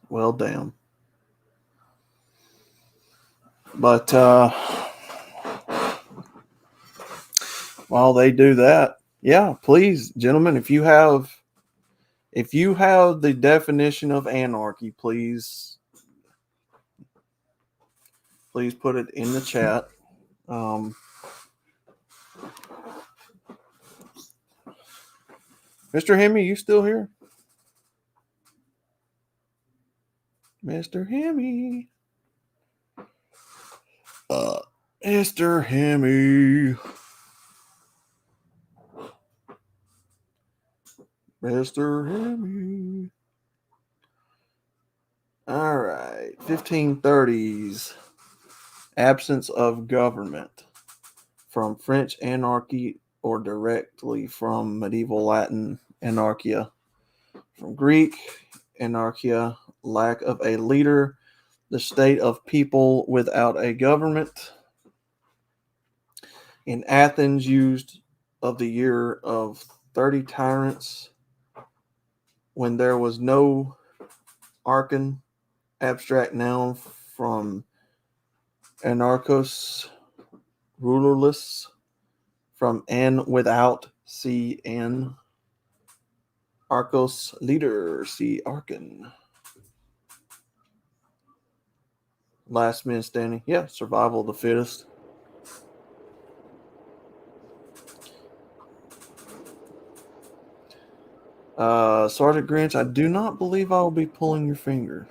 Well, damn. But while they do that, yeah, please, gentlemen, if you have the definition of anarchy, please put it in the chat. Mr. Hemi, you still here? Mr. Hemi. Mr. Hemi. Mr. Hemi. All right. 1530s. Absence of government. From French anarchy or directly from medieval Latin anarchia. From Greek anarchia, lack of a leader, the state of people without a government. In Athens, used of the year of 30 tyrants, when there was no archon, abstract noun from anarchos, rulerless, from an without, see an, archos, leader, see archon. Last man standing, yeah, survival of the fittest. Sergeant Grinch, I do not believe I will be pulling your finger.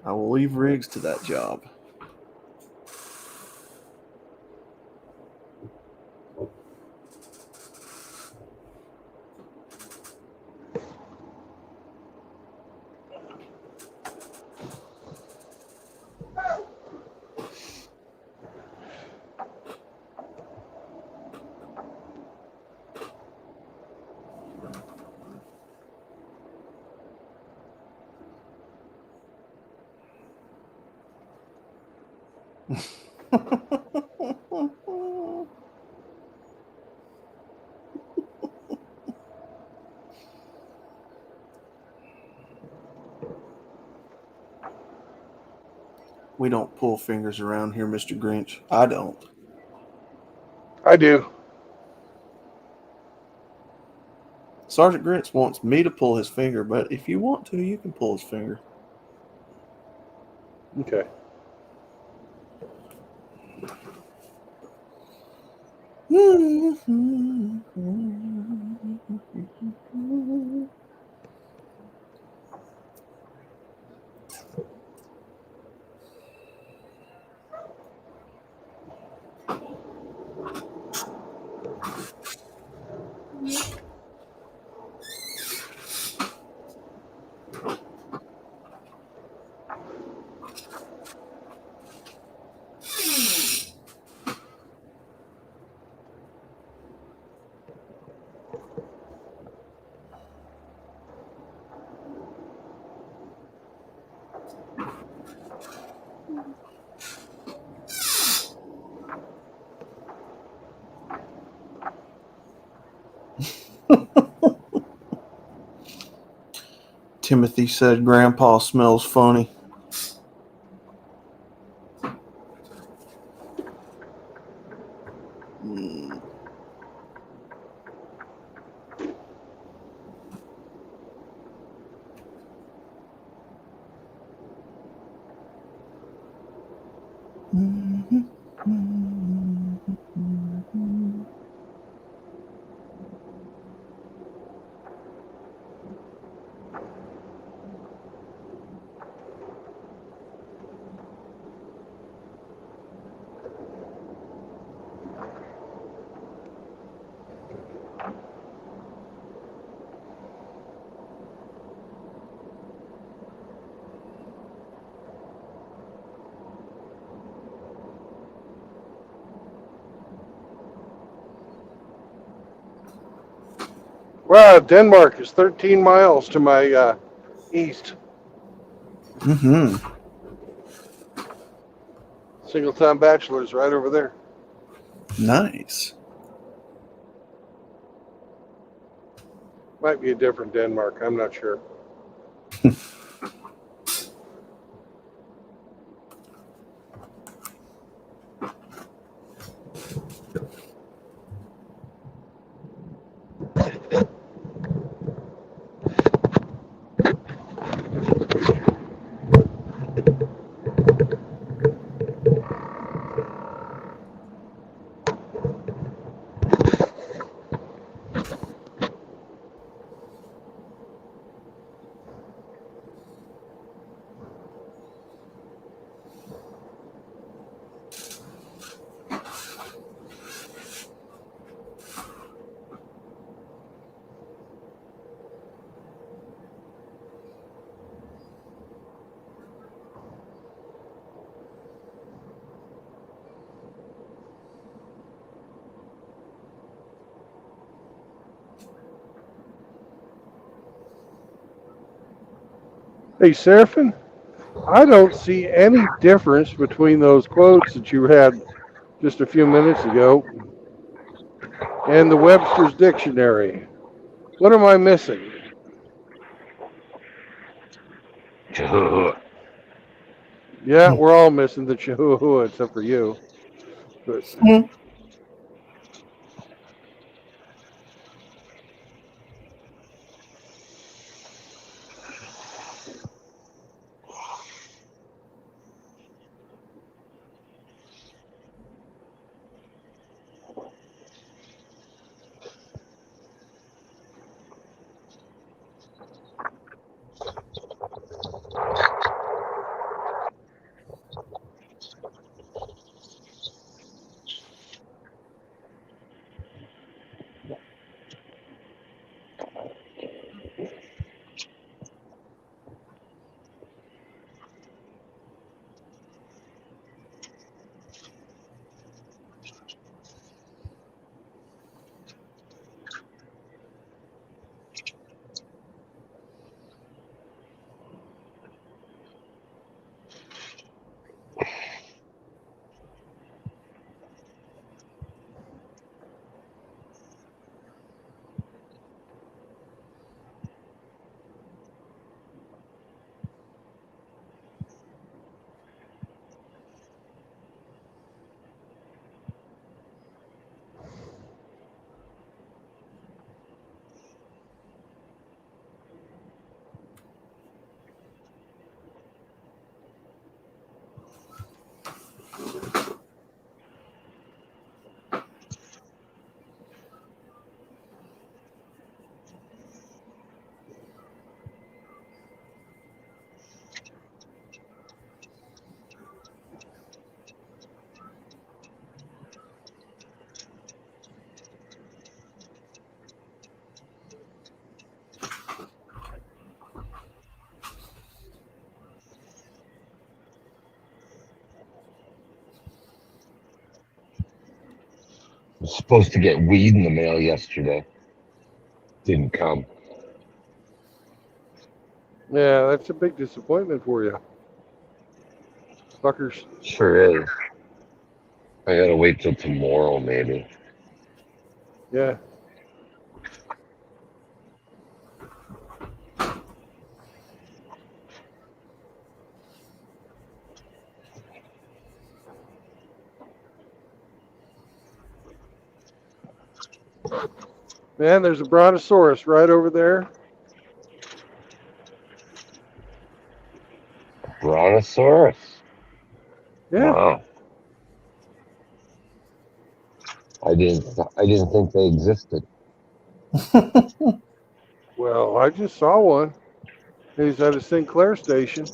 I will leave Riggs to that job. We don't pull fingers around here, Mr. Grinch. I don't. I do. Sergeant Grinch wants me to pull his finger, but if you want to, you can pull his finger. Okay. Timothy said Grandpa smells funny. Wow, Denmark is 13 miles to my east. Mm-hmm. Single-time bachelor's right over there. Nice. Might be a different Denmark. I'm not sure. Hey, Seraphin, I don't see any difference between those quotes that you had just a few minutes ago and the Webster's Dictionary. What am I missing? Yeah, we're all missing the Chihuahua except for you. But I was supposed to get weed in the mail yesterday. Didn't come. yeah, that's a big disappointment for you. Fuckers. Sure is. I gotta wait till tomorrow, maybe. Yeah. Man, there's a brontosaurus right over there. Brontosaurus. Yeah. Wow. I didn't think they existed. Well, I just saw one. He's at a Sinclair station.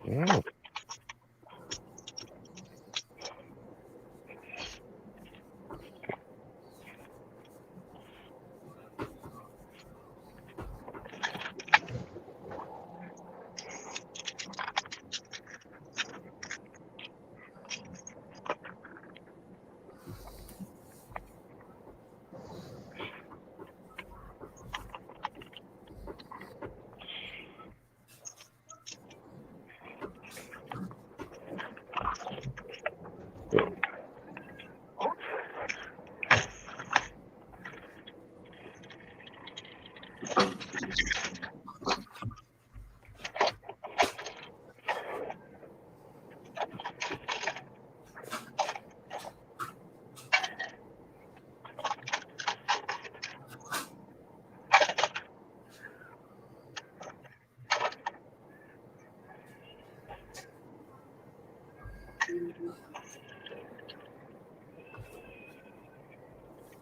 Yeah.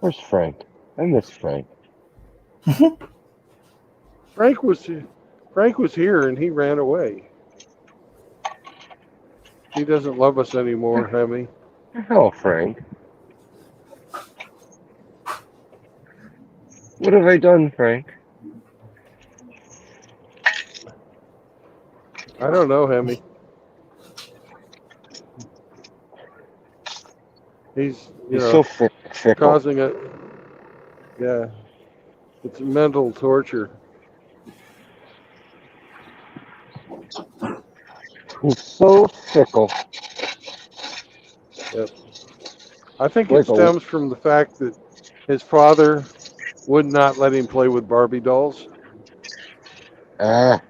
Where's Frank? I miss Frank. Frank was here and he ran away. He doesn't love us anymore, Hemi. Hell, Frank. What have I done, Frank? I don't know, Hemi. He's, He's so fickle. causing it. Yeah. It's mental torture. He's so fickle. Yep. I think Like it stems from the fact that his father would not let him play with Barbie dolls. Ah.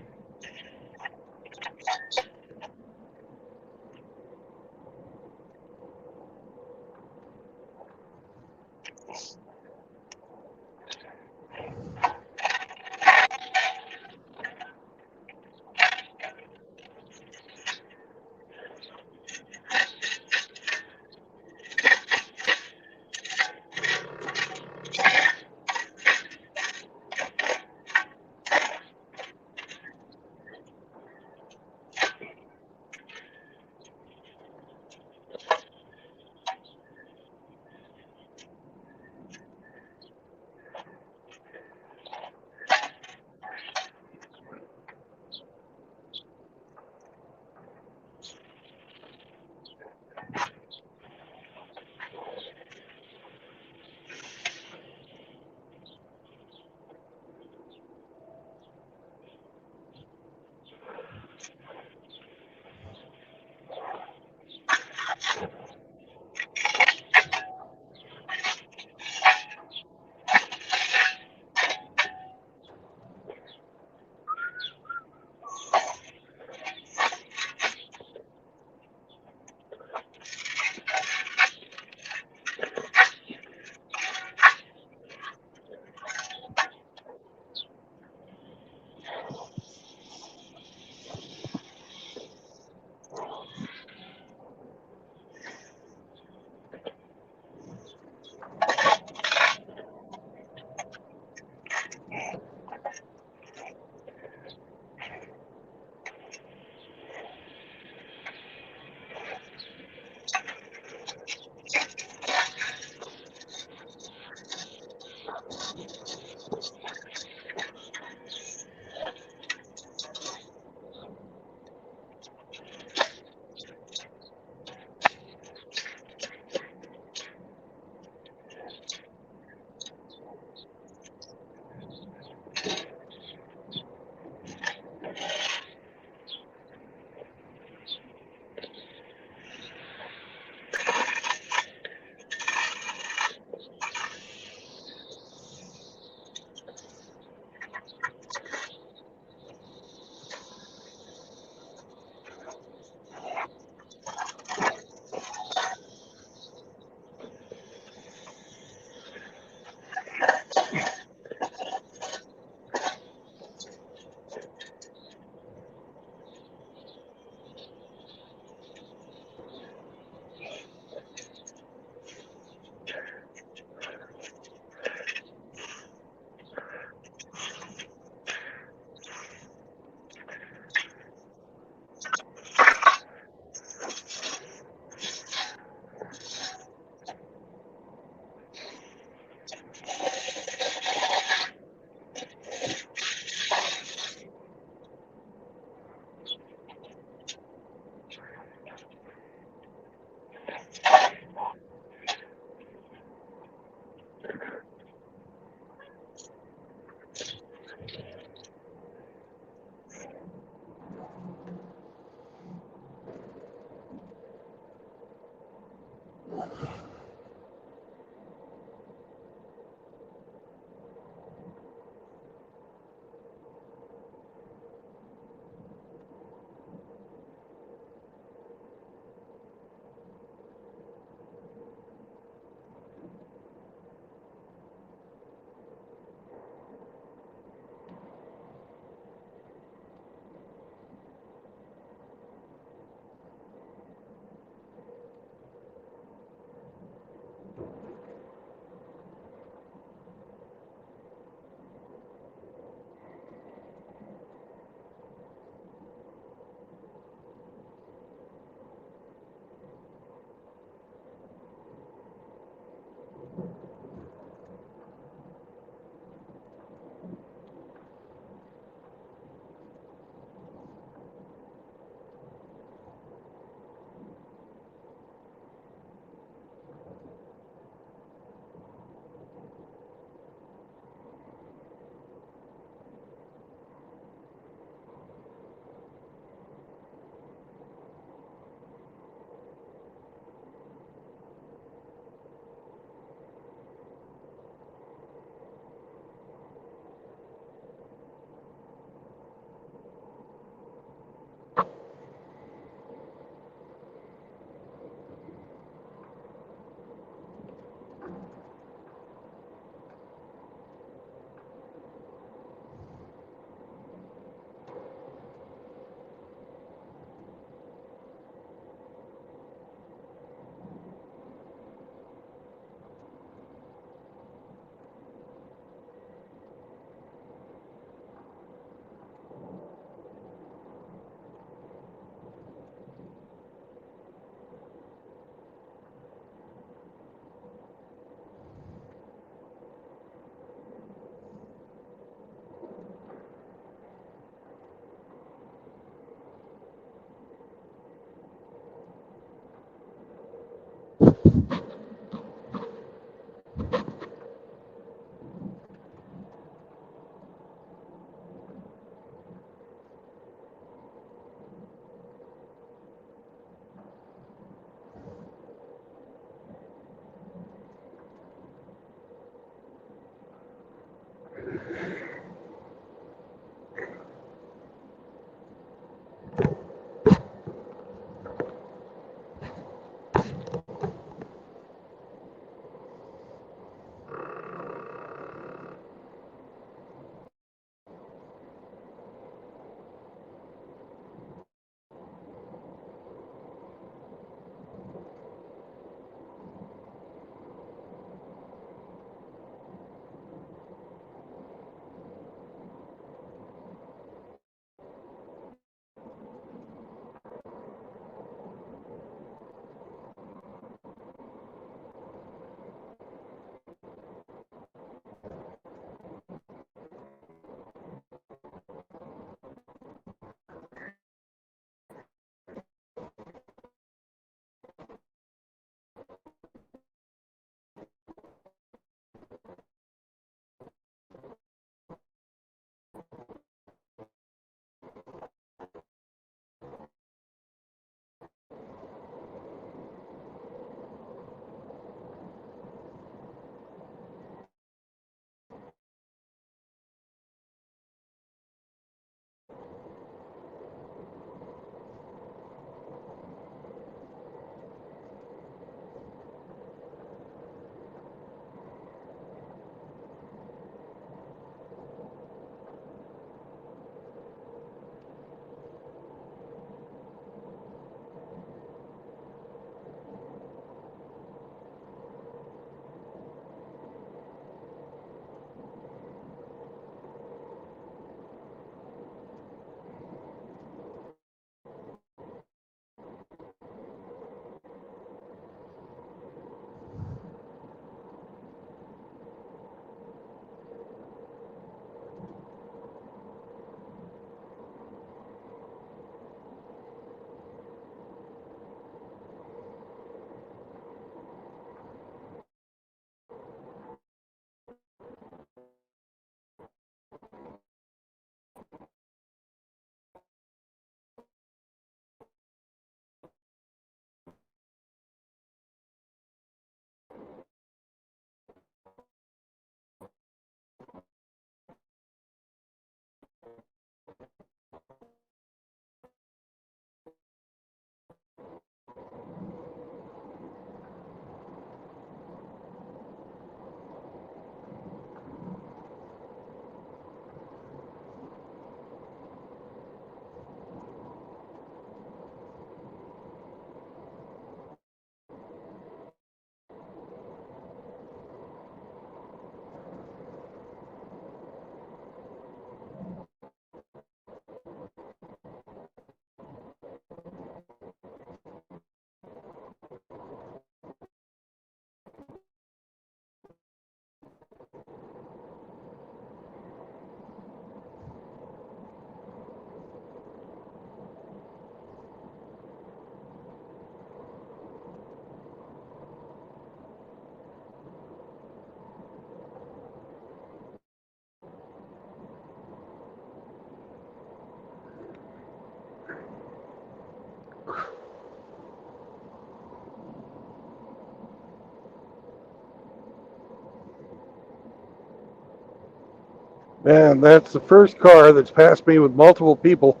Man, that's the first car that's passed me with multiple people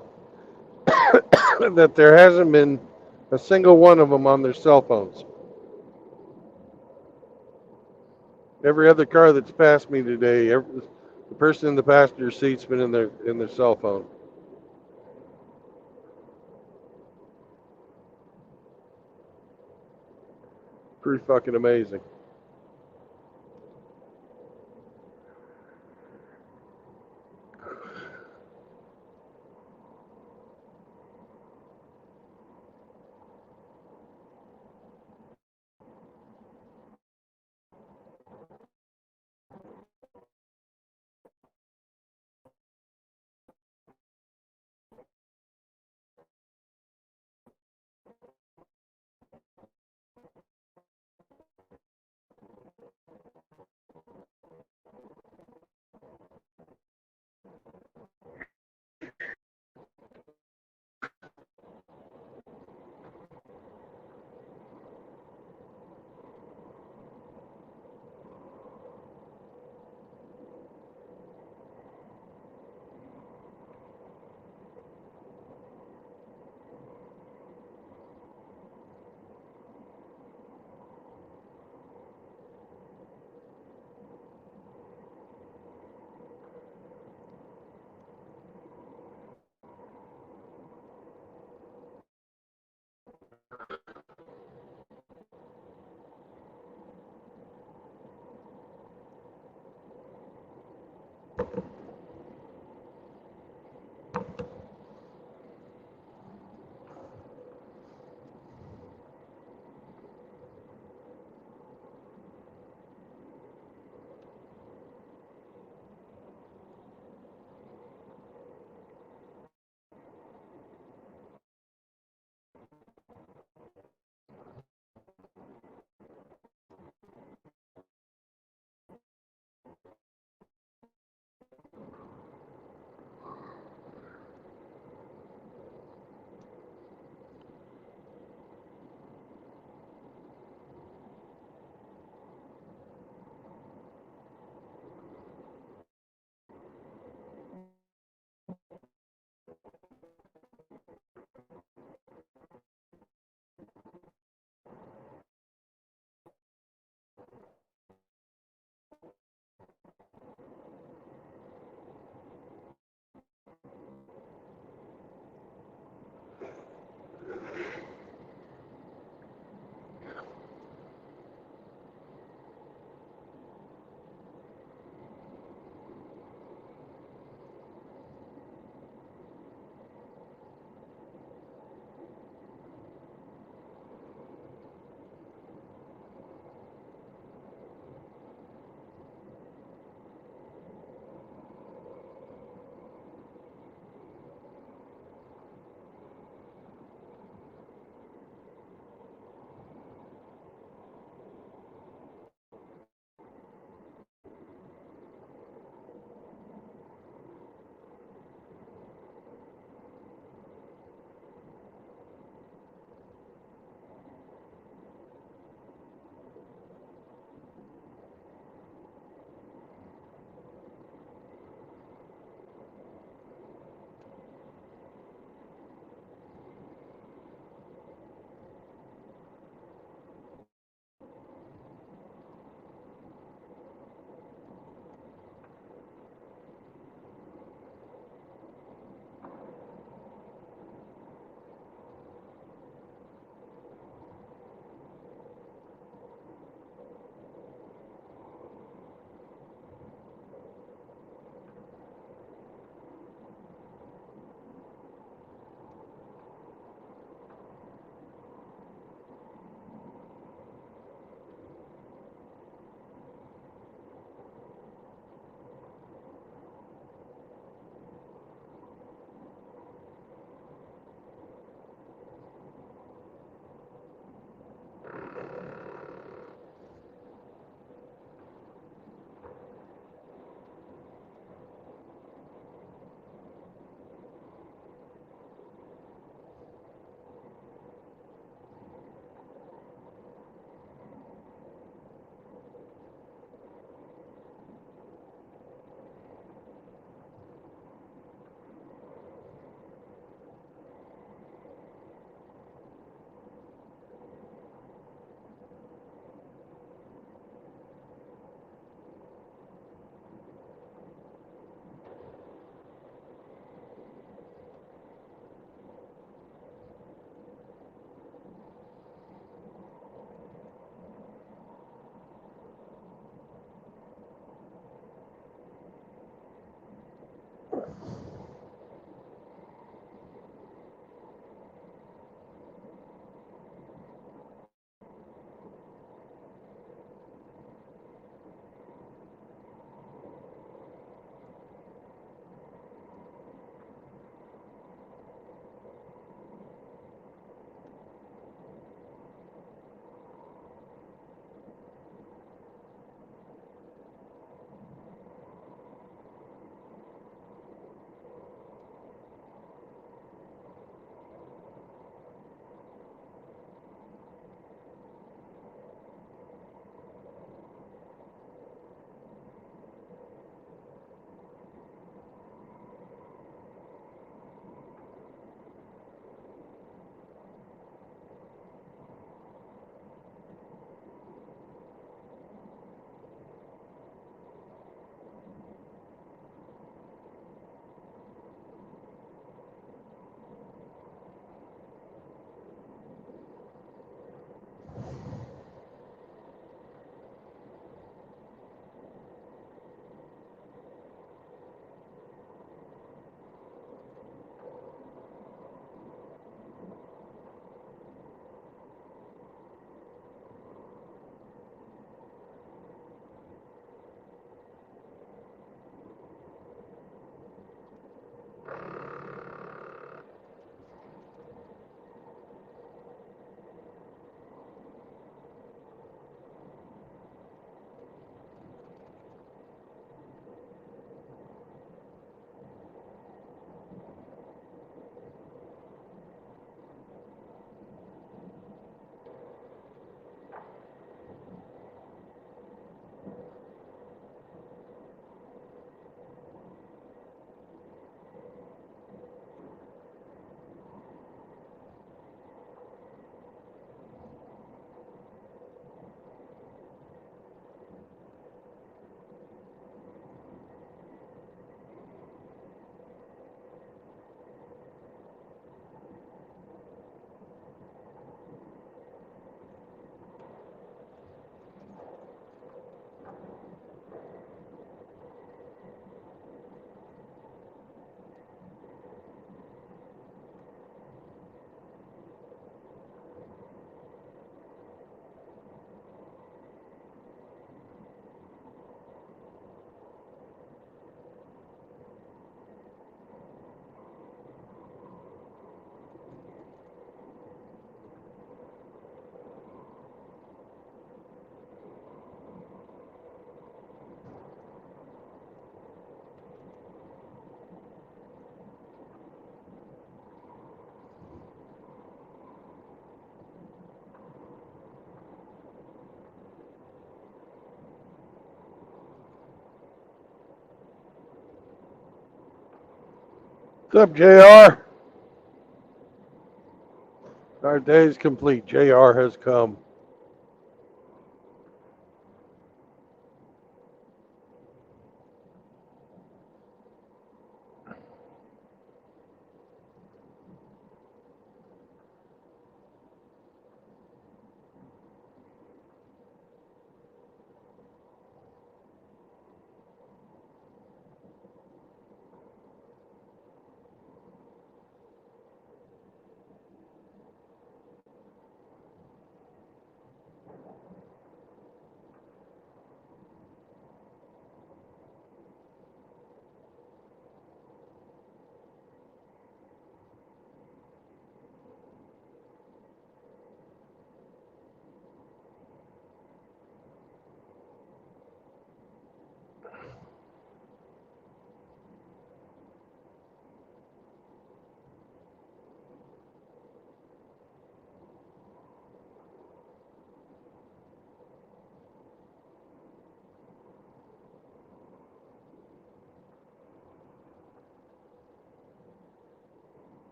that there hasn't been a single one of them on their cell phones. Every other car that's passed me today, the person in the passenger seat's been in their cell phone. Pretty fucking amazing. What's up, JR? Our day is complete. JR has come.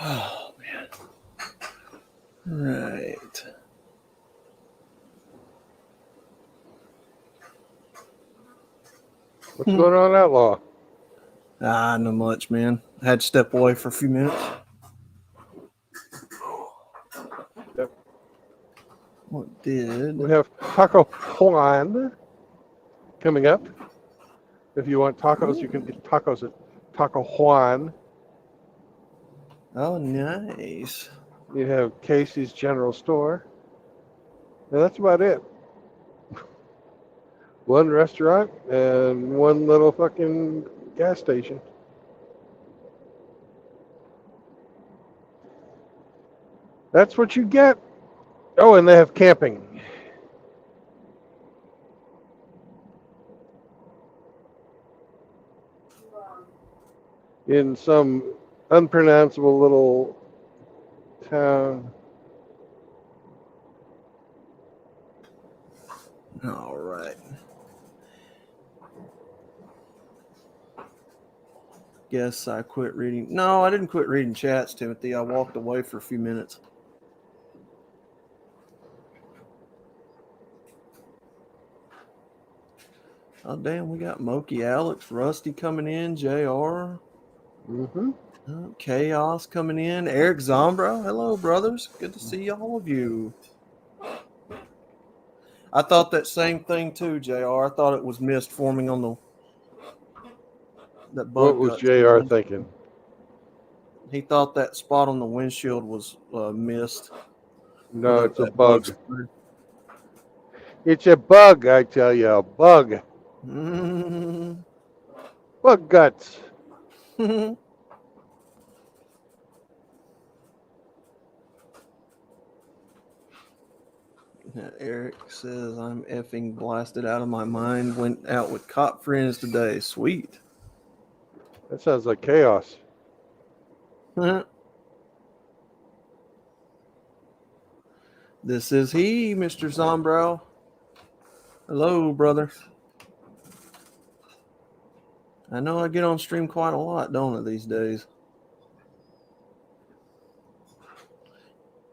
Oh, man. Right. What's going on, Outlaw? Not much, man. I had to step away for a few minutes. Yep. What did? We have Taco Juan coming up. If you want tacos, you can get tacos at Taco Juan. Oh, nice. You have Casey's General Store. And that's about it. One restaurant and one little fucking gas station. That's what you get. Oh, and they have camping. In some unpronounceable little town. All right. Guess I quit reading. No, I didn't quit reading chats, Timothy. I walked away for a few minutes. Oh damn, we got Moki, Alex, Rusty coming in, JR, Mm-hmm. Chaos coming in, Eric Zombro. Hello, brothers. Good to see all of you. I thought that same thing too, JR. I thought it was mist forming on that What bug was guts. JR thinking? He thought that spot on the windshield was mist. No, it's a That bug bug. spotted. It's a bug, I tell you, a bug. Bug guts. Eric says, I'm effing blasted out of my mind. Went out with cop friends today. Sweet. That sounds like chaos. This is he, Mr. Zombro. Hello, brother. I know I get on stream quite a lot, don't I, these days?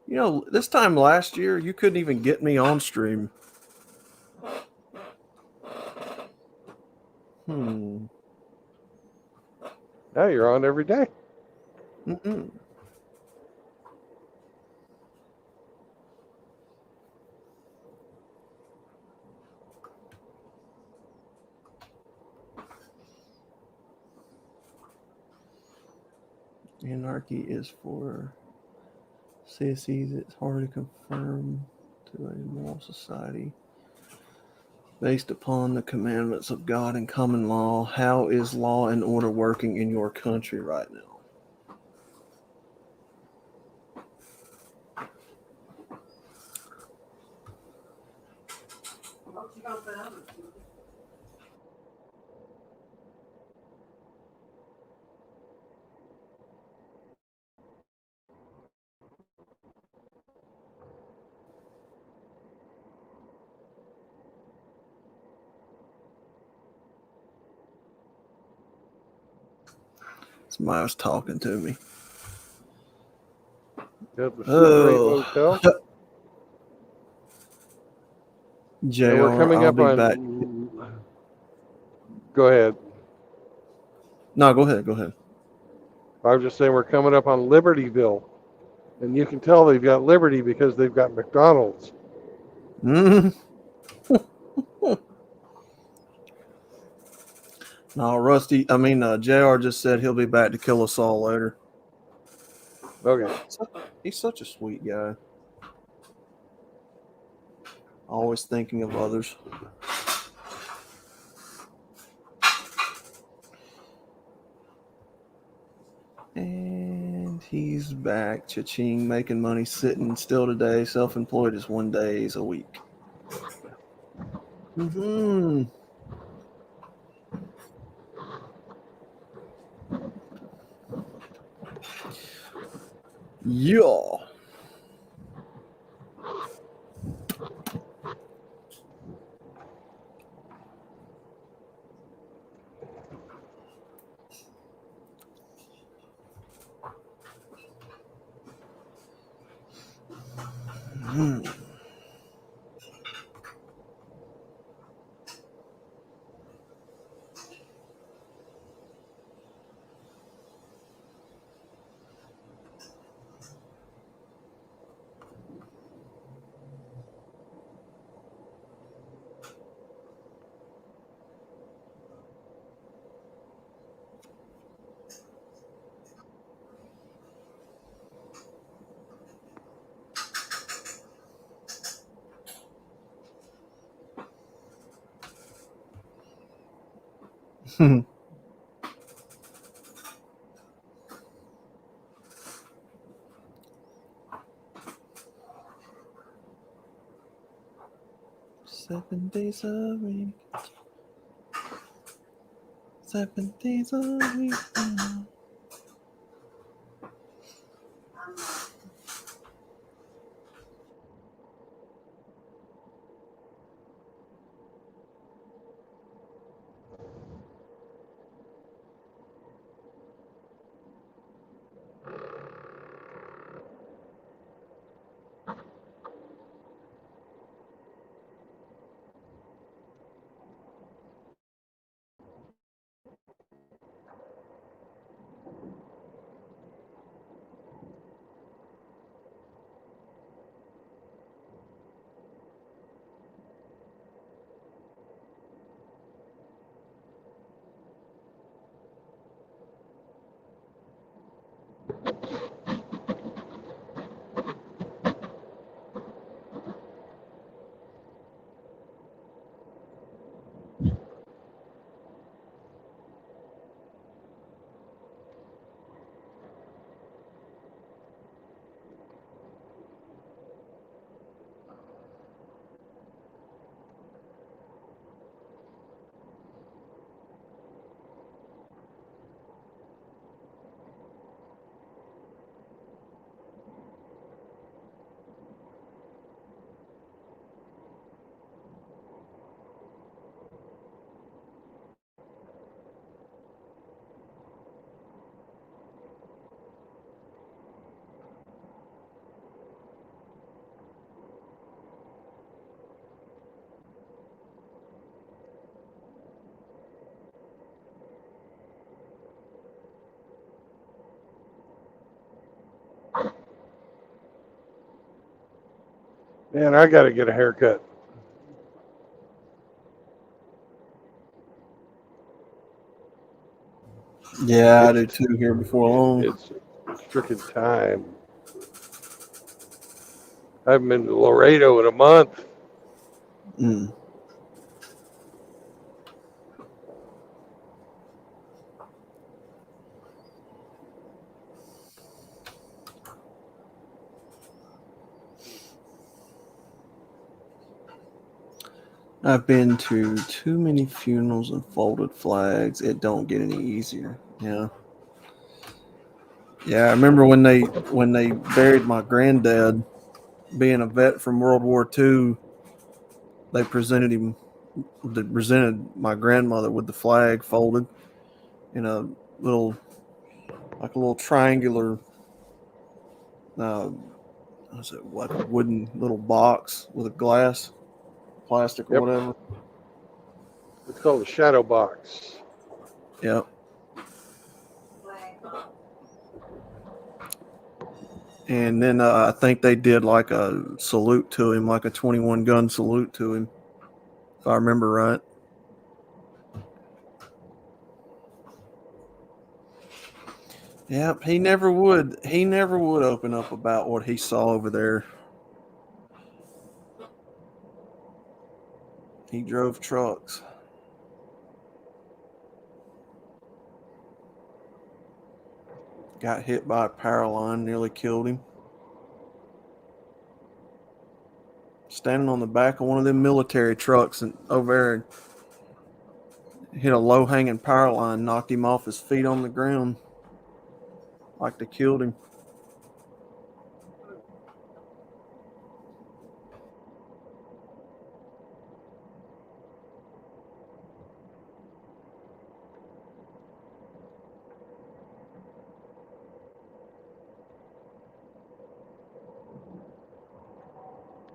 You know, this time last year, you couldn't even get me on stream. Now you're on every day. Mm-mm. Anarchy is for sissies. It's hard to conform to a moral society based upon the commandments of God and common law. How is law and order working in your country right now? Somebody was talking to me. At the Super 8 Motel. JR, And we're coming I'll up be on. back. Go ahead. No, go ahead. Go ahead. I was just saying we're coming up on Libertyville. And you can tell they've got Liberty because they've got McDonald's. No, Rusty. JR just said he'll be back to kill us all later. Okay. He's such a sweet guy. Always thinking of others. And he's back. Cha-ching, making money, sitting still today. Self-employed is 1 day a week. Yeah. Seven days a week. 7 days a week. Man, I got to get a haircut. Yeah, I do It's too here before long. it's freaking time. I haven't been to Laredo in a month. Mm. I've been to too many funerals and folded flags. It don't get any easier. Yeah. Yeah, I remember when they buried my granddad, being a vet from World War II, they presented my grandmother with the flag folded in a little triangular what's it, like a wooden little box with a glass, plastic or Yep, whatever. it's called a shadow box. Yep. And then I think they did like a salute to him, like a 21 gun salute to him, if I remember right. Yep, he never would. He never would open up about what he saw over there. He drove trucks. Got hit by a power line, nearly killed him. Standing on the back of one of them military trucks and over there, hit a low hanging power line, knocked him off his feet on the ground. Like they killed him.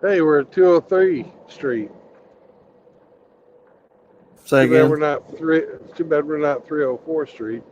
Hey, we're at 203 Street. Say Too bad again. we're not three. Too bad we're not 304 Street.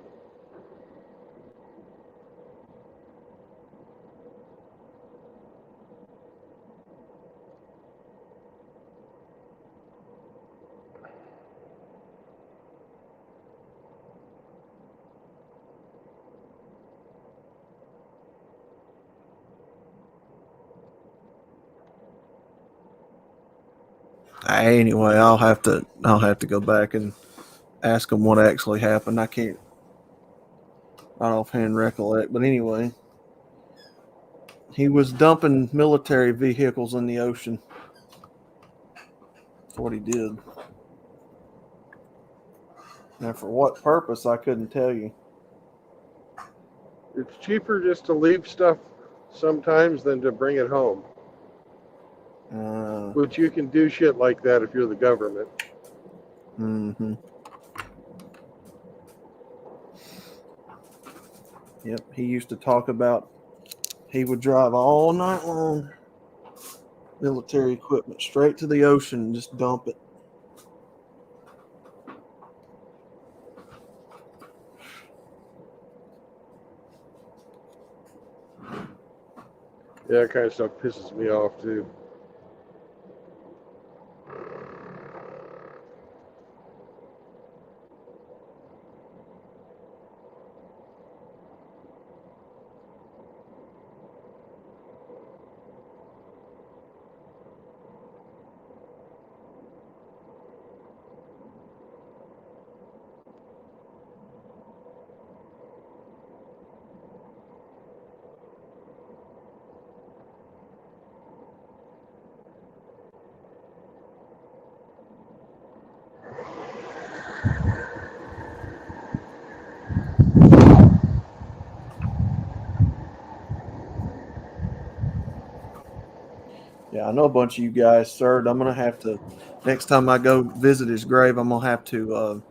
Anyway, I'll have to go back and ask him what actually happened. I can't right offhand recollect, but anyway, he was dumping military vehicles in the ocean. That's what he did. Now, for what purpose, I couldn't tell you. It's cheaper just to leave stuff sometimes than to bring it home. But you can do shit like that if you're the government. Mm-hmm. Yep, he used to talk about he would drive all night long, military equipment straight to the ocean and just dump it. Yeah, that kind of stuff pisses me off too. Yeah, I know a bunch of you guys served. I'm gonna have to next time I go visit his grave. I'm gonna have to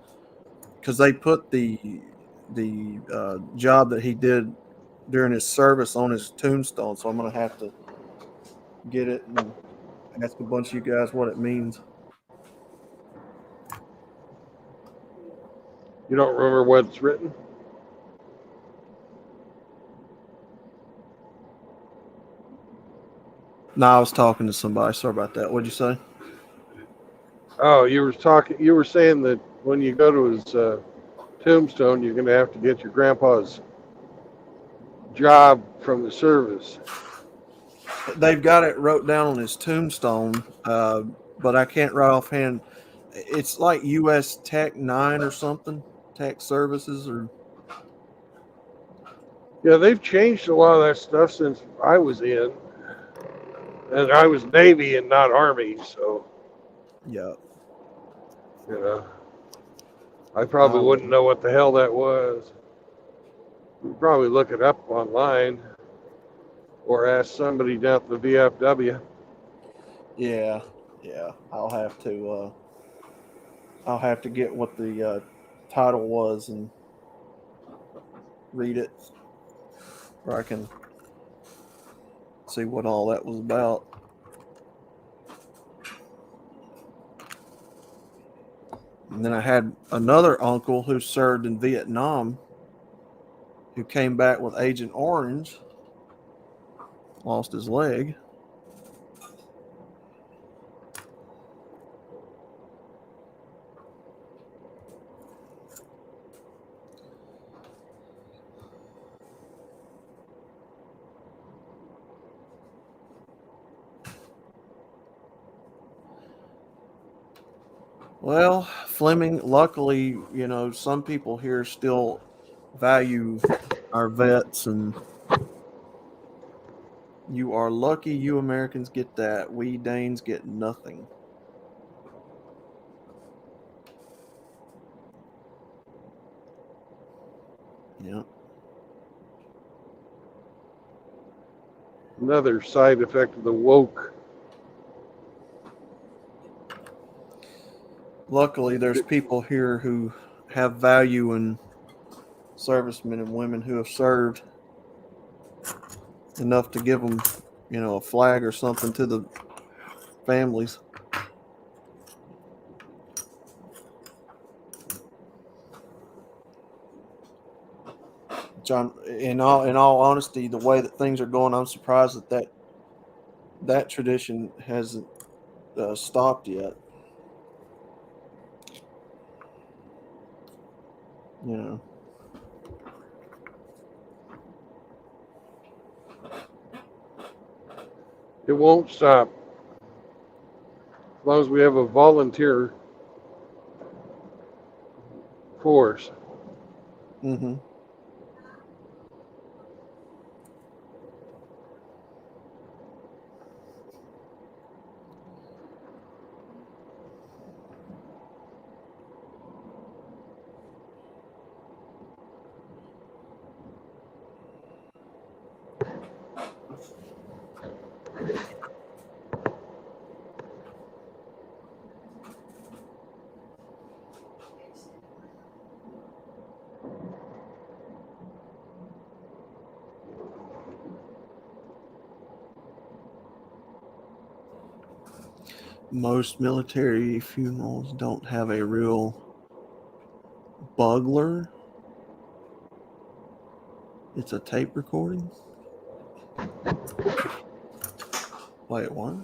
because they put the job that he did during his service on his tombstone. So I'm gonna have to get it and ask a bunch of you guys what it means. You don't remember what it's written? No, I was talking to somebody. Sorry about that. What'd you say? Oh, you were talking. You were saying that when you go to his tombstone, you're going to have to get your grandpa's job from the service. They've got it wrote down on his tombstone, but I can't right offhand. It's like U.S. Tech 9 or something, Tech Services or. Yeah, they've changed a lot of that stuff since I was in, and I was Navy and not Army, so Yeah. you know, I probably wouldn't know what the hell that was. You'd probably look it up online or ask somebody down at the VFW. Yeah, I'll have to. I'll have to get what the title was and read it, where I can see what all that was about. And then I had another uncle who served in Vietnam, who came back with Agent Orange, lost his leg. Well, Fleming, luckily, some people here still value our vets, and you are lucky you Americans get that. We Danes get nothing. Yep. Another side effect of the woke. Luckily, there's people here who have value in servicemen and women who have served enough to give them, a flag or something to the families. John, in all honesty, the way that things are going, I'm surprised that tradition hasn't stopped yet. You know. It won't stop as long as we have a volunteer force. Mm-hmm. Most military funerals don't have a real bugler. It's a tape recording. Wait, what?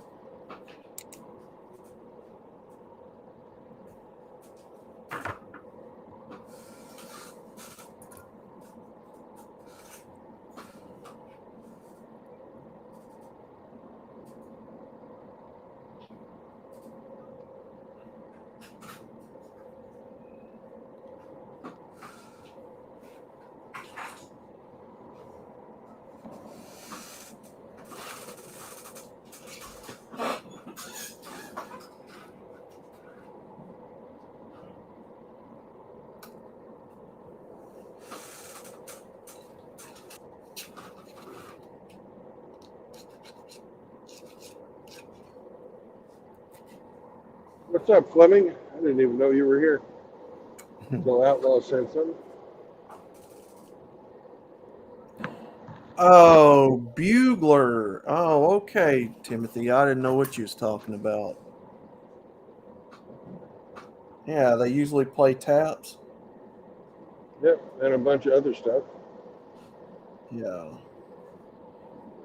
What's up, Fleming? I didn't even know you were here. Until Outlaw said something. Oh, bugler. Oh, okay, Timothy. I didn't know what you was talking about. Yeah, they usually play taps. Yep, and a bunch of other stuff. Yeah.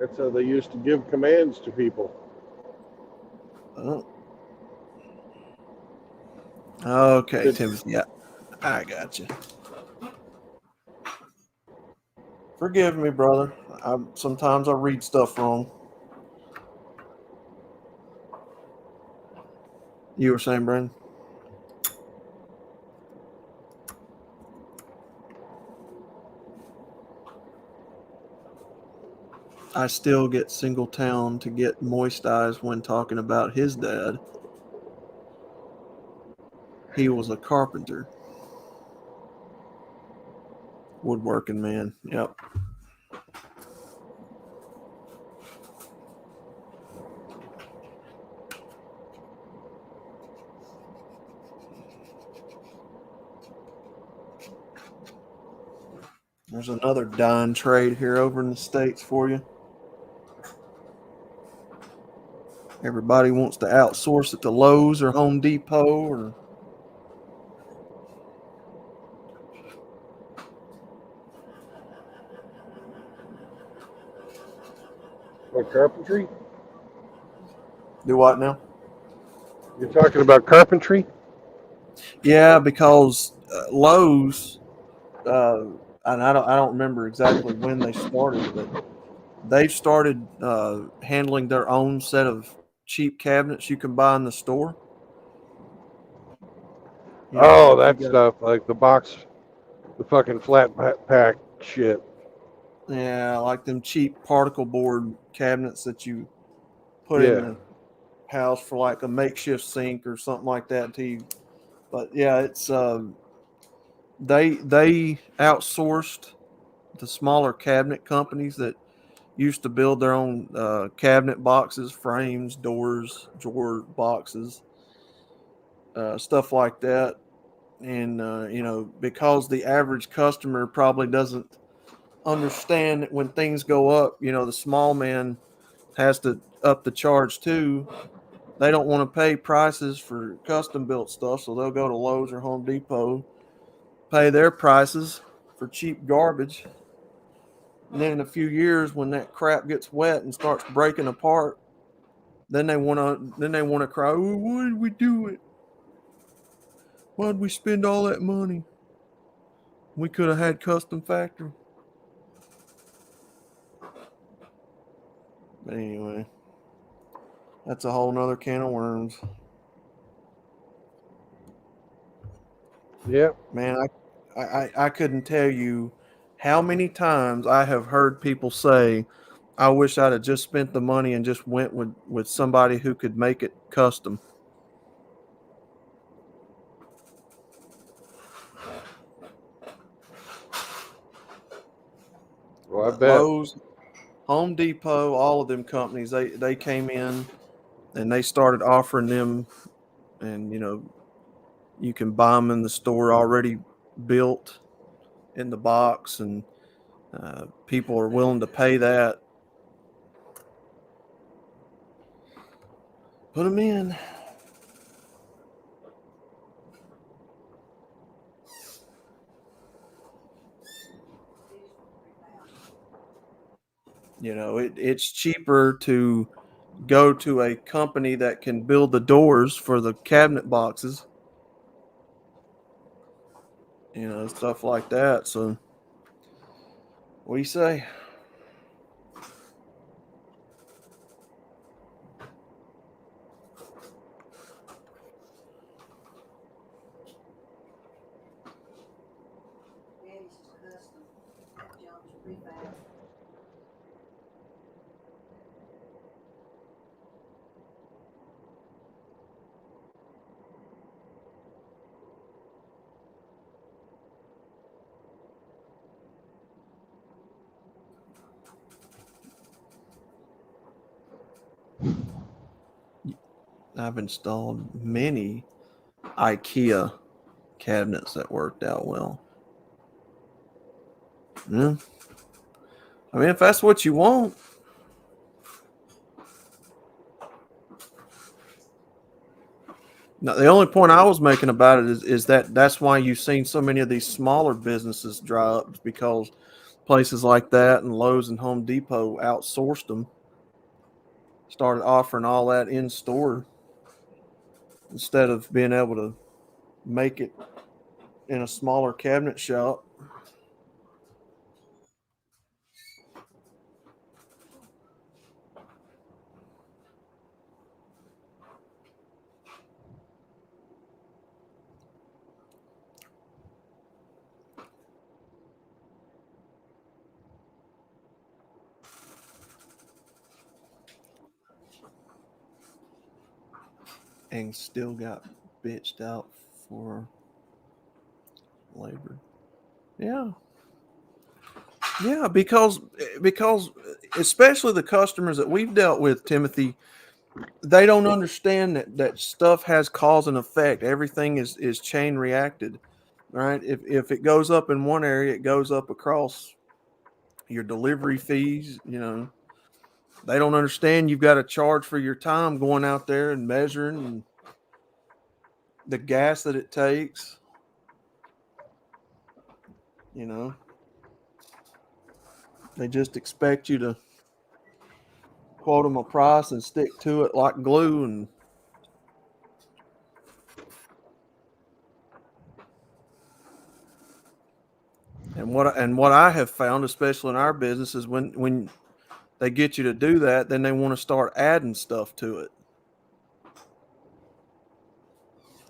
That's how they used to give commands to people. Oh. Okay, Good. Timothy. Yeah, I got you. Forgive me, brother. Sometimes I read stuff wrong. You were saying, Brandon? I still get Singletown to get moist eyes when talking about his dad. He was a carpenter. Woodworking man. Yep. There's another dime trade here over in the States for you. Everybody wants to outsource it to Lowe's or Home Depot or What, carpentry? do what now? You're talking about carpentry? Yeah, because Lowe's, and I don't remember exactly when they started, but they've started handling their own set of cheap cabinets you can buy in the store. You know, Oh, like you that got, stuff, like the box, the fucking flat pack shit. yeah, like them cheap particle board cabinets that you put in Yeah. the house for like a makeshift sink or something like that. But yeah, it's they outsourced the smaller cabinet companies that used to build their own cabinet boxes, frames, doors, drawer boxes, stuff like that. And because the average customer probably doesn't understand that when things go up, the small man has to up the charge too. They don't want to pay prices for custom built stuff, so they'll go to Lowe's or Home Depot, pay their prices for cheap garbage. And then in a few years, when that crap gets wet and starts breaking apart, then they want to cry, oh, why did we do it? Why did we spend all that money? We could have had custom factory. But anyway, that's a whole nother can of worms. Yeah. Man, I couldn't tell you how many times I have heard people say, I wish I'd have just spent the money and just went with somebody who could make it custom. Well, I But bet. Lowe's, Home Depot, all of them companies, they came in and they started offering them, and you can buy them in the store already built in the box, and people are willing to pay that. Put them in. It's cheaper to go to a company that can build the doors for the cabinet boxes, stuff like that. So, what do you say? I've installed many IKEA cabinets that worked out well. Yeah. I mean, if that's what you want. Now, the only point I was making about it is that that's why you've seen so many of these smaller businesses dry up, because places like that and Lowe's and Home Depot outsourced them, started offering all that in store instead of being able to make it in a smaller cabinet shop. And still got bitched out for labor. Yeah. Yeah, because especially the customers that we've dealt with, Timothy, they don't understand that stuff has cause and effect. Everything is chain reacted, right? If it goes up in one area, it goes up across your delivery fees. They don't understand you've got to charge for your time going out there and measuring and the gas that it takes. They just expect you to quote them a price and stick to it like glue. And what I have found, especially in our business, is when they get you to do that, then they want to start adding stuff to it.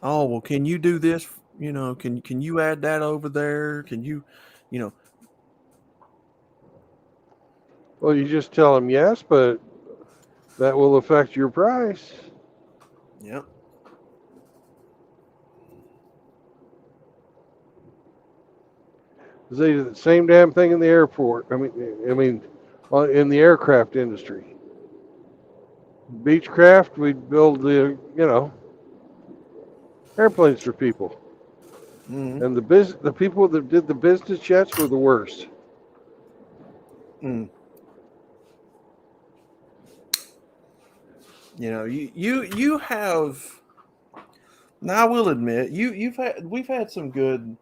Oh, well, can you do this? Can you add that over there? Can you? Well, you just tell them yes, but that will affect your price. Yep. They do the same damn thing in the airport. I mean, in the aircraft industry. Beechcraft, we'd build airplanes for people. Mm-hmm. And the people that did the business jets were the worst. Mm. You have. Now I will admit we've had some good,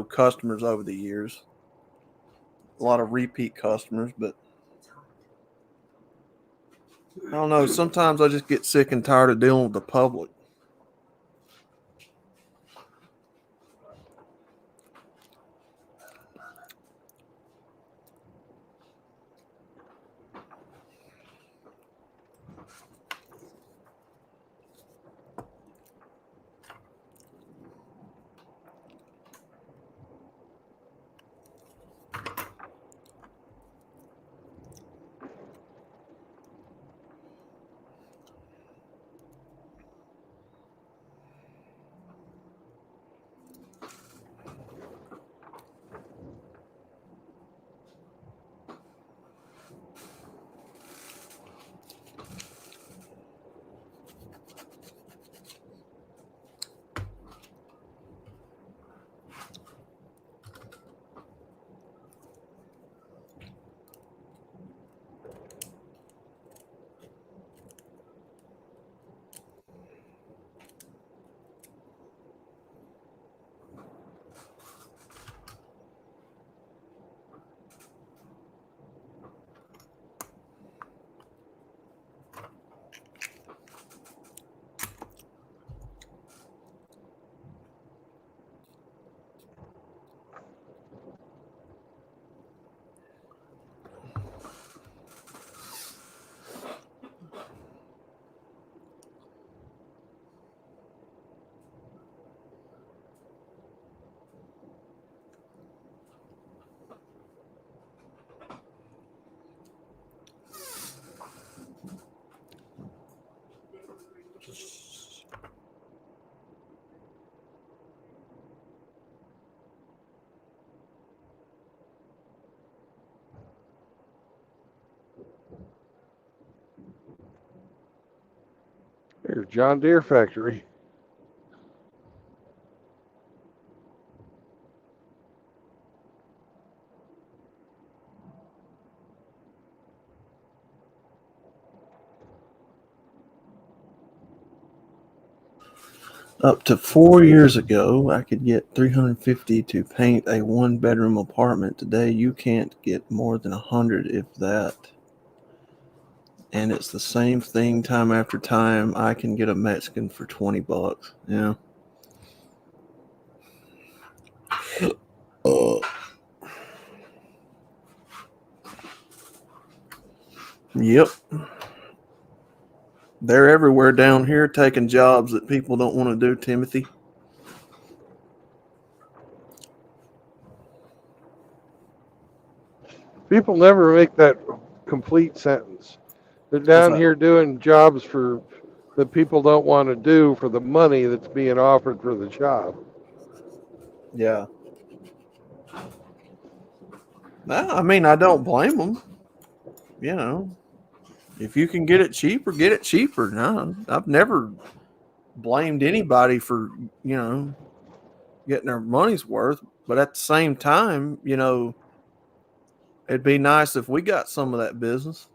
customers over the years. A lot of repeat customers, but I don't know. Sometimes I just get sick and tired of dealing with the public. Here's John Deere factory. Up to 4 years ago, I could get $350 to paint a one-bedroom apartment. Today, you can't get more than $100, if that. And it's the same thing time after time. I can get a Mexican for $20. Yeah. Yep. They're everywhere down here taking jobs that people don't want to do, Timothy. People never make that complete sentence. They're down here doing jobs for that people don't want to do for the money that's being offered for the job. Yeah. No, I mean, I don't blame them. You know, if you can get it cheaper, get it cheaper. No, I've never blamed anybody for, getting their money's worth. But at the same time, it'd be nice if we got some of that business.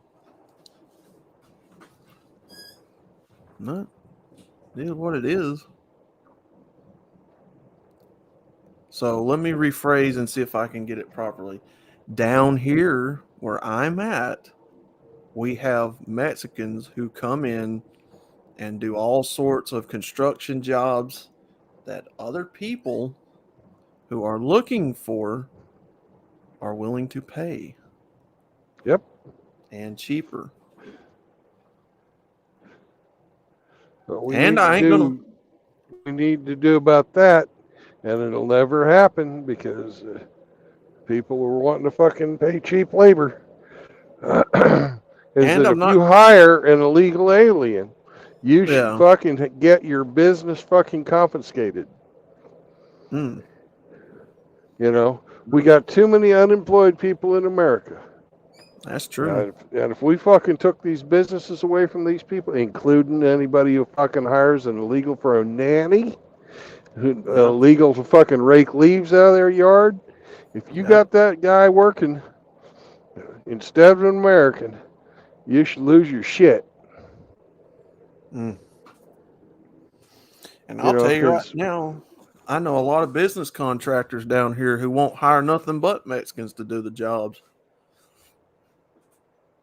No, it is what it is. So let me rephrase and see if I can get it properly. Down here where I'm at, we have Mexicans who come in and do all sorts of construction jobs that other people who are looking for are willing to pay. Yep. And cheaper. But we And I ain't gonna. We need to do about that, and it'll never happen because people are wanting to fucking pay cheap labor. Is And that I'm if not. you hire an illegal alien, you should Yeah. fucking get your business fucking confiscated. Mm. You know, we got too many unemployed people in America. That's true. And if we fucking took these businesses away from these people, including anybody who fucking hires an illegal for a nanny, who illegal to fucking rake leaves out of their yard, if you got that guy working instead of an American, you should lose your shit. Mm. And I'll tell you right now, I know a lot of business contractors down here who won't hire nothing but Mexicans to do the jobs.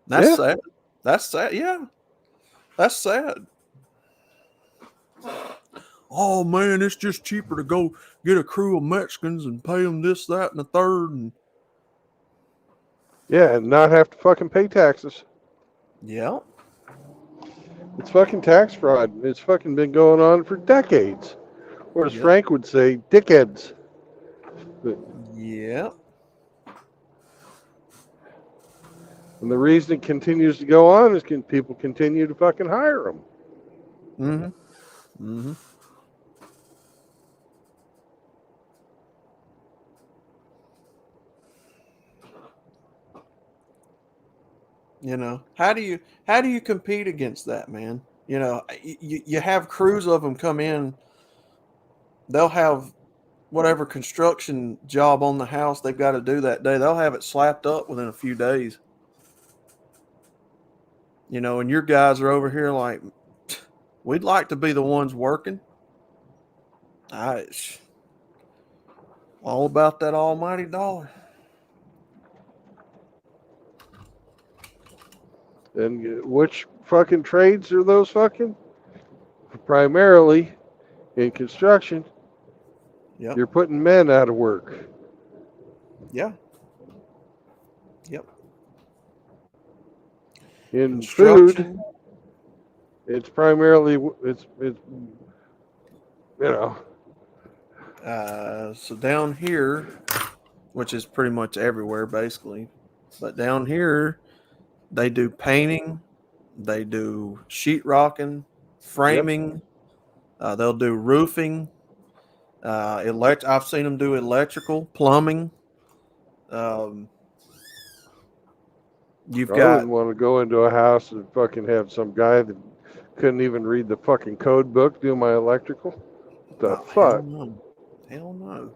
That's sad. That's sad. Yeah. That's sad. Oh man, it's just cheaper to go get a crew of Mexicans and pay them this, that, and the third. And yeah, and not have to fucking pay taxes. Yeah. It's fucking tax fraud. It's fucking been going on for decades. Or as Frank would say, dickheads. But, yeah. And the reason it continues to go on is people continue to fucking hire them. Mm-hmm. Mm-hmm. How do you compete against that, man? You have crews of them come in. They'll have whatever construction job on the house they've got to do that day. They'll have it slapped up within a few days. And your guys are over here like, we'd like to be the ones working. All about that almighty dollar. And which fucking trades are those fucking? Primarily in construction. Yep. You're putting men out of work. Yeah. Yep. In food, it's primarily So down here, which is pretty much everywhere basically, but down here they do painting, they do sheetrocking, framing, they'll do roofing, I've seen them do electrical, plumbing. I wouldn't want to go into a house and fucking have some guy that couldn't even read the fucking code book do my electrical. The fuck? Hell no.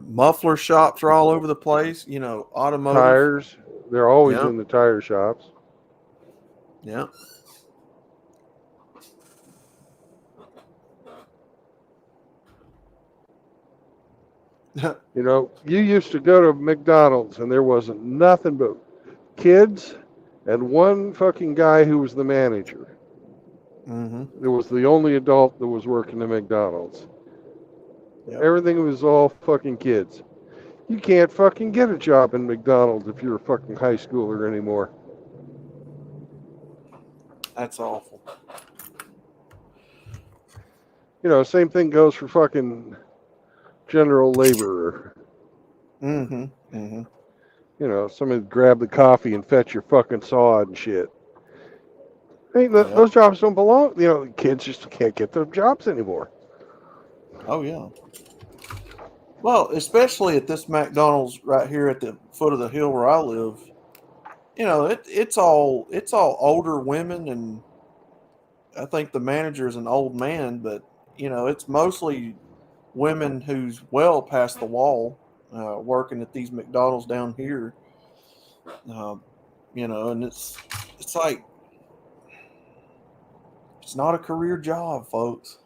Muffler shops are all over the place. Automotive tires. They're always in the tire shops. Yeah. You know, you used to go to McDonald's and there wasn't nothing but kids and one fucking guy who was the manager. Mm-hmm. It was the only adult that was working at McDonald's. Yep. Everything was all fucking kids. You can't fucking get a job in McDonald's if you're a fucking high schooler anymore. That's awful. You know, same thing goes for fucking general laborer. Mm-hmm. Mm-hmm. You know, somebody grab the coffee and fetch your fucking saw and shit. Hey, Yep. those jobs don't belong. You know, kids just can't get those jobs anymore. Oh yeah. Well, especially at this McDonald's right here at the foot of the hill where I live. You know, it's all older women, and I think the manager is an old man, but you know, it's mostly women who's well past the wall, working at these McDonald's down here. You know, and it's like it's not a career job, folks.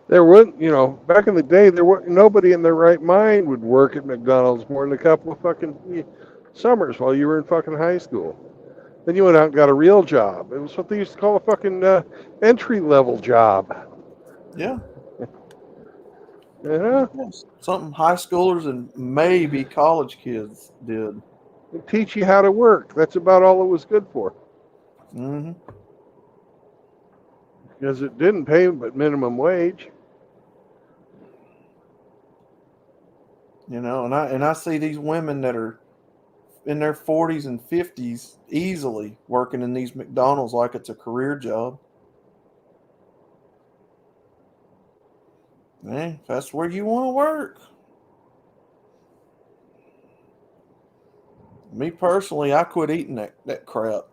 There wouldn't, you know, back in the day, there were nobody in their right mind would work at McDonald's more than a couple of fucking summers while you were in fucking high school. Then you went out and got a real job. It was what they used to call a fucking entry level job. Yeah. You know, Yes. Something high schoolers and maybe college kids did. they teach you how to work. That's about all it was good for. Mm-hmm. Because it didn't pay but minimum wage. You know, and I see these women that are in their 40s and 50s easily working in these McDonald's like it's a career job. Man, if that's where you want to work. Me personally, I quit eating that crap.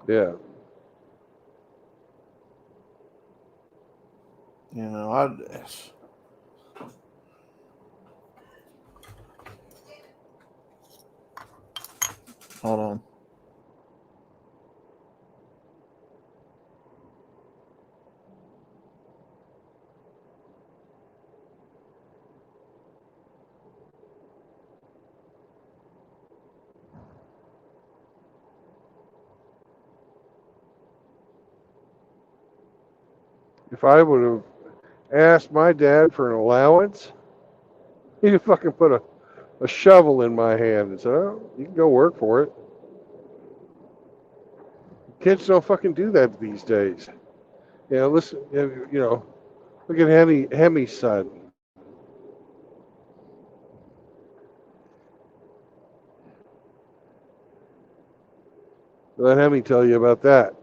Yeah. You know, I hold on. If I would have asked my dad for an allowance, he'd fucking put a shovel in my hand and said, "Oh, you can go work for it." Kids don't fucking do that these days. You know, listen, you know, look at Hemi's son. Let Hemi tell you about that.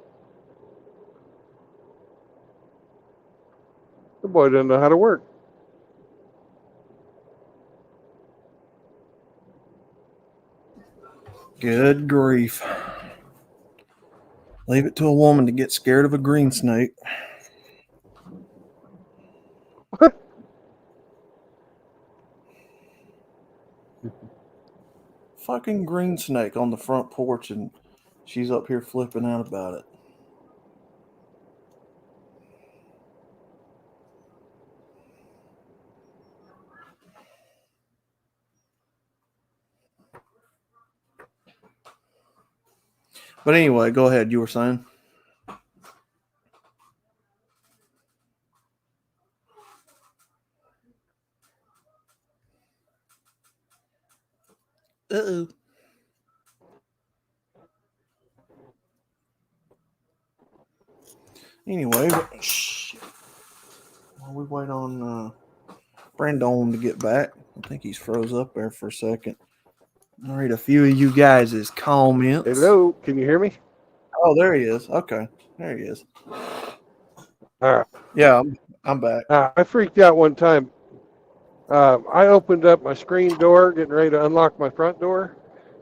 The boy doesn't know how to work. Good grief. Leave it to a woman to get scared of a green snake. What? Fucking green snake on the front porch, and she's up here flipping out about it. But anyway, go ahead. You were saying? Uh-oh. Anyway, while we wait on Brandon to get back, I think he's froze up there for a second. I'll read a few of you guys' comments. Hello, can you hear me? Oh, there he is. Okay, there he is. All right. Yeah, I'm back. I freaked out one time. I opened up my screen door, getting ready to unlock my front door,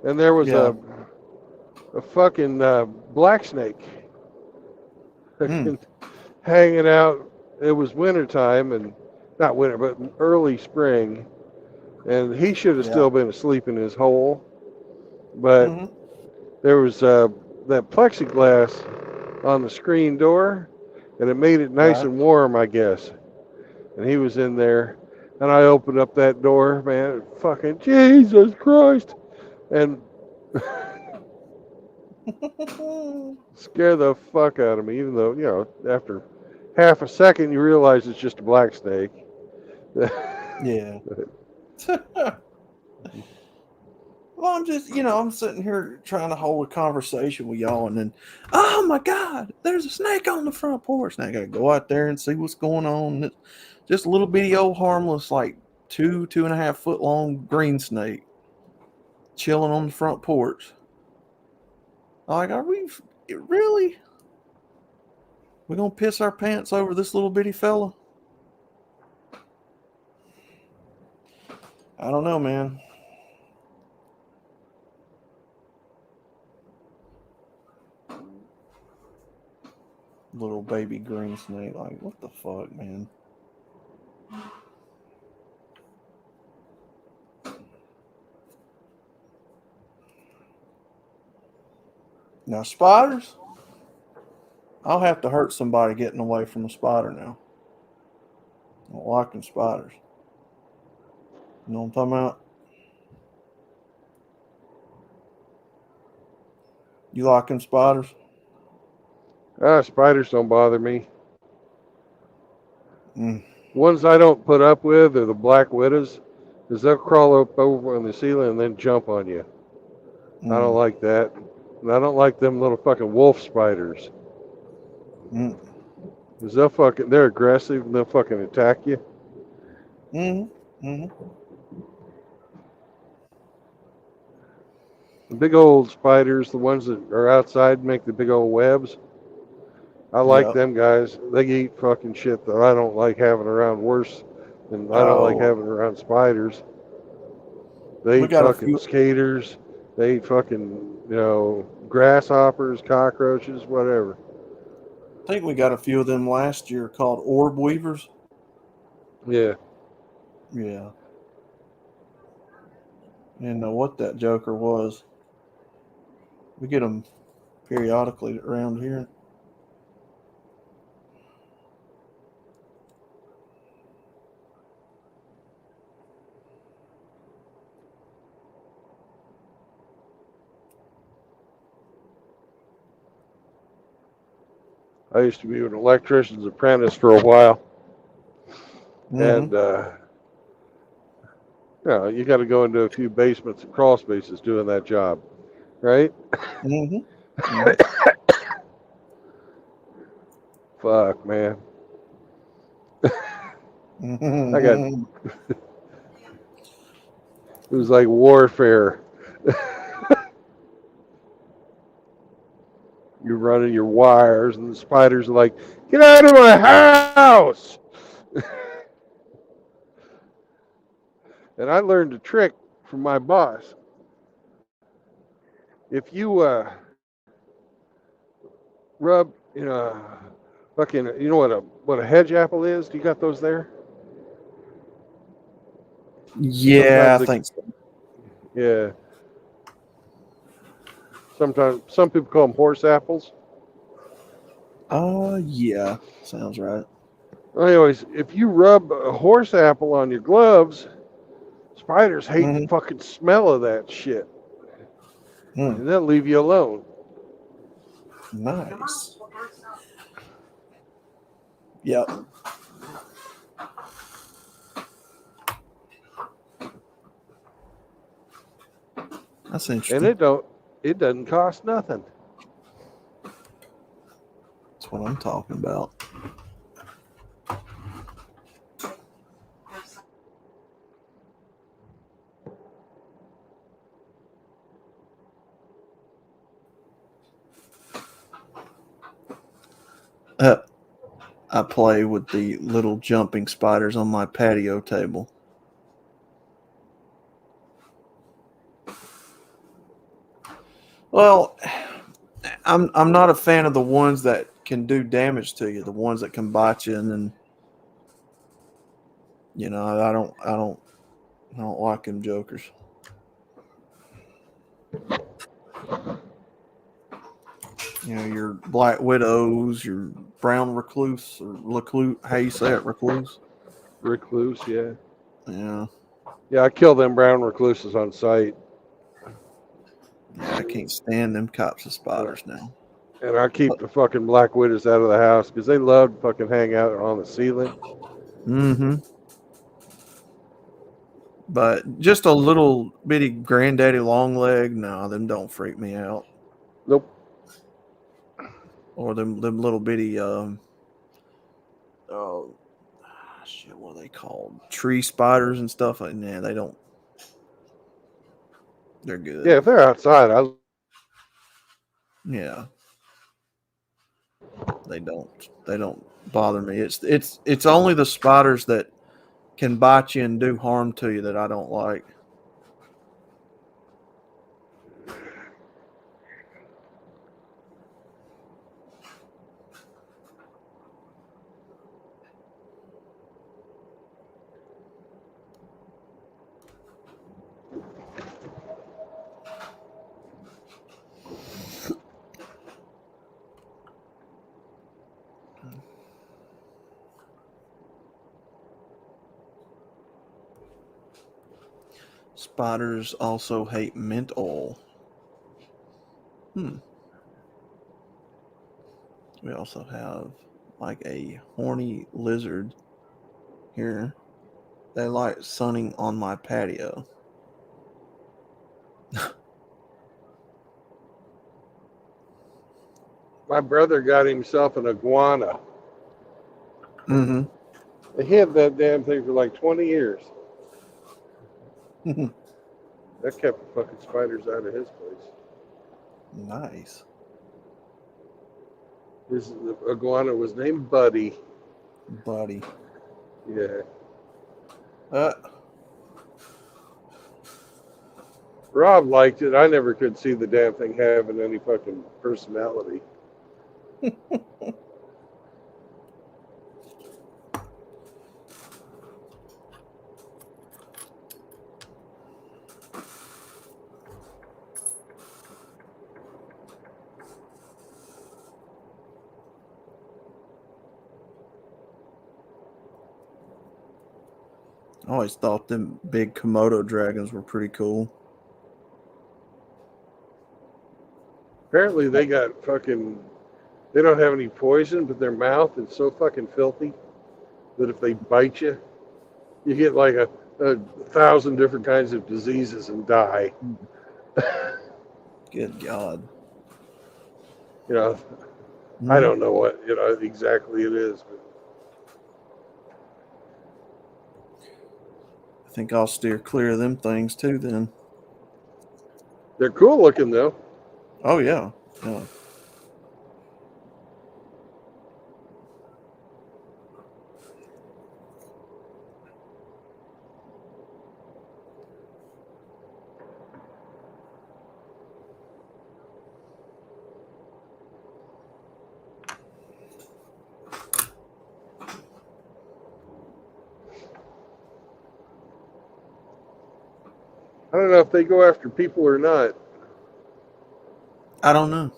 and there was a fucking black snake hanging out. It was wintertime, and not winter, but early spring, and he should have still been asleep in his hole. But there was that plexiglass on the screen door, and it made it nice Right. and warm, I guess. And he was in there, and I opened up that door, man. Fucking Jesus Christ! And scare the fuck out of me. Even though after half a second you realize it's just a black snake. Yeah. Well, I'm just, I'm sitting here trying to hold a conversation with y'all, and then, oh my God, there's a snake on the front porch. And I got to go out there and see what's going on. It's just a little bitty old harmless, like 2.5 foot long green snake chilling on the front porch. I'm like, are we really? We're going to piss our pants over this little bitty fella? I don't know, man. Little baby green snake. Like, what the fuck, man? Now, spiders? I'll have to hurt somebody getting away from a spider now. I don't like them spiders. You know what I'm talking about? You like them spiders? Spiders don't bother me. Mm. Ones I don't put up with are the black widows, because they'll crawl up over on the ceiling and then jump on you. I don't like that. And I don't like them little fucking wolf spiders. Mm. Because they're aggressive and they'll fucking attack you. Mm-hmm. Mm-hmm. The big old spiders, the ones that are outside, make the big old webs. I like Yep. them guys. They eat fucking shit that I don't like having around worse than I don't like Oh, having around spiders. They we eat got a fucking few. skaters. They eat fucking, grasshoppers, cockroaches, whatever. I think we got a few of them last year called orb weavers. Yeah. Yeah. I didn't know what that joker was. We get them periodically around here. I used to be an electrician's apprentice for a while. Mm-hmm. And, you got to go into a few basements and crawl spaces doing that job, right? Mm-hmm. Mm-hmm. Fuck, man. I got, it Mm-hmm. was like warfare. You're running your wires, and the spiders are like, get out of my house! And I learned a trick from my boss. If you rub, fucking, you know what a hedge apple is? Do you got those there? Yeah, Sometimes I they, think so. yeah. Sometimes some people call them horse apples. Yeah, sounds right. Anyways, if you rub a horse apple on your gloves, spiders hate the Mm-hmm. fucking smell of that shit, Mm. and they'll leave you alone. Nice. Yep. That's And interesting. it doesn't cost nothing. That's what I'm talking about. I play with the little jumping spiders on my patio table. Well, I'm not a fan of the ones that can do damage to you. The ones that can bite you, and then I don't like them jokers. You know, your black widows, your brown recluse, or recluse. How you say it, recluse? Recluse, yeah. Yeah. Yeah, I kill them brown recluses on sight. Yeah, I can't stand them cops of spiders now. And I keep the fucking black widows out of the house because they love to fucking hang out on the ceiling. Mm-hmm. But just a little bitty granddaddy long leg, no, them don't freak me out. Nope. Or them little bitty oh shit, what are they called? Tree spiders and stuff like that. Nah, they don't. They're good. Yeah, if they're outside, Yeah. They don't bother me. It's only the spiders that can bite you and do harm to you that I don't like. Spiders also hate mint oil. We also have like a horny lizard here. They like sunning on my patio. my brother got himself an iguana. Mm-hmm. He had that damn thing for like 20 years. That kept the fucking spiders out of his place. Nice. His iguana was named Buddy. Buddy. Yeah. Uh, Rob liked it. I never could see the damn thing having any fucking personality. I always thought them big Komodo dragons were pretty cool. Apparently they got fucking, they don't have any poison, but their mouth is so fucking filthy that if they bite you, you get like a 1,000 different kinds of diseases and die. Good God. You know, I don't know what, exactly it is, but I think I'll steer clear of them things too then. they're cool looking though. Oh yeah. Yeah. I don't know if they go after people or not. I don't know.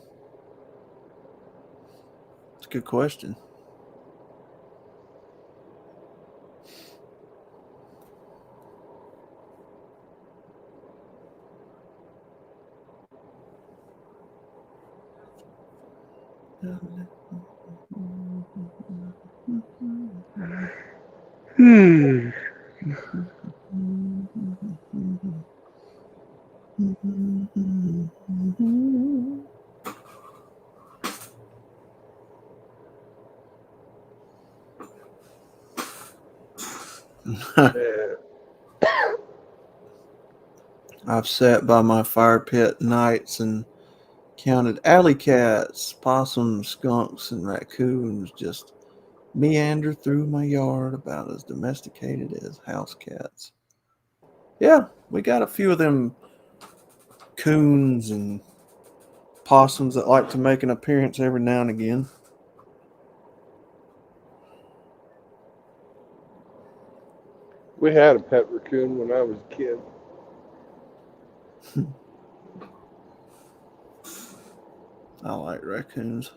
It's a good question. Yeah. I've sat by my fire pit nights and counted alley cats, possums, skunks, and raccoons just meander through my yard about as domesticated as house cats. Yeah, we got a few of them coons and possums that like to make an appearance every now and again. We had a pet raccoon when I was a kid. I like raccoons.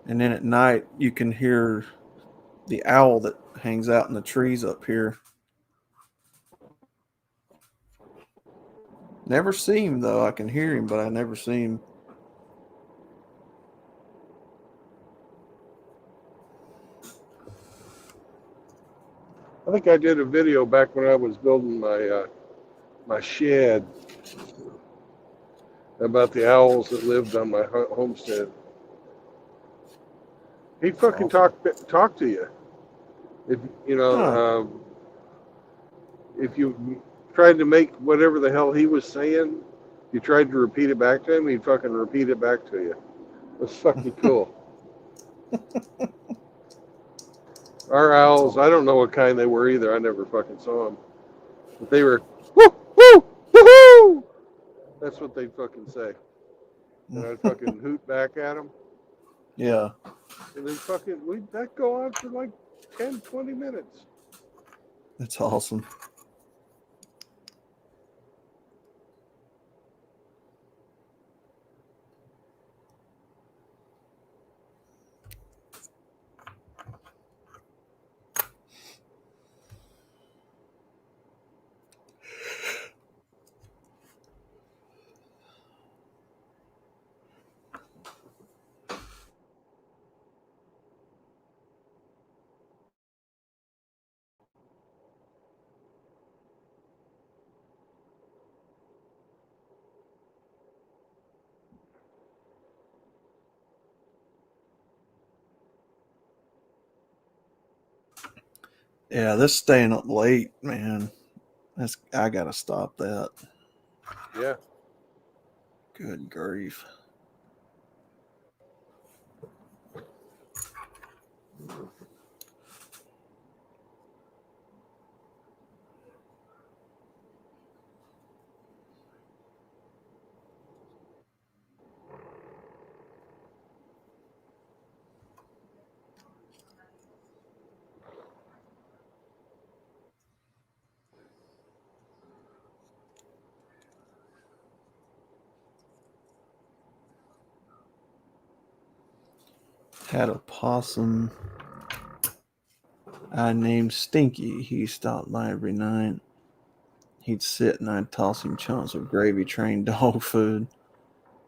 And then at night, you can hear the owl that hangs out in the trees up here. Never see him, though. I can hear him, but I never see him. I think I did a video back when I was building my shed about the owls that lived on my homestead. He'd fucking talk to you. If you know, if you tried to make whatever the hell he was saying, you tried to repeat it back to him, he'd fucking repeat it back to you. It was fucking cool. Our owls, I don't know what kind they were either. I never fucking saw them. But they were, woo, woo, woohoo! That's what they'd fucking say. And I'd fucking hoot back at them. Yeah. And then fucking, that'd go on for like 10, 20 minutes. That's awesome. Yeah, this staying up late, man. I gotta stop that. Yeah. Good grief. Had a possum I named Stinky. He stopped by every night. He'd sit and I'd toss him chunks of gravy trained dog food.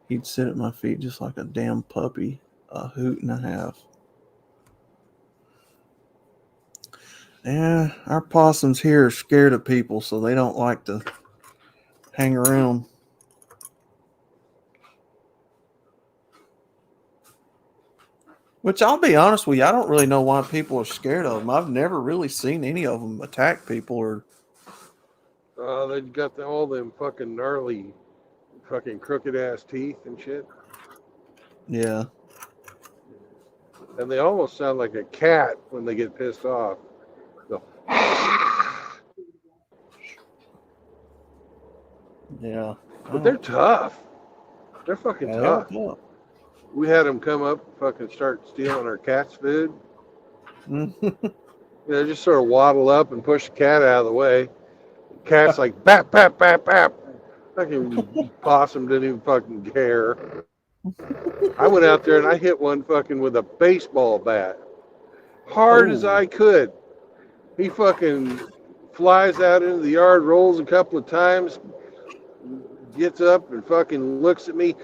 He'd sit at my feet just like a damn puppy, a hoot and a half. Yeah, our possums here are scared of people, so they don't like to hang around. Which I'll be honest with you, I don't really know why people are scared of them. I've never really seen any of them attack people or. They've got all them fucking gnarly, fucking crooked ass teeth and shit. Yeah. And they almost sound like a cat when they get pissed off. So, Yeah. but they're tough. They're fucking tough. We had them come up, fucking start stealing our cat's food. You know, just sort of waddle up and push the cat out of the way. The cat's like, bap, bap, bap, bap. Fucking possum didn't even fucking care. I went out there and I hit one fucking with a baseball bat. Hard as I could. He fucking flies out into the yard, rolls a couple of times, gets up and fucking looks at me.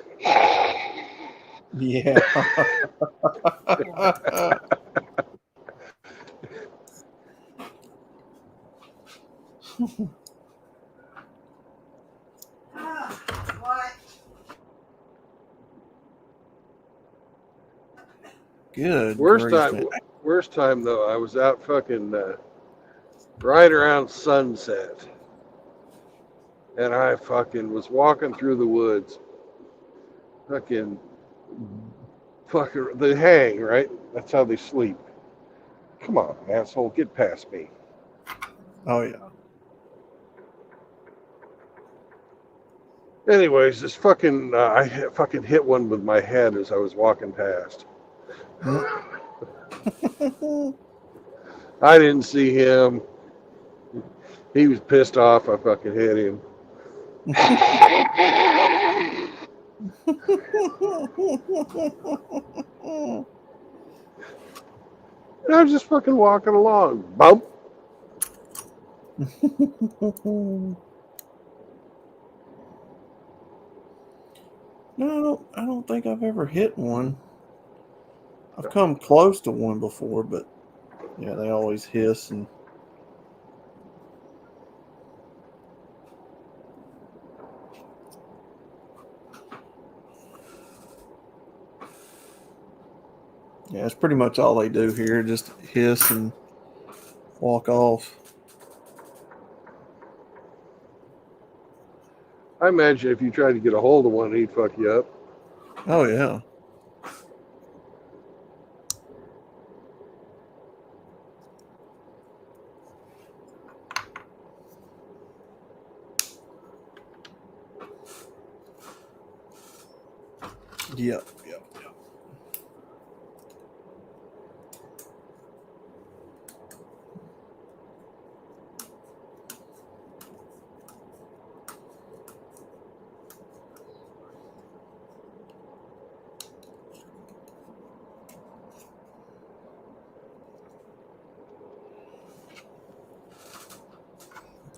Yeah. Good. Worst time though, I was out fucking right around sunset. And I fucking was walking through the woods. Fucking they hang, right? That's how they sleep. Come on, asshole, get past me. Oh yeah. Anyways, this fucking I fucking hit one with my head as I was walking past. I didn't see him. He was pissed off. I fucking hit him. And I'm just fucking walking along. Bump. No, I don't think I've ever hit one. I've come close to one before, but yeah, they always hiss and. Yeah, that's pretty much all they do here. Just hiss and walk off. I imagine if you tried to get a hold of one, he'd fuck you up. Oh yeah. Yep.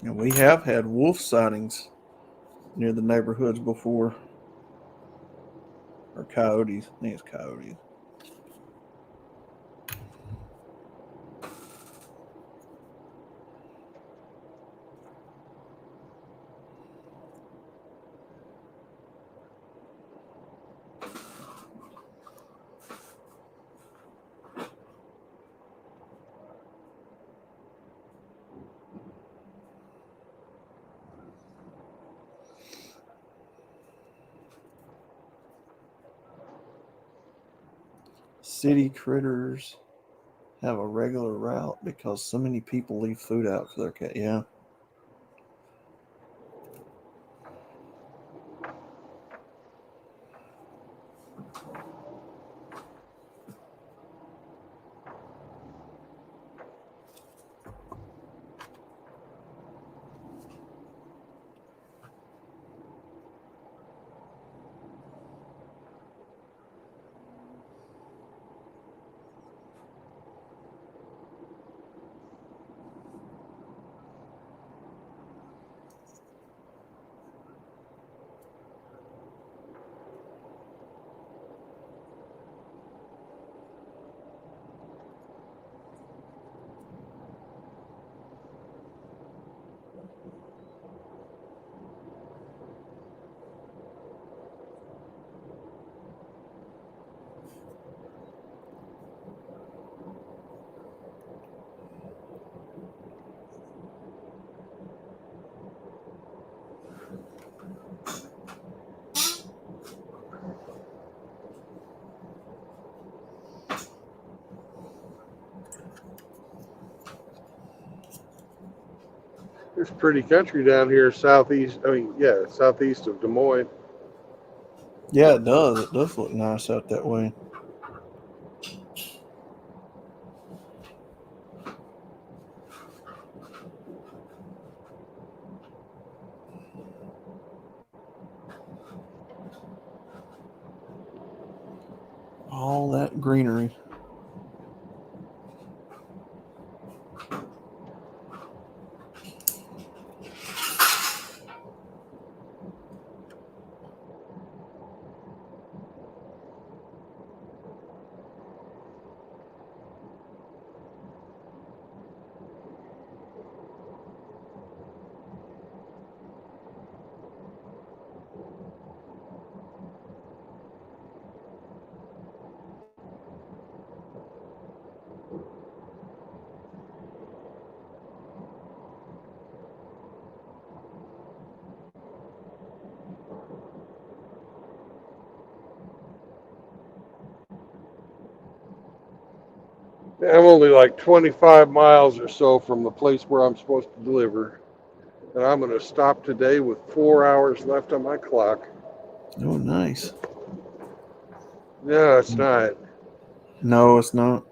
And we have had wolf sightings near the neighborhoods before. Or coyotes. I think it's coyotes. City critters have a regular route because so many people leave food out for their cat. Yeah. There's pretty country down here southeast. Southeast of Des Moines. Yeah, it does. It does look nice out that way. All that greenery. I'm only like 25 miles or so from the place where I'm supposed to deliver. And I'm going to stop today with 4 hours left on my clock. Oh, nice. No, it's not. No, it's not.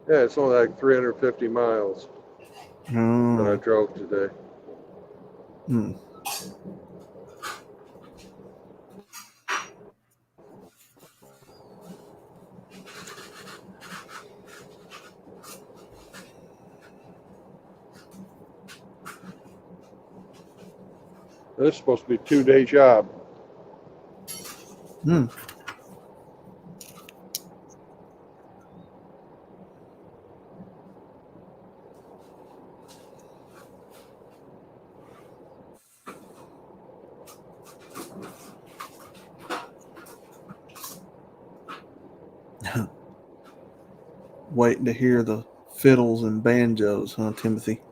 Yeah, it's only like 350 miles that I drove today. Hmm. This is supposed to be a 2-day job. Hmm. Waiting to hear the fiddles and banjos, huh, Timothy?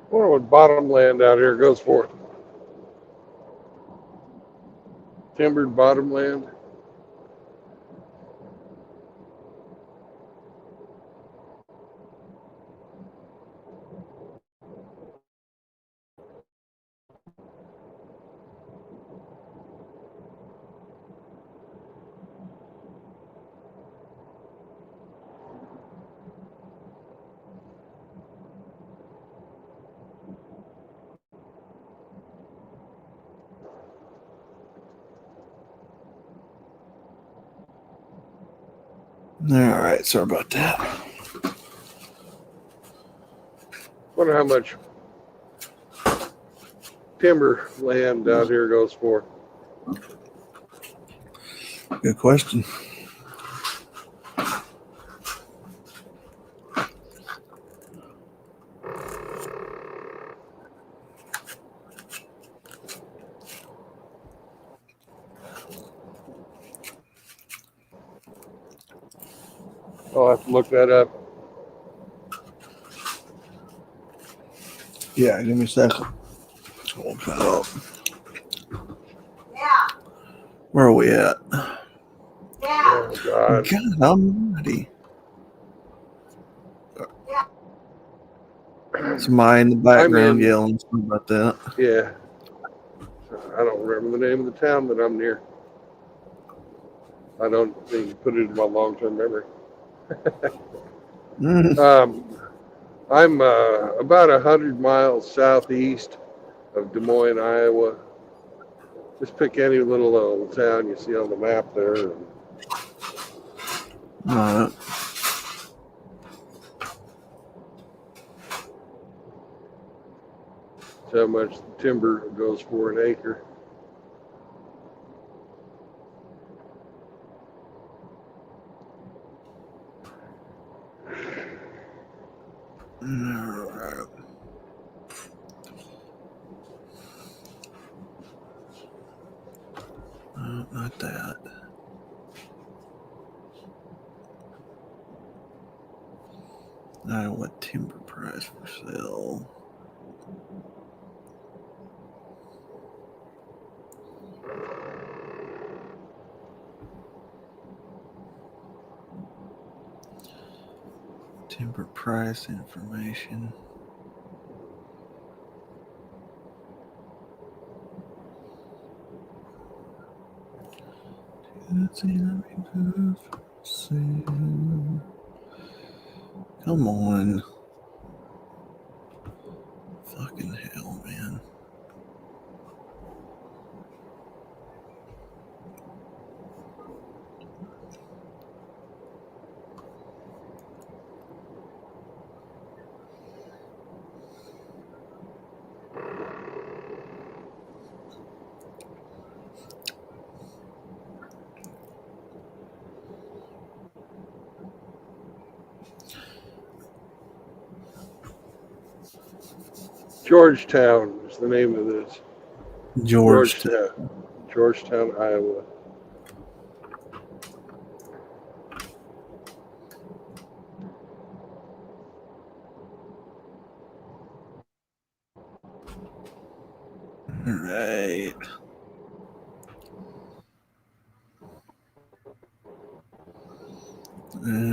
I wonder what bottomland out here goes for. Timbered bottomland. All right, sorry about that. Wonder how much timber land out here goes for. Good question. I'll have to look that up. Yeah, give me a second. We'll cut it off. Where are we at? Oh, God. God almighty. Somebody in the background in- yelling something about that. Yeah. I don't remember the name of the town that I'm near. I don't think you put it in my long-term memory. I'm about 100 miles southeast of Des Moines, Iowa. Just pick any little old town you see on the map there. All right. That's how much timber goes for an acre. All right. No, not that. Iowa timber price for sale. price information. Come on. Fucking hell, man. Georgetown is the name of this. Georgetown. Georgetown, Iowa. Right.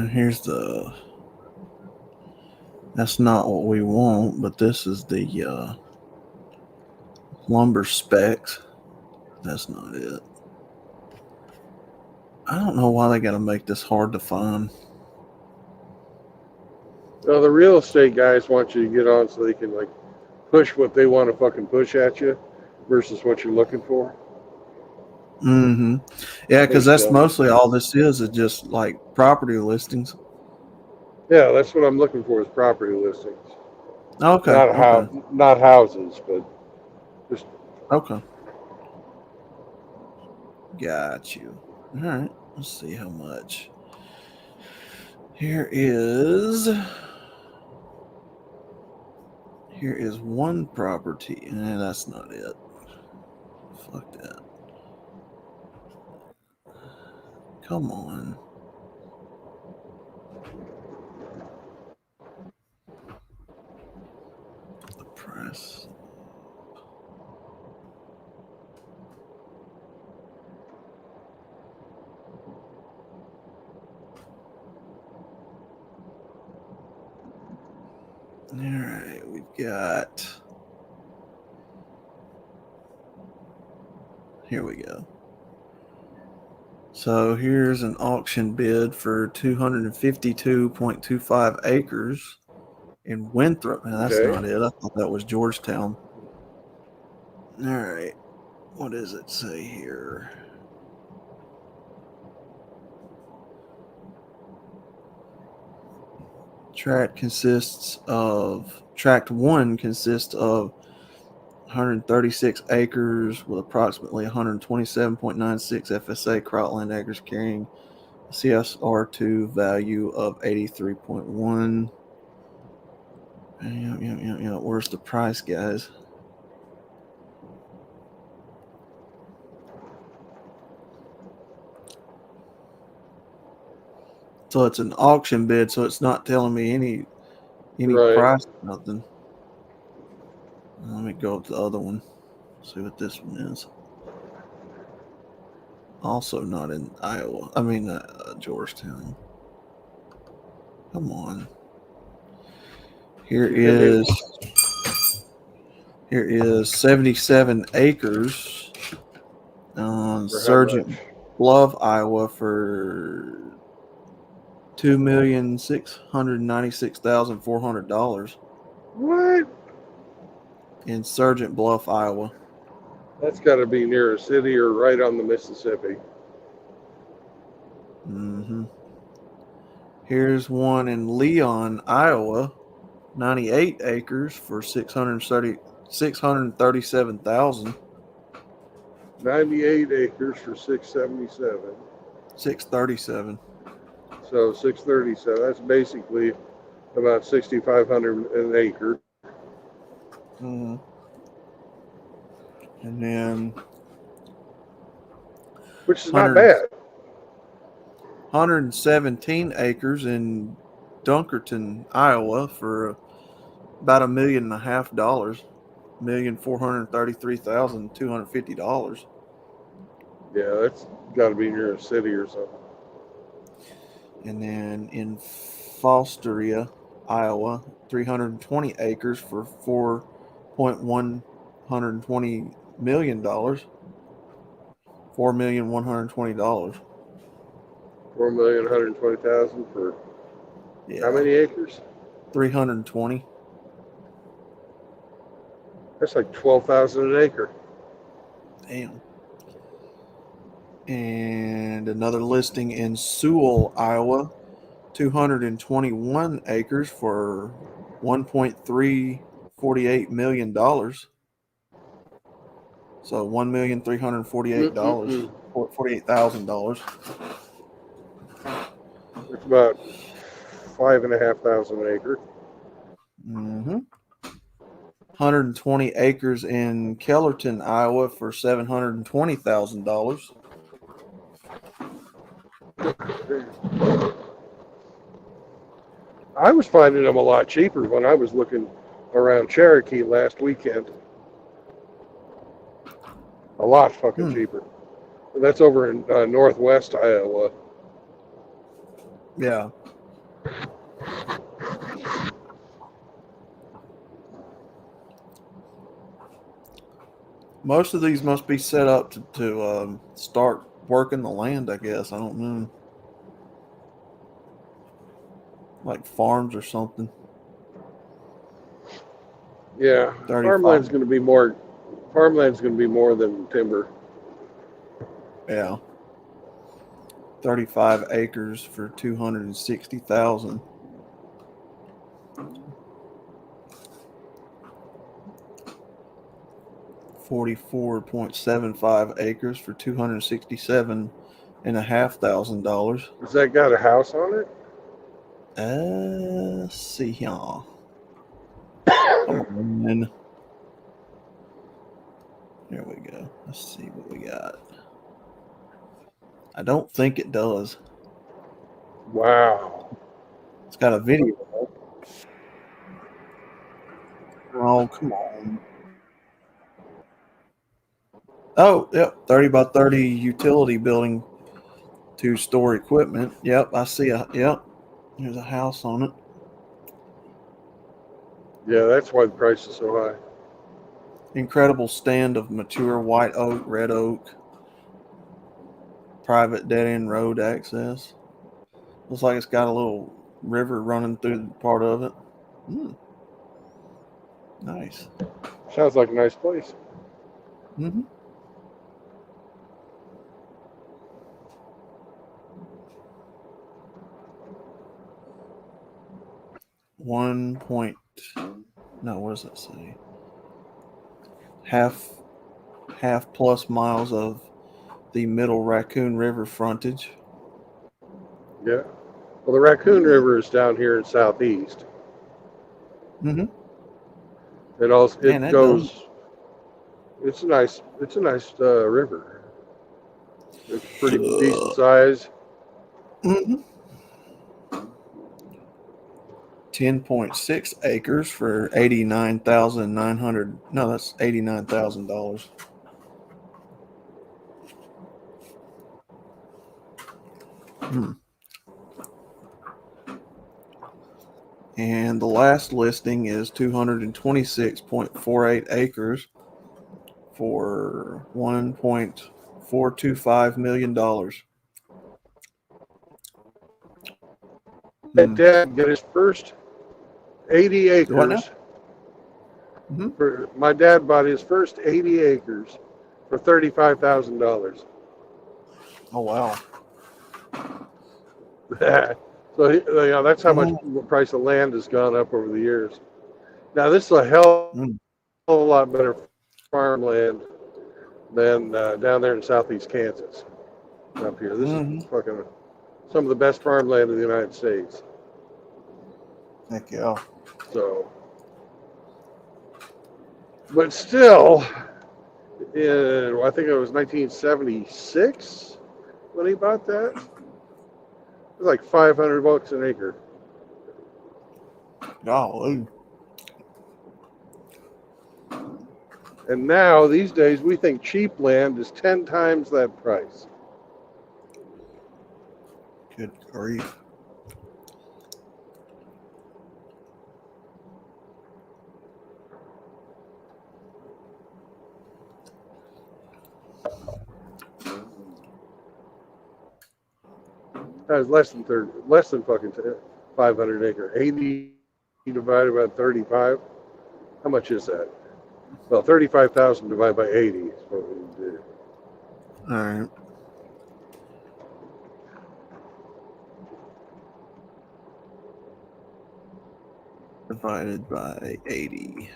Here's the. That's not what we want, but this is the lumber specs. That's not it. I don't know why they got to make this hard to find. Well, the real estate guys want you to get on so they can like push what they want to fucking push at you versus what you're looking for. Mm-hmm. Yeah, because Think that's so. mostly all this is just like property listings. Yeah, that's what I'm looking for is property listings. Okay. Not houses, but just Okay. Got you. All right. Let's see how much. Here is one property. That's not it. Fuck that. Come on. The price. All right, we've got. Here we go. So here's an auction bid for 252.25 acres in Winthrop. Now, that's okay. not it. I thought that was Georgetown. All right. What does it say here? Tract 1 consists of 136 acres with approximately 127.96 FSA cropland acres carrying a CSR2 value of 83.1. Yeah. Where's the price, guys? So it's an auction bid, so it's not telling me any Right. price, nothing. Let me go up to the other one, see what this one is. Also not in Iowa. I mean, Georgetown. Come on. Here is 77 acres on Sergeant Bluff, Iowa for $2,696,400. What? In Sergeant Bluff, Iowa. That's got to be near a city or right on the Mississippi. Mm-hmm. Here's one in Leon, Iowa, 98 acres for $637,000. 98 acres for 677. 637. So 637. That's basically about 6,500 an acre. Mm-hmm. And then, which is not bad. 117 acres in Dunkerton, Iowa for about $1.5 million. $1,433,250. Yeah, that's got to be near a city or something. And then in Fosteria, Iowa, 320 acres for $4.120 million. $4,120,000. 4,120,000 for Yeah. how many acres? 320. That's like 12,000 an acre. Damn. And another listing in Sewell, Iowa, 221 acres for $1.348 million. So $1,348,000, $48,000. It's about 5,500 an acre. Mm-hmm. 120 acres in Kellerton, Iowa for $720,000. I was finding them a lot cheaper when I was looking around Cherokee last weekend. A lot fucking cheaper. That's over in northwest Iowa. Yeah. Most of these must be set up to start working the land, I guess. I don't know. Like farms or something. Yeah, 35. farmland's going to be more. Farmland's going to be more than timber. Yeah. 35 acres for $260,000. $44.75 acres for $267,500. Has that got a house on it? Let's see here. Come on. Here we go. Let's see what we got. I don't think it does. Wow. It's got a video. Oh, come on. Oh, yep. 30 by 30 utility building to store equipment. Yep, I see yep. There's a house on it. Yeah, that's why the price is so high. Incredible stand of mature white oak, red oak. Private dead end road access. Looks like it's got a little river running through part of it. Nice. Sounds like a nice place. Mm-hmm. What does that say? Half plus miles of the Middle Raccoon River frontage. Yeah. Well, the Raccoon River is down here in southeast. Mm-hmm. It also Man, goes. It's a nice river. It's pretty decent size. Mm-hmm. 10.6 acres for $89,900. No, that's $89,000. And the last listing is 226.48 acres for $1.425 million. My dad got his first 80 acres. What now? Mm-hmm. My dad bought his first 80 acres for $35,000. Oh, wow. So that's how much the price of land has gone up over the years. Now this is a hell of a lot better farmland than down there in southeast Kansas. Up here, this is fucking some of the best farmland in the United States. Heck yeah. So, but still, I think it was 1976 when he bought that. It was like $500 an acre. Golly. And now, these days, we think cheap land is 10 times that price. Good grief. That's less than fucking 500 acre. 80 divided by 35. How much is that? Well, 35,000 divided by 80 is what we would do. All right. Divided by 80.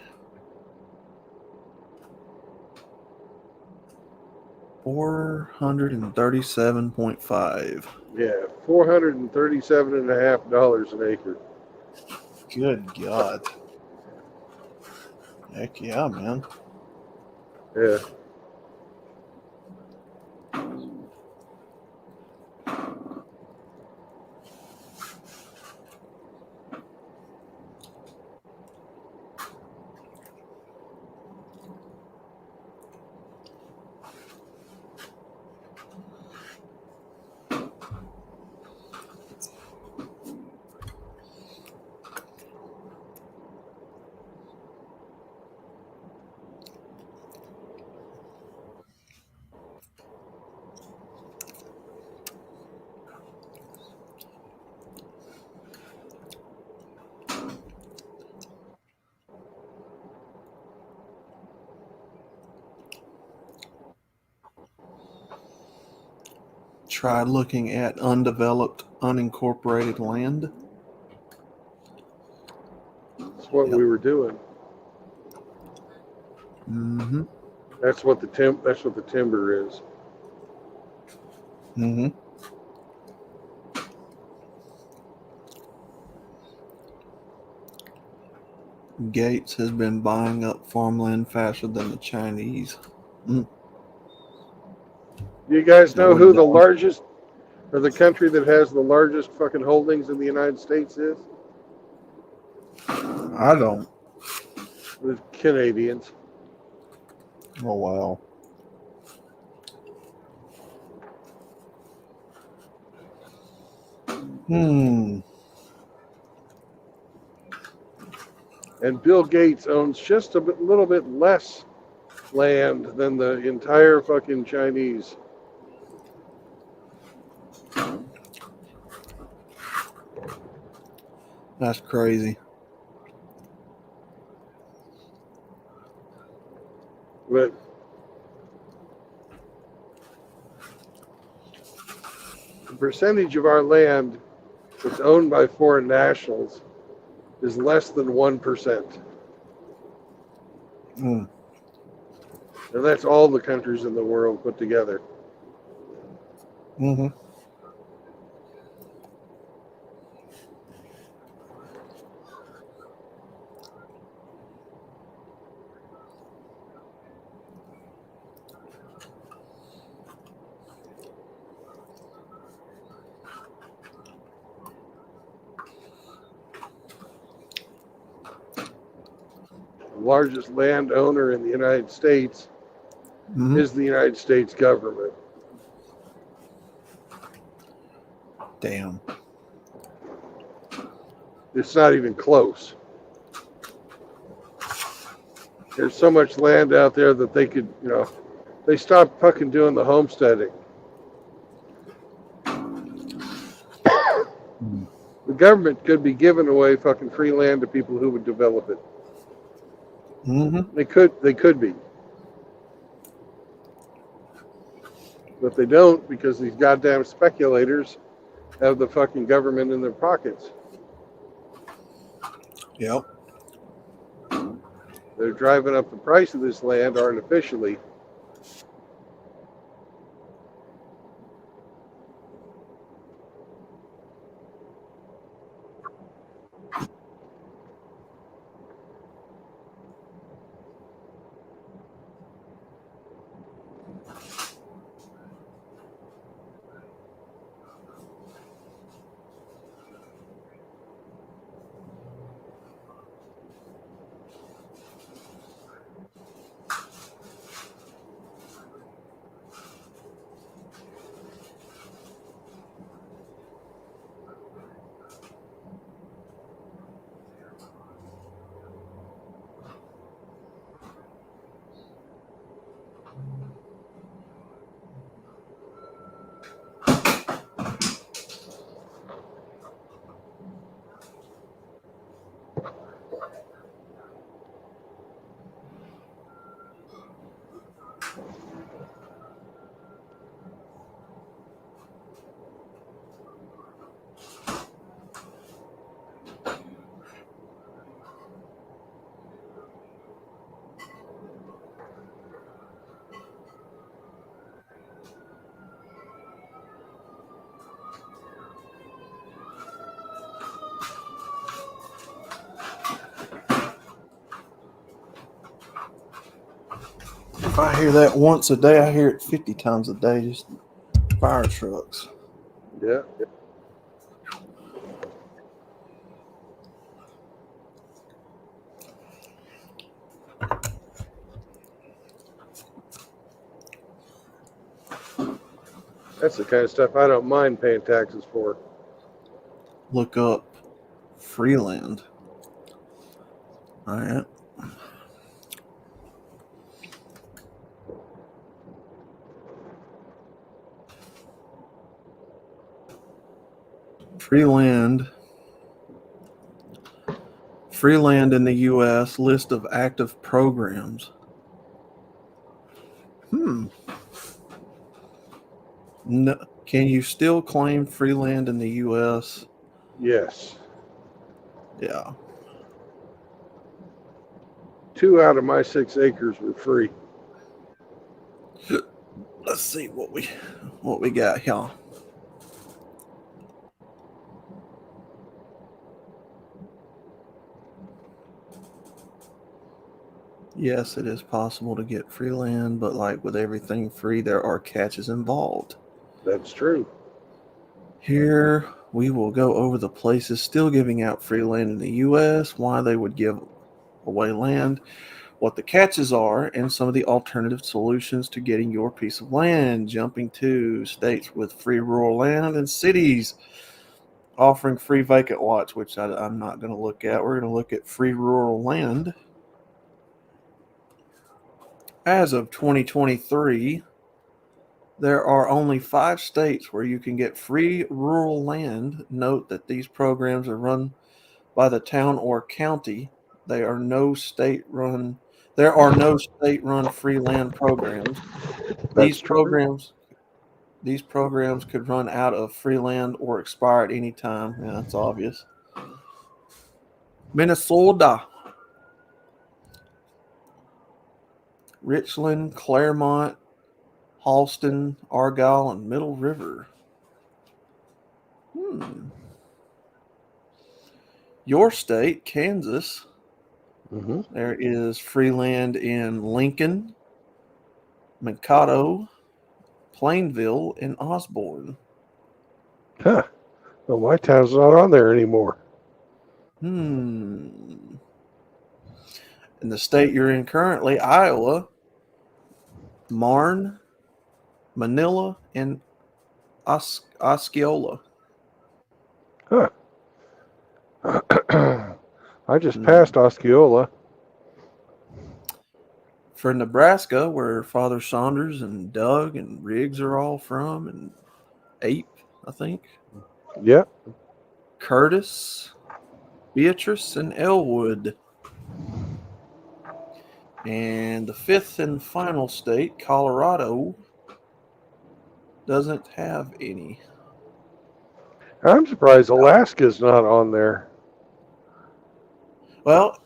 437.5. Yeah, $437.50 an acre. Good God. Heck yeah, man. Yeah. Try looking at undeveloped, unincorporated land. That's what we were doing. Mm-hmm. That's what the timber is. Mm-hmm. Gates has been buying up farmland faster than the Chinese. Do you guys know who the largest, or the country that has the largest fucking holdings in the United States is? I don't. The Canadians. Oh, wow. And Bill Gates owns just little bit less land than the entire fucking Chinese. That's crazy. But the percentage of our land that's owned by foreign nationals is less than 1%. Mm. And that's all the countries in the world put together. Mm-hmm. The largest landowner in the United States is the United States government. Damn. It's not even close. There's so much land out there that they could, they stopped fucking doing the homesteading. The government could be giving away fucking free land to people who would develop it. Mm-hmm. They could be. But they don't, because these goddamn speculators have the fucking government in their pockets. Yep. They're driving up the price of this land artificially. If I hear that once a day, I hear it 50 times a day. Just fire trucks. Yeah. That's the kind of stuff I don't mind paying taxes for. Look up Freeland. All right. Freeland in the U.S. list of active programs. No, can you still claim free land in the U.S.? Yes. Yeah. 2 out of my 6 acres were free. Let's see what we got here. Yes, it is possible to get free land, but like with everything free, there are catches involved. That's true. Here we will go over the places still giving out free land in the U.S., why they would give away land, what the catches are, and some of the alternative solutions to getting your piece of land. Jumping to states with free rural land and cities offering free vacant lots, which I'm not going to look at. We're going to look at free rural land. As of 2023, there are only 5 states where you can get free rural land. Note that these programs are run by the town or county. There are no state-run free land programs. That's true. These programs could run out of free land or expire at any time. Yeah, that's obvious. Minnesota. Richland, Claremont, Halston, Argyle, and Middle River. Your state, Kansas. Mm-hmm. There is free land in Lincoln, Mankato, Plainville, and Osborne. Huh. Well, my town's not on there anymore. In the state you're in currently, Iowa, Marne, Manila, and Osceola. Huh. I just passed Osceola. For Nebraska, where Father Saunders and Doug and Riggs are all from, and Ape, I think. Yep. Curtis, Beatrice, and Elwood. And the 5th and final state, Colorado, doesn't have any. I'm surprised Alaska's not on there. Well,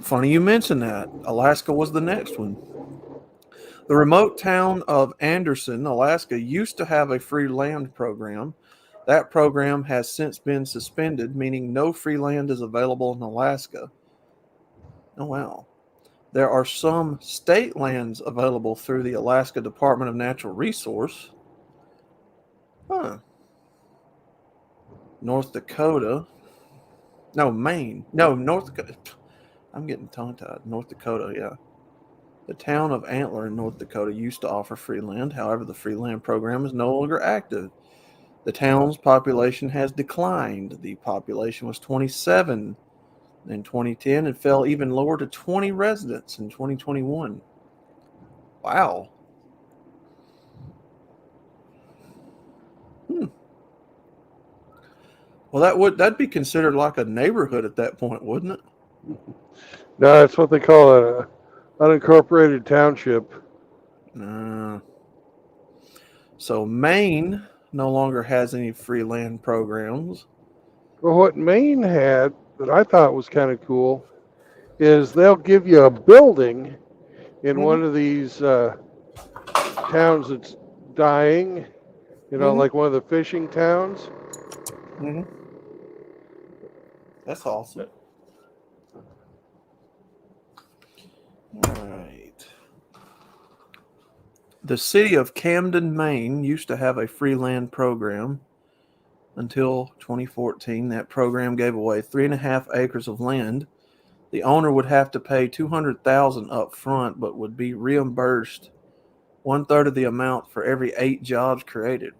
funny you mention that. Alaska was the next one. The remote town of Anderson, Alaska, used to have a free land program. That program has since been suspended, meaning no free land is available in Alaska. Oh, wow. There are some state lands available through the Alaska Department of Natural Resource. North Dakota. No, Maine. No, North Dakota. I'm getting tongue-tied. North Dakota, yeah. The town of Antler in North Dakota used to offer free land. However, the free land program is no longer active. The town's population has declined. The population was 27 in 2010 and fell even lower to 20 residents in 2021. Wow. Well, that'd be considered like a neighborhood at that point, wouldn't it? No, that's what they call an unincorporated township. So Maine no longer has any free land programs. Well, what Maine had that I thought was kind of cool is they'll give you a building in one of these towns that's dying, like one of the fishing towns. That's awesome. All right. The city of Camden, Maine used to have a free land program until 2014. That program gave away 3.5 acres of land. The owner would have to pay $200,000 up front, but would be reimbursed 1/3 of the amount for every 8 jobs created.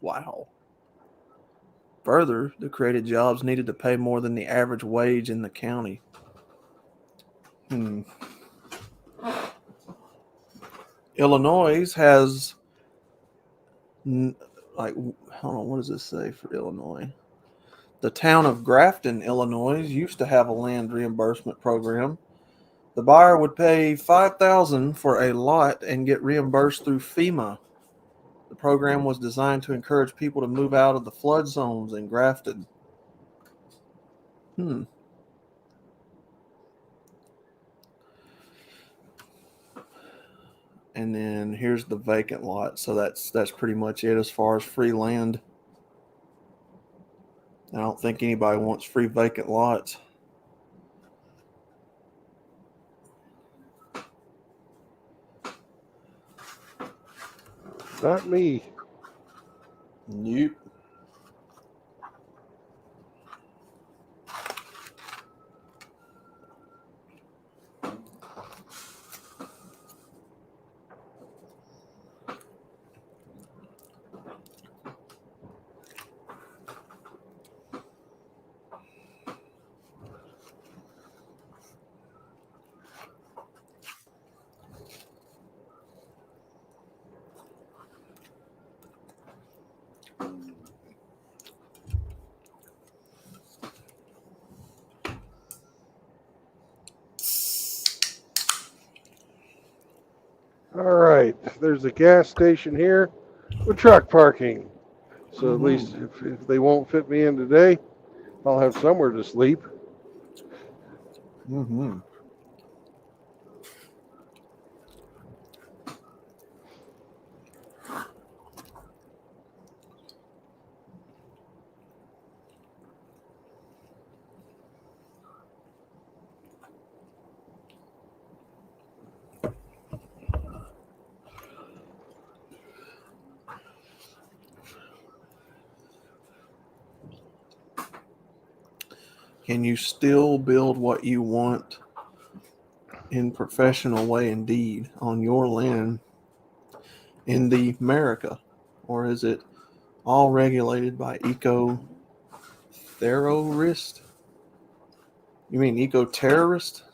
Wow. Further, the created jobs needed to pay more than the average wage in the county. Illinois has, hold on, what does this say for Illinois? The town of Grafton, Illinois, used to have a land reimbursement program. The buyer would pay $5,000 for a lot and get reimbursed through FEMA. The program was designed to encourage people to move out of the flood zones in Grafton. And then here's the vacant lot. So that's pretty much it as far as free land. I don't think anybody wants free vacant lots. Not me. Nope. All right, there's a gas station here with truck parking. So at least if they won't fit me in today, I'll have somewhere to sleep. Can you still build what you want in professional way indeed on your land in the America? Or is it all regulated by eco-terrorist? You mean eco-terrorist?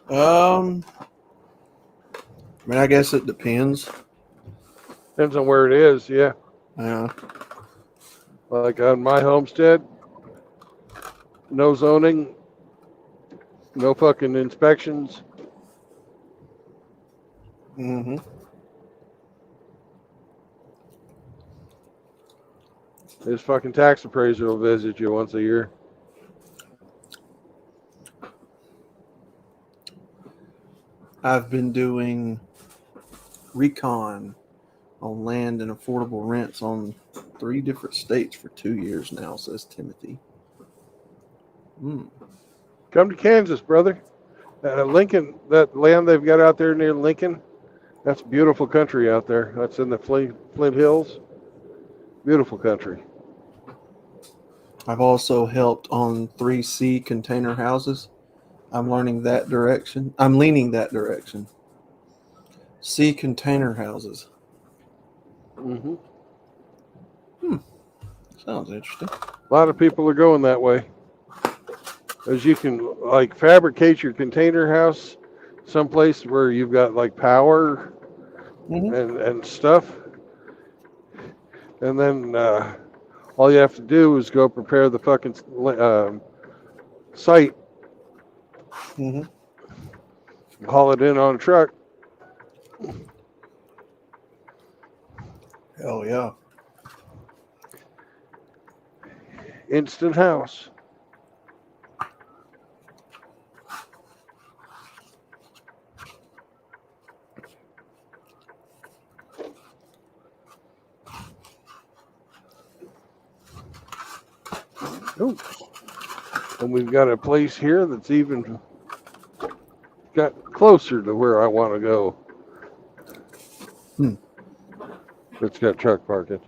I mean, I guess it depends. Depends on where it is, yeah. Yeah. Like on my homestead, no zoning, no fucking inspections. This fucking tax appraiser will visit you once a year. I've been doing recon on land and affordable rents on 3 different states for 2 years now, says Timothy. Come to Kansas, brother. Lincoln, that land they've got out there near Lincoln, that's beautiful country out there. That's in the Flint Hills. Beautiful country. I've also helped on 3C container houses. I'm learning that direction. I'm leaning that direction. C container houses. Sounds interesting. A lot of people are going that way. As you can like fabricate your container house someplace where you've got like power and stuff. And then all you have to do is go prepare the fucking site. Haul it in on a truck. Hell yeah. Instant house. Ooh. And we've got a place here that's even got closer to where I want to go. Hmm. It's got truck parking.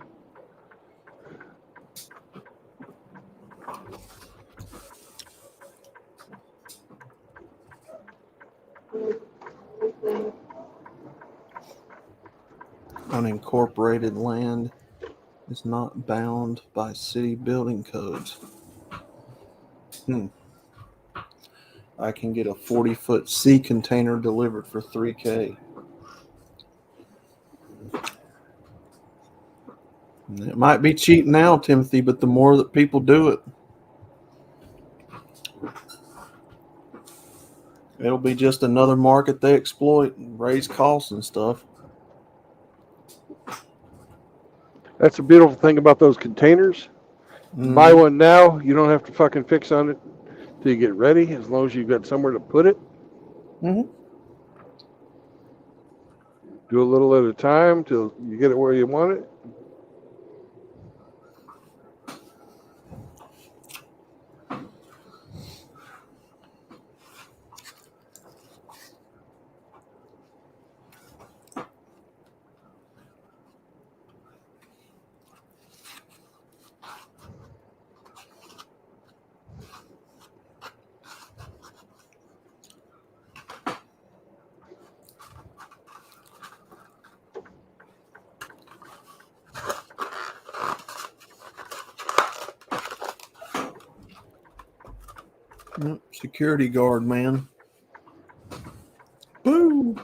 Unincorporated land is not bound by city building codes. I can get a 40-foot sea container delivered for $3K. It might be cheap now, Timothy, but the more that people do it, it'll be just another market they exploit and raise costs and stuff. That's a beautiful thing about those containers. Buy one now, you don't have to fucking fix on it till you get ready, as long as you've got somewhere to put it. Mm-hmm. Do a little at a time till you get it where you want it. Yep, security guard, man. Boo!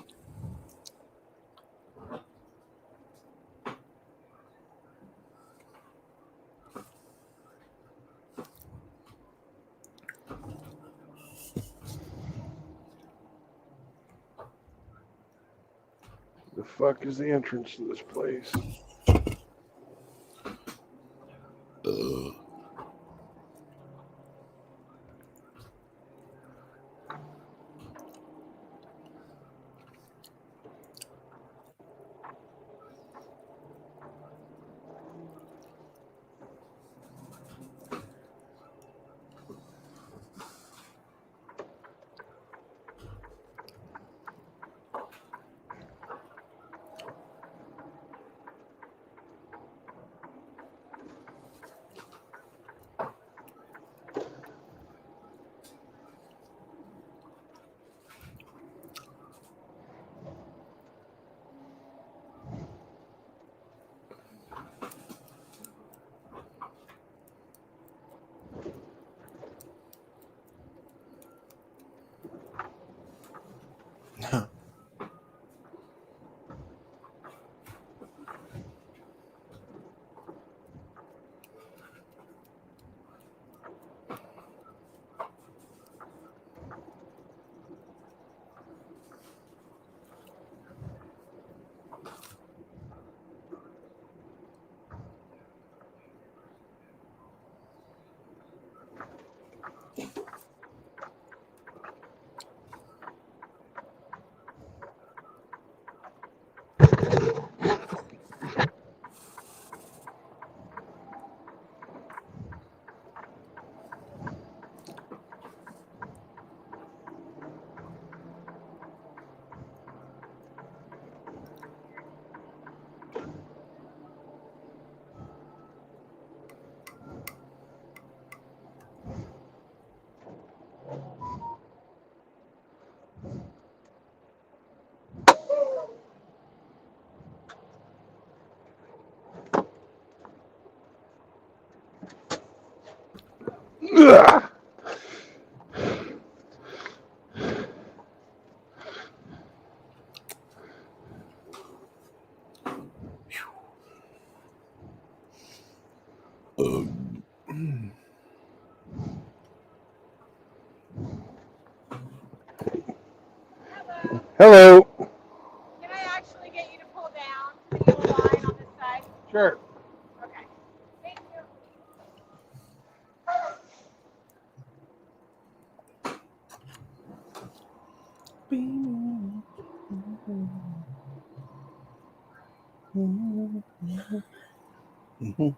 The fuck is the entrance to this place? Ugh. Hello. Can I actually get you to pull down to the yellow line on this side? Sure. Okay. Thank you.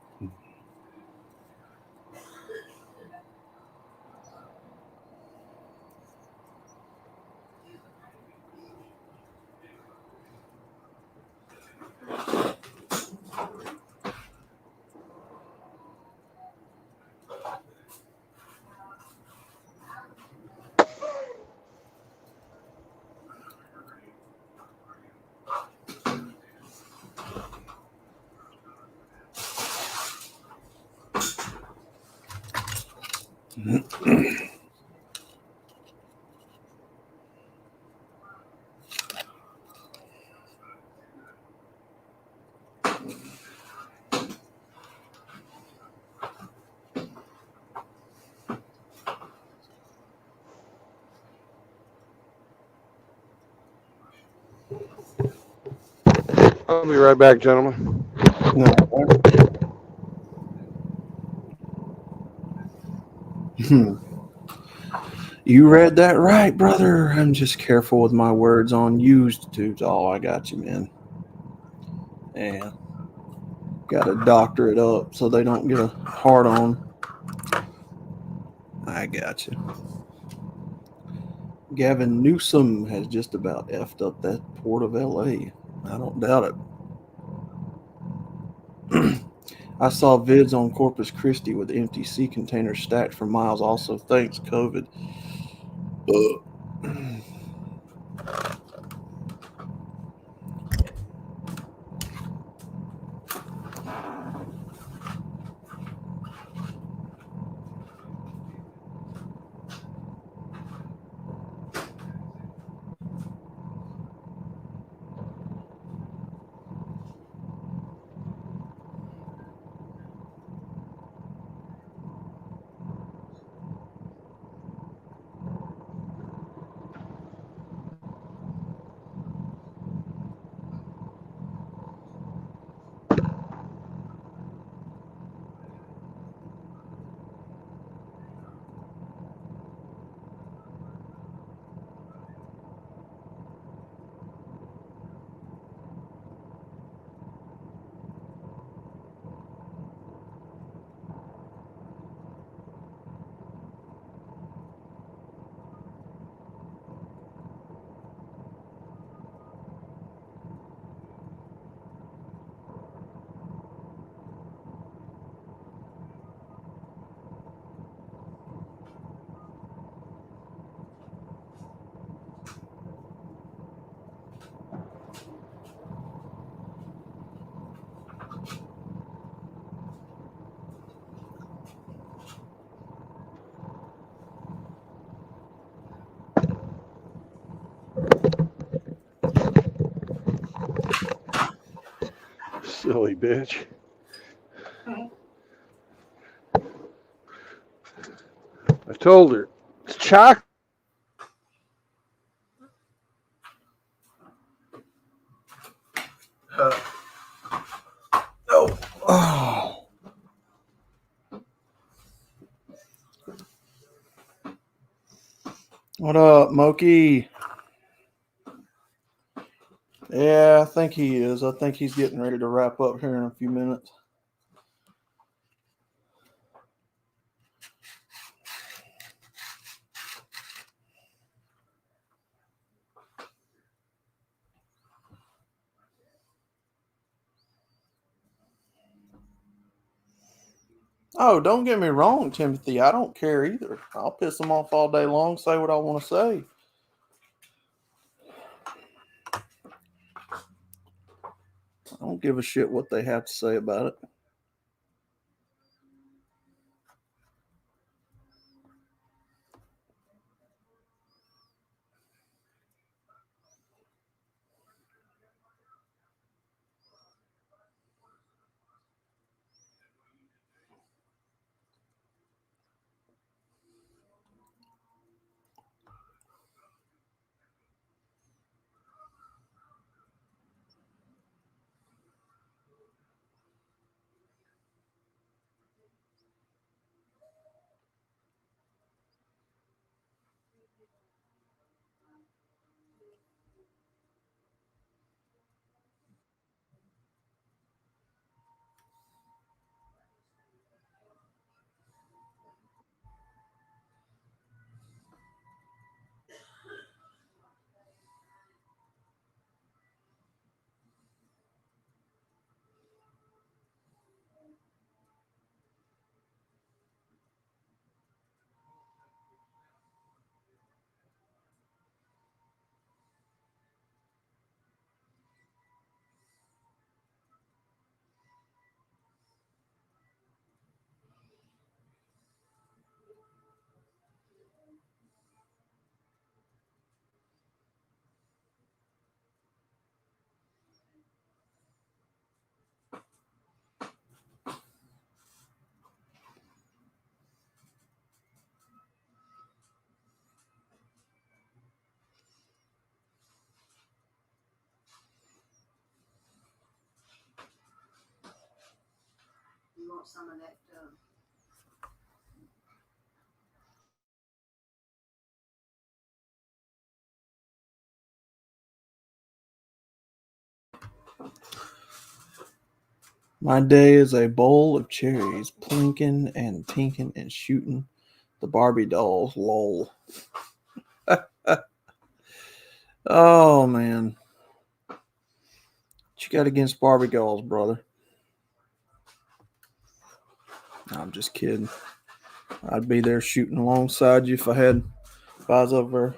I'll be right back, gentlemen. No. You read that right, brother. I'm just careful with my words on used tubes. Oh, I got you, man. Yeah. Got to doctor it up so they don't get a hard on. I got you. Gavin Newsom has just about effed up that port of LA. I don't doubt it. I saw vids on Corpus Christi with empty sea containers stacked for miles. Also, thanks, COVID. Silly bitch. I told her it's chocolate. Oh. What up, Moki? Yeah, I think he is. I think he's getting ready to wrap up here in a few minutes. Oh, don't get me wrong, Timothy. I don't care either. I'll piss them off all day long, say what I want to say. I don't give a shit what they have to say about it. want some of that. My day is a bowl of cherries, plinking and tinking and shooting the Barbie dolls. Lol. Oh man, what you got against Barbie dolls, brother? No, I'm just kidding. I'd be there shooting alongside you if I was over.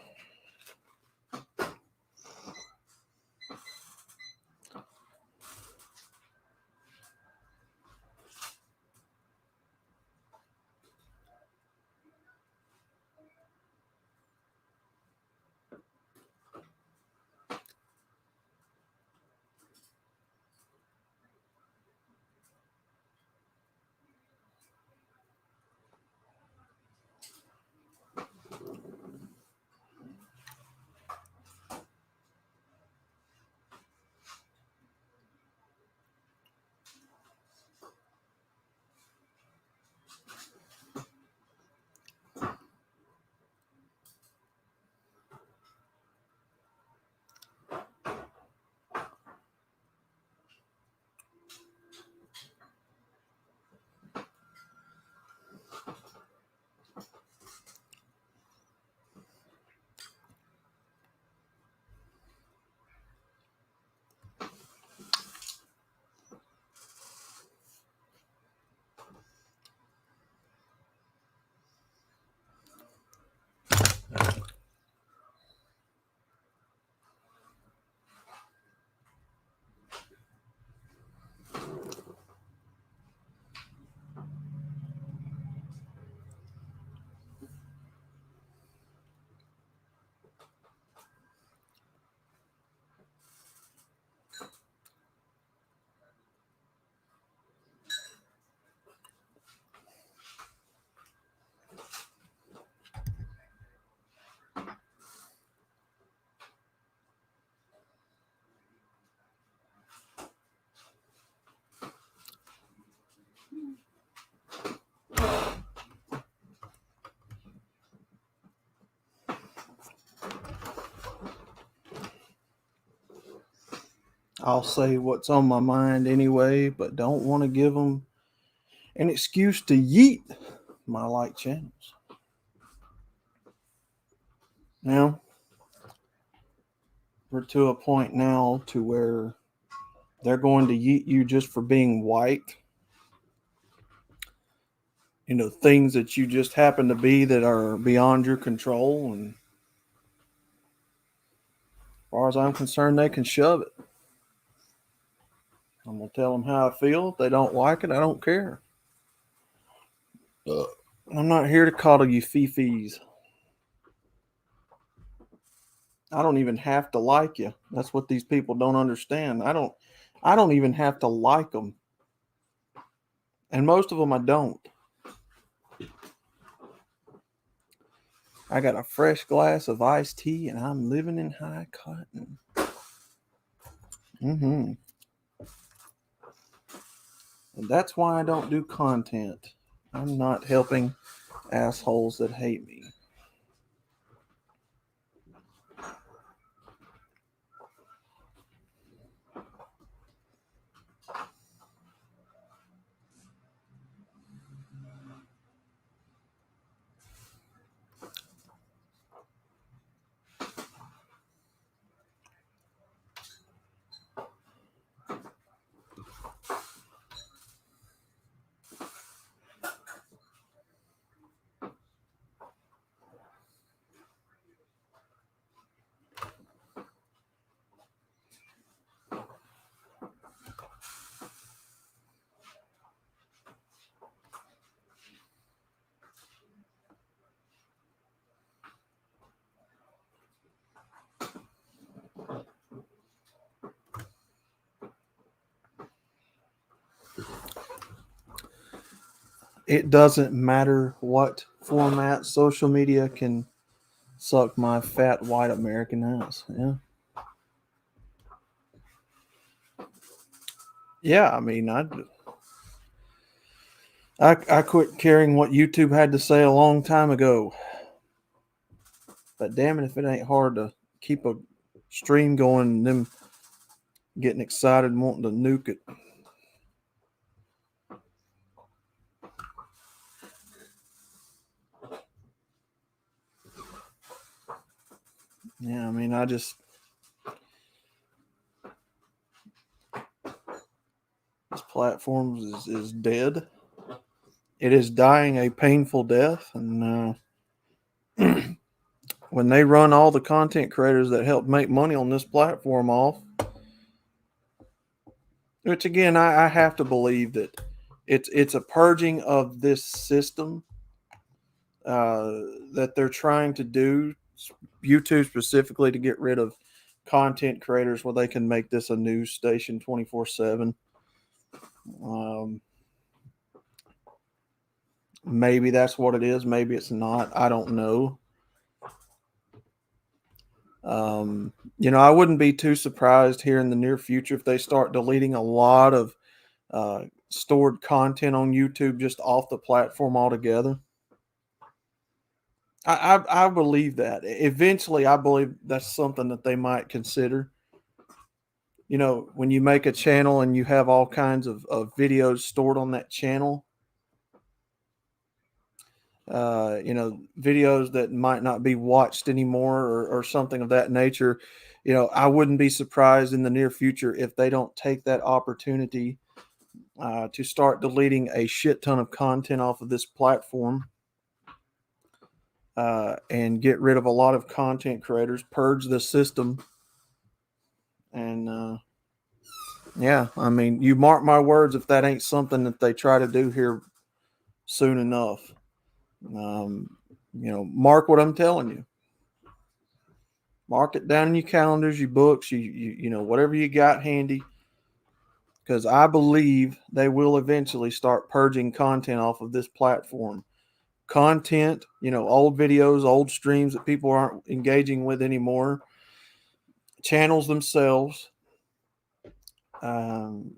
I'll say what's on my mind anyway, but don't want to give them an excuse to yeet my like channels. Now, we're to a point now to where they're going to yeet you just for being white. You know, things that you just happen to be that are beyond your control. And as far as I'm concerned, they can shove it. I'm going to tell them how I feel. If they don't like it, I don't care. I'm not here to coddle you fifis. I don't even have to like you. That's what these people don't understand. I don't even have to like them. And most of them I don't. I got a fresh glass of iced tea and I'm living in high cotton. And that's why I don't do content. I'm not helping assholes that hate me. It doesn't matter what format social media can suck my fat white American ass. Yeah. Yeah, I mean, I quit caring what YouTube had to say a long time ago. But damn it, if it ain't hard to keep a stream going and them getting excited and wanting to nuke it. Yeah, I mean, this platform is dead. It is dying a painful death, and when they run all the content creators that help make money on this platform off, which again, I have to believe that it's a purging of this system that they're trying to do, YouTube specifically, to get rid of content creators where they can make this a news station 24/7. Maybe that's what it is. Maybe it's not. I don't know. I wouldn't be too surprised here in the near future if they start deleting a lot of stored content on YouTube just off the platform altogether. I believe that. Eventually, I believe that's something that they might consider. When you make a channel and you have all kinds of videos stored on that channel, videos that might not be watched anymore or something of that nature, I wouldn't be surprised in the near future if they don't take that opportunity to start deleting a shit ton of content off of this platform and get rid of a lot of content creators, purge the system. And yeah, I mean, you mark my words, if that ain't something that they try to do here soon enough. Mark what I'm telling you. Mark it down in your calendars, your books, whatever you got handy. Because I believe they will eventually start purging content off of this platform. Content, old videos, old streams that people aren't engaging with anymore. Channels themselves. And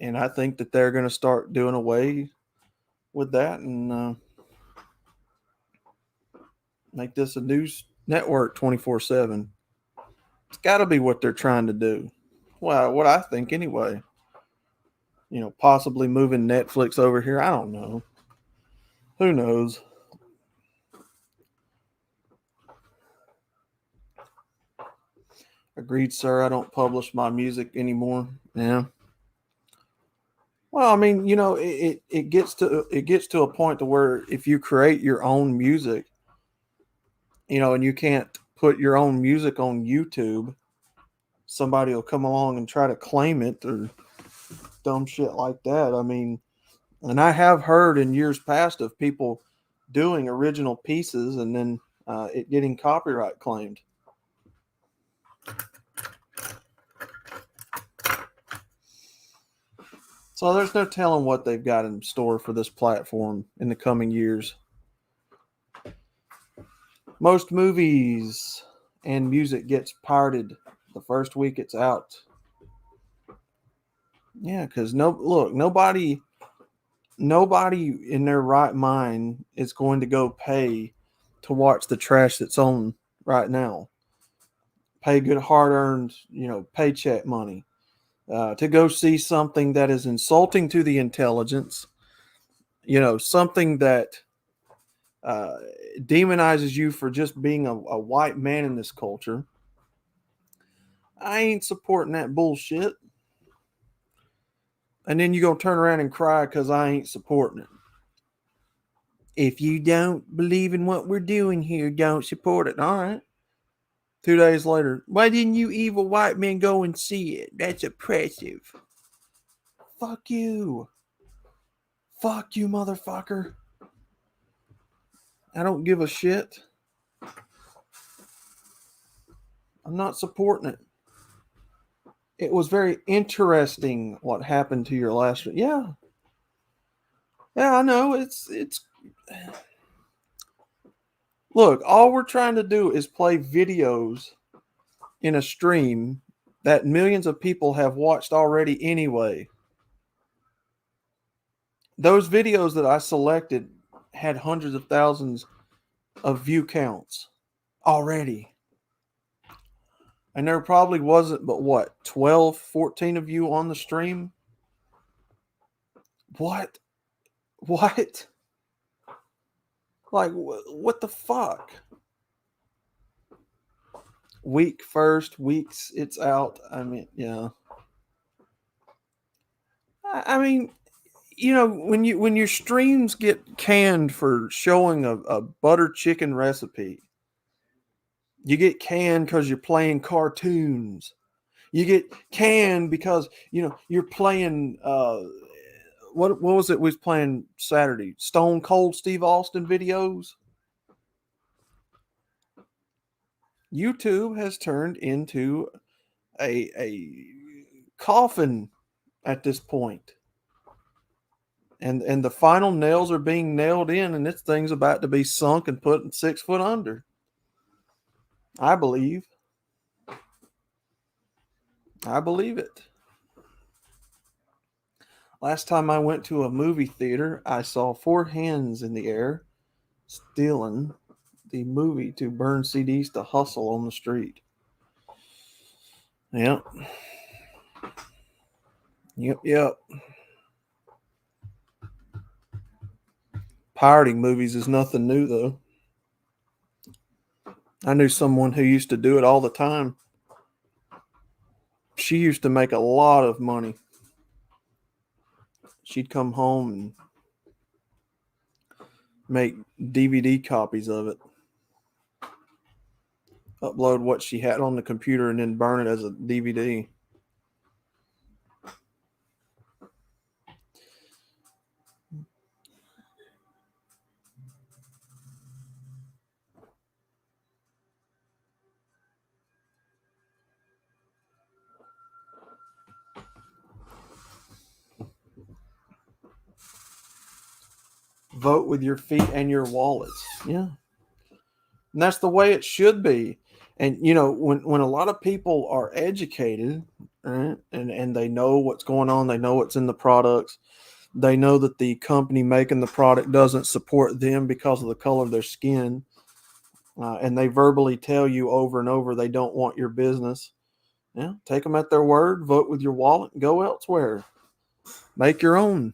I think that they're going to start doing away with that and make this a news network 24/7. It's got to be what they're trying to do. Well, what I think anyway. Possibly moving Netflix over here. I don't know. Who knows? Agreed, sir. I don't publish my music anymore. Yeah. Well, I mean, it gets to a point to where if you create your own music, and you can't put your own music on YouTube, somebody will come along and try to claim it or dumb shit like that. I mean, and I have heard in years past of people doing original pieces and then it getting copyright claimed. So there's no telling what they've got in store for this platform in the coming years. Most movies and music gets pirated the first week it's out. Yeah, because nobody in their right mind is going to go pay to watch the trash that's on right now. Pay good hard-earned, paycheck money to go see something that is insulting to the intelligence. Something that demonizes you for just being a white man in this culture. I ain't supporting that bullshit. And then you gonna turn around and cry because I ain't supporting it. If you don't believe in what we're doing here, don't support it. All right. 2 days later, why didn't you evil white men go and see it? That's oppressive. Fuck you. Fuck you, motherfucker. I don't give a shit. I'm not supporting it. It was very interesting what happened to your last. Yeah. Yeah, I know. It's. Look, all we're trying to do is play videos in a stream that millions of people have watched already anyway. those videos that I selected had hundreds of thousands of view counts already. And there probably wasn't but what, 12, 14 of you on the stream? What? What? Like, what the fuck? Week first, weeks it's out. I mean, yeah. I mean, you know, when your streams get canned for showing a butter chicken recipe, you get canned because you're playing cartoons. You get canned because you're playing what was it we was playing Saturday? Stone Cold Steve Austin videos. YouTube has turned into a coffin at this point. And the final nails are being nailed in, and this thing's about to be sunk and put 6 foot under. I believe. I believe it. Last time I went to a movie theater, I saw 4 hands in the air stealing the movie to burn CDs to hustle on the street. Yep. Yep. Pirating movies is nothing new, though. I knew someone who used to do it all the time. She used to make a lot of money. She'd come home and make DVD copies of it, upload what she had on the computer, and then burn it as a DVD. Vote with your feet and your wallets. Yeah. And that's the way it should be. And, when a lot of people are educated, right, and they know what's going on, they know what's in the products, they know that the company making the product doesn't support them because of the color of their skin, and they verbally tell you over and over they don't want your business. Yeah, take them at their word, vote with your wallet, and go elsewhere. Make your own.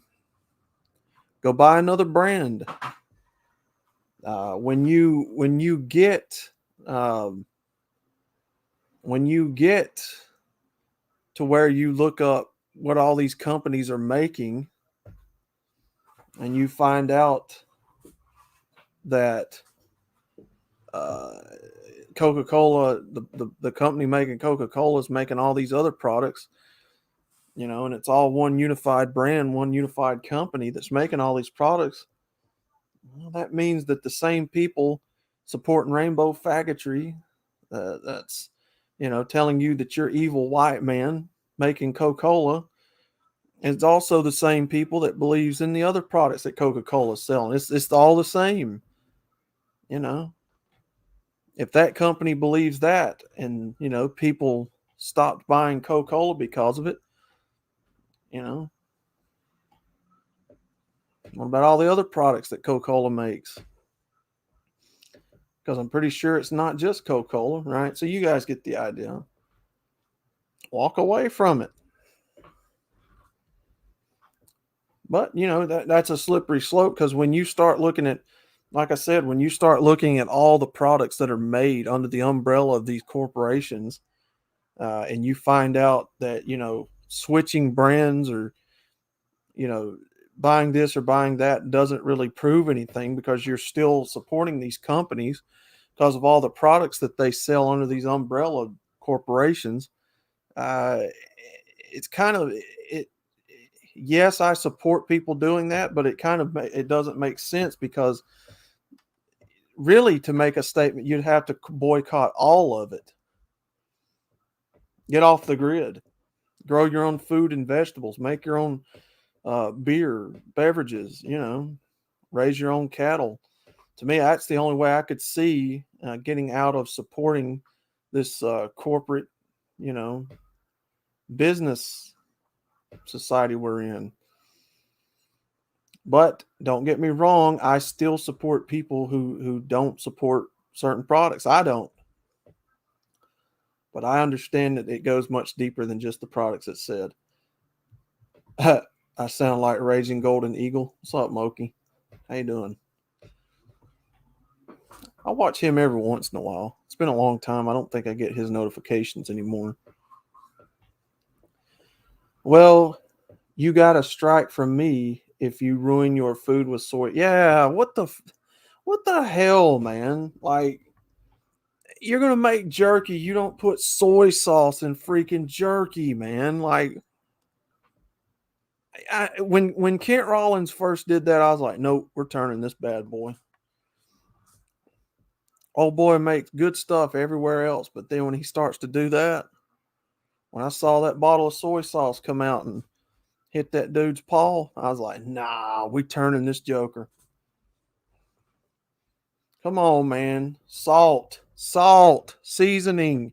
Go buy another brand. When you get to where you look up what all these companies are making, and you find out that Coca-Cola, the company making Coca-Cola, is making all these other products, and it's all one unified brand, one unified company that's making all these products. Well, that means that the same people supporting rainbow faggotry, that's telling you that you're evil white man making Coca-Cola, it's also the same people that believes in the other products that Coca-Cola is selling. It's all the same. If that company believes that, and people stopped buying Coca-Cola because of it, what about all the other products that Coca-Cola makes? Because I'm pretty sure it's not just Coca-Cola, right? So you guys get the idea. Walk away from it. But, that's a slippery slope, because when you start looking at, like I said, when you start looking at all the products that are made under the umbrella of these corporations, and you find out that, switching brands or, buying this or buying that doesn't really prove anything, because you're still supporting these companies because of all the products that they sell under these umbrella corporations. It's kind of it. Yes, I support people doing that, but it doesn't make sense, because really, to make a statement, you'd have to boycott all of it. Get off the grid. Grow your own food and vegetables. Make your own beer, beverages. Raise your own cattle. To me, that's the only way I could see getting out of supporting this corporate, business society we're in. But don't get me wrong, I still support people who don't support certain products. I don't. But I understand that it goes much deeper than just the products it said. I sound like Raging Golden Eagle. What's up, Moki? How you doing? I watch him every once in a while. It's been a long time. I don't think I get his notifications anymore. Well, you got a strike from me if you ruin your food with soy. Yeah, what the hell, man? Like, you're gonna make jerky. You don't put soy sauce in freaking jerky, man. Like, when Kent Rollins first did that, I was like, nope, we're turning this bad boy. Old boy makes good stuff everywhere else, but then when he starts to do that, when I saw that bottle of soy sauce come out and hit that dude's paw, I was like, nah, we turning this joker. Come on, man. Salt, seasoning,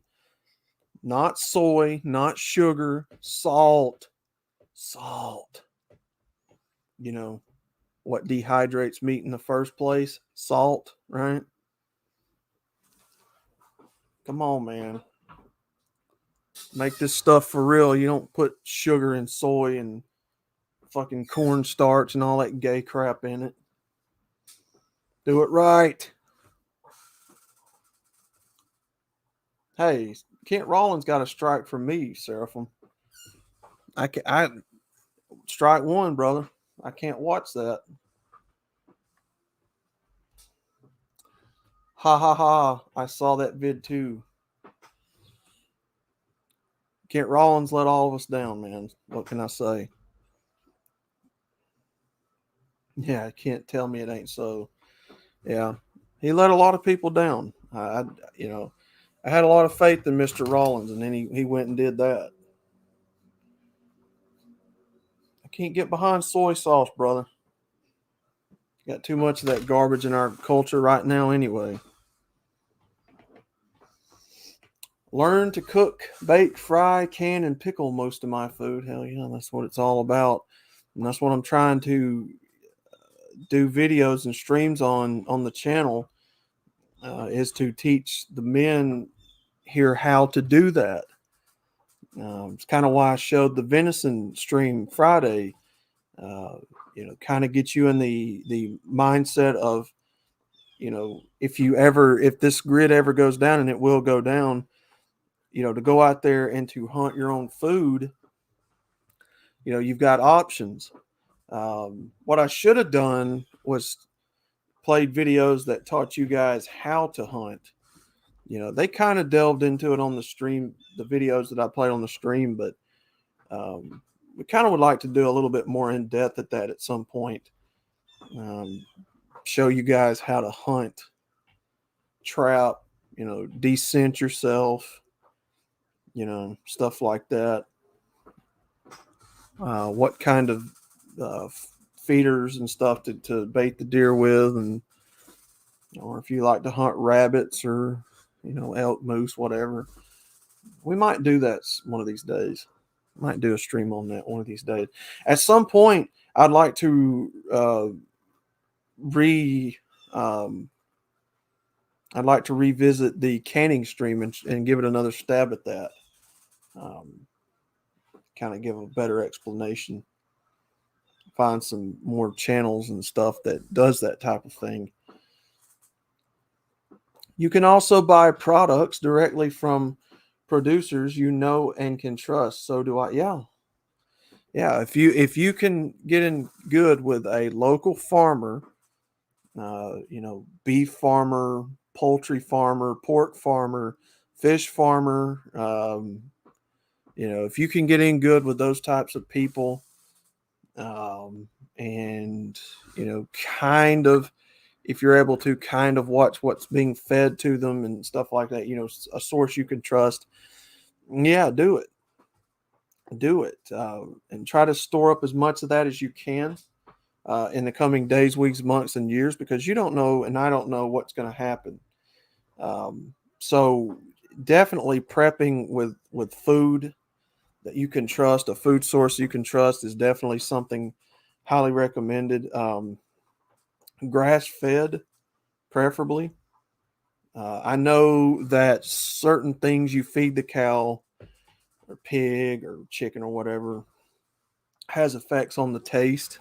not soy, not sugar, salt. You know what dehydrates meat in the first place? Salt, right? Come on, man. Make this stuff for real. You don't put sugar and soy and fucking cornstarch and all that gay crap in it. Do it right. Hey, Kent Rollins got a strike from me, Seraphim. I strike one, brother. I can't watch that. Ha ha ha. I saw that vid too. Kent Rollins let all of us down, man. What can I say? Yeah, can't tell me it ain't so. Yeah, he let a lot of people down. I had a lot of faith in Mr. Rollins, and then he went and did that. I can't get behind soy sauce, brother. Got too much of that garbage in our culture right now anyway. Learn to cook, bake, fry, can, and pickle most of my food. Hell yeah, that's what it's all about. And that's what I'm trying to do videos and streams on the channel, is to teach the men here how to do that. It's kind of why I showed the venison stream Friday. Kind of get you in the mindset of, if this grid ever goes down, and it will go down, to go out there and to hunt your own food, you've got options. What I should have done was played videos that taught you guys how to hunt. They kind of delved into it on the stream, the videos that I played on the stream, but we kind of would like to do a little bit more in depth at that at some point. Show you guys how to hunt, trap, descent yourself, stuff like that. What kind of feeders and stuff to bait the deer with, or if you like to hunt rabbits or elk, moose, whatever. We might do that one of these days. Might do a stream on that one of these days. At some point, I'd like to I'd like to revisit the canning stream and give it another stab at that. Kind of give a better explanation. Find some more channels and stuff that does that type of thing. You can also buy products directly from producers and can trust. So do I. Yeah. If you can get in good with a local farmer, beef farmer, poultry farmer, pork farmer, fish farmer, if you can get in good with those types of people, and kind of, if you're able to kind of watch what's being fed to them and stuff like that, a source you can trust, yeah, do it, and try to store up as much of that as you can in the coming days, weeks, months, and years, because you don't know, and I don't know what's going to happen. So definitely prepping with food that you can trust, a food source you can trust, is definitely something highly recommended. Grass fed, preferably. I know that certain things you feed the cow or pig or chicken or whatever has effects on the taste.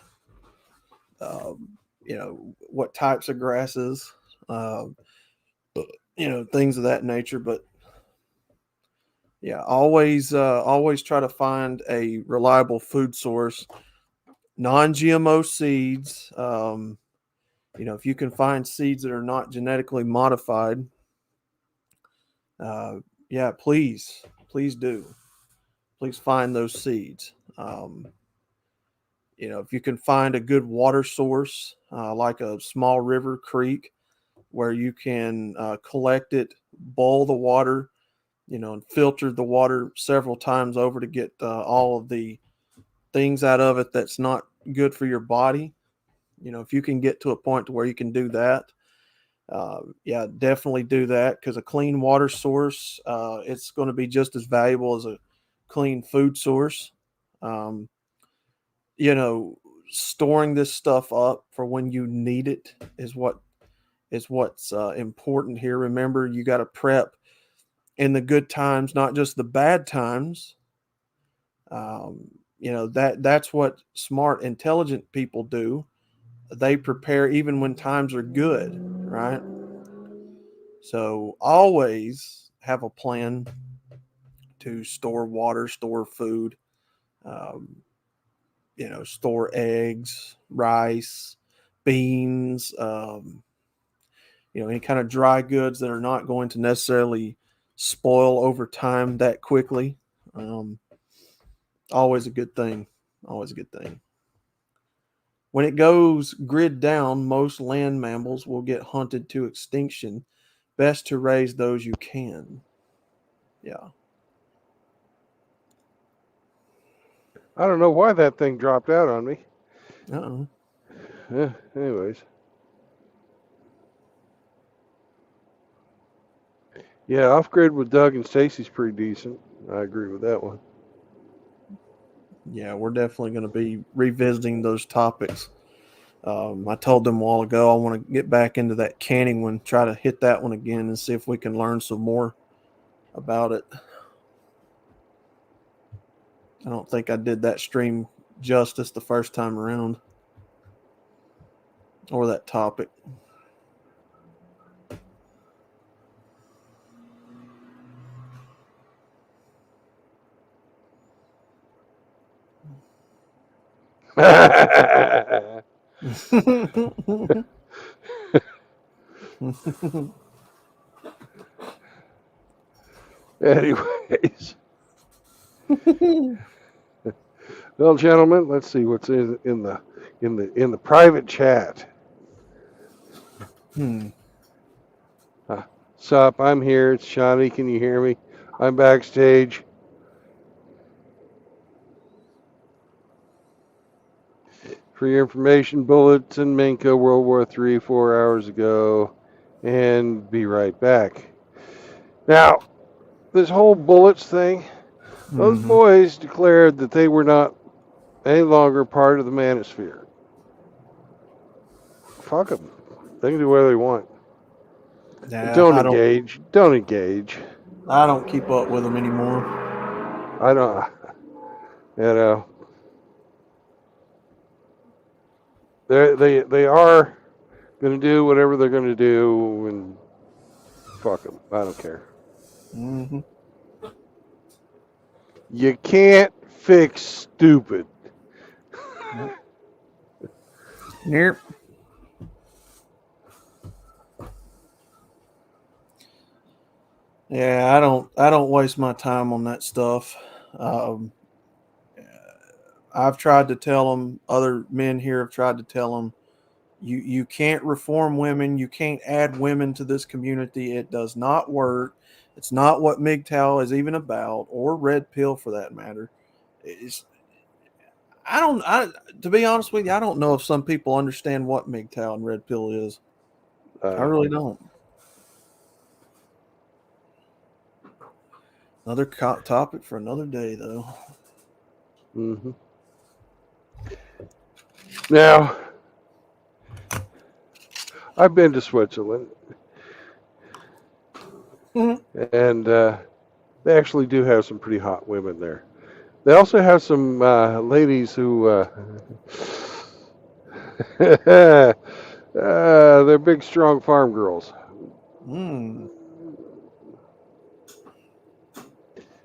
You know, what types of grasses, uh, you know, things of that nature. But yeah, always try to find a reliable food source, non-GMO seeds. You know, if you can find seeds that are not genetically modified, uh, yeah, please do. Please find those seeds. You know, if you can find a good water source, like a small river, creek, where you can collect it, boil the water, you know, and filter the water several times over to get all of the things out of it that's not good for your body. You know, if you can get to a point to where you can do that, yeah, definitely do that, because a clean water source, it's going to be just as valuable as a clean food source. Um, you know, storing this stuff up for when you need it is what's important here. Remember, you got to prep in the good times, not just the bad times. You know, that's what smart, intelligent people do. They prepare even when times are good, right? So always have a plan to store water, store food, um, you know, store eggs, rice, beans, you know, any kind of dry goods that are not going to necessarily spoil over time that quickly. Um, Always a good thing. Always a good thing. When it goes grid down, most land mammals will get hunted to extinction. Best to raise those you can. Yeah. I don't know why that thing dropped out on me. Uh-oh. Anyways. Yeah, off grid with Doug and Stacy's pretty decent. I agree with that one. Yeah, we're definitely going to be revisiting those topics. I told them a while ago I want to get back into that canning one, try to hit that one again and see if we can learn some more about it. I don't think I did that stream justice the first time around, or that topic. Anyways. Well, gentlemen, let's see what's in the private chat. Sup, I'm here. It's Shawnee. Can you hear me? I'm backstage. For your information, bullets in Minka, World War III, 4 hours ago. And be right back. Now, this whole bullets thing, those boys declared that they were not any longer part of the manosphere. Fuck them. They can do whatever they want. Yeah, Don't engage. Don't engage. I don't keep up with them anymore. I don't. You know. They are going to do whatever they're going to do, and fuck them. I don't care. Mm-hmm. You can't fix stupid. Yep. Yeah, I don't waste my time on that stuff. Um, I've tried to tell them. Other men here have tried to tell them. You can't reform women. You can't add women to this community. It does not work. It's not what MGTOW is even about, or Red Pill for that matter. It's, I don't. I To be honest with you, I don't know if some people understand what MGTOW and Red Pill is. I really don't. Another topic for another day, though. Mm-hmm. Now, I've been to Switzerland, and they actually do have some pretty hot women there. They also have some ladies who they're big, strong farm girls. Mm.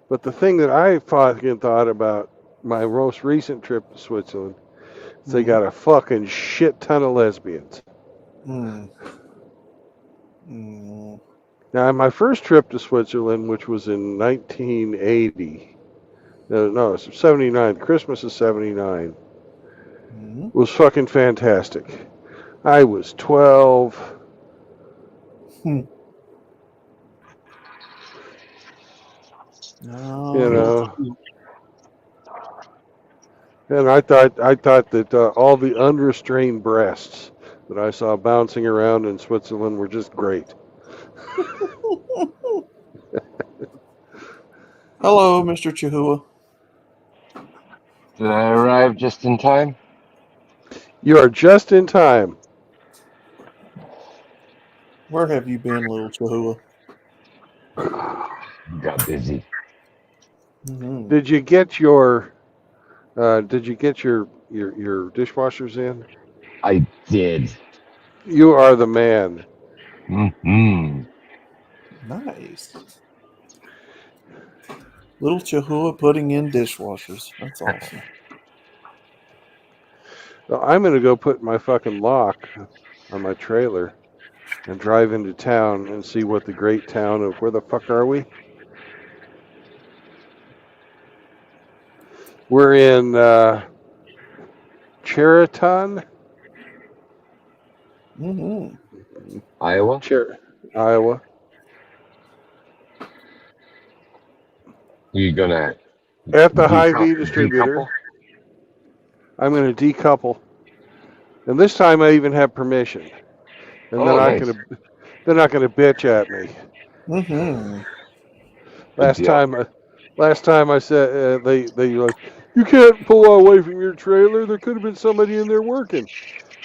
But the thing that I fucking thought about my most recent trip to Switzerland is they got a fucking shit ton of lesbians. Mm. Mm. Now, my first trip to Switzerland, which was in 1980, no, it's 79, Christmas of 79, Mm. was fucking fantastic. I was 12. No, You little know, cute. and I thought that all the unrestrained breasts that I saw bouncing around in Switzerland were just great. Hello, Mr. Chihuahua. Did I arrive just in time? You are just in time. Where have you been, little Chihuahua? Got busy. Mm-hmm. Did you get your dishwashers in? I did. You are the man. Mm-hmm. Nice. Little Chihuahua putting in dishwashers. That's awesome. So I'm going to go put my fucking lock on my trailer and drive into town and see what the great town of, where the fuck are we? We're in Cheriton, Mm-hmm. Iowa? Iowa. You gonna At the Hy-Vee decouple? distributor. I'm going to decouple. And this time I even have permission. And Oh, nice. they're not going to bitch at me. Mm-hmm. Last deal. time I said they like, you can't pull away from your trailer. There could have been somebody in there working.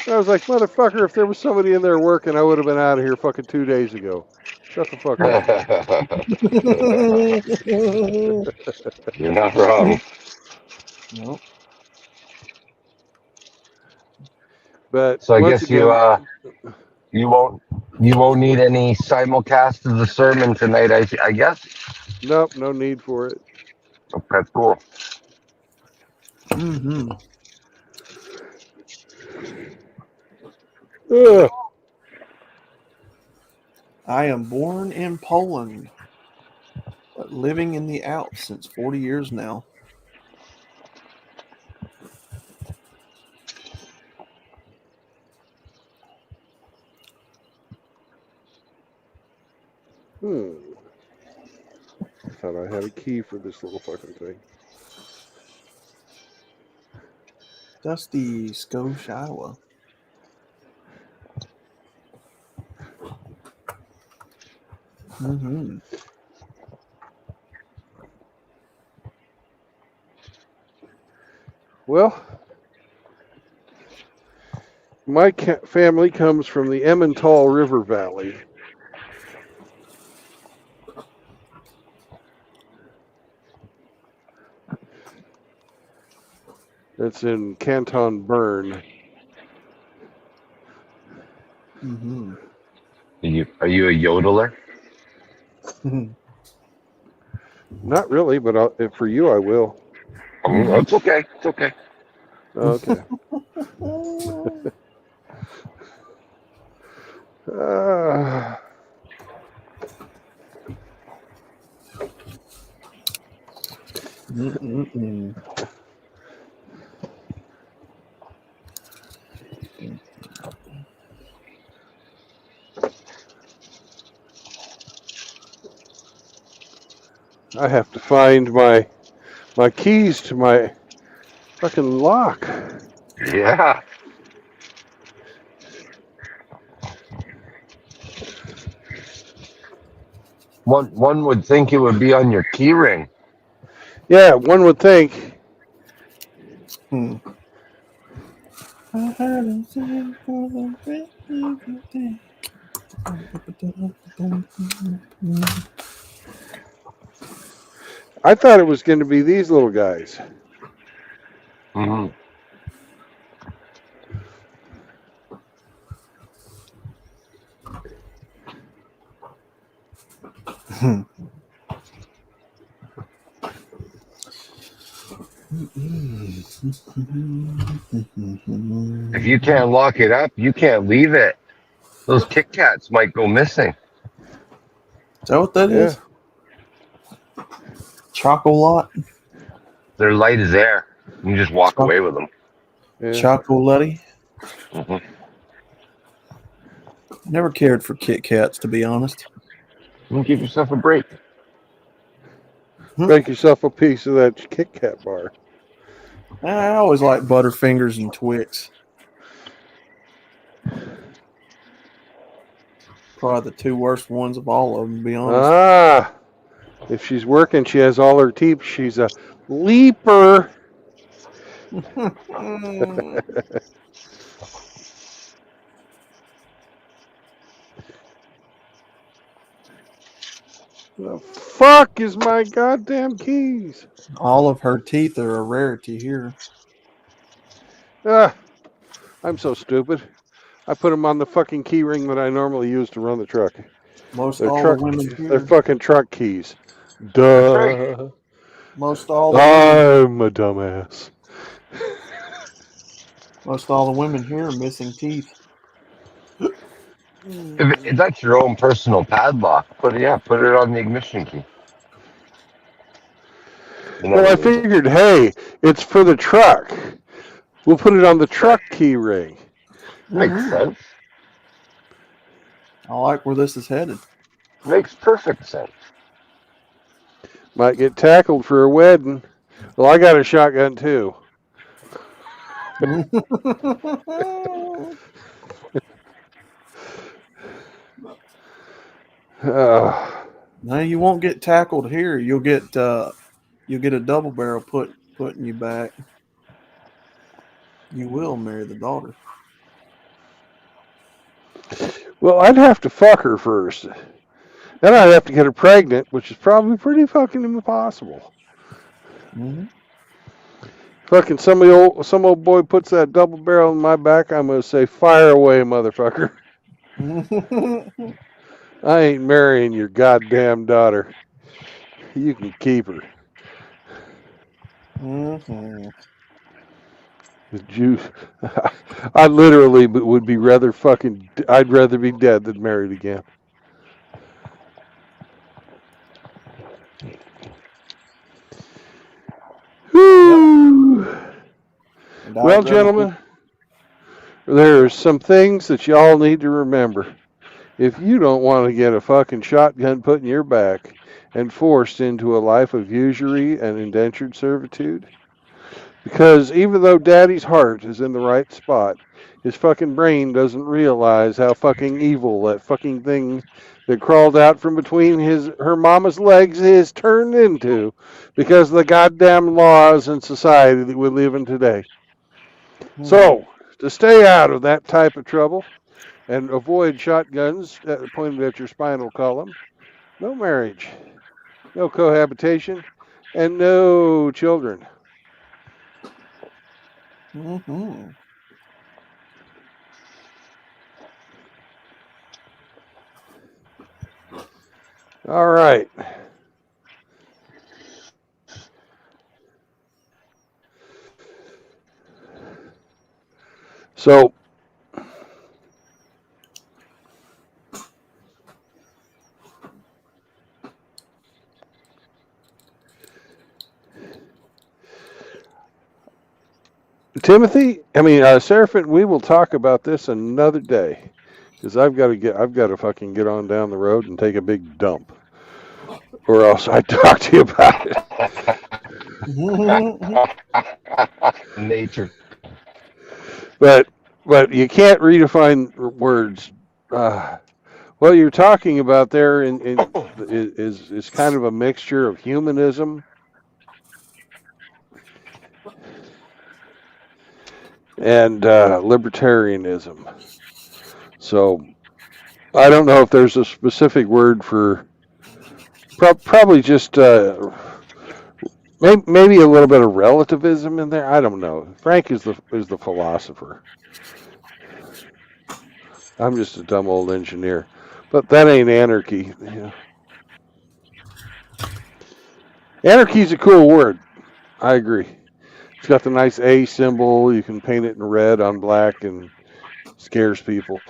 And I was like, motherfucker, if there was somebody in there working, I would have been out of here fucking 2 days ago. Shut the fuck up. You're not wrong. Nope. But So I once guess you again, you won't need any simulcast of the sermon tonight. I guess. nope, no need for it. Oh, that's cool. Mm-hmm. Ugh. I am born in Poland, but living in the Alps since 40 years now. I thought I had a key for this little fucking thing. Dusty Scotia, Iowa. Mm-hmm. Well, my family comes from the Emmental River Valley. That's in Canton Bern. Mm-hmm. Are you a yodeler? Not really, but for you I will. It's okay. It's okay. Okay. Mm-mm-mm. I have to find my keys to my fucking lock. Yeah. One would think it would be on your key ring. Yeah, one would think. Hmm. had a thing for the everything. I thought it was going to be these little guys. Mhm. If you can't lock it up, you can't leave it. Those Kit Kats might go missing. Is that what that Yeah. is? Chocolate? They're light as air. You just walk away with them. Yeah. Chocolatey? Mhm. Never cared for Kit Kats, to be honest. You give yourself a break. Make yourself a piece of that Kit Kat bar. I always like Butterfingers and Twix. Probably the two worst ones of all of them, to be honest. Ah, if she's working, she has all her teeth. She's a leaper. The fuck is my goddamn keys? All of her teeth are a rarity here. Ah, I'm so stupid. I put them on the fucking key ring that I normally use to run the truck. Most They're all truck. the women They're here. fucking truck keys. That's right. Duh. Most all the women. I'm a dumbass. Most all the women here are missing teeth. If that's your own personal padlock, put it on the ignition key. You Well, never I lose it. figured, hey, it's for the truck. We'll put it on the truck key ring. Makes sense. I like where this is headed. Makes perfect sense. Might get tackled for a wedding. Well, I got a shotgun too. No, you won't get tackled here. You'll get a double barrel putting you back. You will marry the daughter. Well, I'd have to fuck her first. Then I'd have to get her pregnant, which is probably pretty fucking impossible. Mm-hmm. Fucking some old boy puts that double barrel in my back, I'm gonna say, fire away, motherfucker. I ain't marrying your goddamn daughter. You can keep her. Mm-hmm. The juice. I literally would be rather fucking. I'd rather be dead than married again. Whew. Well, gentlemen, there's some things that y'all need to remember. If you don't want to get a fucking shotgun put in your back and forced into a life of usury and indentured servitude, because even though daddy's heart is in the right spot, his fucking brain doesn't realize how fucking evil that fucking thing that crawled out from between her mama's legs is turned into because of the goddamn laws and society that we live in today. So, to stay out of that type of trouble and avoid shotguns pointed at your spinal column, no marriage, no cohabitation, and no children. Mm-hmm. All right. So, Timothy, Seraphin, we will talk about this another day because I've got to fucking get on down the road and take a big dump, or else I talk to you about it. Nature. But you can't redefine words. What you're talking about there is kind of a mixture of humanism and libertarianism. So I don't know if there's a specific word for. Probably just maybe a little bit of relativism in there. I don't know. Frank is the philosopher. I'm just a dumb old engineer. But that ain't anarchy. Yeah. Anarchy's a cool word. I agree. It's got the nice A symbol. You can paint it in red on black and scares people.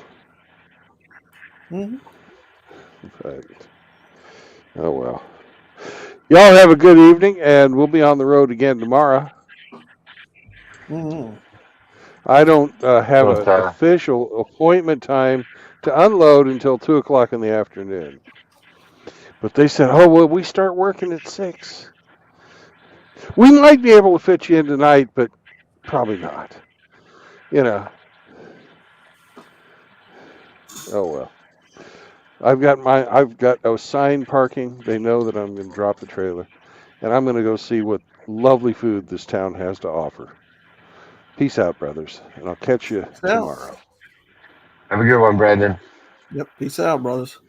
Mm-hmm. But, oh well. Y'all have a good evening, and we'll be on the road again tomorrow. Mm-hmm. I don't have So, an official appointment time to unload until 2:00 in the afternoon. But they said, "Oh well, we start working at 6. We might be able to fit you in tonight, but probably not." You know. Oh well. I've got assigned parking. They know that I'm going to drop the trailer, and I'm going to go see what lovely food this town has to offer. Peace out, brothers, and I'll catch you Peace out. tomorrow. have a good one, Brandon. Yep. Peace out, brothers.